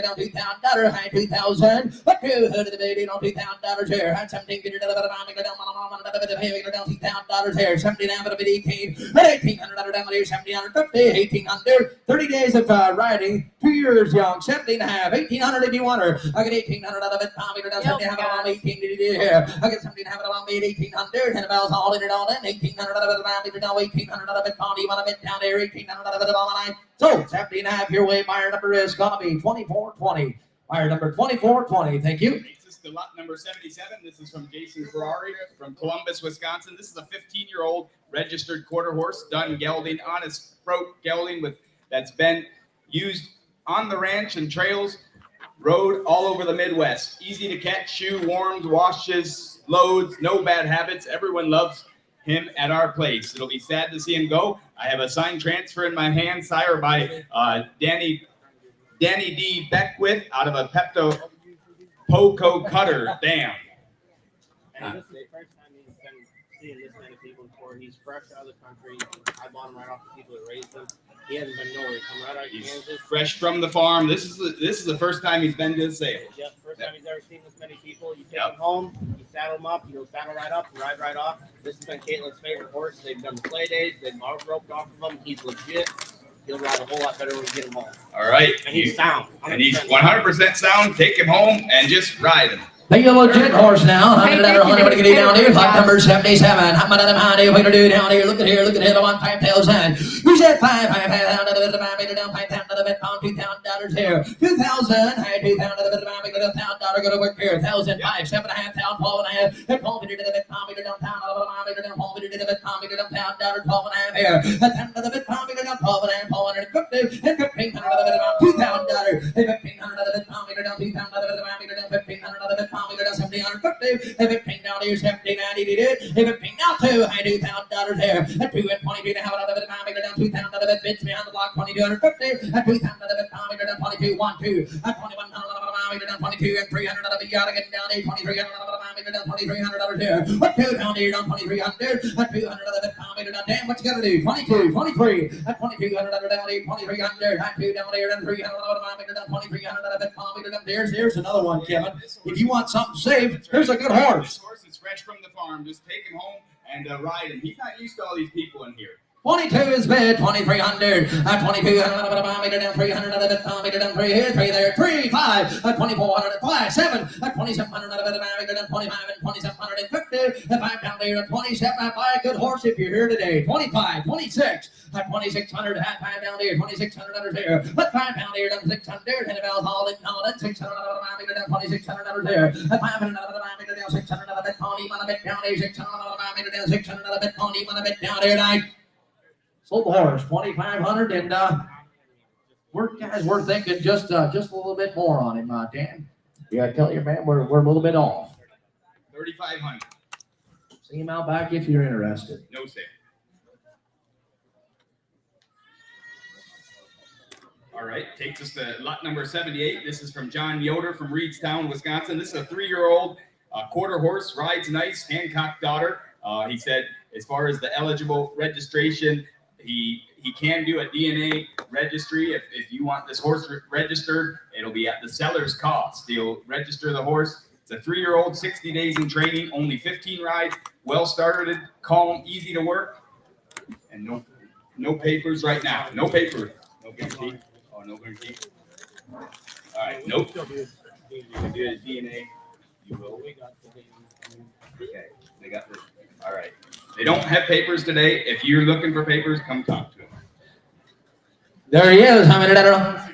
down $2,000, high 2,000. But 200 down $2,000 here. 17, down $2,000 here. 17, 18, 1,800 down here, 1,750, 1,800. 30 days of riding, 2 years young, 17 and a half, 1,800 if you want her. I get 1,800 out of it, Tommy, down 17 have it on 18 did you here. I get 17 have it on me, 1,800, and about all in it all in, 1,800 out of it, Tommy, down 1,800 out of it, Tommy, you want a bit down there, 1,800 out of it all night. So, 17 and a half your way, buyer number is going to be 2420. Buyer number 2420, thank you. Takes us to lot number 77. This is from Jason Ferrari from Columbus, Wisconsin. This is a 15-year-old registered quarter horse, done gelding, honest broke gelding that's been used on the ranch and trails, rode all over the Midwest. Easy to catch, shoe, warms, washes, loads, no bad habits. Everyone loves him at our place. It'll be sad to see him go. I have a signed transfer in my hand, sire, by Danny D. Beckwith out of a Pepto Poco Cutter. Damn. And this is the first time he's been seeing this many people before. He's fresh out of the country. I bought him right off the people that raised him. He hasn't been nowhere. Come right out of Kansas. Fresh from the farm. This is the first time he's been to the sale. Yep, first time he's ever seen this many people. You take him home, you saddle him up, you go saddle right up, ride right off. This has been Caitlin's favorite horse. They've done the play days. They've all roped off of him. He's legit. He'll ride a whole lot better when we get him home. All right. And he's sound. And he's 100% sound. Take him home and just ride him. Take a legit horse now. $100 can do down here. Lot number 77. How much of them how do we do down here? Look at here. Look at here. I want 5,000. Who's that? 5,000 down $2,000 here. 2,000. Hey, 2,000 $1,000 go to work here. 1,000. 5, 7 and a half, 12 and a half. And 12 to the bit. Tommy to downtown. Tommy to down home to the bit. Tommy to downtown. 12 and a half here. 10 to the bit. Tommy to down 12 and a half. 150 and 1,500 $2,000. $1,500 Tommy to down 2,000 $1,500 $1,500 $1,500 $1,500 $1,650. 15 down here, 17, 90, 15 now $2, $2,000 here. At 2 and 22 to have another bit of time, down $2,000 bids behind the block, 2,250. At $2,000 time, down 22, 1, 2. At 21, down 22 and 300 of the yard again down 2300 down $2,300 here. At 2 down here down 2,300. At 200 of the time, down damn what you gotta do? 22, 23. At 2,200 down 2,300. At 2 down here down 300 down 2,300 of the time, down here's another one, Kevin. If you want something safe, here's a good horse. This horse is fresh from the farm. Just take him home and ride him. He's not used to all these people in here. 22 is bid, 2,300. At 22, down 300 of the down 3 here, 3 there, 3, 5. At 2,400, 5, 7. At 2,700 of the down 25 and 2,750. At 5 down there, at 27. I buy a good horse if you're here today. 25, 26. At 2,600, at 5 down there, $2,600 here. At 5 down there, down 600. And about all in all, at 600 down $2,600 there. At 500 down 600 of the Tony, one a bit down there, 600 down 600 of the Tony, one a bit down there tonight. Sold the horse, 2,500, and we're thinking just a little bit more on him, Dan. Yeah, I tell you, man, we're a little bit off. 3,500. See him out back if you're interested. No sale. All right, takes us to lot number 78. This is from John Yoder from Reedstown, Wisconsin. This is a 3-year-old quarter horse, rides nice, Hancock daughter. He said, as far as the eligible registration, he can do a DNA registry. If you want this horse registered, it'll be at the seller's cost. He'll register the horse. It's a 3-year-old, 60 days in training, only 15 rides, well started, calm, easy to work, and no papers right now. No paper. No guarantee. Oh, no guarantee. All right, nope. You can do a DNA. You will. Okay, they got this. All right. They don't have papers today. If you're looking for papers, come talk to them. There he is. How many did I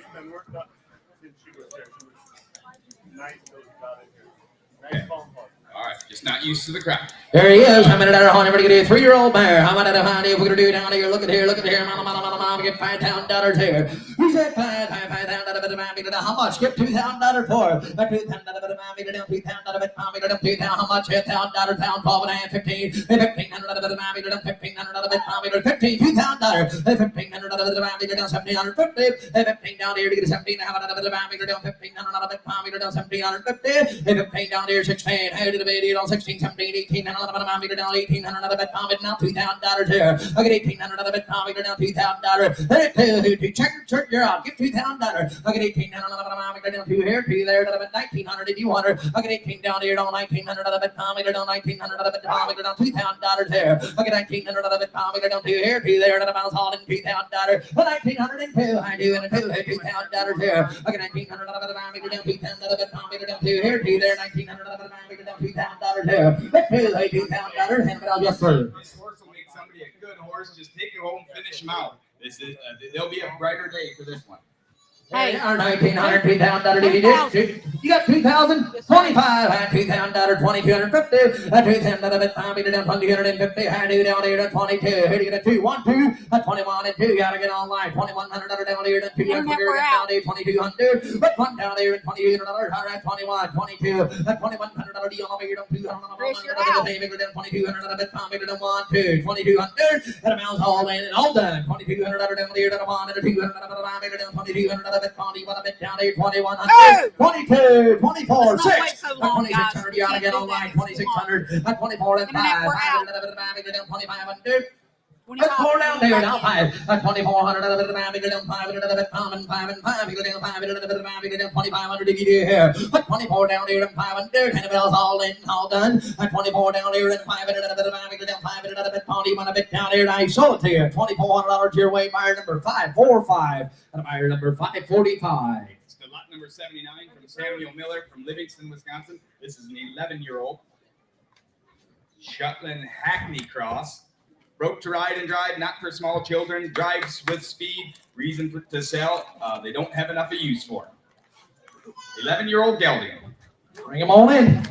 All right, just not used to the crowd. There he is. How many did I Everybody get a 3-year-old mare. How many did I if we're going to do down here? Look at here. Look at here. Mama, get $5,000 here. Who said $5,000? How much? Get $2,000 for it. $2,000. How much? $1,000. Pound 12 and a half, 15. $1,500. $1,500. 15. $2,000. $1,500. 1,750. 15 down here to get 17. How about $1,500? 1,750. 15 down here, 16. How did it on 16, 17, 18, down 1,800 of it, now $2,000 here. I get 1,800 of it, down $2,000. Check, you're out. Get $2,000. I get 1,800 of it, down 2 here, 2 there, 1,900 if you want her. I get 18 down here, down 1,900 of it, down 1,900 of it, down $2,000 here. I get 1,900 of it, down 2 here, 2 there, down $2,000. 1,902. I do in a $2,000 here. I get 1,900 of it, down 2,000 of it, down 2 here, 2 there, 1,900 of it, down $2,000 here. $2,000, hand it out just further. This horse will make somebody a good horse. Just take it home, finish him out. This is there'll be a brighter day for this one. Hey, our $1,900, $2,000. You got $2,000, 25, and $2,000, 2,250, and $2,000, down 2,250, and do down here to 22. Here to get a 2, 1, 2, and 21 and 2. Gotta get online. $2,100 down here to 2, down here 2,200, but 1 down here at $2,200. All right, 21, 22, and $2,100 deal over here to 200. Down 2,200, down 1, 2, 2,200, and amounts all in and all done. $2,200 down here to 1 and 200 down 2,200. Connie, what a bit down here, 2,100, 22, 24, 6, 2,600, you ought to get online, 2,600, 24 and 5, 2,500, 4 down there, now 5, 2,400, down 500, common 5 and 5, down 500, down 2,500 if you do here, 24 down here, and 500, Hannibal's all in, all done, 24 down here, and 500, down 500, Connie, one a bit down here, I sold it to you, $2,400 your way, buyer number 545, and buyer number 545. It's the lot number 79 from Samuel Miller from Livingston, Wisconsin. This is an 11-year-old Shetland Hackney cross. Broke to ride and drive, not for small children. Drives with speed. Reason to sell. They don't have enough of use for him. 11-year-old gelding. Bring him on in.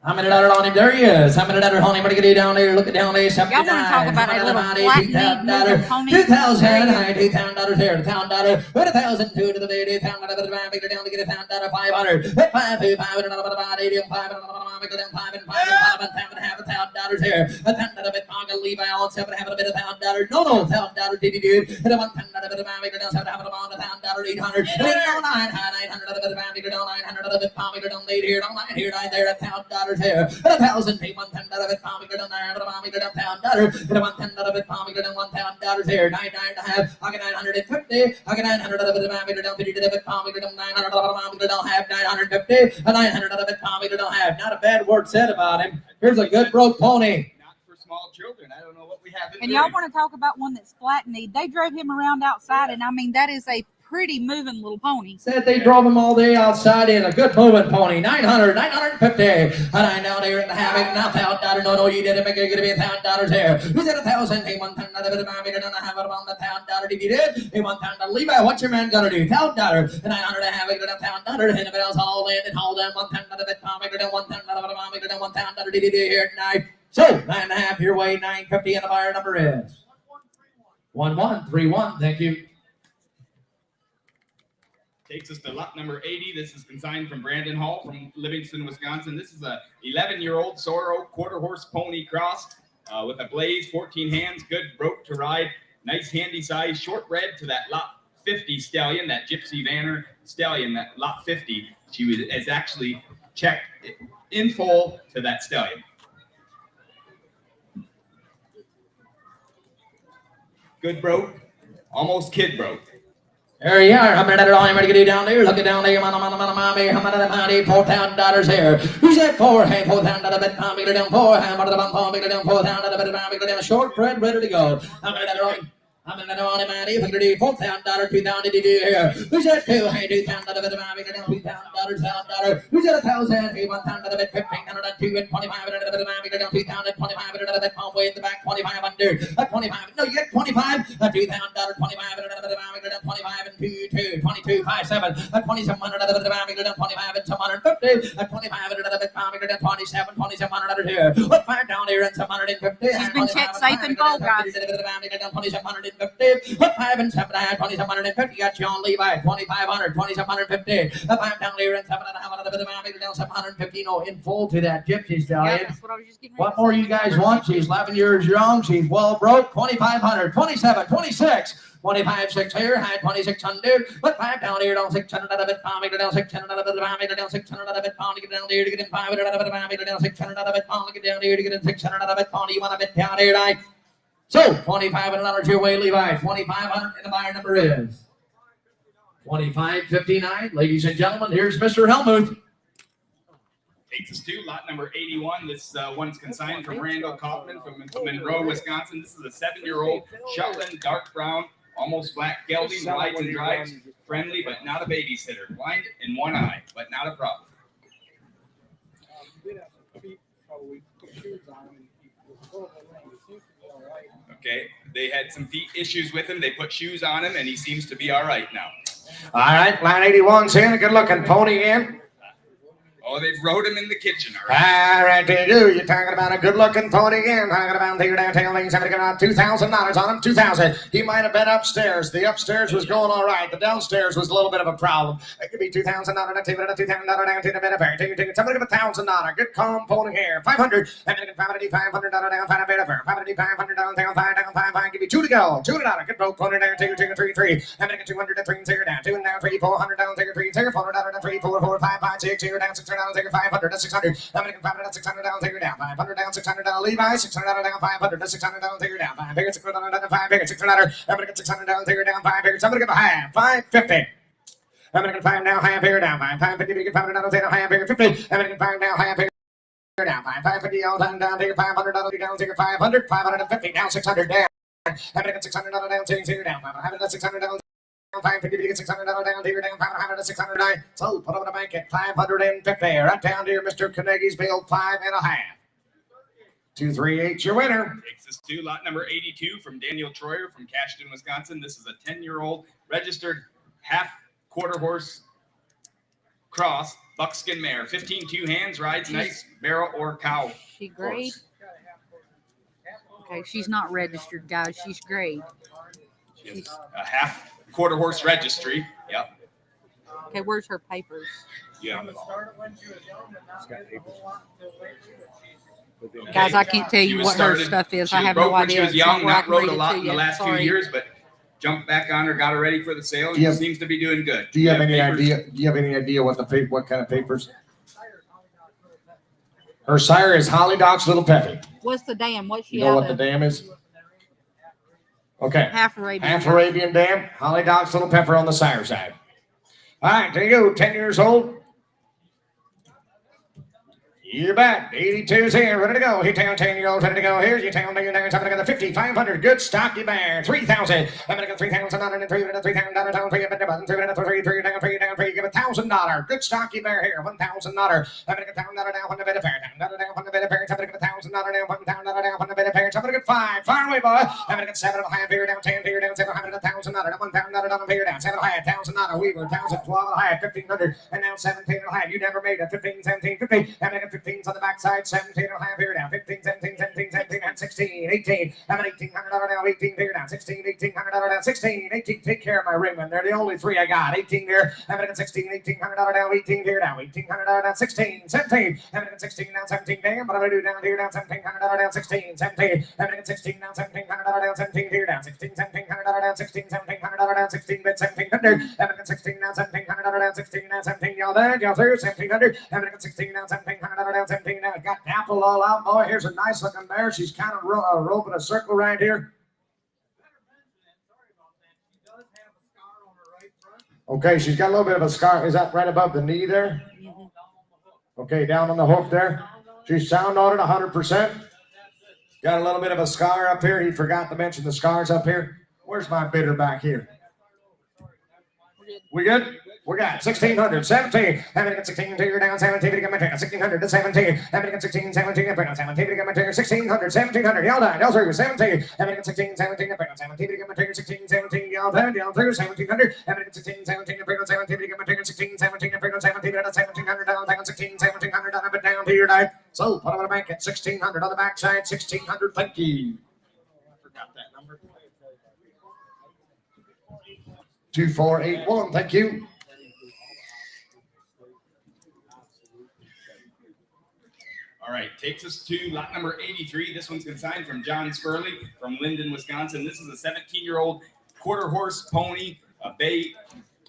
How many dollars on him? There he is. How many dollars on him? What do you down there? Look at down there. Y'all want to talk about a little flat-kneed moving pony? $2,000. $2,000 here. $1,000. Put $1,000 to the baby. $1,000 to the baby. Make it down to get $1,000. $500. $500 here. $1,000 bit pocket. Leave out. $700 bit $1,000. No. $1,000 did you do? $1,000 bit $700. $800. $900 bit make it down. $900 bit pocket. Down late here. Down nine here. Nine there. $1,000 here. $1,000. Pay $1,000 bit pocket. Down there. $1,000. $1,000 bit pocket. Down $1,000 here. 9.5. I get 950. I get 900 of it. I down 50 bit pocket. Down 900 of it. Don't have 950. 900 of it. Pocket. Don't have. Not a bad word said about him. Here's a good broke pony. Not for small children. I don't know what we have in And there. y'all want to talk about one that's flat-kneed? They drove him around outside, and I mean, that is a pretty moving little pony. Said they drove him all day outside in a good moving pony. 900, 950. And I down there in the habit. Now $1,000. No, you didn't make it. Gonna be $1,000 here. Who's at 1,000? Hey, $1,000. I have it on the $1,000. If you did, hey, $1,000. Levi, what's your man gonna do? $1,000. 900. I have it. $1,000. And if it else all in and hold on. $1,000. $1,000. Did you do here tonight? So 9.5 your way. 950. And the buyer number is 1131. Thank you. Takes us to lot number 80. This is consigned from Brandon Hall from Livingston, Wisconsin. This is a 11-year-old Sorrow quarter horse pony cross with a blaze, 14 hands, good broke to ride, nice handy size, short bred to that lot 50 stallion, that Gypsy Vanner stallion, that lot 50. She is actually checked in full to that stallion. Good broke, almost kid broke. There you are. How many dollars I'm going to get down there? Look at down there. How many $4,000 here? Who's that for? Hey, $4,000 bit pound down $4,000 down short bread ready to go. How many dollars? I'm in the money, man. If I could do $4,000, $2,000 to do here. Who's that two? Hey, $2,000 bit $2,000. Who's that 1,000? Hey, $1,000 bit $1,502 and $2,500 bit $2,000, $2,500 bit way in the back, $2,500. 25. No, you get 25. $2,000, $2,500 $25 and 2, 22, 5, 7. $2,700 bit $25 and 750. $2,500 bit $27, $2,700 here. Put $5 down here and 750. She's been checked safe and full, guys. $2,750. Put 5 and 7 down, $2,750. Got you on Levi, $2,500, $2,750. 5 down here and 7.5 down 750. No, in full to that Gypsy Stallion. Yeah, that's what I was just getting ready What to more say. you guys want? She's 11 years young. She's well broke. 2,500, 27, 26. 25, 6 here, high 2,600. Put 5 down here, down 600 out of it, pound, make it down 600 out of it, pound, make it down 600 out of it, pound, get down there to get in 500 out of it, pound, make it down 600 out of it, pound, get down there to get in 600 out of it, pound. You want a bit down here, right? So, $2,500 your way, Levi. 2,500, and the buyer number is 2559. Ladies and gentlemen, here's Mr. Helmuth. Takes us to lot number 81. This one's consigned from Randall Kaufman from Monroe, Wisconsin. This is a 7-year-old Shetland, dark brown, almost black gelding, rides and drives, friendly but not a babysitter, blind in one eye, but not a problem. Okay, they had some feet issues with him. They put shoes on him, and he seems to be all right now. All right, line 81's in. A good-looking pony in. Oh, they've rode him in the kitchen, all right. All right, there you do. You're talking about a good-looking pony again. Talking about the downtail things. I'm going to get about $2,000 on him. $2,000. He might have been upstairs. The upstairs was going all right. The downstairs was a little bit of a problem. It could be $2,000. $2,000 down to the benefit. Take it. Somebody give $1,000. Good calm pony here. $500. I'm going to get $500 down. $500 down. Down. 5. Give me 2 to go. $2. Good broke pony there. Take it. 3. I'm going to get 200 to 3 0 down. 2 and down. 3. 400 down. Take it. 3 0. $400 down. 3. 4 4 5 5 6 0 down. 6 down, take it 500 to 600. I'm going to get 500 to 600 down, take her down. 500 down, 600 down, Levi. 600 down, 500 to 600 down, take her down. 5 figures, 600 down, 5 figures, 600. I'm going to get 600 down, take her down. 5 figures. I'm going to get a half. 550. I'm going to get 5 down, half figure down. 550. You get 500 down, take a half figure. 50. I'm going to get 5 down, half figure down. 550 all down, take her 500 down, take her 500. 550 down, 600 down. I'm going to get 600 down, take her down. 500 to 600 down. 550 to get $600 down, take her down, 500 to 609. So put over the bank at 550. Right down to Mr. Carnegie's bill, 5.5. 238, your winner. Takes us to lot number 82 from Daniel Troyer from Cashton, Wisconsin. This is a 10-year-old registered half quarter horse cross buckskin mare. 15 two hands, rides nice, barrel or cow. She grade? horse. Okay, she's not registered, guys. She's grade. She has a half quarter horse registry. Yep. Okay, where's her papers? Yeah. Guys, I can't tell She you was what her started- stuff is. She I was have broke no when idea. she was It's young, where I not can rode read a it lot to in the you. last 2 Sorry. years, but jumped back on her, got her ready for the sale, and Do you she have- seems to be doing good. Do you have any papers? idea? Do you have any idea what kind of papers? Her sire is Holly Doc's Little Peppy. What's the dam? What's she You know out what the of? dam is? Okay. Half Arabian. Half Arabian dam. Holly Doc's Little Pepper on the sire side. All right, there you go. 10 years old. You're back. 82's here. Ready to go. Here, town 10-year-old. Ready to go. Here's your town. You're there. Something got the 50, 500. Good stocky bear. 3,000. I'm going to go 3,000 on it. 3,000 down. 3 down. 3. Give $1,000. Good stocky bear here. $1,000. I'm going to get down on the bed of fair. Down on the bed of fair. I'm going to get $1,000 down. $1,000 on the bed of fair. I'm going to get 5. Fire away, boy. I'm going to get 7.5 here. Down 10 here. Down 700. $1,000. $1,000 on here. Down 7.5. $1,000. Weaver. 1,000. 12.5. 1,500. And now 17.5. You never made it. 15, 17, 50. I'm going to get 15s on the backside, 17.5 here now, 15, 17, 17, 17, and 16, 18. I'm an $1,800 now, 18 here now, 16, $1,800 now, 16, 18. Take care of my ringman. They're the only 3 I got. 18 there. I'm going to get 16, $1,800 now, 18 here now, $1,800 now, 16, 17. I'm going to get 16 now, 17 there. What am I going to do down here now, $1,700 down, 16, 17. I'm going to get 16 now, $1,700 down, 17 here down, 16, $1,700 down, 16, $1,700 down, 16 bit, 1,700. I'm going to get 16 now, $1,700 down, 16 now, 17. Y'all done? Y'all through? 1,700. I'm going to get 16 now, $1,700 down, 17. Now got apple all out, boy. Here's a nice looking mare. She's kind of roping a circle right here. Okay, she's got a little bit of a scar. Is that right above the knee there? Okay, down on the hoof there. She's sound on it 100%. Got a little bit of a scar up here. He forgot to mention the scars up here. Where's my bidder back here? We good? We got 1,600, 17. I'm going to get 16 to your down, 17 to get my turn. 1,600 to 17. I'm going to get 16, 17 to bring on 17 to get my turn. 1,600, 1,700. Y'all done. Y'all through. 17. I'm going to get 16, 17 to bring on 17 to get my turn. 16, 17. Y'all done. Y'all through. 1,700. I'm going to get 16, 17 to bring on 17 to get my turn. 16, 17 to bring on 17 to 1,700 down. 16, 1,700 down. But down to your day. So put on the bank at 1,600 on the backside. 1,600. Thank you. I forgot that number. 2481. Thank you. All right, takes us to lot number 83. This one's consigned from John Sperley from Linden, Wisconsin. This is a 17-year-old quarter horse pony, a bay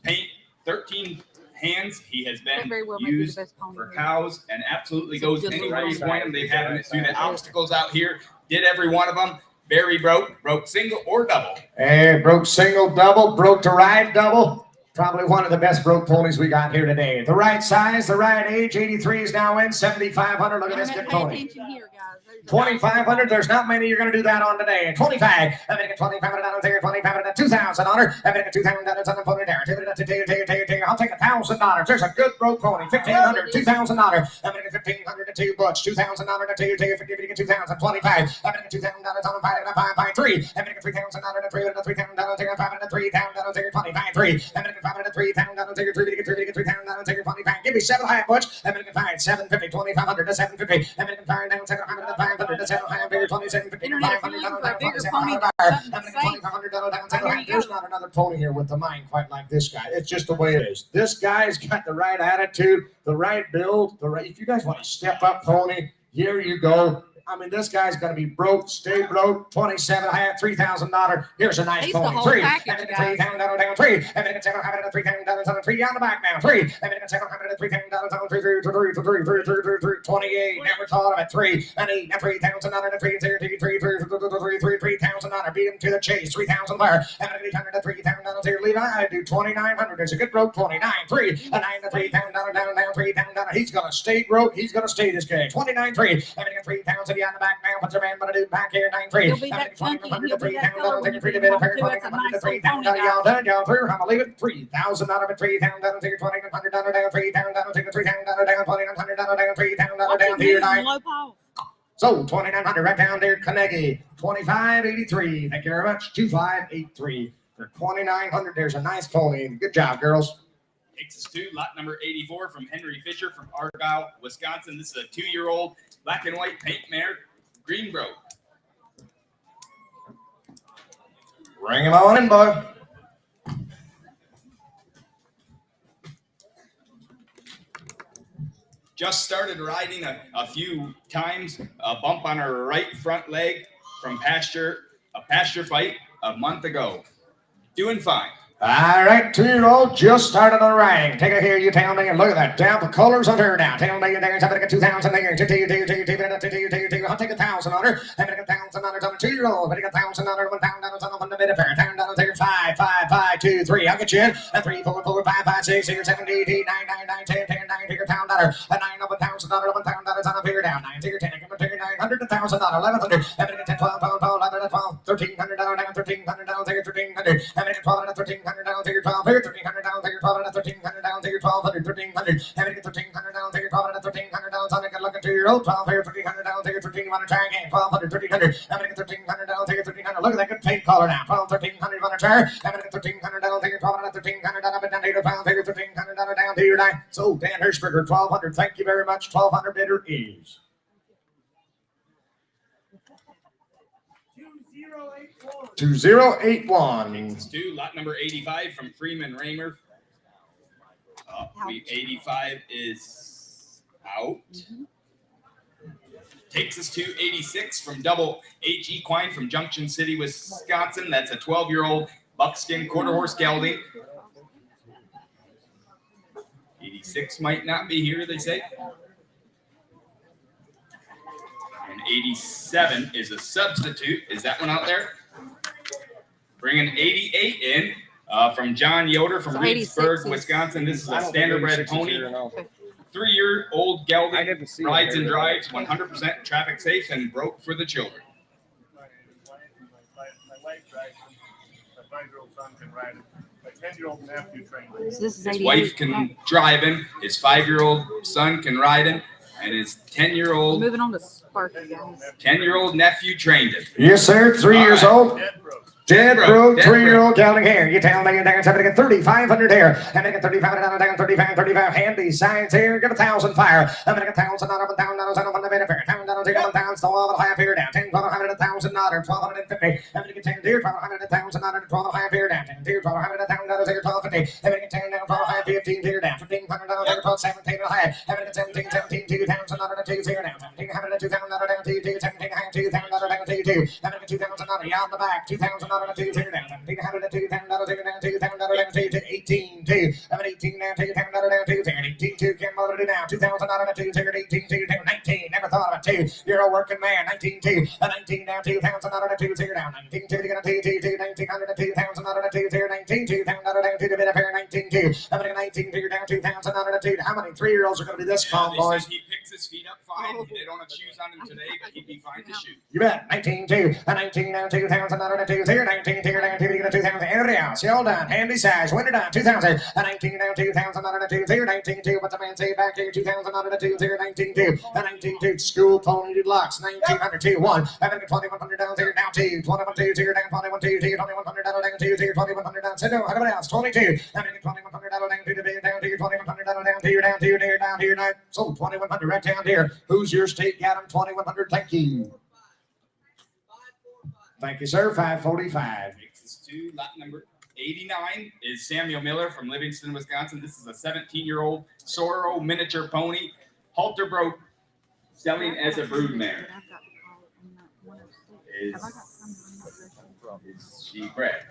paint, 13 hands. He has been Very well might be the used best pony for here. cows and absolutely So goes just anywhere you around point him. They've had him through the obstacles out here, did every one of them. Very broke single or double. And broke single, double, broke to ride double. Probably one of the best broke ponies we got here today. The right size, the right age. 83 is now in. 7,500. Look at this good Pay pony. attention here, guys. There's a 2,500. There's not many you're going to do that on today. 25. I'm going to get $2,500 here. 2,500. 2,000 on her. I'm going to get $2,000 on the pony there. I'll take $1,000. There's a good broke pony. 1,500. $2,000. I'm going to get $1,500 to two Butch. $2,000 to you. Take it. 2,000. 25. I'm going to get $2,000 on the 5 3. I'm going to get $3,000 to 3. $3,000 to 5 $3,000 to 25 3. I'm going to get $500 $3,000 to 3. Get $3,000 to 25. Give me 7 high Butch. I'm going to get 5 750. 2,500 to 750. I'm going to get 5 down 700 to 500 to 700. 2750. Internet, if you're looking for a bigger pony that's something safe, $2,500 There's not another pony here with the mind quite like this guy. It's just the way it is. This guy's got the right attitude, the right build, the right. If you guys want to step up pony, here you go. I mean, this guy's going to be broke, stay broke. 27, I had $3,000. Here's a nice He's the pony. whole 3. package, guys. $3,000 down 3. I'm going to get $700 $3,000 on 3 on the back now. 3. I'm going to get $700 $3,000 on 3. 28. Never thought of it. 3 and 8. $3,000 to 3. $3,000. Beat him to the chase. 3,000 there. I'm going to get $800 to $3,000 here. Levi, I do 2,900. There's a good broke pony. 9 3 and 9 to $3,000 down $3,000. He's going to stay broke. He's going to stay this guy. 29 3. I'm going to get 3,000 on the back now. What's your man going to do back here? 9 3. He'll be that chunky. He'll be that color when you put him on too. That's a nice little pony, Y'all guys. done, y'all through. I'm gonna leave it. $3,000 to 3,000 down, $2,100 down, $3,000 to $3,000 down, $2,100 down, $3,000 down to your nine. Low paw. So 2,900 right down there, Carnegie. 2583. Thank you very much. 2583 for 2,900. There's a nice pony. Good job, girls. Takes us to lot number 84 from Henry Fisher from Argyle, Wisconsin. This is a 2-year-old black and white paint mare, Greenbroke. Bring him on in, boy. Just started riding a few times, a bump on her right front leg from a pasture fight a month ago. Doing fine. All right, 2-year-old just started on riding. Take it here, you tail nigger. Look at that. Down the colors on her now. Tail nigger, nigger. I'm going to get 2,000 nigger. I'll take 1,000 on her. I'm going to get 1,000 on her. On a 2-year-old. I'm going to get 1,000 on her. 1,000 on the mid fair. 1,000 on the 5, 5, 5, 2, 3. I'll get you in. 3, 4, 4, 5, 5, 6, 7, 8, 9, 9, 9, 10, 10, 9, take 1,000 on her. 9 on 1,000 on her. 1,000 on the figure down. 9, take 10. I'm going to take 900, 1,000 on her. 1,100. I'm going to get 10, 12, 12, 12, 11, 12, 1,300 down. 1,300 down. Take 1,300. I'm going to get 12 on 1,300 down. Take 12. 1,300 down, take 12 and 1,300 down, take 1,200, 1,300. Having to get 1,300 down, take 12 and 1,300 down. Sonic and looking 2-year-old, 12 here, 1,300 down, take 1,300 try again, 1,200, 1,300. Having to get 1,300 down, take 1,300. Look at that good paint color now. 12, 1,300 on a chair. Having to get 1,300 down, take 12 and 1,300 down. Up and down to your pound, take 1,300 down to your 9. So Dan Hirschberger, 1,200. Thank you very much. 1,200 bidder is 2081. Takes us to lot number 85 from Freeman Raymer. 85 is out. Takes us to 86 from Double H Equine from Junction City, Wisconsin. That's a 12-year-old buckskin quarter horse gelding. 86 might not be here, they say. And 87 is a substitute. Is that one out there? Bringing 88 in. From John Yoder from So Reedsburg, Wisconsin. This is a standardbred pony. 3-year-old gelding, rides and drives, 100% traffic safe, and broke for the children. My wife drives him. My 5-year-old son can ride him. My 10-year-old nephew trains him. So this is His 88. wife can drive him, his 5-year-old son can ride him, and his 10-year-old Moving on to Sparky, guys. 10-year-old nephew trained him. Yes, sir. 3 years old. Dead broke. Dead Broke, broke, dead 3-year-old gelding here. You tell me you're down 3,500 here. I'm going to get 3,500 down, 35 handy signs here. Get 1,000 fire. I'm going to get 1,000 on 1,000 on the bit of fair. 1,000 take 1,000, so all the half here down. 10, 1,200, 1,000 dollar, 1,250. I'm going to get 10 deer, 1,200, 1,000 dollar, 12 half here down. 10 deer, 1,200, 1,000 dollars, 1,250. I'm going to get 10 down, 12 half, 15 deer down. 1,500 dollars, 12, 17 and a half. I'm going to get 17, 2,000 dollar, 2 0 down. 1,700, 2,000 dollar down, 2, 17 half, 2,000 dollar down, 2, 2. I'm going to get 2,000 dollar on the back, 2,000 dollar, 2 0 down. 1,500 to 2,000 dollars, 2,000 dollar down, 18, 2. I'm at 18 now, 2,000 dollar down, 2, 18, 2. Can't bother to do now. 2,000 dollar down, 2, 18, 2, 19. Never thought of it, 2. You're a working man. 19, 2. 19 now, 2,000 dollar down, 2, 0 down. 19, 2 to get a 2, 1,900 to 2,000 dollar down, 2, 19, 2,000 dollar down, 2 to bid a pair, 19, 2. I'm at 19, 2 down, 2,000 dollar down, 2. How many 3-year-olds are going to be this calm, They boys? said he picks his feet up fine. They don't have shoes on him today, but he'd be fine to shoot. You bet. 19, 2. 19 now, 2,000 dollar down, 2, 19, 2 down, 2 to get a 2,000. Everybody else, hold on. Handy size, winter down, 2,000. 19 down, 2,000 dollar down, 2, 19, 2. What's the man say back here? 2,000 dollar down, 2, 19, 2. 19, 2. School pony deluxe, 1,900, 2, 1. I'm going to get 2,100 down there now, 2. 21, 2, 0 down, 21, 2, 2,100 down, 2, 2,100 down. Sit down, everybody else, 22. I'm going to get 2,100 down, 2 to bid down, 2,100 down, down here, 9. So 2,100 right down here. Who's your state? Got him 2,100. Thank you. Thank you, sir. 545. Takes us to lot number 89 is Samuel Miller from Livingston, Wisconsin. This is a 17-year-old Sorrow miniature pony, halter broke, selling as a brood mare. Is she bred?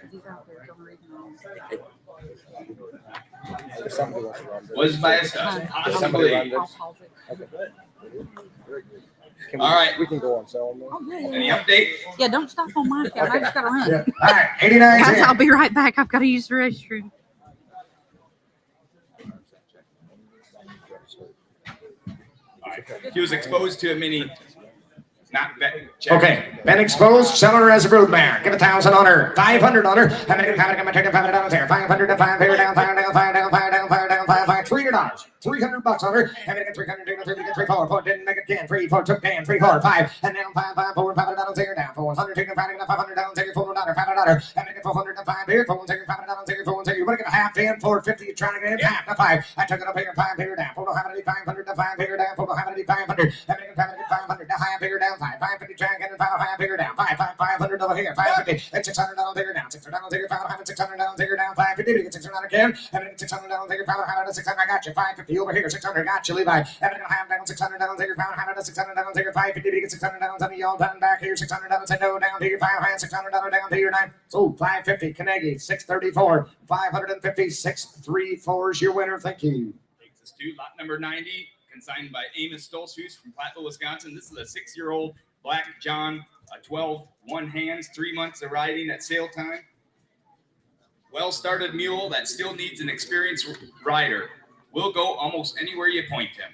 Was by a stud, possibly. All right. We can go on selling them. Any update? Yeah, don't stop on my account. I just got to run. All right, 89 Guys, here. I'll be right back. I've got to use the restroom. All right. He was exposed to a mini. Not vet check. Okay, been exposed, selling her as a brood mare. Give 1,000 on her, 500 on her. I'm going to get 500 down there. 500 to 5 here, down, 5 down, 5 down, 5 down, 5 down, 5, $300. $300 on her. I'm going to get 300, 3, 4, 4, didn't make it again. 3, 4, took 10, 3, 4, 5, and down 5, 5, 4, 500 down there, down 400, 500 down there, $400. I'm going to get 400 to 5 here, 400 to 5 down there, 400. want to get a half in, 450, you're trying to get in half, now 5. I took it up here, 5 here down, 500, to 5 here down, 500, 500, 500, now high figure down, 5, 550, try again, 5 high figure down, 500 over here, 550, and $600 figure down, $600 figure, 500, $600 figure down, 550, we get $600 again, and then $600 figure, 500, 600, I got you, 550 over here, 600, got you, Levi, and then half down, $600 figure, 500, $600 figure, 550, we get $600 on the y'all done back here, $600, say no, down to your 5 high, $600 down to your 9, so 550, Carnegie, 634, 550, 634 is your winner, thank you. Takes us to lot number 90, consigned by Amos Stolzfus from Platteville, Wisconsin. This is a 6-year-old Black John, a 12, one hands, 3 months of riding at sale time. Well-started mule that still needs an experienced rider. Will go almost anywhere you point him.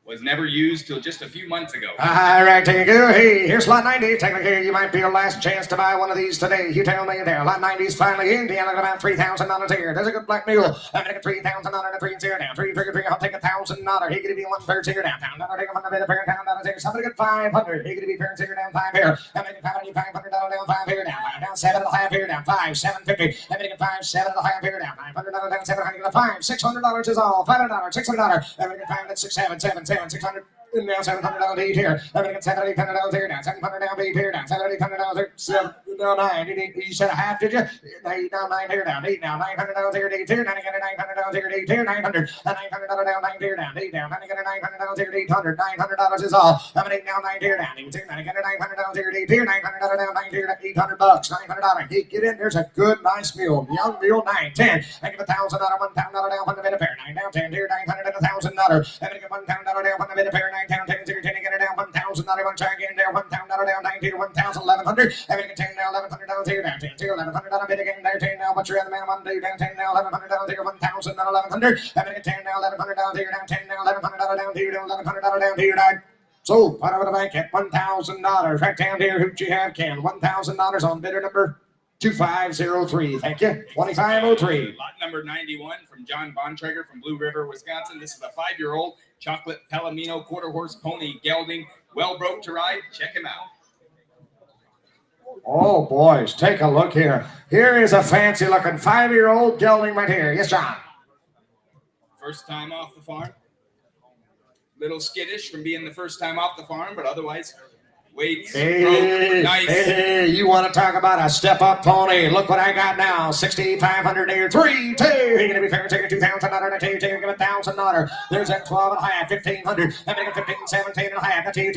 Was never used till just a few months ago. All right, take you. Hey, here's lot 90. Technically, you might be your last chance to buy one of these today. You tell me there. Lot 90 is finally in. You're looking about $3,000 here. There's a good black mule. I'm going to get $3,000 to 3 0 down. 3 figure. I'll take $1,000. He could be 1/3 here down. I'll take $1 bit of $1,000 here. Somebody get 500. He could be $1/3 here down. 5 here. I'm going to get $500 down. 5 here down. 5 down. 7.5 here down. 5 750. I'm going to get 5 7.5 here down. $500 down. 700 5 $600 is all. $500 $600. I'm going to get 5 6 7 7 7 600. And now $700 each here. I'm going to get $700 here now. $700 down each here down. $700 here. 7 now 9. You said a half, did you? 8 now 9 here down. 8 now $900 here. 8 here. Now you get $900 here. 8 here. 900. $900 down. 9 here down. 8 down. Now you get $900 here. 800. $900 is all. I'm going to 8 now 9 here down. 8 here. Now you get $900 here. 8 here. $900 down. 9 here. $800. $900. Hey, get in. There's a good, nice mule. Young mule. 9 10. I give $1,000. $1,000 down. $1 bit of pair. 9 down. 10 here. $900 and $1,000. I'm going to get $1,000 down. $1 bit of pair. 9 down. 10 0 10 get it down. $1,000. One try again there. $1,000 down. 9 here. 1,000. 1,100. I'm going to get 10 now. $1,100 here down. 10 0 $1,100 bid again there. 10 now. What's your other man? I'm down 10 now. $1,100 here. 1,000 now. 1,100. I'm going to get 10 now. $1,100 here down. 10 now. $1,100 down here. $1,100 down here down. So, put over the bank at $1,000. Right down here. Who'd you have, Ken? $1,000 on bidder number 2503. Thank you. 2503. Lot number 91 from John Bontrager from Blue River, Wisconsin. This is a 5-year-old chocolate Palomino quarter horse pony gelding. Well broke to ride. Check him out. Oh, boys, take a look here. Here is a fancy looking 5-year-old gelding right here. Yes, John. First time off the farm. Little skittish from being the first time off the farm, but otherwise weights, nice. Hey, you want to talk about a step-up pony? Look what I got now. 6,500 here. 3 2. You're going to be fair. Take $2,000 to 2 2. Give $1,000. There's that 12 and a half. 1,500. I'm going to get 15, 17 and a half. $2,000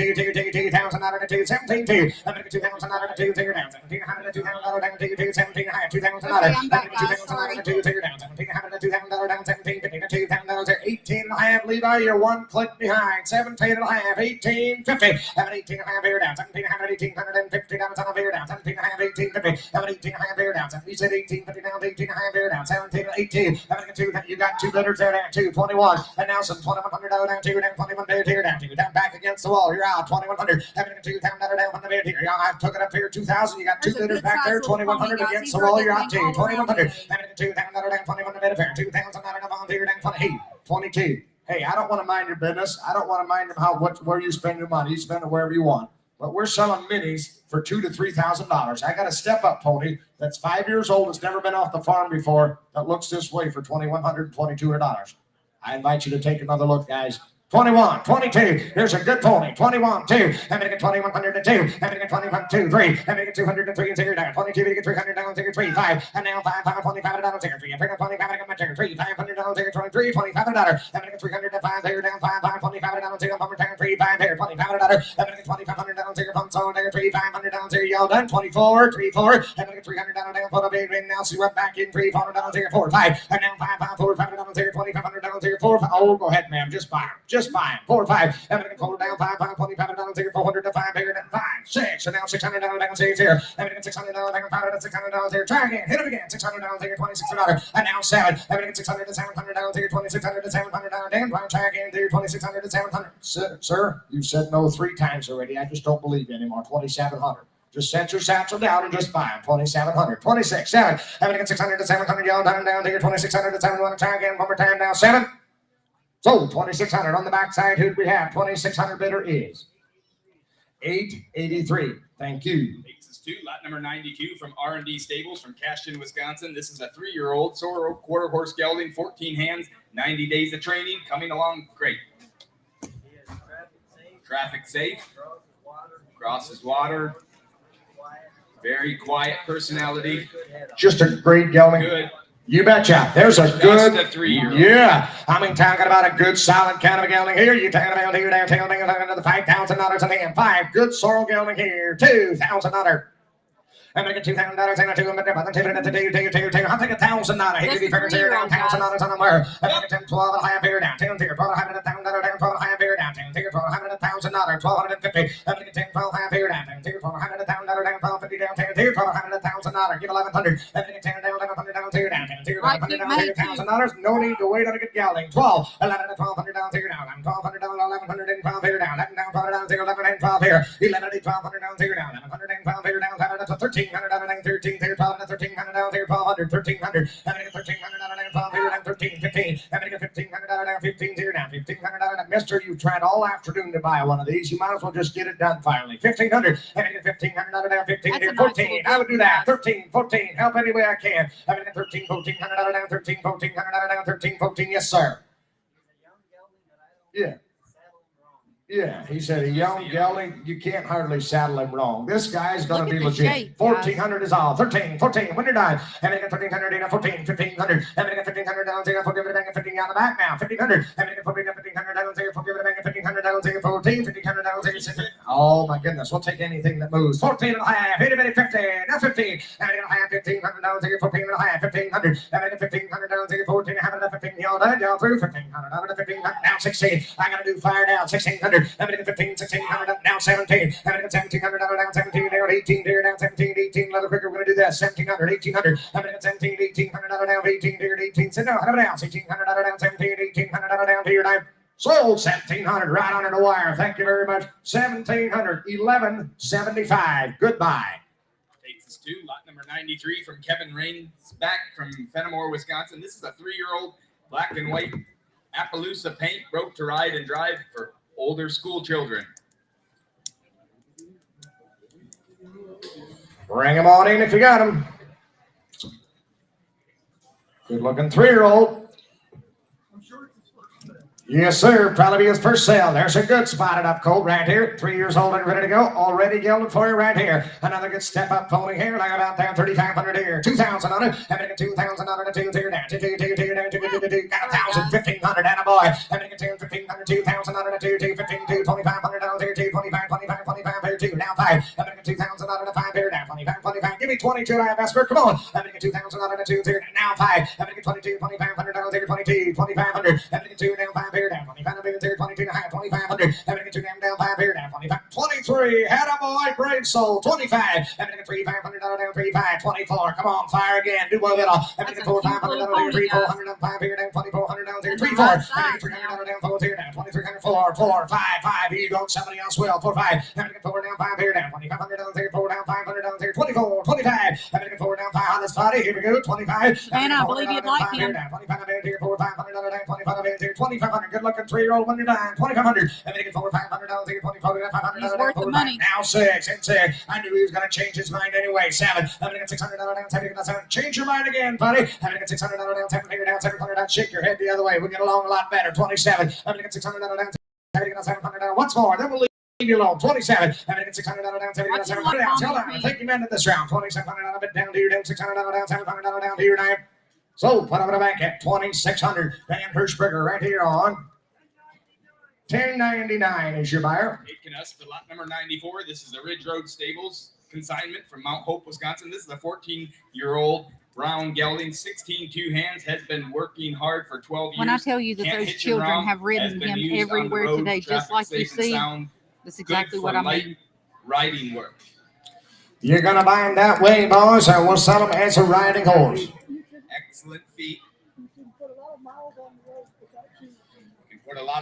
to 2 17 2. I'm going to get $2,000 to 2 2 down. $1,700 to $2,000 down. 2 17 and a half. $2,000. I'm going to get $2,000 to 2 2 down. $1,700 to $2,000 down. 1750 to $2,000 there. 18 and a half. Levi, you're 1 click behind. 17 and a half. 1850. I'm 18 and a half here down. 1700, 1850 down, 7 here down, 17 and a half, 1850, 18 and a half here down, you said 1850 down, 18 and a half here down, 17 and 18, you got 2 bidders there down, 221, and now some $2,100 down, 2 down, 21 bid here down, 2 down, back against the wall, you're out, 2,100, having a $2,000 down on the bid here, I took it up here, 2,000, you got 2 bidders back there, 2,100 against the wall, you're out, 2,100, having a $2,000 down, 21 bid here, 2,000 on here down, 22. Hey, I don't want to mind your business. I don't want to mind where you spend your money. You spend it wherever you want. But we're selling minis for $2,000 to $3,000. I got a step-up pony that's 5 years old, that's never been off the farm before, that looks this way for $2,100, $2,200. I invite you to take another look, guys. 21, 22. Here's a good pony. 21, 2. I'm going to get 2,100 to 2. I'm going to get 21, 2, 3. I'm going to get 200 to 3 and 0 down. 22 to get 300 down, 0, 3, 5. And now 5, 5, $25 down, 0, 3. I'm bringing 25 to get my 0, 3. $500 down, 0, 23, $25. I'm going to get 300 to 5, 0 down, 5, 5, $25 down, 0, I'm returning 3, 5 here, $25. I'm going to get 2,500 down, 0, pumps on there, 3, 500 down, 0, y'all done. 24, 3, 4. I'm going to get 300 down, put a big win now. See what back in 3, 400 down, 0, 4, 5. And now 5, 5, 4, 500 down, 0, 2,500 down, 0, 4, 5. Oh, go ahead, ma'am. Just buy them. Just buy them. 4, 5. I'm going to pull it down 5, 5, $25 here, 400 to 5 here, 5, 6, and now $600 down, 6 here. I'm going to get $600 down, 5 to $600 here. Try again, hit it again. $600 down here, $2,600, and now 7. I'm going to get $600 to $700 down here, $2,600 to $700 down. Dan, try again here, $2,600 to $700. Sir, you said no 3 times already. I just don't believe you anymore. $2,700. Just set your satchel down and just buy them. 2,700, 26, 7. I'm going to get $600 to $700 y'all down here, $2,600 to $700. Try again, one more time now, 7. So, 2,600 on the backside. Who do we have? 2,600 bidder is 883. Thank you. Takes us to lot number 92 from R&D Stables from Cashton, Wisconsin. This is a 3-year-old Sorrow quarter horse gelding, 14 hands, 90 days of training, coming along great. Traffic safe, crosses water, very quiet personality. Just a great gelding. Good. You betcha. There's a good. Just a 3-year-old. Yeah. I mean, talking about a good solid kind of a gelding here. You talking about here, down, tail, another $5,000 in hand. 5 good sorrel gelding here. $2,000. I'm going to get $2,000 and $2,000. I'll take $1,000. Hey, you figure here down $1,000 on the wire. I'm going to get 12 and a half here down. 10 here, $1,200 down, 12 and a half here down. 10 here, $1,200, $1,250. I'm going to get 10, 12 and a half here down. 10 here, $1,200 down, 1250 down. 10 here, $1,200, $1,000. Give $1,100. I'm going to get 10 down, $1,100 down here down. 10 here, $1,100 down, $1,000. No need to wait on a good gelding. 12, 11, $1,200 down here down. I'm $1,200 down, $1,100 and 12 here down. 11 down, 12 down, 11 and 12 here. 11, $1,200 down here down. 1100 and 12 here down. $1,300 down, 13 here, 12 and 1,300 down here, 1,200, 1,300. I'm going to get 1,300 down and 12 here down, 13, 15. I'm going to get 1,500 down, 15 here down, 1,500 down. Mister, you've tried all afternoon to buy one of these. You might as well just get it done finally. 1,500. I'm going to get 1,500 down, 15 here, 14. I would do that. 13, 14. Help any way I can. I'm going to get 13, 1,400 down, 13, 1,400 down, 13, 14. Yes, sir. Yeah. Yeah, he said a young gelding, you can't hardly saddle him wrong. This guy's going to be legit. 1,400 is all. 13, 14, when you're done. I'm going to get 1,300 in, 14, 1,500. I'm going to get 1,500 down there, forgive it back, 15 on the back now. 1,500. I'm going to get 1,500 down there, forgive it back, 1,500 down there, 14, 1,500 down there, 16. Oh my goodness, we'll take anything that moves. 14 and a half, 50, 50, now 15. I'm going to have 1,500 down there, 14 and a half, 1,500. I'm going to get 1,500 down there, 14 and a half, 15. Y'all done, y'all through, 1,500 down to 1,500, now 16. I'm going to do fire down, 1,600. I'm going to get 15, 1,600 up, now 17. I'm going to get 1,700 down, 17 down, 18 there, down 17, 18. Another quicker, we're going to do that. 1,700, 1,800. I'm going to get 17, 1,800 down, 18 there, 18. Sit down, down, 1,600 down, 17, 1,800 down to your name. Sold 1,700 right under the wire. Thank you very much. 1,700, 1175. Goodbye. Takes us to lot number 93 from Kevin Rains back from Fenimore, Wisconsin. This is a 3-year-old black and white Appaloosa paint, rope to ride and drive for older school children. Bring them on in if you got them. Good looking 3-year-old. Yes, sir. Probably be his first sale. There's a good spotted up colt right here. 3 years old and ready to go. Already gelded for you right here. Another good step up pony here. Like about there. 3,500 here. 2,000 on it. I'm going to get 2,000 on it. 2 here down. 2 down. Got 1,000. 1,500 and a boy. I'm going to get 10, 1,500. 2,000 on it. 2, 15, 2, 2,500 down here. 2, 25, 25, 25 here. 2 now 5. I'm going to get 2,000 on it. 5 here down. 25, 25. Give me 22. I have Vesper. Come on. I'm going to get 2,000 on it. 2 here now 5. I'm going to get 22, 2,500 down here. 22, 2,500. I'm going to get 2 down 5 here down. 25 here, 22 and a half, 2,500. I'm going to get 2 down 5 here down. 25, 23. Had a boy, brave soul. 25. I'm going to get 3,500 down 35, 24. Come on, fire again. Do one little. I'm going to get 4,500 down here, 3,400 down 5 here down. 2,400 down here, 3, 4. I'm going to get 300 down 4 here down. 2,300, 4, 4, 5, 5. Here you go. Somebody else will. 4, 5. I'm going to get 4 down 5 here down. 2,500 down here, 4 down 500 down here. 24, 25. I'm going to get 4 down 500 spotty. Here we go. 25. Man, I believe you'd like him. 25 here, 4, 500 down 25 here, 2,500. Good looking 3-year-old when you're done. 2,500. I'm going to get 4, 500 down here, 24, 500 He's worth the money. Now 6 and 6. I knew he was going to change his mind anyway. 7. I'm going to get 600 down 7. Change your mind again, buddy. I'm going to get 600 down 7 here down 700 down. Shake your head the other way. We'll get along a lot better. 27. I'm going to get 600 down 700 down. Once more. Then we'll leave you alone. 27. I'm going to get 600 down 700 down. Tell them. Take him into this round. 2,700 down a bit down to your name. 600 down 700 down to your name. So put over the back at 2,600. Dan Hirschberger right here on 1099 is your buyer. Taking us to lot number 94. This is the Ridge Road Stables consignment from Mount Hope, Wisconsin. This is a 14-year-old brown gelding, 16 two hands, has been working hard for 12 years. When I tell you that Can't those hitch him children around, have ridden has been him used on the everywhere road, today, just traffic like you safe and see, sound, that's good exactly for what I light mean. riding work. You're going to buy him that way, boys, and we'll sell him as a riding horse. Excellent feet. You can put a lot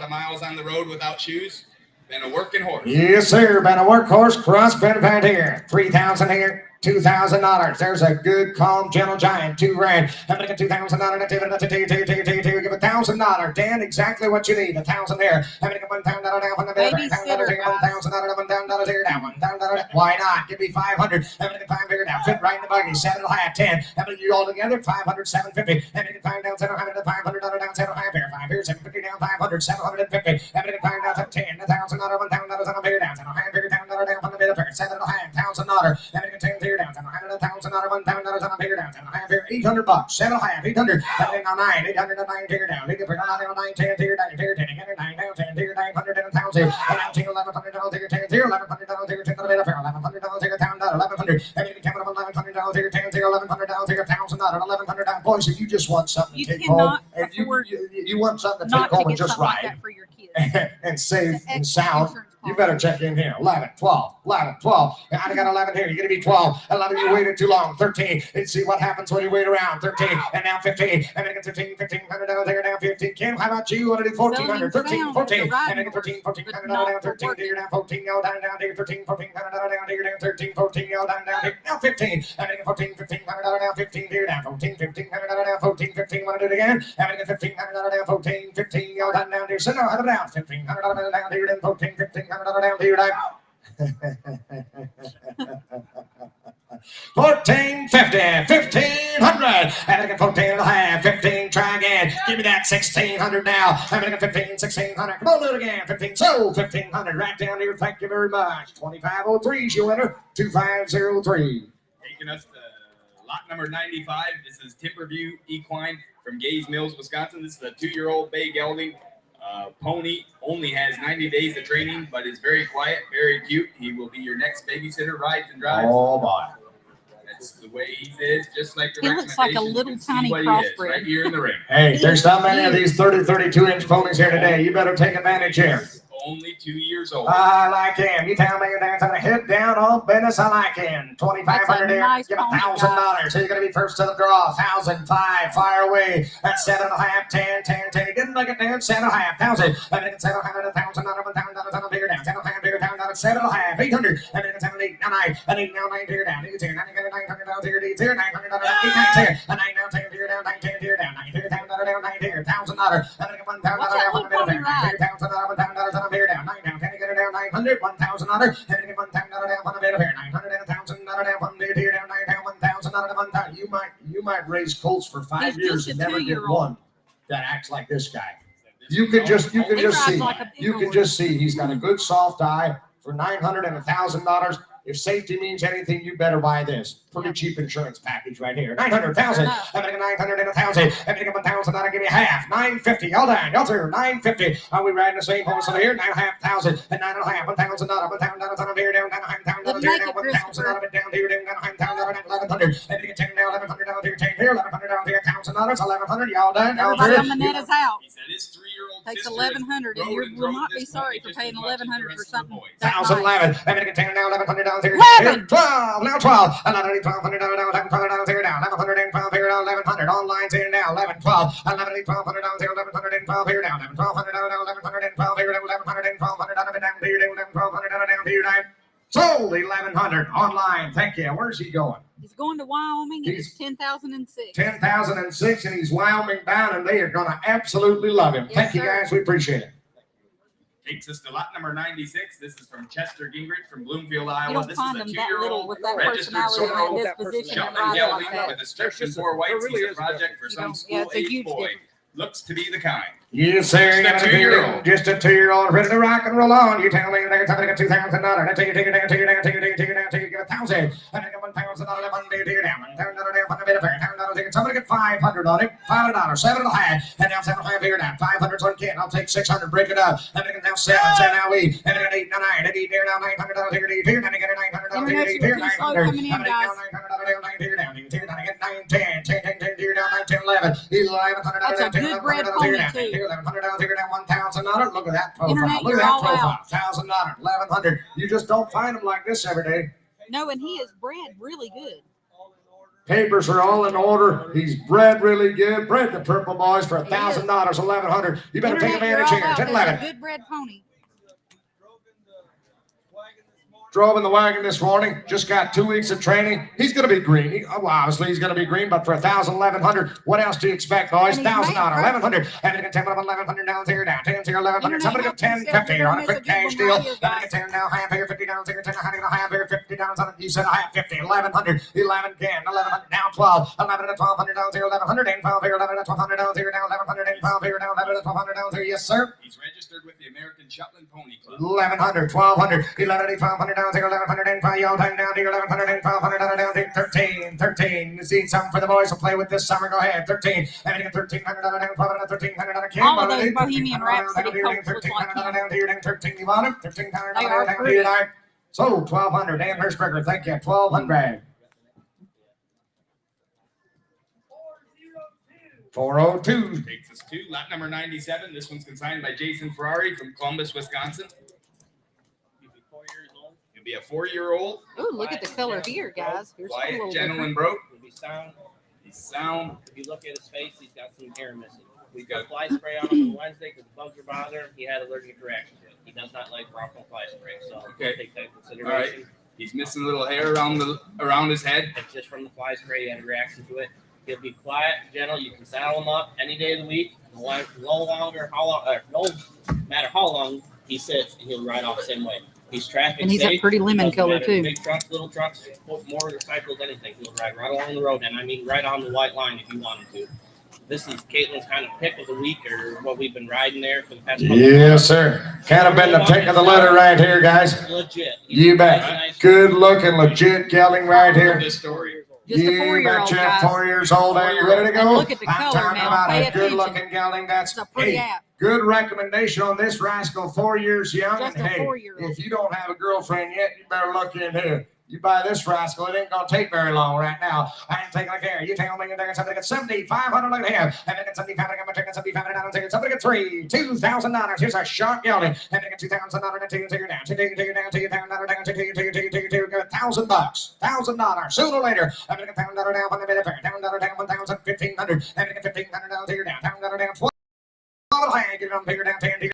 of miles on the road without shoes. Been a working horse. Yes, sir. Been a workhorse, cross been found here. 3,000 here. $2,000. There's a good, calm, gentle giant. $2,000. I'm gonna get $2,000. Give it $1,000. Dan, exactly what you need. 1,000 there. I'm gonna get $1,000 down on the bed. Babysitter, guys. $1,000 Why not? Give me 500. I'm gonna get 500 down. Fit right in the buggy. 7.5, 10. How many you all together? 500, 750. I'm gonna get 5 down, 700, $500 down, 7.5 here. 5 here, 750 down, 500, 750. I'm gonna get 5 down, 10. $1,000, $1,000 on a beer down, 7.5 here, $10 down on the bed of fair. $7.5 $1,000. I'm gonna get 10 here down, $1,000, $1,000 on a beer down, 7.5 here, $800. $7.5, 800. I'm gonna get 9, 800 and 9 here down. 9, 10 here down, 10 down, 10 here, 900 and 1,000. And now $1,100 here, 10 here, $1,100 here, 10 on the bed of fair. $1,100 here, $1,000, $1,100. I'm gonna get $1,100 here, 10 here, $1,100 here, $1,000, $1,100. Boys, if you just want something You to take home, cannot and afford you want something to not take to home and get just something like ride that for your kids. and safe It's an and extra sound, insurance you policy. better check in here. 11, 12, 11, 12. I got 11 here. You're going to be 12. 11, you waited too long. 13. Let's see what happens when you wait around. 13. And now 15. I'm going to get 15, $1,500 here. Now 15. Kim, how about you? Want to do 1,400? 13, 14. I'm going to get 13, $1,400 down. 13 here. Now 14. Y'all down here. 13, $1,400 down here. Down 13, 14. Y'all down here. Now 15. I'm going to get 14, $1,500 down. 15 here. Down 14, $1,500 down. 14, 15. Want to do it again? I'm going to get $1,500 down. 14, 15. Y'all down here. So now, how about down? $1,500 down here. Then 14, $1,500 down here. Down. 1450, 1500. And I get 14 and a half, 15. Try again. Give me that 1600 now. I'm gonna get 15, 1600. Come on, do it again. 15, so 1500. Right down here. Thank you very much. 2503 is your winner. 2503. Taking us to lot number 95. This is Timberview Equine from Gaze Mills, Wisconsin. This is a 2-year-old bay gelding. Pony only has 90 days of training, but is very quiet, very cute. He will be your next babysitter, rides and drives. Oh, boy. That's the way he is, just like the He looks like a recommendation. little You can see tiny what he is crossbred. right here in the ring. Hey, there's not many of these 30, 32-inch ponies here today. You better take advantage here. Only 2 years old. I like him. You tell me you're dancing a head down on business. I like him. 2,500 That's a here. nice Give pony, $1,000. So you're going to be first to the draw. 1,005. Fire away. That's 7.5, 10, 10, 10. He didn't make it down. 7.5, 1,000. I'm going to get 700, $1,000, $1,000 on a bigger down. 7.5, bigger down, 7.5, 800. I'm going to get 7, 8, 9, 8, now 9 here down. He's here. $900 here. He's here. $900 here. A 9 now 10 here down. 9 10 here down. 9 here down. 9 here. $1,000. I'm going to get $1,000 on a bigger down. $1,000 on a bigger down. 9 down. 10 get it down. 900. $1,000. I'm going to get $1,000 down on a bigger here. 900 and $1,000 down. 1 here down. 9 down. $1,000 1,000. You might raise colts for 5 He's years just a and never get 2-year-old. one that acts like this guy. You can just He rides see. like a You can big just see he's got a good soft eye for $900 and $1,000. If safety means anything, you better buy this. Pretty cheap insurance package right here. 900,000. I'm gonna get 900 and 1,000. I'm gonna get 1,000. That'll give me half. 950. Y'all down. Y'all through. 950. Are we riding the same horse over here? 9,500 and 9.5. $1,000. $1,000 on a beer down. $9,000 here down. $1,000 down here down. $9,000 and 1,100. I'm gonna get 10 now. $1,100 here. 10 here. $1,100 here. $1,000. 1,100. Y'all done. Y'all Everybody through. on the net is out. He said his 3-year-old Takes sister $1,100, and rode you will drove not be this sorry pony for just paying as much as the $1,100 rest for of the something boys. that nice. 1,011. I'm gonna get 10 now. $1,100 here. 11. 12. Now 12. Another $1,200 here down. $1,112 here down. 1,100. Online's here now. 11, 12. Another $1,200 here. $1,112 here down. $1,200 down. $1,112 here down. $1,112 down here down. $1,200 down here down. Sold 1,100 online. Thank you. Where's he going? He's going to Wyoming, and it's 10,006. 10,006, and he's Wyoming bound, and they are going to absolutely love him. Yes, Thank you, sir. guys. We appreciate it. Takes us to lot number 96. This is from Chester Gingrich from Bloomfield, You Iowa. don't This find is a them that little 2-year-old with that registered personality and sorrel that disposition and Shelton ride gelding like that. with instruction 4 whites. He's a project for You some don't- yeah, school it's a age huge boy. difference. Looks to be the kind. Yes, sir. Just a 2-year-old. Just a 2-year-old ready to rock and roll on. You tell me there's something at $2,000. I take it down, take it down, take it down, take it down, take it, give $1,000. I take $1,000, $1,000 down, $1,000 down, on the bit of fair, $1,000. Somebody get $500 on it, $500, 7.5, and now 7.5 here down. 500's one kid. I'll take 600, break it up. I'm gonna get now 7, now 8, and then 8, 9, 8 here now, $900 here, 8 here, then I get a $900 here, 8 here, 900. Coming in, I'm gonna guys. get $900 down, 9 here down, 8 here, then I get 9, 10, 10, 10, 10 here down, 9, 10, 11, 1100 That's a good bred pony, too. $1,100 here down, $1,000. Look at that profile. Internet, Look at you're that all profile. out. $1,000, $1,100. You just don't find them like this every day. No, and he is bred really good. Papers are all in order. He's bred really good. Bred the Purple Boys for $1,000, $1,100. You better take Internet, you're advantage all here. out. 10, That's 11. a good bred pony. Drove in the wagon this morning. Just got 2 weeks of training. He's going to be green. Well, obviously, he's going to be green, but for 1,000, 1,100, what else do you expect, boys? $1,000, 1,100. And get 10, 1,100 down here, down 10, 0, 1,100. Somebody get 10, 50 on a quick cash deal. Get 10 now, half here, 50 down here, 10, half here, 50 down on it. You said I have 50, 1,100, 11 can, 1,100 down 12, 11 to 1,200 down here, 1,100 and 12 here, 11 to 1,200 down here, down 1,100 and 12 here, down 11 to 1,200 down here. Yes, sir. He's registered with the American Shetland Pony Club. 1,100, 1,200, 11 to 1,200 down here, 1,100 and 5 y'all down to 1,100 and 1,200 down to 13, 13. See something for the boys to play with this summer. Go ahead, 13. And get 1,300 down, 1,200, 1,300 Kim. All of those Bohemian Rhapsody colts look like him. Down here, 13. You want it? 1,300 down here. So 1,200. Dan Hirschberger, thank you. 1,200. 402. Takes us to lot number 97. This one's consigned by Jason Ferrari from Columbus, Wisconsin. He'll be a 4-year-old. Oh, look at the color here, guys. Here's a Quiet, little gentle, different. and broke. He'll be sound. He's sound. If you look at his face, he's got some hair missing. We got fly spray on him on Wednesday because the bugs are bothering him. He had allergic reaction to it. He does not like Bronco fly spray, so Okay. take that into All right. consideration. He's missing a little hair around his head. It's just from the fly spray. He had a reaction to it. He'll be quiet, gentle. You can saddle him up any day of the week. No matter how long he sits, he'll ride off the same way. He's traffic And he's safe. a pretty lemon Doesn't color, matter, too. Big trucks, little trucks, motorcycles, anything. He'll ride right along the road, and I mean right on the white line if you want him to. This is Caitlin's kind of pick of the week, or what we've been riding there for the past couple of Yes, months. sir. Kind of been the pick of the litter right here, guys. Legit. You bet. Nice. Good looking, legit gelding right here. This story. Just a You 4-year-old, betcha, guys. 4 years old. Are you ready to And go? look at the I'm color talking now. about Pay a attention. good-looking gelding. That's It's a pretty hey, app. good recommendation on this rascal. 4 years young. Just And a hey, 4-year-old. if you don't have a girlfriend yet, you better look in here. You buy this rascal, it ain't gonna take very long right now. I ain't taking care. You tell me you're taking something at 7,500. Look at here. And then get 7,500. I'm taking 7,500 down and taking something at $2,000. Here's a sharp gelding. And then get $2,000 and take you down. Take you down. Take you down. Take you $1,000. $1,000 sooner or later. I'm gonna get $1,000 down on the minute. $1,000 down, 1,000, 1,500. And then get $1,500 down. Take you down. $1,000 down. 12. Get on. Take you down. Take you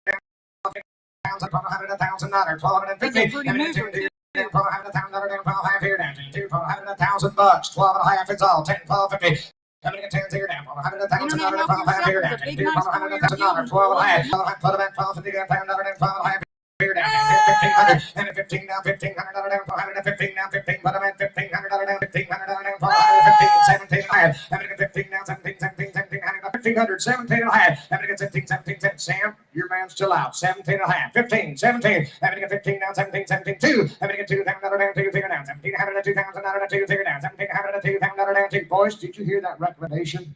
down. $1,000, $1,000, $1,250. $1,000 down, $1,200 here down, $1,000, 12 and a half is all, 10, 12, 50. I'm gonna get 10 here down, $100,000, $12 here down, $1,000, 12 and a half, 12, $50 down, $12 down, 12 and a half. Here down, 1,500, and 15 down, $1,500 down, 415 down, 15, but I'm at $1,500 down, $1,500 down, 415, 17 and a half. I'm gonna get 15 down, 17, 1,500, 17 and a half. I'm gonna get 17, 17. Sam, your man's still out. 17 and a half, 15, 17. I'm gonna get 15 down, 17, 17, 2. I'm gonna get $2,000 down, 2 figure down, 1,700 to $2,000 to 2 figure down, 1,700 to $2,000 down, 2. Boys, did you hear that recommendation?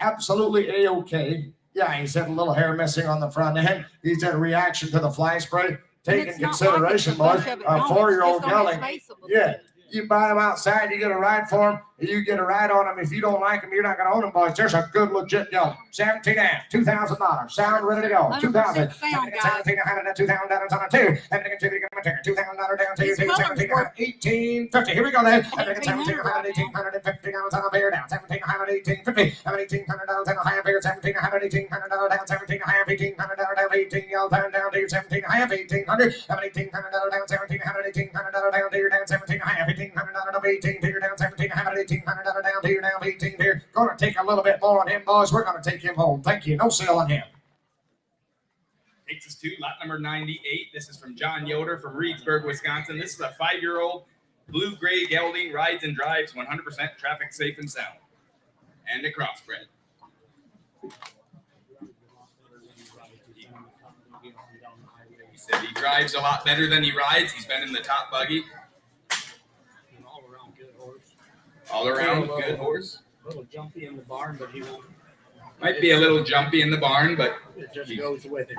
Absolutely A-OK. Yeah, he's had a little hair missing on the front end. He's had a reaction to the fly spray. Take in consideration, boys, a 4-year-old gelding. Yeah, you buy him outside, you get a ride for him, you get a ride on him. If you don't like him, you're not going to own him, boys. There's a good, legit gelding. 17 down, $2,000. Sound ready to go. 2,000. 1,700 to $2,000 on a 2. And then $2,000 down to you. 1,850. Here we go then. And then $1,750 on a beer down. 1,700, 1,850. I'm $1,800 and a half beer. 1,700, $1,800 down. 1,700, $1,800 down. 18 y'all down to 1,700, 1,800. I'm $1,800 down. 1,700, $1,800 down to you down. 1,700, $1,800 of 18 beer down. 1,700, $1,800 down to you down. 18 beer. Going to take a little bit more on him, boys. We're going to take him home. Thank you. No sale on him. Takes us to lot number 98. This is from John Yoder from Reedsburg, Wisconsin. This is a 5-year-old blue-gray gelding, rides and drives 100% traffic safe and sound. And a crossbred. He said he drives a lot better than he rides. He's been in the top buggy. All around good horse. A little jumpy in the barn, but he won't. Might be a little jumpy in the barn, but It just goes with it.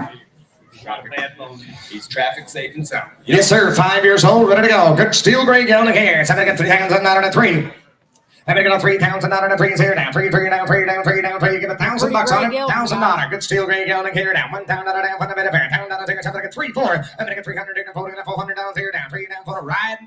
He's got a bad bone. he's traffic safe and sound. Yes, sir. 5 years old, ready to go. Good steel gray gelding here. So I'm gonna get 3,000 out of the 3. I'm gonna get 3,000 out of the 3 here down. 3 down, 3 down, 3 down, 3. Give $1,000 on it. $1,000. Good steel gray gelding here down. $1,000 down for the bit of fair. $1,000 here. So I'm gonna get 3, 4. I'm gonna get 300 and $400 here down. 3 down for a ride.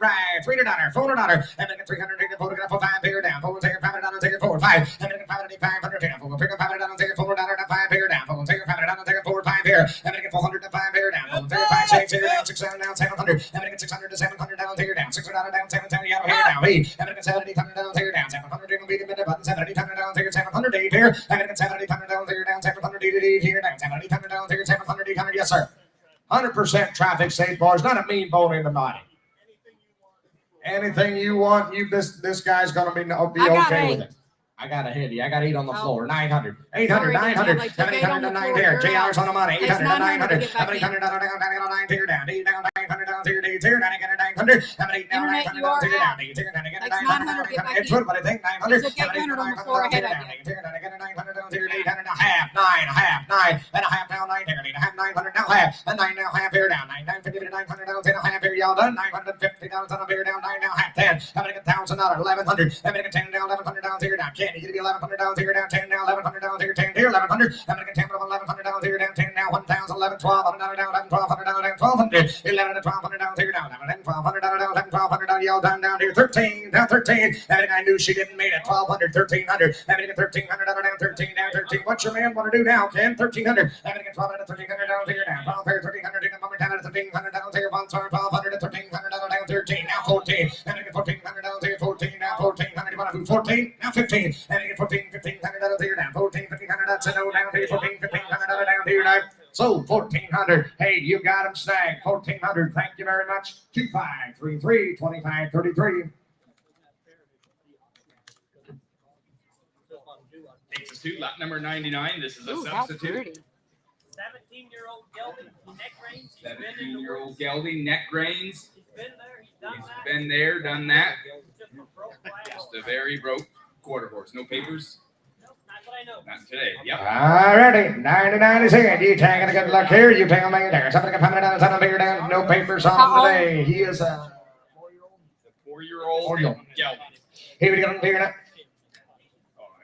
$300, $400. I'm gonna get 300 and $400 here down. $400 here, $500 here, 4, 5. I'm gonna get 500 here. $400 here, $400 here, $400 here, 5 here down. $400 here, $500 here, 4, 5 here. I'm gonna get 400 to 5 here down. 5, 6, here down, 600 down, 700. I'm gonna get 600 to 700 down, here down, 600 down, 770 out here down. Hey, I'm gonna get 700 down, here down, 700. Gonna be the minute button, 700 down, here 700 here. I'm gonna get 700 down, here down, 700 here down, 700 down, here 700 800. Yes, sir. 100% traffic safe, boys. Not a mean bone in the body. Anything you want, this guy's gonna be okay with it. I got a heady. I got 8 on the floor. 900. 800, 900. 800 to 9 there. JR's on the money. 800 to 900. How many 100 down, 9 here down. 8 down, 900 down, here, 8 here, 900. How many down, 900 down, here down. 8 here, 900. It's what I think, 900. 800 on the floor ahead of you. 800 down, here, 800 a half, 9, and a half down, 9 here, 8 a half, 900 now, half, and 9 now, half here down, 950 to 900 down, 10 a half here, y'all done, 950 down, son of here down, 9 now, half, 10. How many get 1,000 down, 1,100. How many get 10 down, 1,100 down, here down. Candy, you get 1,100 down, here down, 10 now, 1,100 down, here, 10 here, 1,100. How many get 10 down, 1,100 down, here down, 10 now, 1,000, 11, 1,200 down, 11, 1,200 down, 1,200. 11 to 1,200 down, here down, 11, 1,200 down, 11, 1,200 down, y'all done down here, 13, down 13. I knew she didn't make it, 1,200, 1,300. How many get 1,300 down, 13 down, 13. What's your man want to do now, Ken? 1,300. How many get 1,200 to 1,300 down, here down, 1,200, 1,300, down, 1,300 down, here, 1,200 to 1,300 down, 13. Now 14. How many get 1,400 down, here, 14, now 1,400. You want to do 14? Now 15. How many get 14, 1,500 down, here down, 14, 1,500. That's a no down here, 14, 1,500 down here now. So 1,400. Hey, you got him snagged. 1,400. Thank you very much. 2533 2533. Takes us to lot number 99. This is a substitute. 17-year-old gelding, neck reins. 17-year-old gelding, neck reins. He's been there, he's done He's that. been there, done that. Just a broke glass. Just a very broke quarter horse. No papers. Nope, not that I know. Not today. Yep. Alrighty, 99 is here. You taking a good look here. You take a man there. Somebody can find it down, son of here down. No papers on today. He is a 4-year-old gelding. Here we go here now.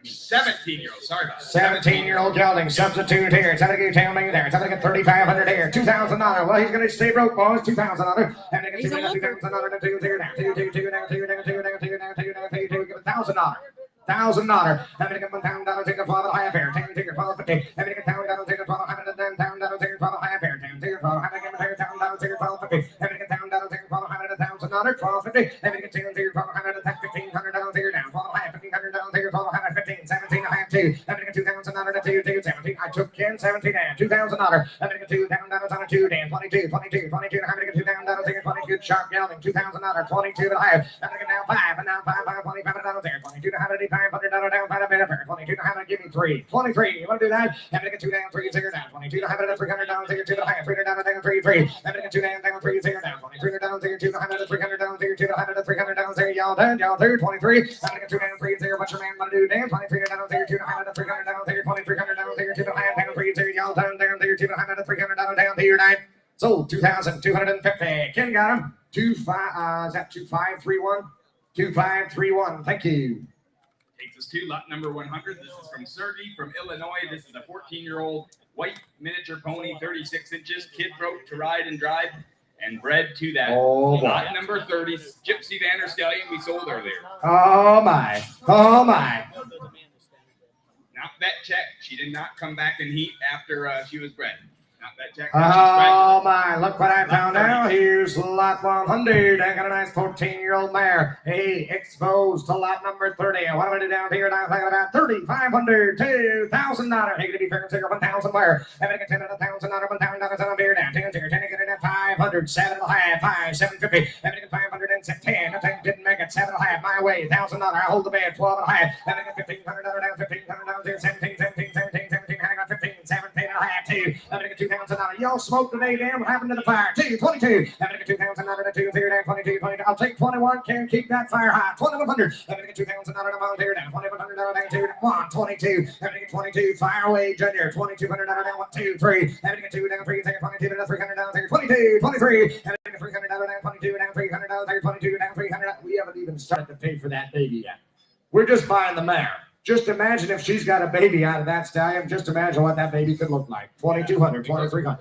17-year-old. Sorry about that. 17-year-old gelding substitute here. Somebody get tell me there. Somebody get 3,500 here. $2,000. Well, he's gonna stay broke, boys. $2,000. And they get $2,000 to 2 here now. 2 now. 2 give $1,000. $1,000. How many get $1,000? Take a 12.5 here. 10 take a 12.50. How many get $1,000? Take a 12.5 10 $1,000. Take a 12.5 here. 10 take a 12. How many get $1,000? Take a 12.50. How many get $1,000? Take a 12.5 $1,000. 12.50. How many get $2,000? Take a 12.5 $1,500 here now. 12.5 $1,500. Take a 12.5 15 17 and a half 2. How many get $2,000 to 2 17? I took Ken 17 and $2,000. How many get $2,000 on a 2 Dan 22 22 22. How many get $2,000? Take a 22 sharp gelding. $2,000. 22 and a half. How many get now 5 and now 5 $25 there. 22 to $500 down 5 benefit. 22 to have it give me 3. 23. You want to do that? How many get 2 down 3 0 down. 22 to have it at $300 take 2 to have 300 down 3 3. How many get 2 down 3 0 down. 23 down 2 to have it at $300 2 to have it at $300 there. Y'all done. Y'all through 23. How many get 2 down 3 0? What your man want to do? Dan 23 down 2 to have it at $300 down 2300 down 2 to have down 3 0. Y'all done down 2 to have it at $300 down here 9. So 2,250. Ken got him. 25. Is that 2531? 2531. Thank you. Takes us to lot number 100. This is from Sergey from Illinois. This is a 14-year-old white miniature pony, 36 inches, kid broke to ride and drive, and bred to that. Oh, boy. Lot number 30, Gypsy Vanner Stallion we sold earlier. Oh, my. Oh, my. Not that check. She did not come back in heat after she was bred. Not that check. Oh, my. Look what I found out. Here's lot 100. I got a nice 14-year-old mare. Hey, exposed to lot number 30. What am I do down here? Now I got about $3,500, $2,000. Hey, to be fair, figure 1,000 where? I'm going to get $10,000, $1,000 on a beer down. 10 get it at 500, 7.5, 5, 750. I'm going to get 500 and 10. 10 didn't make it. 7.5 my way. $1,000. I hold the bed. 12.5. I'm going to get $1,500 down. $1,500 here. 17. I got 15, 17 and a half. 2. I'm going to get $2,000. Y'all smoked today, Dan. What happened to the fire? 2, 22. I'm going to get $2,000 to 2, 0, 22, 22. I'll take 21. Can't keep that fire high. 2,100. I'm going to get $2,000 to volunteer down. $2,100 down 2, 1, 22. I'm going to get 22. Fire away, Junior. $2,200 down 1, 2, 3. I'm going to get 2 down 3, 22 down 300 down 22, 23. I'm going to get $300 down 22 down $300 22 down 300. We haven't even started to pay for that baby yet. We're just buying the mare. Just imagine if she's got a baby out of that stallion. Just imagine what that baby could look like. 2,200, 2,300,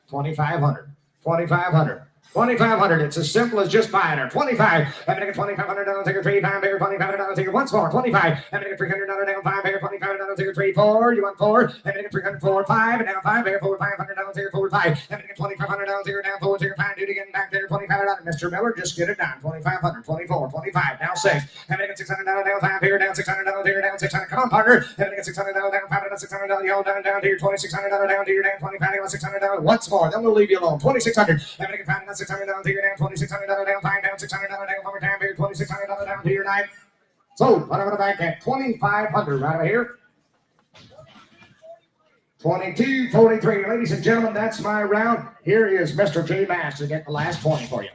2,500, 2,500. 2,500. It's as simple as just buying her. 25. I'm gonna get $2,500 down. Take her 3 times. Bigger $2,500. Take her once more. 25. I'm gonna get $300 down. 5. Bigger $2,500. Take her 3, 4. You want 4? I'm gonna get $300 4, 5. And down 5. Bigger $4,500. Take her 4, 5. I'm gonna get $2,500. Take her down 4. Take her 5. Do it again. Back there. $2,500. Mr. Miller, just get it down. 2,500. 24. 25. Now 6. I'm gonna get $600 down. 5. Here down. $600. Take her down. 600. Come on, partner. I'm gonna get $600 down. 5 down. $600. You all down. Down to your $2,600 down. To your down. 25. $600. Once more. Then we'll leave you alone. 2,600. I'm gonna get $500 down. Take her down. $2,600 down, 5 down, $600 down, one more time here, $2,600 down to your 9. So, right over the back at $2,500 right over here. 22-43. Ladies and gentlemen, that's my round. Here is Mr. J. Bass to get the last 20 for you.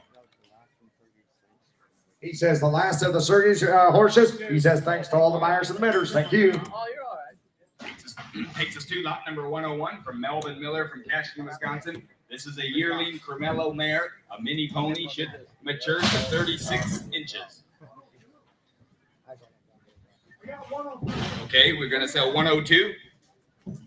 He says the last of the circus horses. He says thanks to all the buyers and bidders. Thank you. Oh, you're all right. Takes us to lot number 101 from Melvin Miller from Cashton, Wisconsin. This is a yearling Cremello mare, a mini pony, should mature to 36 inches. Okay, we're going to sell 102.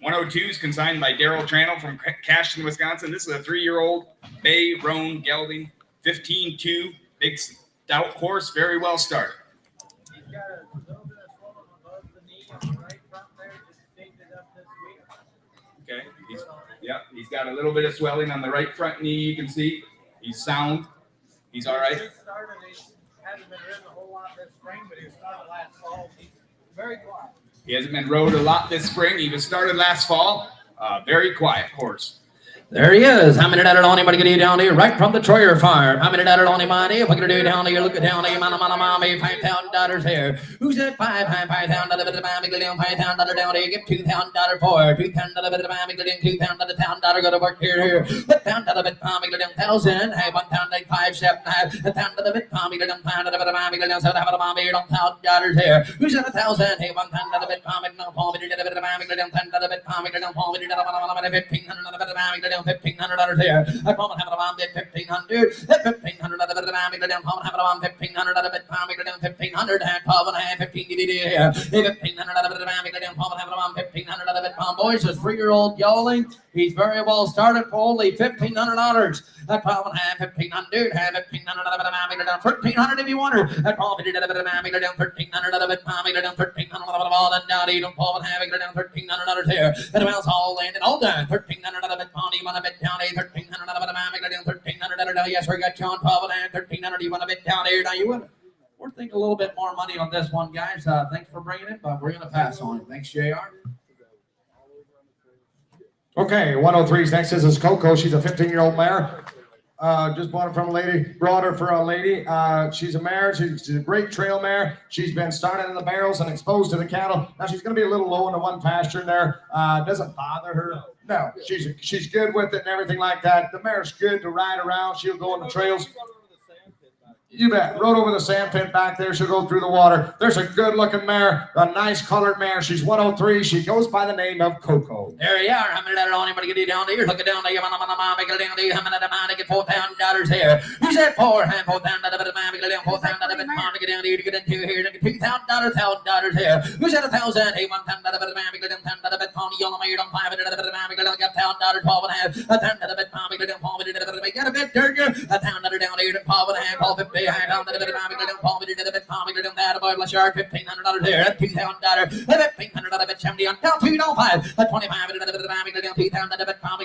102 is consigned by Daryl Trannell from Cashton, Wisconsin. This is a 3-year-old bay roan gelding, 15-2, big stout horse, very well started. He's got a little bit of swelling above the knee on the right front there. Just taped it up this week. Okay, he's got a little bit of swelling on the right front knee, you can see. He's sound. He's all right. He started, he hasn't been ridden a whole lot this spring, but he started last fall. He's very quiet. He hasn't been rode a lot this spring. He was started last fall. Very quiet horse. There he is. How many that are on him? What are you down here? Right from the Troyer farm. How many that are on him? Money. What are you down here? Look at down here. Mommy, $5,000 here. Who's that? $5,000 down here. Give $2,000 for $2,000. Go to work here. Put down to the bit. Mommy, $1,000. Hey, $1,575. $7,000 here. Who's that? $1,000. Hey, $1,500. $1,500 here. I come and have it around $1,500. $1,500 out of it. I'm going to have it around $1,500 out of it. I'm going to $1,500 and 12 and a half, 15 here. $1,500 out of it. I'm going to have it around $1,500 out of it. Boys, this 3-year-old gelding. He's very well started for only $1,500. At 12 and a half, 1,500. Have $1,500 out of it. I'm going to $1,300 if you want her. At 12 out of it. I'm going to $1,300 out of it. I'm going to $1,300 out of it. All that down. You don't 12 and a half. I'm going to $1,300 here. And the all landed all done. $1,300 out of it. You want a bit down here? $1,300 out of it. I'm going to $1,300. Yes, we got you on 12 and a half. $1,300. You want a bit down here? Now you want. We're thinking a little bit more money on this one, guys. Thanks for bringing it, but we're going to pass on it. Thanks, JR. Okay, 103's next is Coco. She's a 15-year-old mare. Just bought her from a lady, brought her for a lady. She's a mare. She's a great trail mare. She's been started in the barrels and exposed to the cattle. Now she's going to be a little low in the one pasture in there. Doesn't bother her. No, she's good with it and everything like that. The mare's good to ride around. She'll go on the trails. You bet. Rode over the sand pit back there. She'll go through the water. There's a good-looking mare, a nice colored mare. She's 103. She goes by the name of Coco. There you are. How many that are on anybody get down there? Look it down there. Make it down there. How many that are get $4,000 here? Who's that for? $4,000. Make it down. $4,000. Get down there to get into here. $2,000. $1,000 here. Who's that? $1,000? Hey, $1,000. Make it down. $10. Yellow mare on $500. Make it down. Get $1,000. 12 and a half. $10. Make it down. $400. Got a bit dirty. $1,000 down here. 12 and a half. 12.50. $1,500 there. $2,000. $1,500 70 on down $2.05. $2,500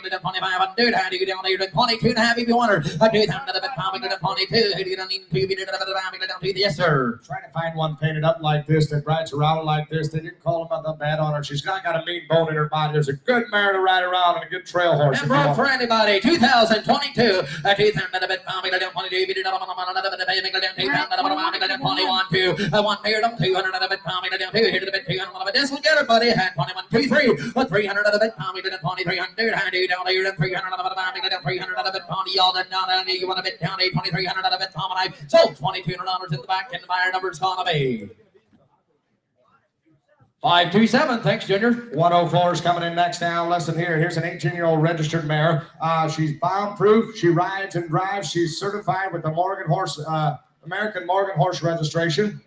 $2,500 how do you down there? $22 and a half if you want her. $2,000 yes, sir. Trying to find one painted up like this that rides around like this. They didn't call him the bad on her. She's not got a mean bone in her body. There's a good mare to ride around and a good trail horse. And brought for anybody. 2022. This will get it, buddy. 21, 2, 3, 300 of it. 300. How do you down there? 300 of it. 300 of it. Y'all that down there, you want a bit down here. 2,300 of it. So $2,200 in the back, and the buyer number's gonna be 527. Thanks, Junior. 104 is coming in next now. Listen here. Here's an 18-year-old registered mare. She's bomb-proof. She rides and drives. She's certified with the American Morgan Horse Registration.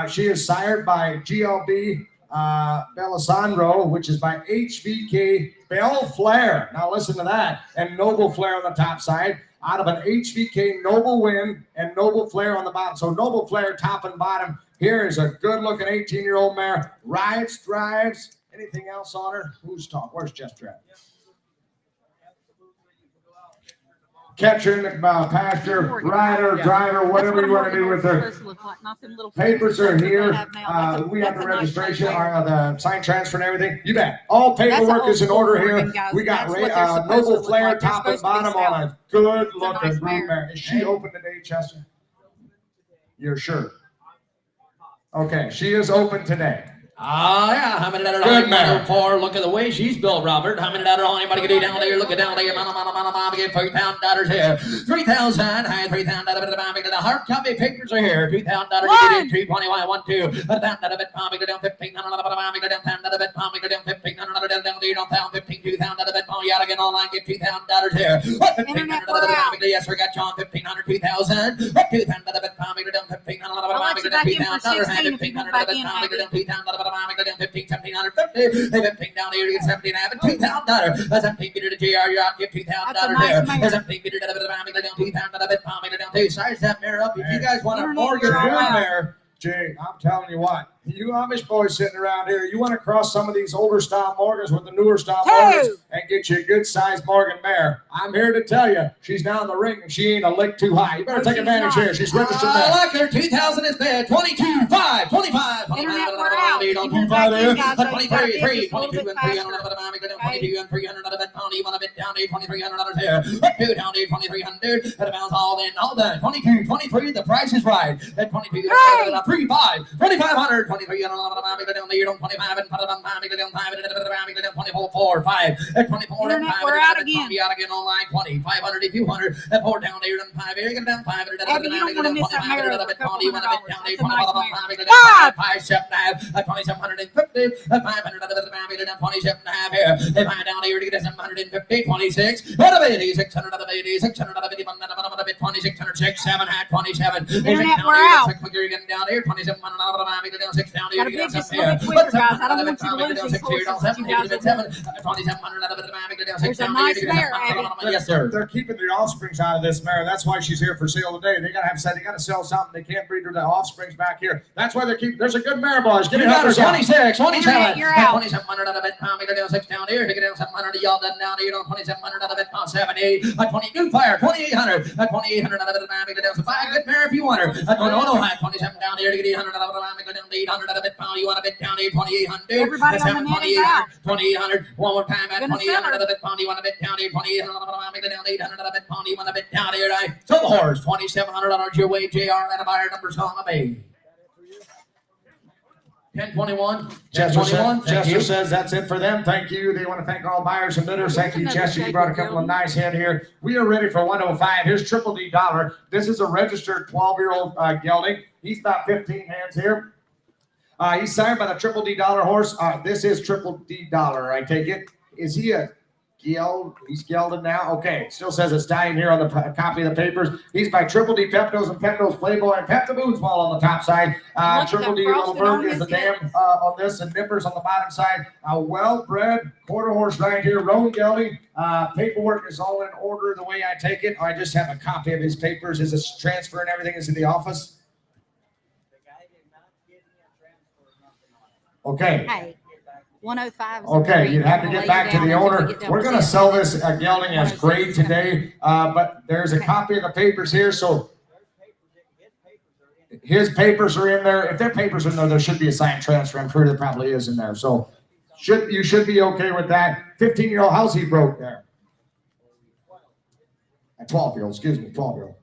She is sired by GLB Belisandro, which is by HVK Bell Flair. Now listen to that. And Noble Flair on the top side. Out of an HVK Noble Win and Noble Flair on the bottom. So Noble Flair top and bottom. Here is a good-looking 18-year-old mare. Rides, drives. Anything else on her? Who's talking? Where's Jess Dredd? Catcher in the pasture, rider, driver, whatever you want to do with her. Papers are here. We have the registration, the sign transfer and everything. You bet. All paperwork is in order here. We got Noble Flair top and bottom on a good-looking brood mare. Is she open today, Chester? You're sure? Okay, she is open today. Yeah, how many that are for? Look at the way she's built, Robert. How many that are anybody can do down there? Look at down there. Mama, get $3,000 here. 3,000, high 3,000. The hard copy papers are here. $2,000. Get in 221, 1, 2. $1,000 down 1,500. Down 1,500. Down 15, 2,000. You gotta get online. Get $2,000 here. $1,500. Yes, we got John 1,500, 2,000. $2,000 down 1,500. 2,000. 15, 1,750. 15 down here, you get 17. $2,000. That's $17 to GR. You're out. Get $2,000 there. There's $17 to $2,000. Size that mare up. If you guys want a Morgan good mare, Jay, I'm telling you what. You Amish boys sitting around here, you want to cross some of these older style Morgans with the newer style Morgans and get you a good sized Morgan mare. I'm here to tell you, she's down the ring and she ain't a lick too high. You better take advantage here. She's registered. I like her. 2,000 is bad. 22, 5, 25. 25 there. 23, 3, 22 and 300. 22 and 300. You want a bit down there. $2,300 here. 2 down there. 2,300. That amounts all in. All done. 22, 23. The price is right. At 22, 3, 5, 2,500. 23 down there. 25 and 24, 4, 5. At 24 and 5. We're out again. Be out again online. 2,500 if you want her. At 4 down there and 5. Here you down 5. Abby, you don't want to miss that mare. $200. $5, 5, 7, 2,750. 500 down 27 here. If I down here to get 750, 26. What about 600 of the 80, 600 of the 2600, 6, 7, 27. Internet, we're out. Down here, 27 down 6 down here. Gotta be just a little bit quicker, guys. I don't want you to lose these horses that you guys There's a nice mare, Abby. Yes, sir. They're keeping the offsprings out of this mare. That's why she's here for sale today. They gotta sell something. They can't breed her the offsprings back here. That's why they're keeping. There's a good mare, boys. Get it out. 26, 27. You're out. 2,700 out of it. Down 6 down here. Take it down 700. Y'all done down here. 2,700 out of it. 70. 20 new fire. 2,800. 2,800 out of it. Down 5 good mare if you want her. 27 down here to get 800 out of it. Down 800 out of it. You want a bit down here. 2,800. Everybody on the net is out. 2,800. One more time at 2,800 out of it. You want a bit down here. 2,800 down 800 out of it. You want a bit down here. So the horse. 2,700 on your way. JR and a buyer numbers on the bay. 1021. Chester says that's it for them. Thank you. They want to thank all buyers and bidders. Thank you, Chester. You brought a couple of nice in here. We are ready for 105. Here's Triple D Dollar. This is a registered 12-year-old gelding. He's about 15 hands here. He's signed by the Triple D Dollar horse. This is Triple D Dollar, I take it. Is he a geld? He's gelded now? Okay. Still says a Stallion here on the copy of the papers. He's by Triple D Peptos and Peptos Playboy and Pep the Boots Ball on the top side. Triple D Little Bird is the dam on this and Nippers on the bottom side. Well-bred quarter horse right here. Roan gelding. Paperwork is all in order the way I take it. I just have a copy of his papers. His transfer and everything is in the office. Okay. Hey, 105 is okay, you'd have to get back to the owner. We're going to sell this gelding as grade today, but there's a copy of the papers here, so his papers are in there. If their papers are in there, there should be a signed transfer. I'm sure there probably is in there, so you should be okay with that. 15-year-old, how's he broke there? A 12-year-old, excuse me, 12-year-old.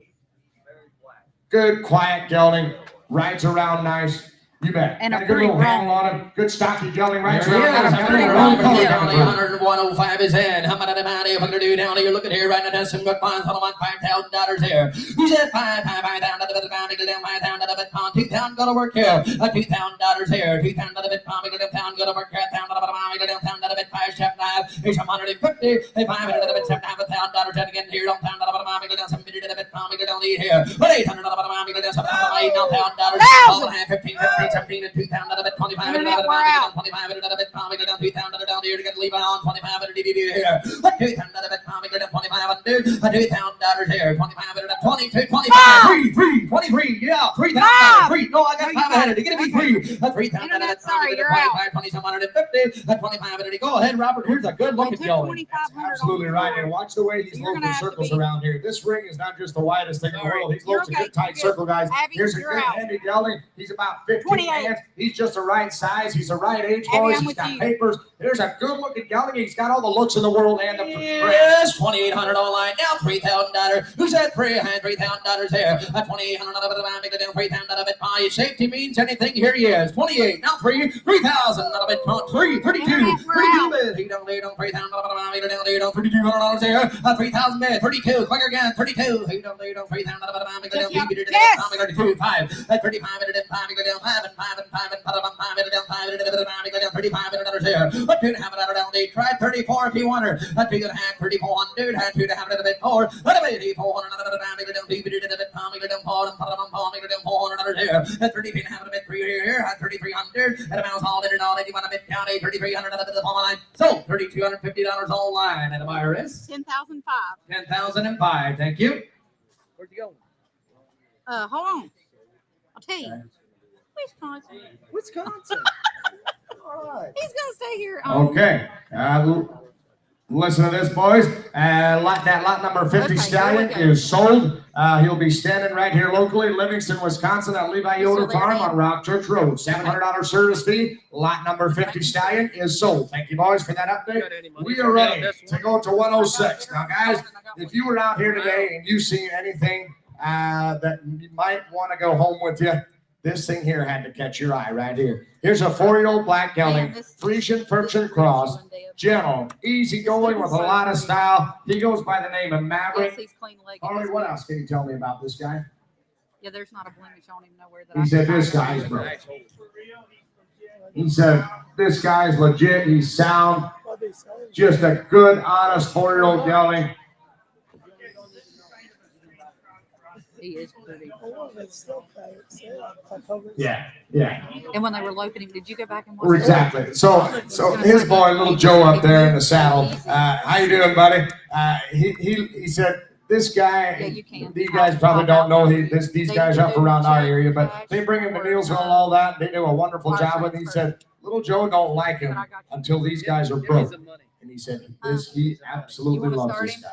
Good, quiet gelding, rides around nice. You bet. And got a good little pretty handle on it. Good stocky gelding right There around. he is. Pretty Down wrong color there, down 105 is in. How about the money? If I'm going to do down here, look at here, right now, some good bonds. Hold on, $5,000 here. Who's at $5,000 down to the pound? Down $5,000 to the pound. $2,000 go to work here. $2,000 here. $2,000 to the pound. Go to town. Go to work here. $1,000 to the pound. Go to 5 7 $75. He's $150. Hey, $500. $7,000. $10 again here. Don't pound $7 down. $7 down here. But $800 down. $7,000. 15, 17, and $2,000. $2,500 down. $2,500 down. $3,000 down here to get leave on. $2,500 here. $2,000 $2,500 $2,000 here. $2,500 $22, $25. Free. Yeah, $3,000. Free. No, I got $500 to get it free. $3,000. Sorry, you're out. $2,750. $2,500. Go ahead, Robert. Here's a good looking gelding. Absolutely right. And watch the way he's You're looping gonna have to circles be- around here. This ring is not just the widest thing in the world. He's You're looping okay. good tight You're circle, guys. Abby, Here's a you're good out. handy gelding. He's about 15 28. hands. He's just the right size. He's the right age, Abby, boys. I'm He's with got you. papers. There's a good looking gelding. He's got all the looks in the world and the Yes, $2,800 online now, $3,000. Who said free? $3,000 here. $2,800 down, $3,000 buy. Safety means anything. Here he is. 28 now, $3,000 3, 32. He don't need on $3,000 down there. $3,200 there. 3,000 bid. 32. Quicker again. 32. He don't need on $3,000 down. Yes. 32. 5. 35 down. 5 and 5 and 5 and 5 and 5 down. 5 down. $3,500 here. $2,500 down. They tried 34 if you want her. Had 3,400. Had to have it a bit more. But $400 $400 here. At 33 have a bit free here. Had 3,300. And a mouse all in and all. You want a bit county. 3,300 at the phone line. So $3,250 online. And the buyer is 10,005. 10,005. Thank you. Where'd you go? Hold on. I'll tell you. Wisconsin. Wisconsin. All right. He's gonna stay here. Okay. Listen to this, boys. That lot number 50 Okay, Stallion here we go. is sold. He'll be standing right here locally, Livingston, Wisconsin, at Levi Yoder So there Farm it on is. Rock Church Road. $700 service fee. Lot number 50 Stallion is sold. Thank you, boys, for that update. We are ready to go to 106. Now, guys, if you were out here today and you seen anything that you might want to go home with you, this thing here had to catch your eye right here. Here's a 4-year-old black gelding, Man, this- Frisian Persian cross, gentle, easygoing with a lot of style. He goes by the name of Yes, Maverick. he's clean legged. Harley, what else can you tell me about this guy? Yeah, there's not a blemish on him nowhere that He I said can this find. guy's broke. He said this guy's legit. He's sound. Just a good, honest 4-year-old gelding. He is pretty. Yeah. And when they were loping him, did you go back and watch? Exactly. So his boy, little Joe, up there in the saddle. How you doing, buddy? He said this guy. Yeah, you can. These guys probably don't know these guys up around our area, but they bring him to Nielsville and all that. They do a wonderful job with. He said little Joe don't like him until these guys are broke. And he said he absolutely You wanna loves start this him? guy.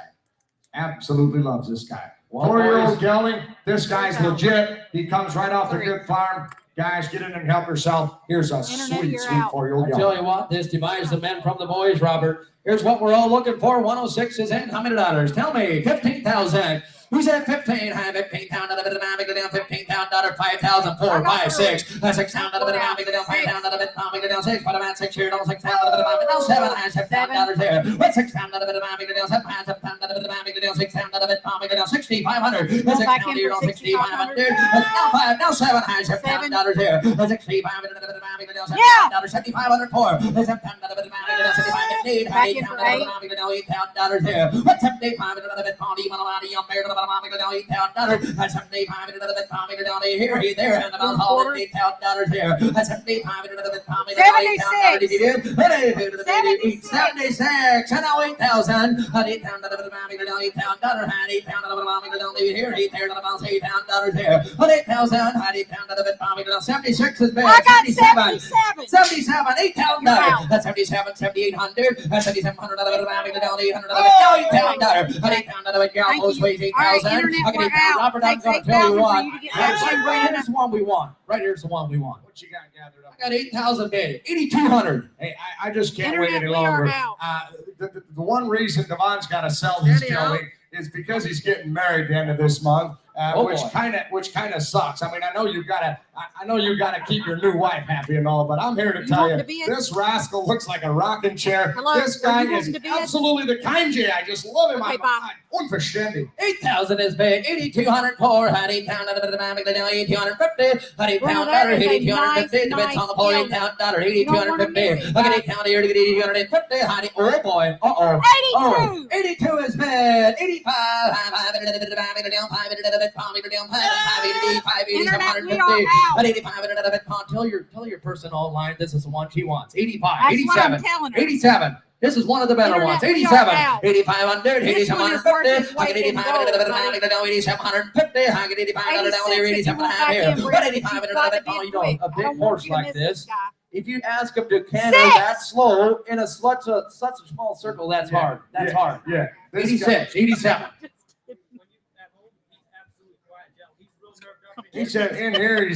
Absolutely loves this guy. Well, 4-year-old boys. gelding. This guy's legit. He comes right off the good farm. Guys, get in and help yourself. Here's a Internet, sweet you're 4-year-old I gelding. tell you what, this divides the men from the boys, Robert. Here's what we're all looking for. 106 is in. How many dollars? Tell me. 15,000. Who's at 15? Have $15,000 down. $15,000. 5,000. 4, 5, 6. 6,000 down. 5,000 down. 6. Put them at 6 here. 6,000 down. 7. $7,000 there. With 6,000 down. 7,000 down. 6,000 down. 6,500. 6,000 here. 6,500. Now 5. Now 7. $7,000 here. 6,500 down. 7,500 for. 7,000 $7,500 Back in for eight. $8,000 here. What's here, he there, and about all $8,000 here. That's $7,500. 76, and now 8,000. Here, he there, about $8,000 here. 8,000, 76 is bad. I got 77. 77, $8,000. That's 77, 7,800. That's 7,700. Down 800. Now $8,000. $8,000. Almost weighs 8,000. Internet, we're out. Robert, I'm Takes going to tell you 8,000 what. for you to get back. Right here's the one we want. Right here's the one we want. What you got gathered up? I got 8,000 bid. 8,200. Hey, I just can't wait Internet, any we are longer. out. The one reason Devon's got to sell his Anyhow. gelding is because he's getting married at the end of this month. Oh, which boy. kind of sucks. I mean, I know you gotta keep your new wife happy and all, but I'm here to You tell wanting you, to be this rascal looks like a rocking chair. Hello, This are guy you is wanting to be it? absolutely the kind J. I just love him. Okay, I'm bye. unverständlich. 8,000 is big. 8,204. Honey, pound, 8,250. Honey, Well, pound, that dollar, is a 8,250. nice, Depends on the point. nice Pound, dollar, You don't wanna 8,250. miss it, Look at guys. 8,250. Honey, oh boy. Uh-oh. 82. 82 is bid. 85. Internet, we are out. 85. Tell your person online this is the one she wants. 85. That's what I'm 87. telling her. 87. This is one of the better Internet, ones. we 87. are out. 8,500. This one is worth its 8,750. weight in gold, buddy. 8,750. 86 if you want back in, Brett, but you've got to be Oh, you know, quick. a I big don't want horse you to like miss this, guy. if you ask him to canter 6. that slow in such a small circle, that's hard. That's hard. Yeah. This guy- 86, 87. He said in here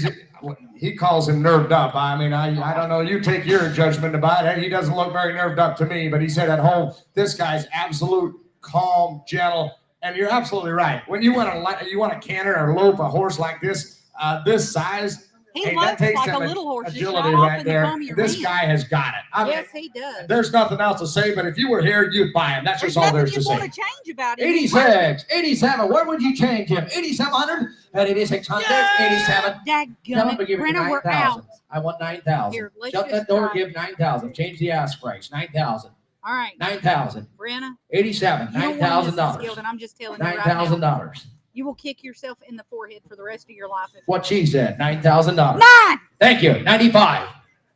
he calls him nerved up. I mean, I don't know. You take your judgment about it. He doesn't look very nerved up to me, but he said at home, this guy's absolute calm, gentle, and you're absolutely right. When you want to canter or lope a horse like this, this size, He hey, looks that takes like a him little horse. Just agility right off right in the there. palm of your This hand. guy has got it. I mean, Yes, he does. there's nothing else to say, but if you were here, you'd buy him. That's There's just all nothing there's to you want say. to change about it. 86, 87. Where would you change him? 8,700. At 8,600. 87. Tell him to Dadgummit, give it Brenna, we're 9,000. out. I want 9,000. Here, let's Shut just that door. try. Give 9,000. Change the ask price. 9,000. All right, 9,000. Brenna. 87. You don't want to miss this $9,000. Gildan. I'm just telling you right now. $9,000. You will kick yourself in the forehead for the rest of your life. What she said. $9,000. 9. Thank you. 95.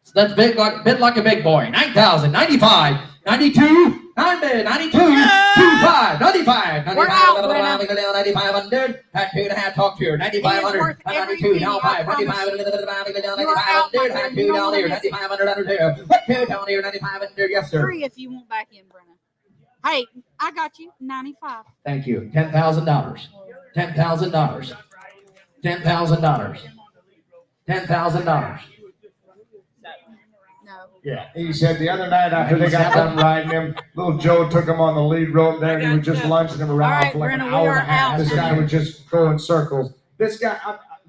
So that's bit like a big boy. 9,000. 95. 92. 9 bid. 92. 25. 95. We're out, Brenna. 9,500. At 2.5 talk to her. 9,500. worth every 92. penny, Now I 5. promise 9,500. You are out, my 9,500. dear. At You 2 don't down wanna here. miss it. 9,500 under there. What 2 down here? 9,500. Yes, sir. 3 if you want back in, Brenna. Hey, I got you. 95. Thank you. $10,000. $10,000. $10,000. $10,000. No. Yeah, he said the other night after they got done riding him, little Joe took him on the lead rope there. He was just lunging him around All right, for like an Brenna, we hour and are a half. out. This guy would just go in circles. This guy,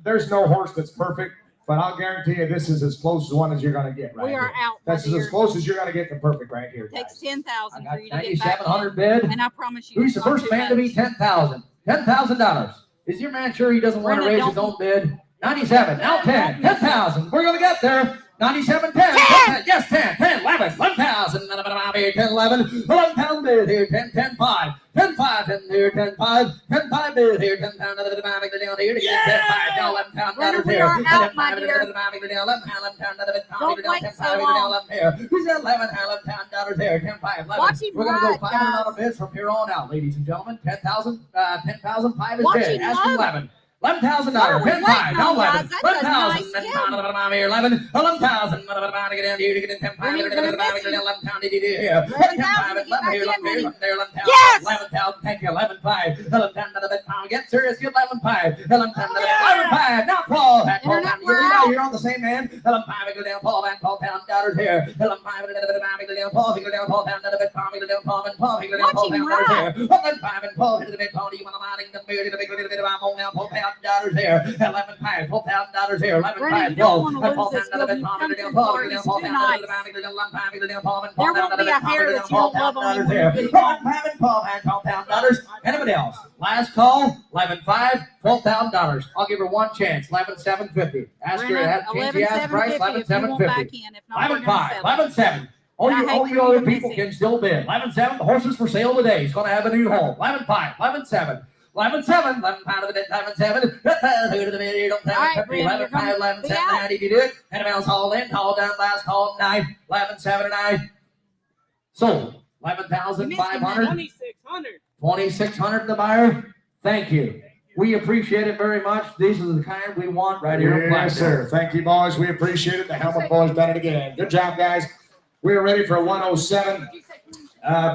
there's no horse that's perfect, but I'll guarantee you this is as close as one as you're going to get right We are here. out, my This is as dear. close as you're going to get to perfect right here, Takes guys. 10,000 I for got you to get back 9,700 in. bid. And I promise you, Who's it's the not first too man to much. be 10,000? $10,000. Is your man sure he doesn't want to Brenna, raise his don't- own bid? 97. Now 10. 10,000. We're going to get there. 97. 10. 10. Yes, 10. 10. 11. 11,000. 10, 11. 11 bid here. 10, 10, 5. 10, 5. 10 here. 10, 5. 10, 5 bid here. 10 pound. 10, 5. Now 11 pound. Brenna, we are out, my dear. Don't wait so long. Who's that 11 pound dollars here? 10, 5. 11. Watch him We're going to go ride, $500 guys. bids from here on out, ladies and gentlemen. 10,000. 10,005 is Watch bid. him Ask load. 11. $11,000. What are we 10, 5. waiting Now on, 11. guys? That's a 11,000. nice 11. 11,000. Get down here. Get in 10, 5. When are you gonna miss him? 11 pound here. 11,000, get back in, honey. 11,000. Yes! 11,000. Thank you. 11,5. 11,000. Get serious. Get 11,5. 11,5. Now Paul. Paul. Internet, You're we're out. You're on the same man. 11,5. Go down. Paul. Paul pound dollars here. 11,5. Go down. Paul. Go down. Paul pound dollars. Paul. Go down. Paul. Paul. Go down. Watch Paul him pound dollars ride. here. 11,5 and Paul hit the big Paul. You want to line the beard? The big little bit of I'm on now. Paul pound dollars here. 11,500. $12,000 here. 11,500. Brenna, you don't want to lose this, Gildan. You've come too far. He's too nice. There won't be a hair that you don't love on him when you get him on. $12,000. Anybody else? Last call. 11,500. $12,000. I'll give her one chance. 11,750. Ask her to Brenna, have change the ask price. 11,750 if you want back 11,750. in. If not, we're going to 11,500. sell it. 11,700. All I you, hate all for you you other to miss people it. can still bid. 11,700. The horses for sale today. He's going to have a new home. 11,500. 11,700. 11,700. 11,500 of the bid. 11,700. All right, Brenna, you're gonna 11,500. be 11,700. out. How did you do it? And a mouse haul in. Call down. Last call tonight. 11,700. Sold. You missed him, 11,500. 2,600. 2,600 the buyer. Thank you. We appreciate it very much. These are the kind we want right here in Yes, Platteville. sir. Thank you, boys. We appreciate it. The Helmet boys done it again. Good job, guys. We're ready for 107.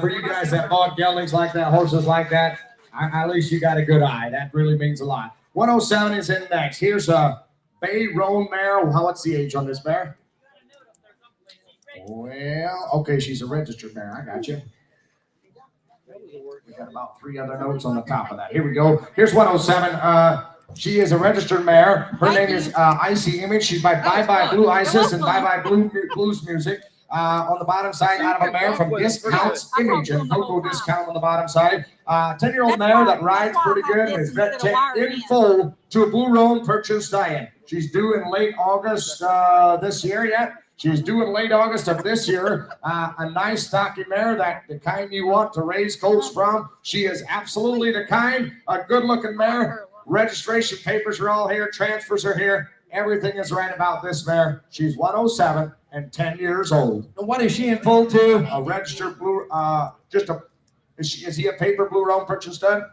For you guys that bought geldings like that, horses like that, at least you got a good eye. That really means a lot. 107 is in next. Here's a Bay Roan mare. What's the age on this mare? Well, okay, she's a registered mare. I got you. We got about 3 other notes on the top of that. Here we go. Here's 107. She is a registered mare. Her name is Icy Image. She's by Bye Bye Blue Isis and Bye Bye Blue Blues Music. On the bottom side, out of a mare from Discounts Image and Coco Discount on the bottom side. 10-year-old mare that rides pretty good and is vet check in full to a Blue Roan purchase Stallion. She's due in late August this year yet. She's due in late August of this year. A nice stocky mare, that the kind you want to raise colts from. She is absolutely the kind. A good-looking mare. Registration papers are all here. Transfers are here. Everything is right about this mare. She's 107 and 10 years old. And what is she in full to? A registered blue, is he a paper Blue Roan purchase done?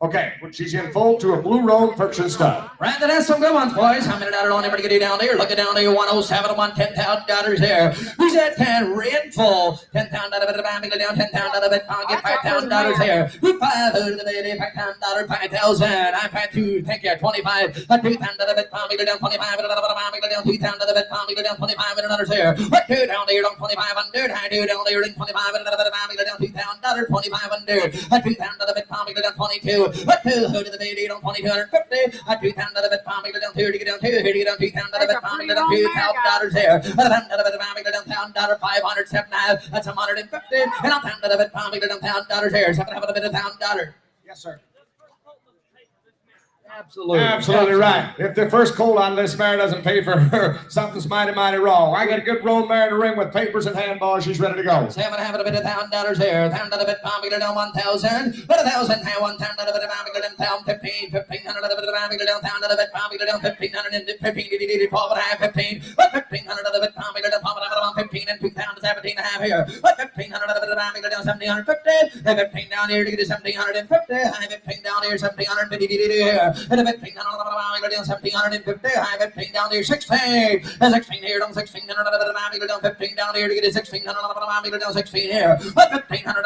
Okay, well, she's in full to a Blue Roan purchase done. Right, that's some good ones, boys. How many dollars on everybody get down there? Look down there, 107 on $10,000 there. Who's that 10 in full? $10,000 down, $10,000 pound, get $5,000 there. Who $5,000, 5,000. I'm 5 thank you, 25. $2,000 pound, down 25, down $2,000 pound, down 25 there. What two down there, down 2,500. I do down there, 25 down $2,000, 2,500. $2,000 pound, down 22. What two to the baby on 2,250? I do down to the bit pound, down 2 to get down 2, here to get down $2,000 pound, down $2,000 there. Down $507, that's 150, and I'm down to the bit pound, down $1,000 there. So I'm gonna have a bit of $1,000. Yes, sir. Absolutely Right. If the first colt on this mare doesn't pay for her, something's mighty wrong. I got a good roan mare in the ring with papers and handballs. She's ready to go. So I'm gonna have a bit of $1,000 there. $1,000 down 1,000. But 1,000, I want $1,000 down 15, 1,500 down $1,000 $1,500 and 15, 15. But 1,500 down 15 and 2,017 and a half here. But 1,500 down 1,750. And 15 down here to get to 1,750. I 15 down here 1,750 here. And a 15 down 1,750. I 15 down here 16. And 16 here down 16 down 15 down here to get to 1,600 down 16 here. But 1,500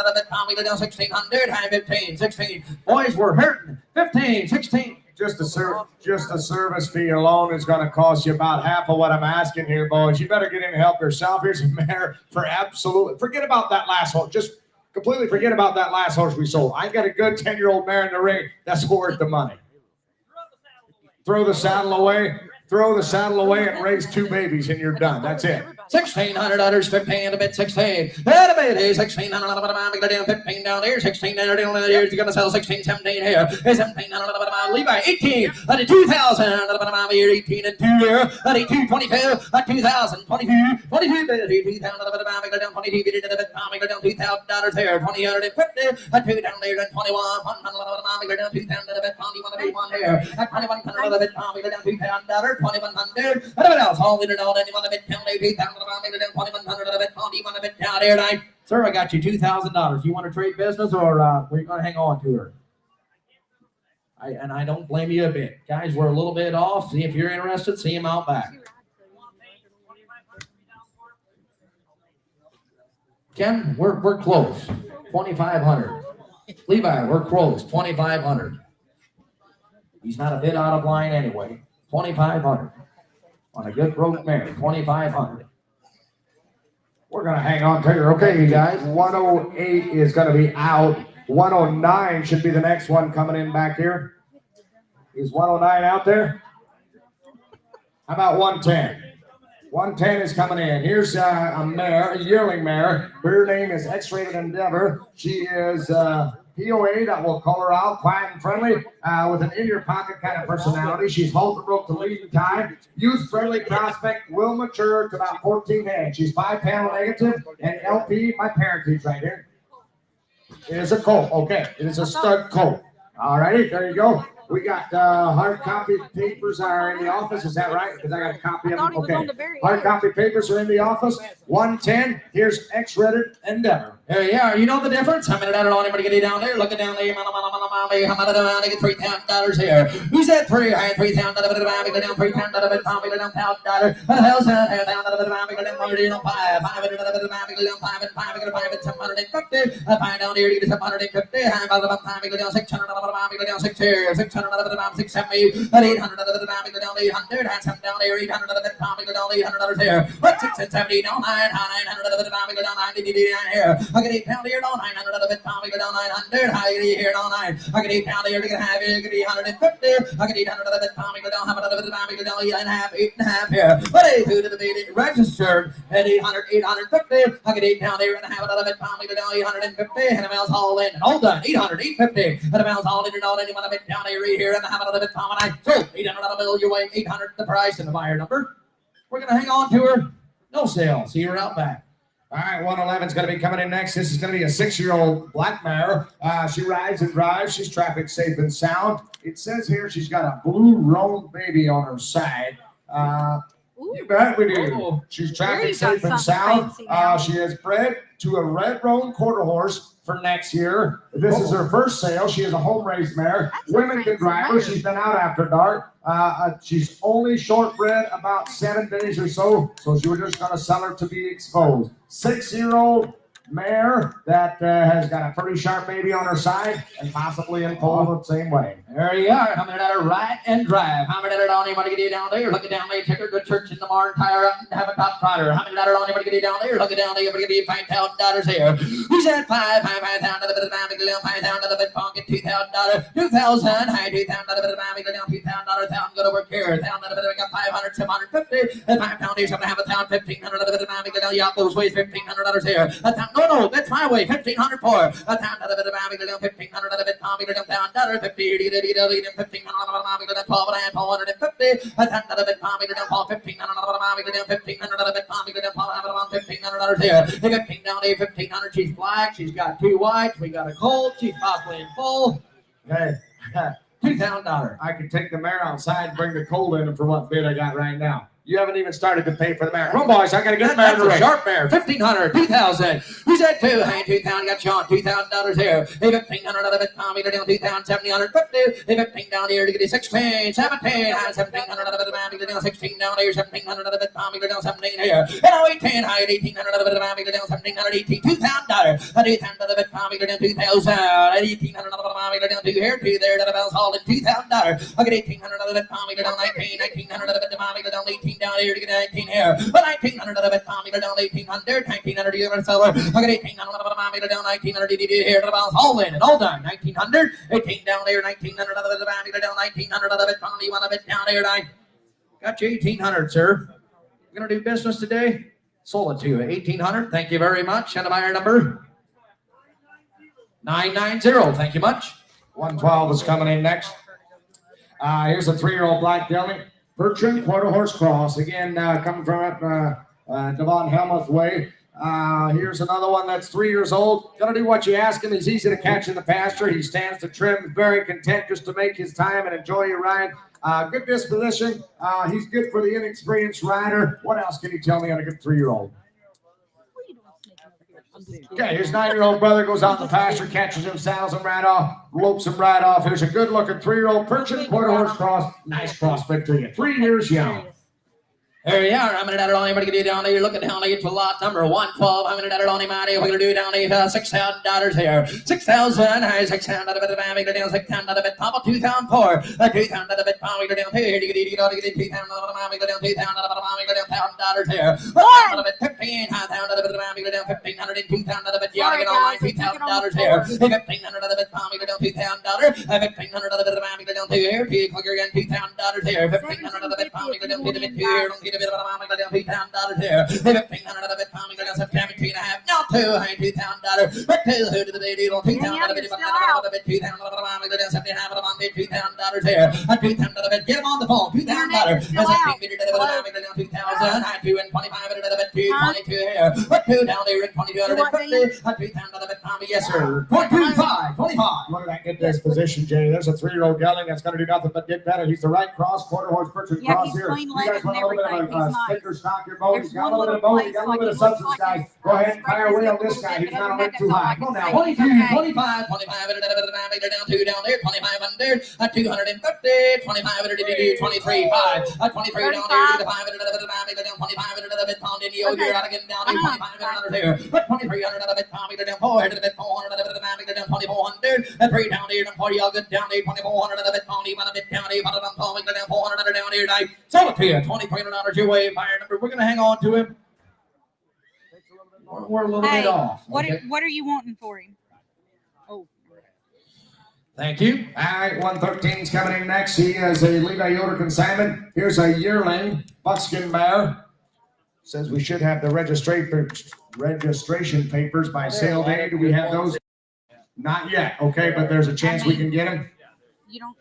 down 1,600. I 15, 16. Boys, we're hurting. 15, 16. Just the service fee alone is going to cost you about half of what I'm asking here, boys. You better get in and help yourself. Here's a mare for absolutely. Forget about that last horse. Just completely forget about that last horse we sold. I got a good 10-year-old mare in the ring. That's worth the money. Throw the saddle away. Throw the saddle away and raise 2 babies and you're done. That's it. $1,600, 15 a bit, 16. And a bit, $1,600 down 15 down here, 16 down here. You're gonna sell 16, 17 here. 1,700 Levi, 18. 2,000 here, 18 and 2 here. 22, 22, 2,000, 22, 22 bit, 2,000 down 22 bit, down $2,000 here, 2,050. 2 down there, 21, 100 down 2,000 bit, 21 here. 2,100 bit, down $2,000. 2,100. What else? All we don't anyone a bit down there, 2,000 2,100 a bit, you want a bit down there tonight. Sir, I got you $2,000. You want to trade business or we're going to hang on to her? I don't blame you a bit. Guys, we're a little bit off. See if you're interested, see him out back. Ken, we're close. 2,500. Levi, we're close. 2,500. He's not a bit out of line anyway. 2,500 on a good broke mare. 2,500. We're going to hang on to her. Okay, you guys. 108 is going to be out. 109 should be the next one coming in back here. Is 109 out there? How about 110? 110 is coming in. Here's a mare, a yearling mare. Her name is X-Rated Endeavor. She is POA, that will call her out, quiet and friendly, with an in-your-pocket kind of personality. She's hold the rope to lead in time. Youth-friendly prospect, will mature to about 14 heads. She's 5-panel negative, and LP, my parentage right here. It is a colt. Okay, it is a stud colt. All righty, there you go. We got hard copy papers are in the office. Is that right? Because I got a copy of them. Okay. Hard copy papers are in the office. 110. Here's X-Rated Endeavor. There you are. You know the difference? How many dollars anybody get down there? Looking down there. How many dollars? Get $3,000 here. Who's that? $3,000 down $3,000 down $1,000. $5 down here to get $750. $600 $670, $800 down 800, and some down there, $800 down $800 here. But 670 down 900 down 90 here. I get $8 down here down 900 down 900, I get here down 9. I can eat down there, you can have it, you can eat 150. I can eat 100 of it, Tommy, go down, have another bit of Tommy, go down, 8.5 here. But 82 to the beat, registered, and 850. I can eat down there and have another bit, Tommy, go down, 850. And a mouse all in, and all done, 850. And a mouse all in, and all anyone a bit down there, right here, and have another bit, Tommy, and I sold 800 a bill, you weigh 800 the price and the buyer number. We're going to hang on to her. No sale. See her out back. All right, 111 is going to be coming in next. This is going to be a 6-year-old black mare. She rides and drives. She's traffic safe and sound. It says here she's got a blue roan baby on her side. You bet we do. She's traffic safe and sound. She is bred to a red roan quarter horse for next year. This is her first sale. She is a home raised mare. Women can drive her. She's been out after dark. She's only shortbred about 7 days or so. So she was just going to sell her to be exposed. 6-year-old mare that has got a pretty sharp baby on her side and possibly in pole the same way. There you are. How many that are ride and drive? How many that are on anybody get you down there? Look it down there, take her to church in the morning, tie her up and have a top trotter. How many that are on anybody get you down there? Look it down there, everybody get you $5,000 here. Who's at $5,000 to the bit of Mammy, go down $5,000 to the bit pocket, $2,000, $2,000, high $2,000 to the bit of Mammy, go down $2,000, $1,000 go to work here, $1,000 to the bit of 500, 750, and $5,000 here, something have $1,000, $1,500 to the bit of Mammy, go down y'all those ways, $1,500 here. No, that's my way, $1,500 for $1,000 to the bit of Mammy, go down $1,500 to the bit Tommy, go down $1,000, $1,500, $1,500, $1,250, $1,000 to the bit Tommy, go down $1,500, Mammy, go down $1,500 to the bit Tommy, go down $1,500 here. $1,500 down here, $1,500. She's black. She's got 2 whites. We got a colt. She's possibly in full. Hey, $2,000. I can take the mare outside and bring the colt in for what bid I got right now. You haven't even started to pay for the mare. Come on, boys, I got to get the mare That's a sharp mare. $1,500, $2,000. Who's that 2? Hey, $2,000. Got Sean. $2,000 here. Hey, $1,500 out of it. Tommy, down $2,000. $1,750. Hey, $15 down here to get you 16, 17. High $1,700 out of it. Tommy, down 16 down here. $1,700 out of it. Tommy, down 17 here. And now 18. High $1,800 out of it. Tommy, down $1,700. 18. $2,000. $2,000 out of it. Tommy, down $2,000. $1,800 out of it. Tommy, down 2 here. 2 there. That about all in $2,000. I get $1,800 out of it. Tommy, down 19. $1,900 out of it. Tommy, down 18 down here to get 19 here. But $1,900 out of it. Tommy, down $1,800. $1,900 you're gonna sell her. I get $1,800 out of it. Tommy, down $1,900 here to about all in and all done. $1,900. 18 down there. $1,900 out of it. Tommy, down $1,900 out of it. Tommy, one of it down there. Got you $1,800, sir. We're gonna do business today. Sold it to you. $1,800. Thank you very much. And the buyer number 990. Thank you much. 112 is coming in next. Here's a 3-year-old black gelding. Bertrand quarter horse cross. Again, coming from up Devon Helmuth way. Here's another one that's 3 years old. Gonna do what you ask him. He's easy to catch in the pasture. He stands to trim, very content just to make his time and enjoy your ride. Good disposition. He's good for the inexperienced rider. What else can you tell me on a good 3-year-old? Okay, his 9-year-old brother goes out in the pasture, catches him, saddles him right off, lopes him right off. Here's a good-looking 3-year-old Bertrand quarter horse cross. Nice crossfit to you. 3 years young. There you are. I'm going to on anybody get down there. You're looking down there to lot number 112. I'm going to on anybody. We're going to do down there $6,000 here. 6,000. High 6,000 out of it. I'm going to down 6,000 out of it. Top of 2,000 for 2,000 out of it. I'm going to down here. You get 2,000 out of it. I'm going to down 2,000 out of it. I'm going to down $1,000 here. Out of it. 15. 5,000 out of it. I'm going to down 1,500 and 2,000 out of it. You got to get online $2,000 here. 1,500 out of it. I'm going to down $2,000. 1,500 out of it. I'm going to down 2 here. Click again $2,000 here. 1,500 out of it. I'm going to down 2 here. A bit of a mama go down $2,000 here. $1,500 of it, Tommy go down September 2.5. Now 2, high $2,000. But 2 to the baby, $2,000 of it, $2,000 of it, $2,000 of the mama go down $75 of it, $2,000 here. $2,000 of it, get him on the phone, $2,000. That's a big bit of the mama go down 2,000. High 2 and 25 of it, 222 here. But 2 down there, 2,250. $2,000 of it, Tommy, yes sir. 25. Look at that good disposition, Jay. There's a 3-year-old gelding that's going to do nothing but get better. He's the right cross, quarter horse, Bertrand cross here. You guys want a little bit of a sticker stock your boat. He's got a little bit of boat. He's got a little bit of substance, guys. Go ahead and fire away on this guy. He's not a bit too high. Come on now. 22, 25, 25, down 2 down there, 2,500, 250, 25, 23, 5, 23 down there, 5, down 25, pound in the old year out again down 2,500 here, but 2,300 out of it, Tommy down 400, 400 down 2,400, 3 down there, 40 all good down there, 2,400 out of it, Tommy, 1 a bit down there, 1 of them, Tommy down 400 down here, I sold it to you, $2,300 your way, buyer number. We're going to hang on to him. We're a little bit off. What are you wanting for him? Oh, Thank you. All right, 113's coming in next. He is a Levi Yoder consignment. Here's a yearling buckskin mare. Says we should have the registration papers by sale day. Do we have those? Not yet. Okay, but there's a chance we can get them. You don't.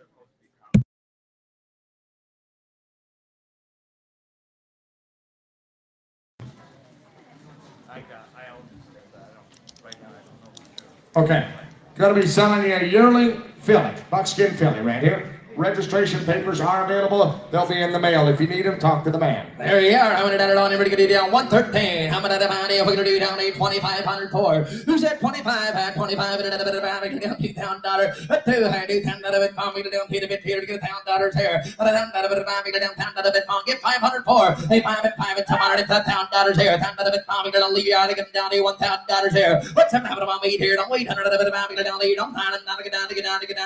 Okay. Gonna be selling you a yearling filly, buckskin filly right here. Registration papers are available. They'll be in the mail. If you need them, talk to the man. There you are. I'm going to down it on. Everybody going to do down 113. How many money are we going to do down 2,500 for? Who's at 25? At 25 and another bit of $2,000. At 2, I do $10 of it. Coming to down Peter bit here to get $1,000 here. At a $10 of it. I'm down $10 of it. Get 500 for. Hey, 5 and 5 and 200. It's $1,000 here. $10 of it. I'm going to leave you out. Get down to $1,000 here. What's happening about me here? Don't wait. $100 of it. I'm going to down. Don't mind. I'm not get down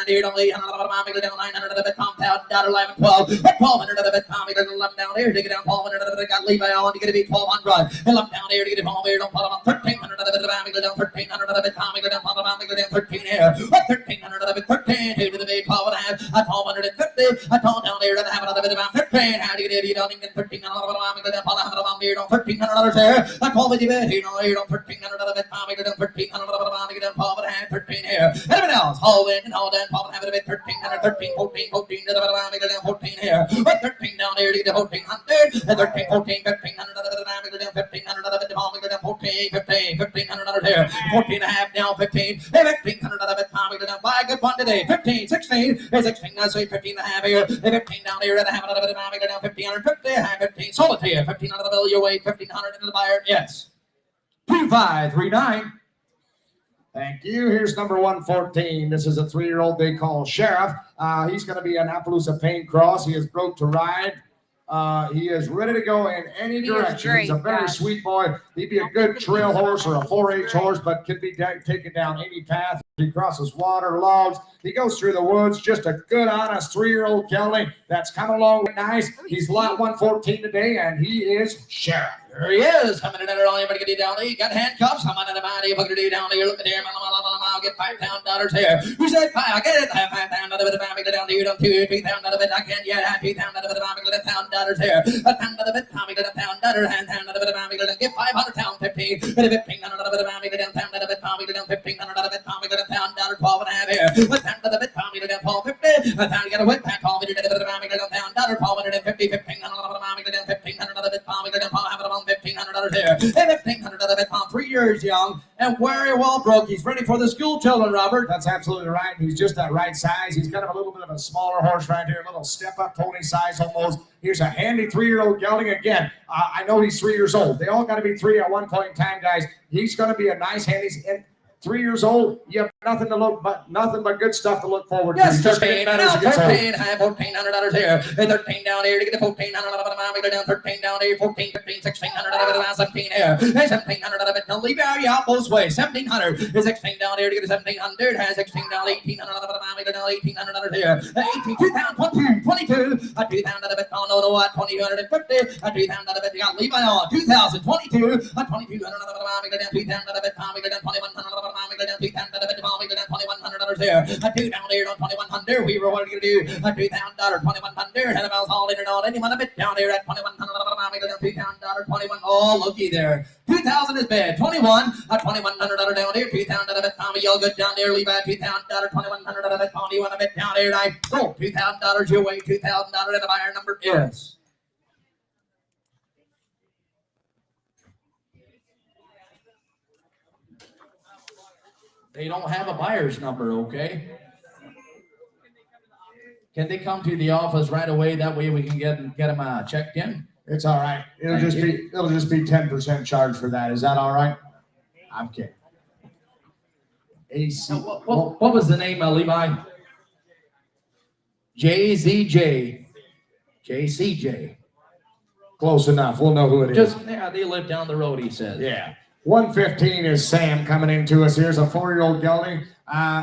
here. Don't wait. $100 of it. I'm going to down 900 of it. $1,000, 11, 12, 1,200 of it, Tommy doesn't love down here to get down 1,200 of it, got Levi on to get to be 1,200, and love down here to get it home here, don't put them on 1,300 of it, Tommy go down 1,300 of it, Tommy go down, Tommy go down 13 here, 1,300 of it, 13, here to the big 12 and a half, 1,250, I told down here to have another bit about 15, how do you get it, you don't even 1,300 of it, Tommy go down, $1,200 here, don't $1,300 here, I told you bit, here, don't 1,300 of it, Tommy go down 1,300 of it, Tommy go down 12 and a half, 13 here, anyone else, hold in and hold down, 12 and a half of it, 1,300, 13, 14, 14 to the Tommy go down 14 here, 13 down here to get 1,400, 13, 14, 1,500 of it, Tommy go down 1,500 of it, Tommy go down 14, 15, 1,500 here, 14 and a half down 15, 1,500 of it, Tommy go down, buy a good one today, 15, 16, 16, I say 15 and a half here, 15 down here and a half of it, Tommy go down 1,550, 15, sold it to you, 1,500 of the bill, your way, 1,500 into the buyer, yes, 2539. Thank you. Here's number 114. This is a 3-year-old they call Sheriff. He's going to be an Appaloosa Paint Cross. He is broke to ride. He is ready to go in any direction. He's a very sweet boy. He'd be a good trail horse or a 4-H horse, but can be taken down any path. He crosses water, logs. He goes through the woods. Just a good, honest 3-year-old gelding that's coming along nice. He's lot 114 today, and he is Sheriff. There he is. Coming in there, everybody get down there. You got handcuffs. I'm on the body. You're going to down there. Look at there. I'll get $5,000 here. Who said 5? I get it. I have $5,000 of it. I'm going down there. You don't do $3,000 of it. I can't yet have $3,000 of it. I'm going to $1,000 here. $1,000 of it. I'm going to $1,000 and $1,000 of it. I'm going to get 500 pound 15. $1,500 of it. I'm going to $1,000 of it. I'm going to $1,500 of it. I'm going to $1,000. 12 and a half here. $1,000 of it. I'm going to $1,250. $1,000 get a whip pack. I'm going to $1,000. $1,250. $1,500 of it. I'm going to $1,500 of it. I'm going to $1,500 here. And $1,500 of it. 3 years young and very well broke. He's ready for the school children, Robert. That's absolutely right. He's just that right size. He's kind of a little bit of a smaller horse right here, a little step-up pony size almost. Here's a handy 3-year-old gelding. Again, I know he's 3 years old. They all got to be 3 at one point in time, guys. He's going to be a nice handy. 3 years old, you have nothing but good stuff to look forward to. Yes, 13, now 13, I have $1,400 here. 13 down here to get the 1,400 of it. I'm down 13 down here, 14, 15, 1,600 of it, 17 here. 1,700 of it. Now leave out both ways. 1,700 is 16 down here to get 1,700. Has 16 down, 1,800 of it. I'm down 1,800 here. 18, 2,000, 22, 2,000 of it. Oh no, what? 2,250. 2,000 of it. You got Levi on 2,000, 22, 2,200 of it. I'm down 2,000 of it. I'm down 2,100 of it. I'm going to do $2,100 here. I do down here on 2,100. We were what are you going to do? I do $2,000, 2,100. And about all in and all. Anyone a bit down here at 2,100. I'm going to do $2,000, 21. Oh, looky there. 2,000 is bad. 21. $2,100 down here. 2,000 of it. Tommy, y'all good down there. Levi, $2,000, 2,100 of it. Tommy, you want a bit down here? I go $2,000 your way. $2,000 and the buyer number is. They don't have a buyer's number, okay? Can they come to the office right away? That way we can get them checked in. It's all right. It'll just be 10% charge for that. Is that all right? I'm kidding. AC. What was the name, Levi? JZJ. JCJ. Close enough. We'll know who it is. Yeah, they live down the road, he says. Yeah. 115 is Sam coming into us. Here's a 4-year-old gelding.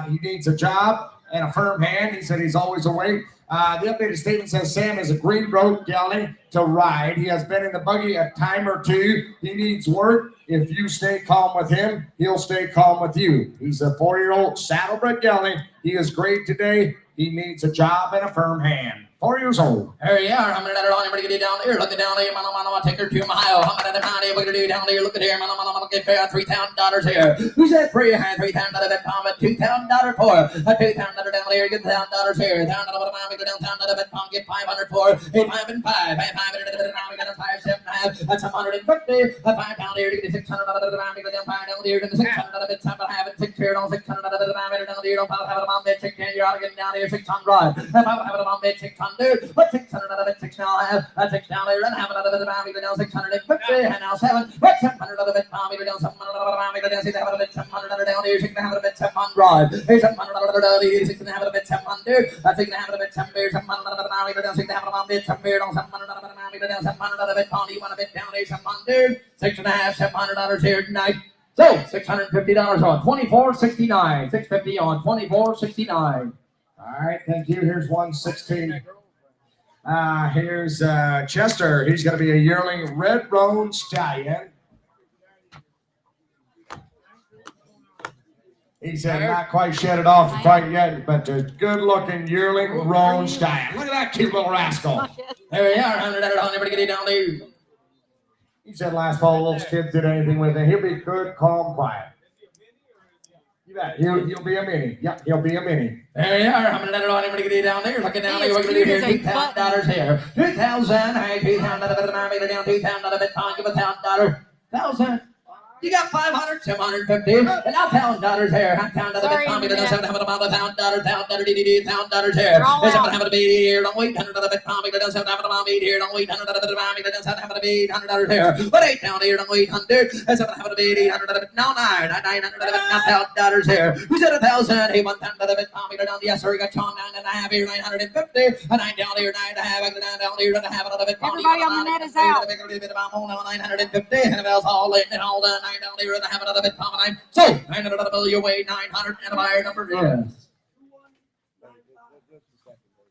He needs a job and a firm hand. He said he's always awake. The updated statement says Sam is a green road gelding to ride. He has been in the buggy a time or two. He needs work. If you stay calm with him, he'll stay calm with you. He's a 4-year-old saddlebred gelding. He is great today. He needs a job and a firm hand. 4 years old. There you are. I'm going to let her on. Everybody get down there. Looking down there. I'll take her to my house. I'm going to we're going to do down there. Look at here. I'm going to get $3,000 here. Who's that free? $3,000 bet palm at $2,000 for. $2,000 down there. Get $1,000 here. $1,000 down bet palm. Get $500 for. 8, 5, and 5. 5, 7, that's $150. 5 down there. Get $600 down there. 5 down there. Get $600 bet time. Have it 6 here. $600 down there. Don't have it on bet 6. You're out again down here. 600. Have it on bet 600. But 600 out of it, 6 now I have. 6 down there, and have another bit of army, down 650, and now 7. But 700 out of it, army, down 700 out of army, down 6 have a bit 700 down here, 6 have a bit 700. 700 down here, 6 have a bit 700. That's 6 have a bit 700, 700 out of army, down 6 have a bit 700, down 700 out of army, down 700 out of it, you want a bit down here, 700. 6 and a half, $700 here tonight. So $650 on 24.69. 650 on 24.69. All right, thank you. Here's 116. Here's Chester. He's going to be a yearling red roan stallion. He said not quite shed it off quite yet, but a good-looking yearling roan stallion. Look at that cute little rascal. There we are. Everybody get it down there. He said last fall those kids did anything with it. He'll be good, calm, quiet. You bet. He'll be a mini. Yep, he'll be a mini. There you are. I'm going to let it on. Everybody get it down there. Looking down there. We're going to do here. $2,000 here. $2,000. Hey, $2,000. Down $2,000. Give $1,000. $1,000. You got $500, $750, and now $1,000 here. $1,000 here. There's $700 here. Don't wait. $100 palm. It doesn't have a here. Don't wait. $100 palm. It doesn't have $100 here. But $8 down here. Don't wait. $100. There's $700 $800. Now $900. $1,000 here. Who said $1,000? Hey, $1,000 palm. Yes, sir. Got John 9.5 here. $950. A 9 down here. 9.5. $9 down here. Everybody on the net is out. $950. And it was all in and all done. Down there and have another bit common. So $900 your way, 900 and a buyer number is.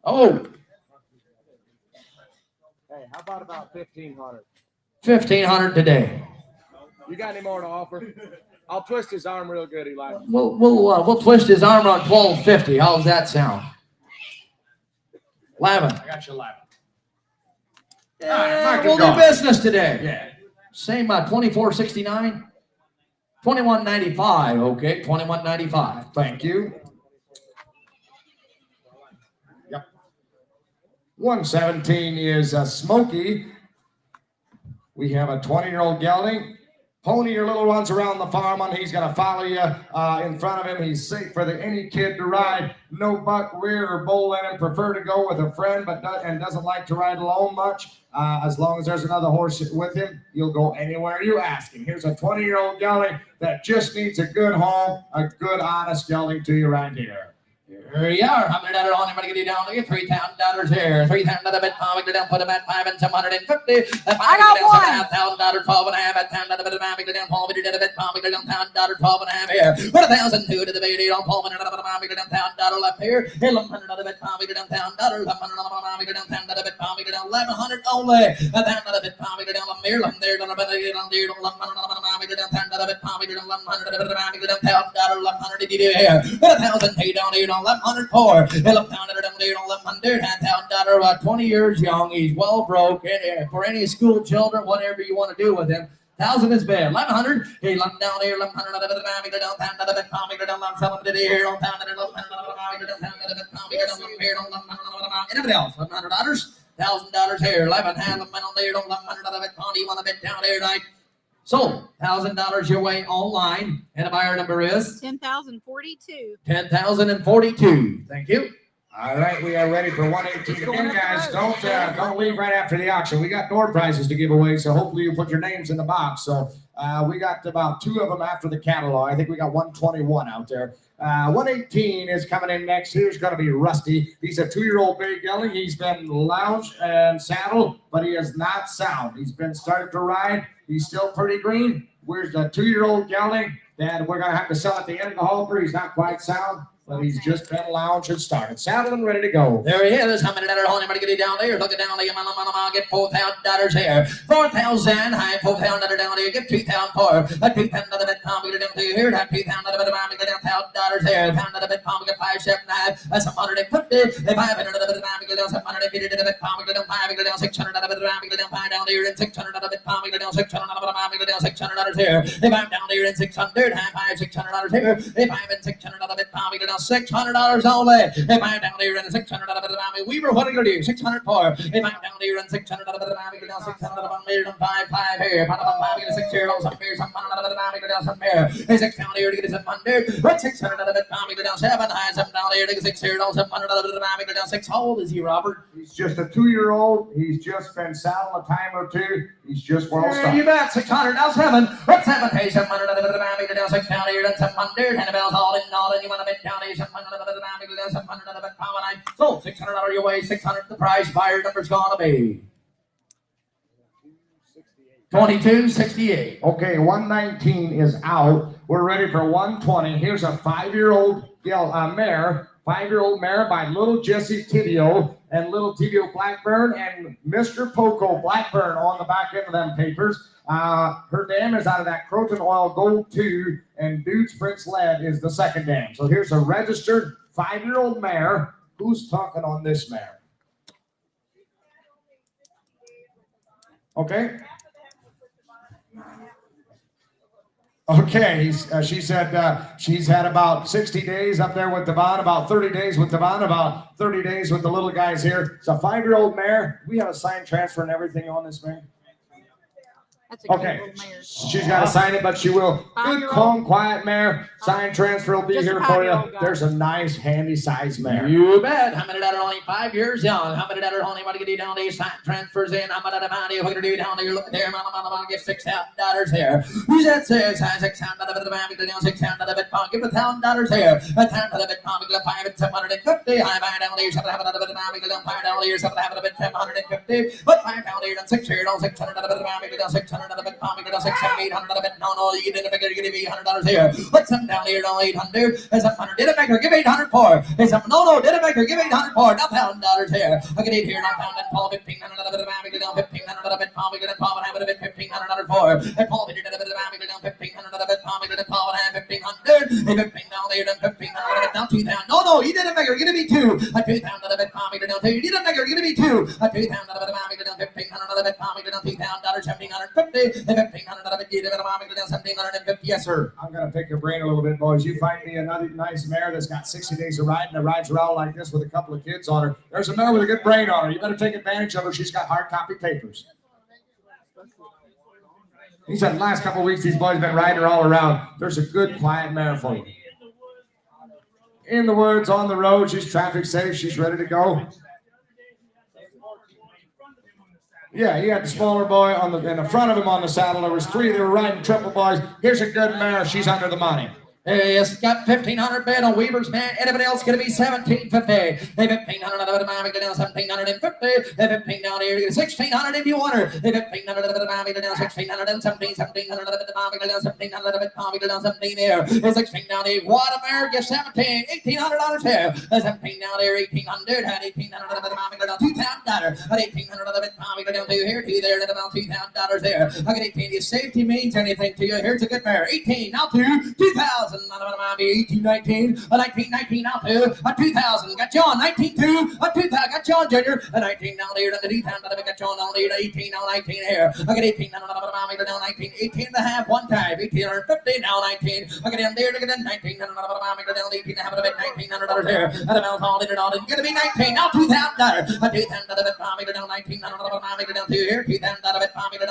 Oh. Hey, how about 1,500? 1,500 today. You got any more to offer? I'll twist his arm real good, Eli. We'll twist his arm on 1250. How does that sound? 11. I got you 11. Yeah, we'll do business today. Yeah. Same 24.69. 21.95. Okay, 21.95. Thank you. Yep. 117 is Smokey. We have a 20-year-old gelding. Pony your little ones around the farm, and he's going to follow you in front of him. He's safe for any kid to ride. No buck, rear, or bull in him. Prefer to go with a friend, but doesn't like to ride alone much. As long as there's another horse with him, you'll go anywhere you ask him. Here's a 20-year-old gelding that just needs a good home, a good, honest gelding to you right here. Here you are. $100 on. Everybody get it down there. $3,000 here. $3,000 bet palm. Down. Put them at 5 and 750. I got one. $1,000, 12 and a half. $1,000 bet palm. Down. Palm. Bet palm. Down. $1,000, 12 and a half here. Put $1,002 to the baby. Don't palm. Down. $1,000 left here. $1,100 bet palm. Down. $1,000. $1,100 bet palm. Down. $1,100 only. $1,000 bet palm. Down. There. There. Down. $1,000 bet palm. Down. $1,100 here. Put $1,000 down here. 1,100 for. He'll down at $1,100. 20 years young. He's well broke. For any school children, whatever you want to do with him. 1,000 is bad. 1,100. He lumped down here. 1,100 of it. Anybody else? $1,100. $1,000 here. 1,100 there. 1,100 of it. You want to bet down there tonight? So, $1,000 your way online, and a buyer number is 10,042. 10,042. Thank you. All right, we are ready for 118. Again, guys, don't leave right after the auction. We got door prizes to give away, so hopefully you put your names in the box. So we got about 2 of them after the catalog. I think we got 121 out there. 118 is coming in next. Here's going to be Rusty. He's a 2-year-old bay gelding. He's been lounged and saddled, but he is not sound. He's been started to ride. He's still pretty green. Where's the 2-year-old gelding that we're going to have to sell at the end of the halter? He's not quite sound. but he's just been lounged and started. Saddled and ready to go. There he is. How many dollars on anybody get it down there? Look it down there. I'll get $4,000 here. 4,000 high, $4,000 down there. Get 2,000 for a 2,000 other bit pound. Get it down to here. That 2,000 other bit pound. Get down $1,000 here. Pound other bit pound. Get 579. That's 150. If 500 other bit pound. Get down 750 other bit pound. Get down 5. Get down 600 other bit pound. Get down 5 down there and 600 other bit pound. Get down 600 other bit pound. Get down $600 here. If I'm down there and 600, high, $600 here. If I'm in 600 other bit pound. Get down $600 only. If I'm down there and 600 other bit pound. Weaver, what are you gonna do? 600 for. If I'm down there and 600 other bit pound. Get down 600 other bit pound. 5 here. 5 get a 6 here. Some here. Some other bit pound. Get down some here. 6 down here to get 700. What 600 other bit pound. Get down 7 high. 7 down here to get 6 here. 700 other bit pound. Get down 6. How old is he, Robert? He's just a 2-year-old. He's just been saddled a time or two. He's just well started. You bet. 600. Now 7. What 7? Hey, 700 other bit pound. Get down 6 down here. And 700. Hannibal's all in. You want to bet down here. 700 other bit pound. Get down 700 other bit pound. And I sold $600 your way. 600 the price. Buyer number's gonna be 2268. Okay, 119 is out. We're ready for 120. Here's a 5-year-old mare. 5-year-old mare by little Jesse Tibio and little Tibio Blackburn and Mr. Poco Blackburn on the back end of them papers. Her dam is out of that Croton Oil Gold 2 and Dude's Prince Lead is the second dam. So here's a registered 5-year-old mare. Who's talking on this mare? Okay. Okay, she said she's had about 60 days up there with Devon, about 30 days with Devon, about 30 days with the little guys here. It's a 5-year-old mare. We have a signed transfer and everything on this mare. That's a Okay, cute little mare. she's got to sign it, but she will. Good, 5-year-old. calm, quiet mare. Signed transfer will be Just a here for you. 5-year-old guy. There's a nice, handy size mare. You bet. How many that are only 5 years young? How many that are only want to get down there? Sign transfers in. How many that are what to do down there? Look there. I'm get $6,000 here. Who's that says? $6,000 get down $6,000 give $1,000 here. $1,000 get 5 and 750. I buy down there. $7,000 get down 5 down there. $750. But 5 down there and 6 here. $600 get down $600 get down 600, 800 bit. No, you didn't make her give me $800 here. Put some down here, no 800. It's 700. Didn't make her give 800 for. It's no, didn't make her give 800 for. Now $1,000 here. I get 8 here, now pound and Paul 1,500 bit. Get down 1,500 bit. Paul get a Paul and have a bit 1,500 for. And Paul get a bit. Get down 1,500 bit. Paul get a Paul and have 1,500. 15 down there, 1,500 bit. Now 2,000. No, you didn't make her give me 2. A 2,000 bit. Paul get down 2. You didn't make her give me 2. A 2,000 bit. Get down 1,500 bit. Paul get down $2,000, 1,750. 1,500 get down 1,750. Yes, sir. I'm going to pick your brain a little bit, boys. You find me another nice mare that's got 60 days of riding that rides around like this with a couple of kids on her. There's a mare with a good brain on her. You better take advantage of her. She's got hard copy papers. He said the last couple of weeks these boys have been riding her all around. There's a good, quiet mare for you. In the woods, on the road, she's traffic safe. She's ready to go. Yeah, he had the smaller boy in the front of him on the saddle. There was 3. They were riding triple boys. Here's a good mare. She's under the money. Hey, it's got 1,500 bid on Weaver's man. Anybody else going to be 1,750? Hey, 1,500 of the mile, get down 1,750. Hey, 15 down here, 1,600 if you want her. Hey, 1,500 of the mile, get down 1,600 and 1,700 of the mile, get down 1,700 of the mile, get down 17 here. Hey, 16 down here, what a mare, get 17, $1,800 here. 17 down here, 1,800, had 1,800 of the mile, get down $2,000. Had 1,800 of the mile, get down 2 here, 2 there, about $2,000 there. I get 18. If safety means anything to you, here's a good mare. 18, now 2,000. 18, 19, 19, 19, now 2, 2,000, got you on, 19, 2, 2,000, got you on, Junior, 19, now there, the 10, got you on, now there, 18, now 19 here, I get 18, now 19, 18 and a half, one time, 1,850, now 19, I get in there, to get in 19, now 18 and a half, $1,900 here, and the amount all in it all, it's gonna be 19, now $2,000, 2,000, down 19, now down 2 here, 2,000, down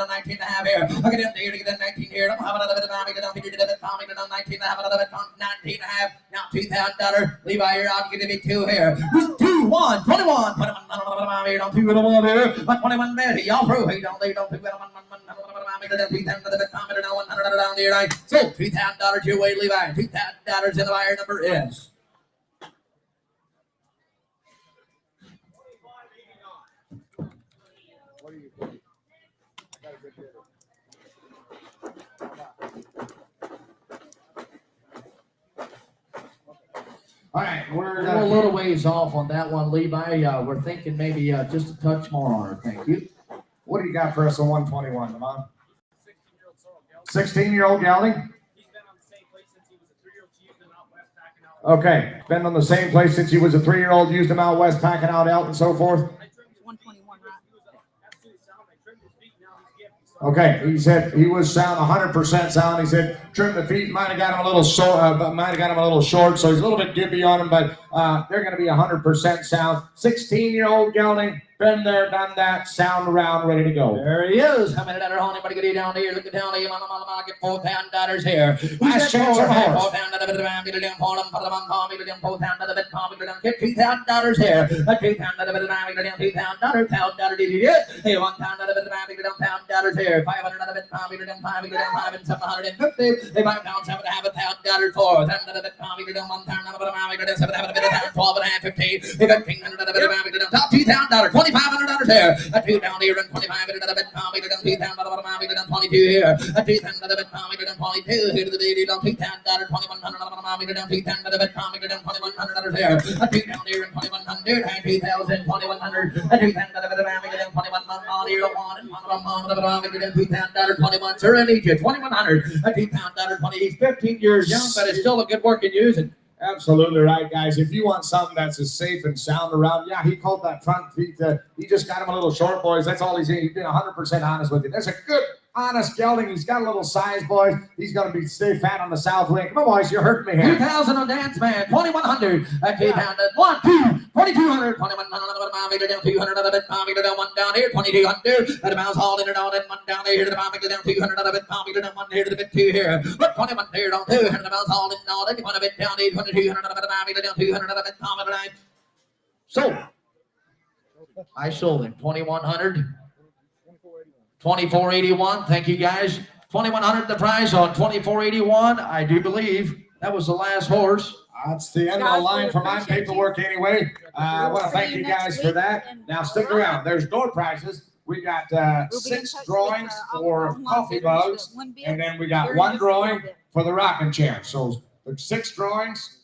19 and a half here, I get in there, to get in 19 here, don't have another down 19 and a half, another 19 and a half, now $2,000. Levi, you're out, give me 2 here. Who's 2, 1, 21, 21 here, don't 2 and a 1 here, 21 there, y'all through, he don't 2 and a 1, down here, right? So $2,000 your way, Levi, $2,000 in the buyer number is. All right, we're We're a little ways off on that one, Levi. We're thinking maybe just a touch more on her. Thank you. What do you got for us on 121, Lamont? 16-year-old gelding. He's been on the same place since he was a 3-year-old. Used him out west packing out. Okay, been on the same place since he was a 3-year-old. Used him out west packing out and so forth. 121, right? Okay, he said he was sound, 100% sound. He said trim the feet, might have got him a little short, so he's a little bit gippy on him, but they're going to be 100% sound. 16-year-old gelding, been there, done that, sound around, ready to go. There he is. How many that are on anybody get down here? Look down here, man. Get $4 here. Last chance on the horse. $4 here. $2,000 here. $2,000 did you get? Hey, $1,000 here. $500 they might down $7.5 $1,000 for $2,500 $2,500 here. A $2 down here and $2,500 $2,000 here. A $2,000 here to the lady down $2,000 $2,100 down $2,000 here. A $2 down here and $2,100 $2,000 $2,100 a $2,000 here $1 $2,000 sir, I need you $2,100 a $2,000 he's 15 years young, but it's still a good working using. Absolutely right, guys. If you want something that's as safe and sound around, yeah, he called that front feet. He just got him a little short, boys. That's all he's been 100% honest with you. That's a good, honest gelding. He's got a little size, boys. He's going to stay fat on the south wing. Come on, boys, you're hurting me here. 2,000 on Dance Man, 2,100 a $2,000 1, 2, 2,200 $2,100 one down here, 2,200 at a mouse haul in it on that one down here to the bomb down 200 of it, bomb down one here to the bit 2 here. But 21 here on 200 mouse haul in all that one of it down 200 of it, bomb down 200 of it, bomb down. So I sold him 2,100, 2,481. Thank you guys. 2,100 the prize on 2,481. I do believe that was the last horse. That's the end of the line for my paperwork anyway. I want to thank you guys for that. Now stick around. There's door prizes. We got 6 drawings for coffee mugs, and then we got 1 drawing for the rocking chair. So there's 6 drawings.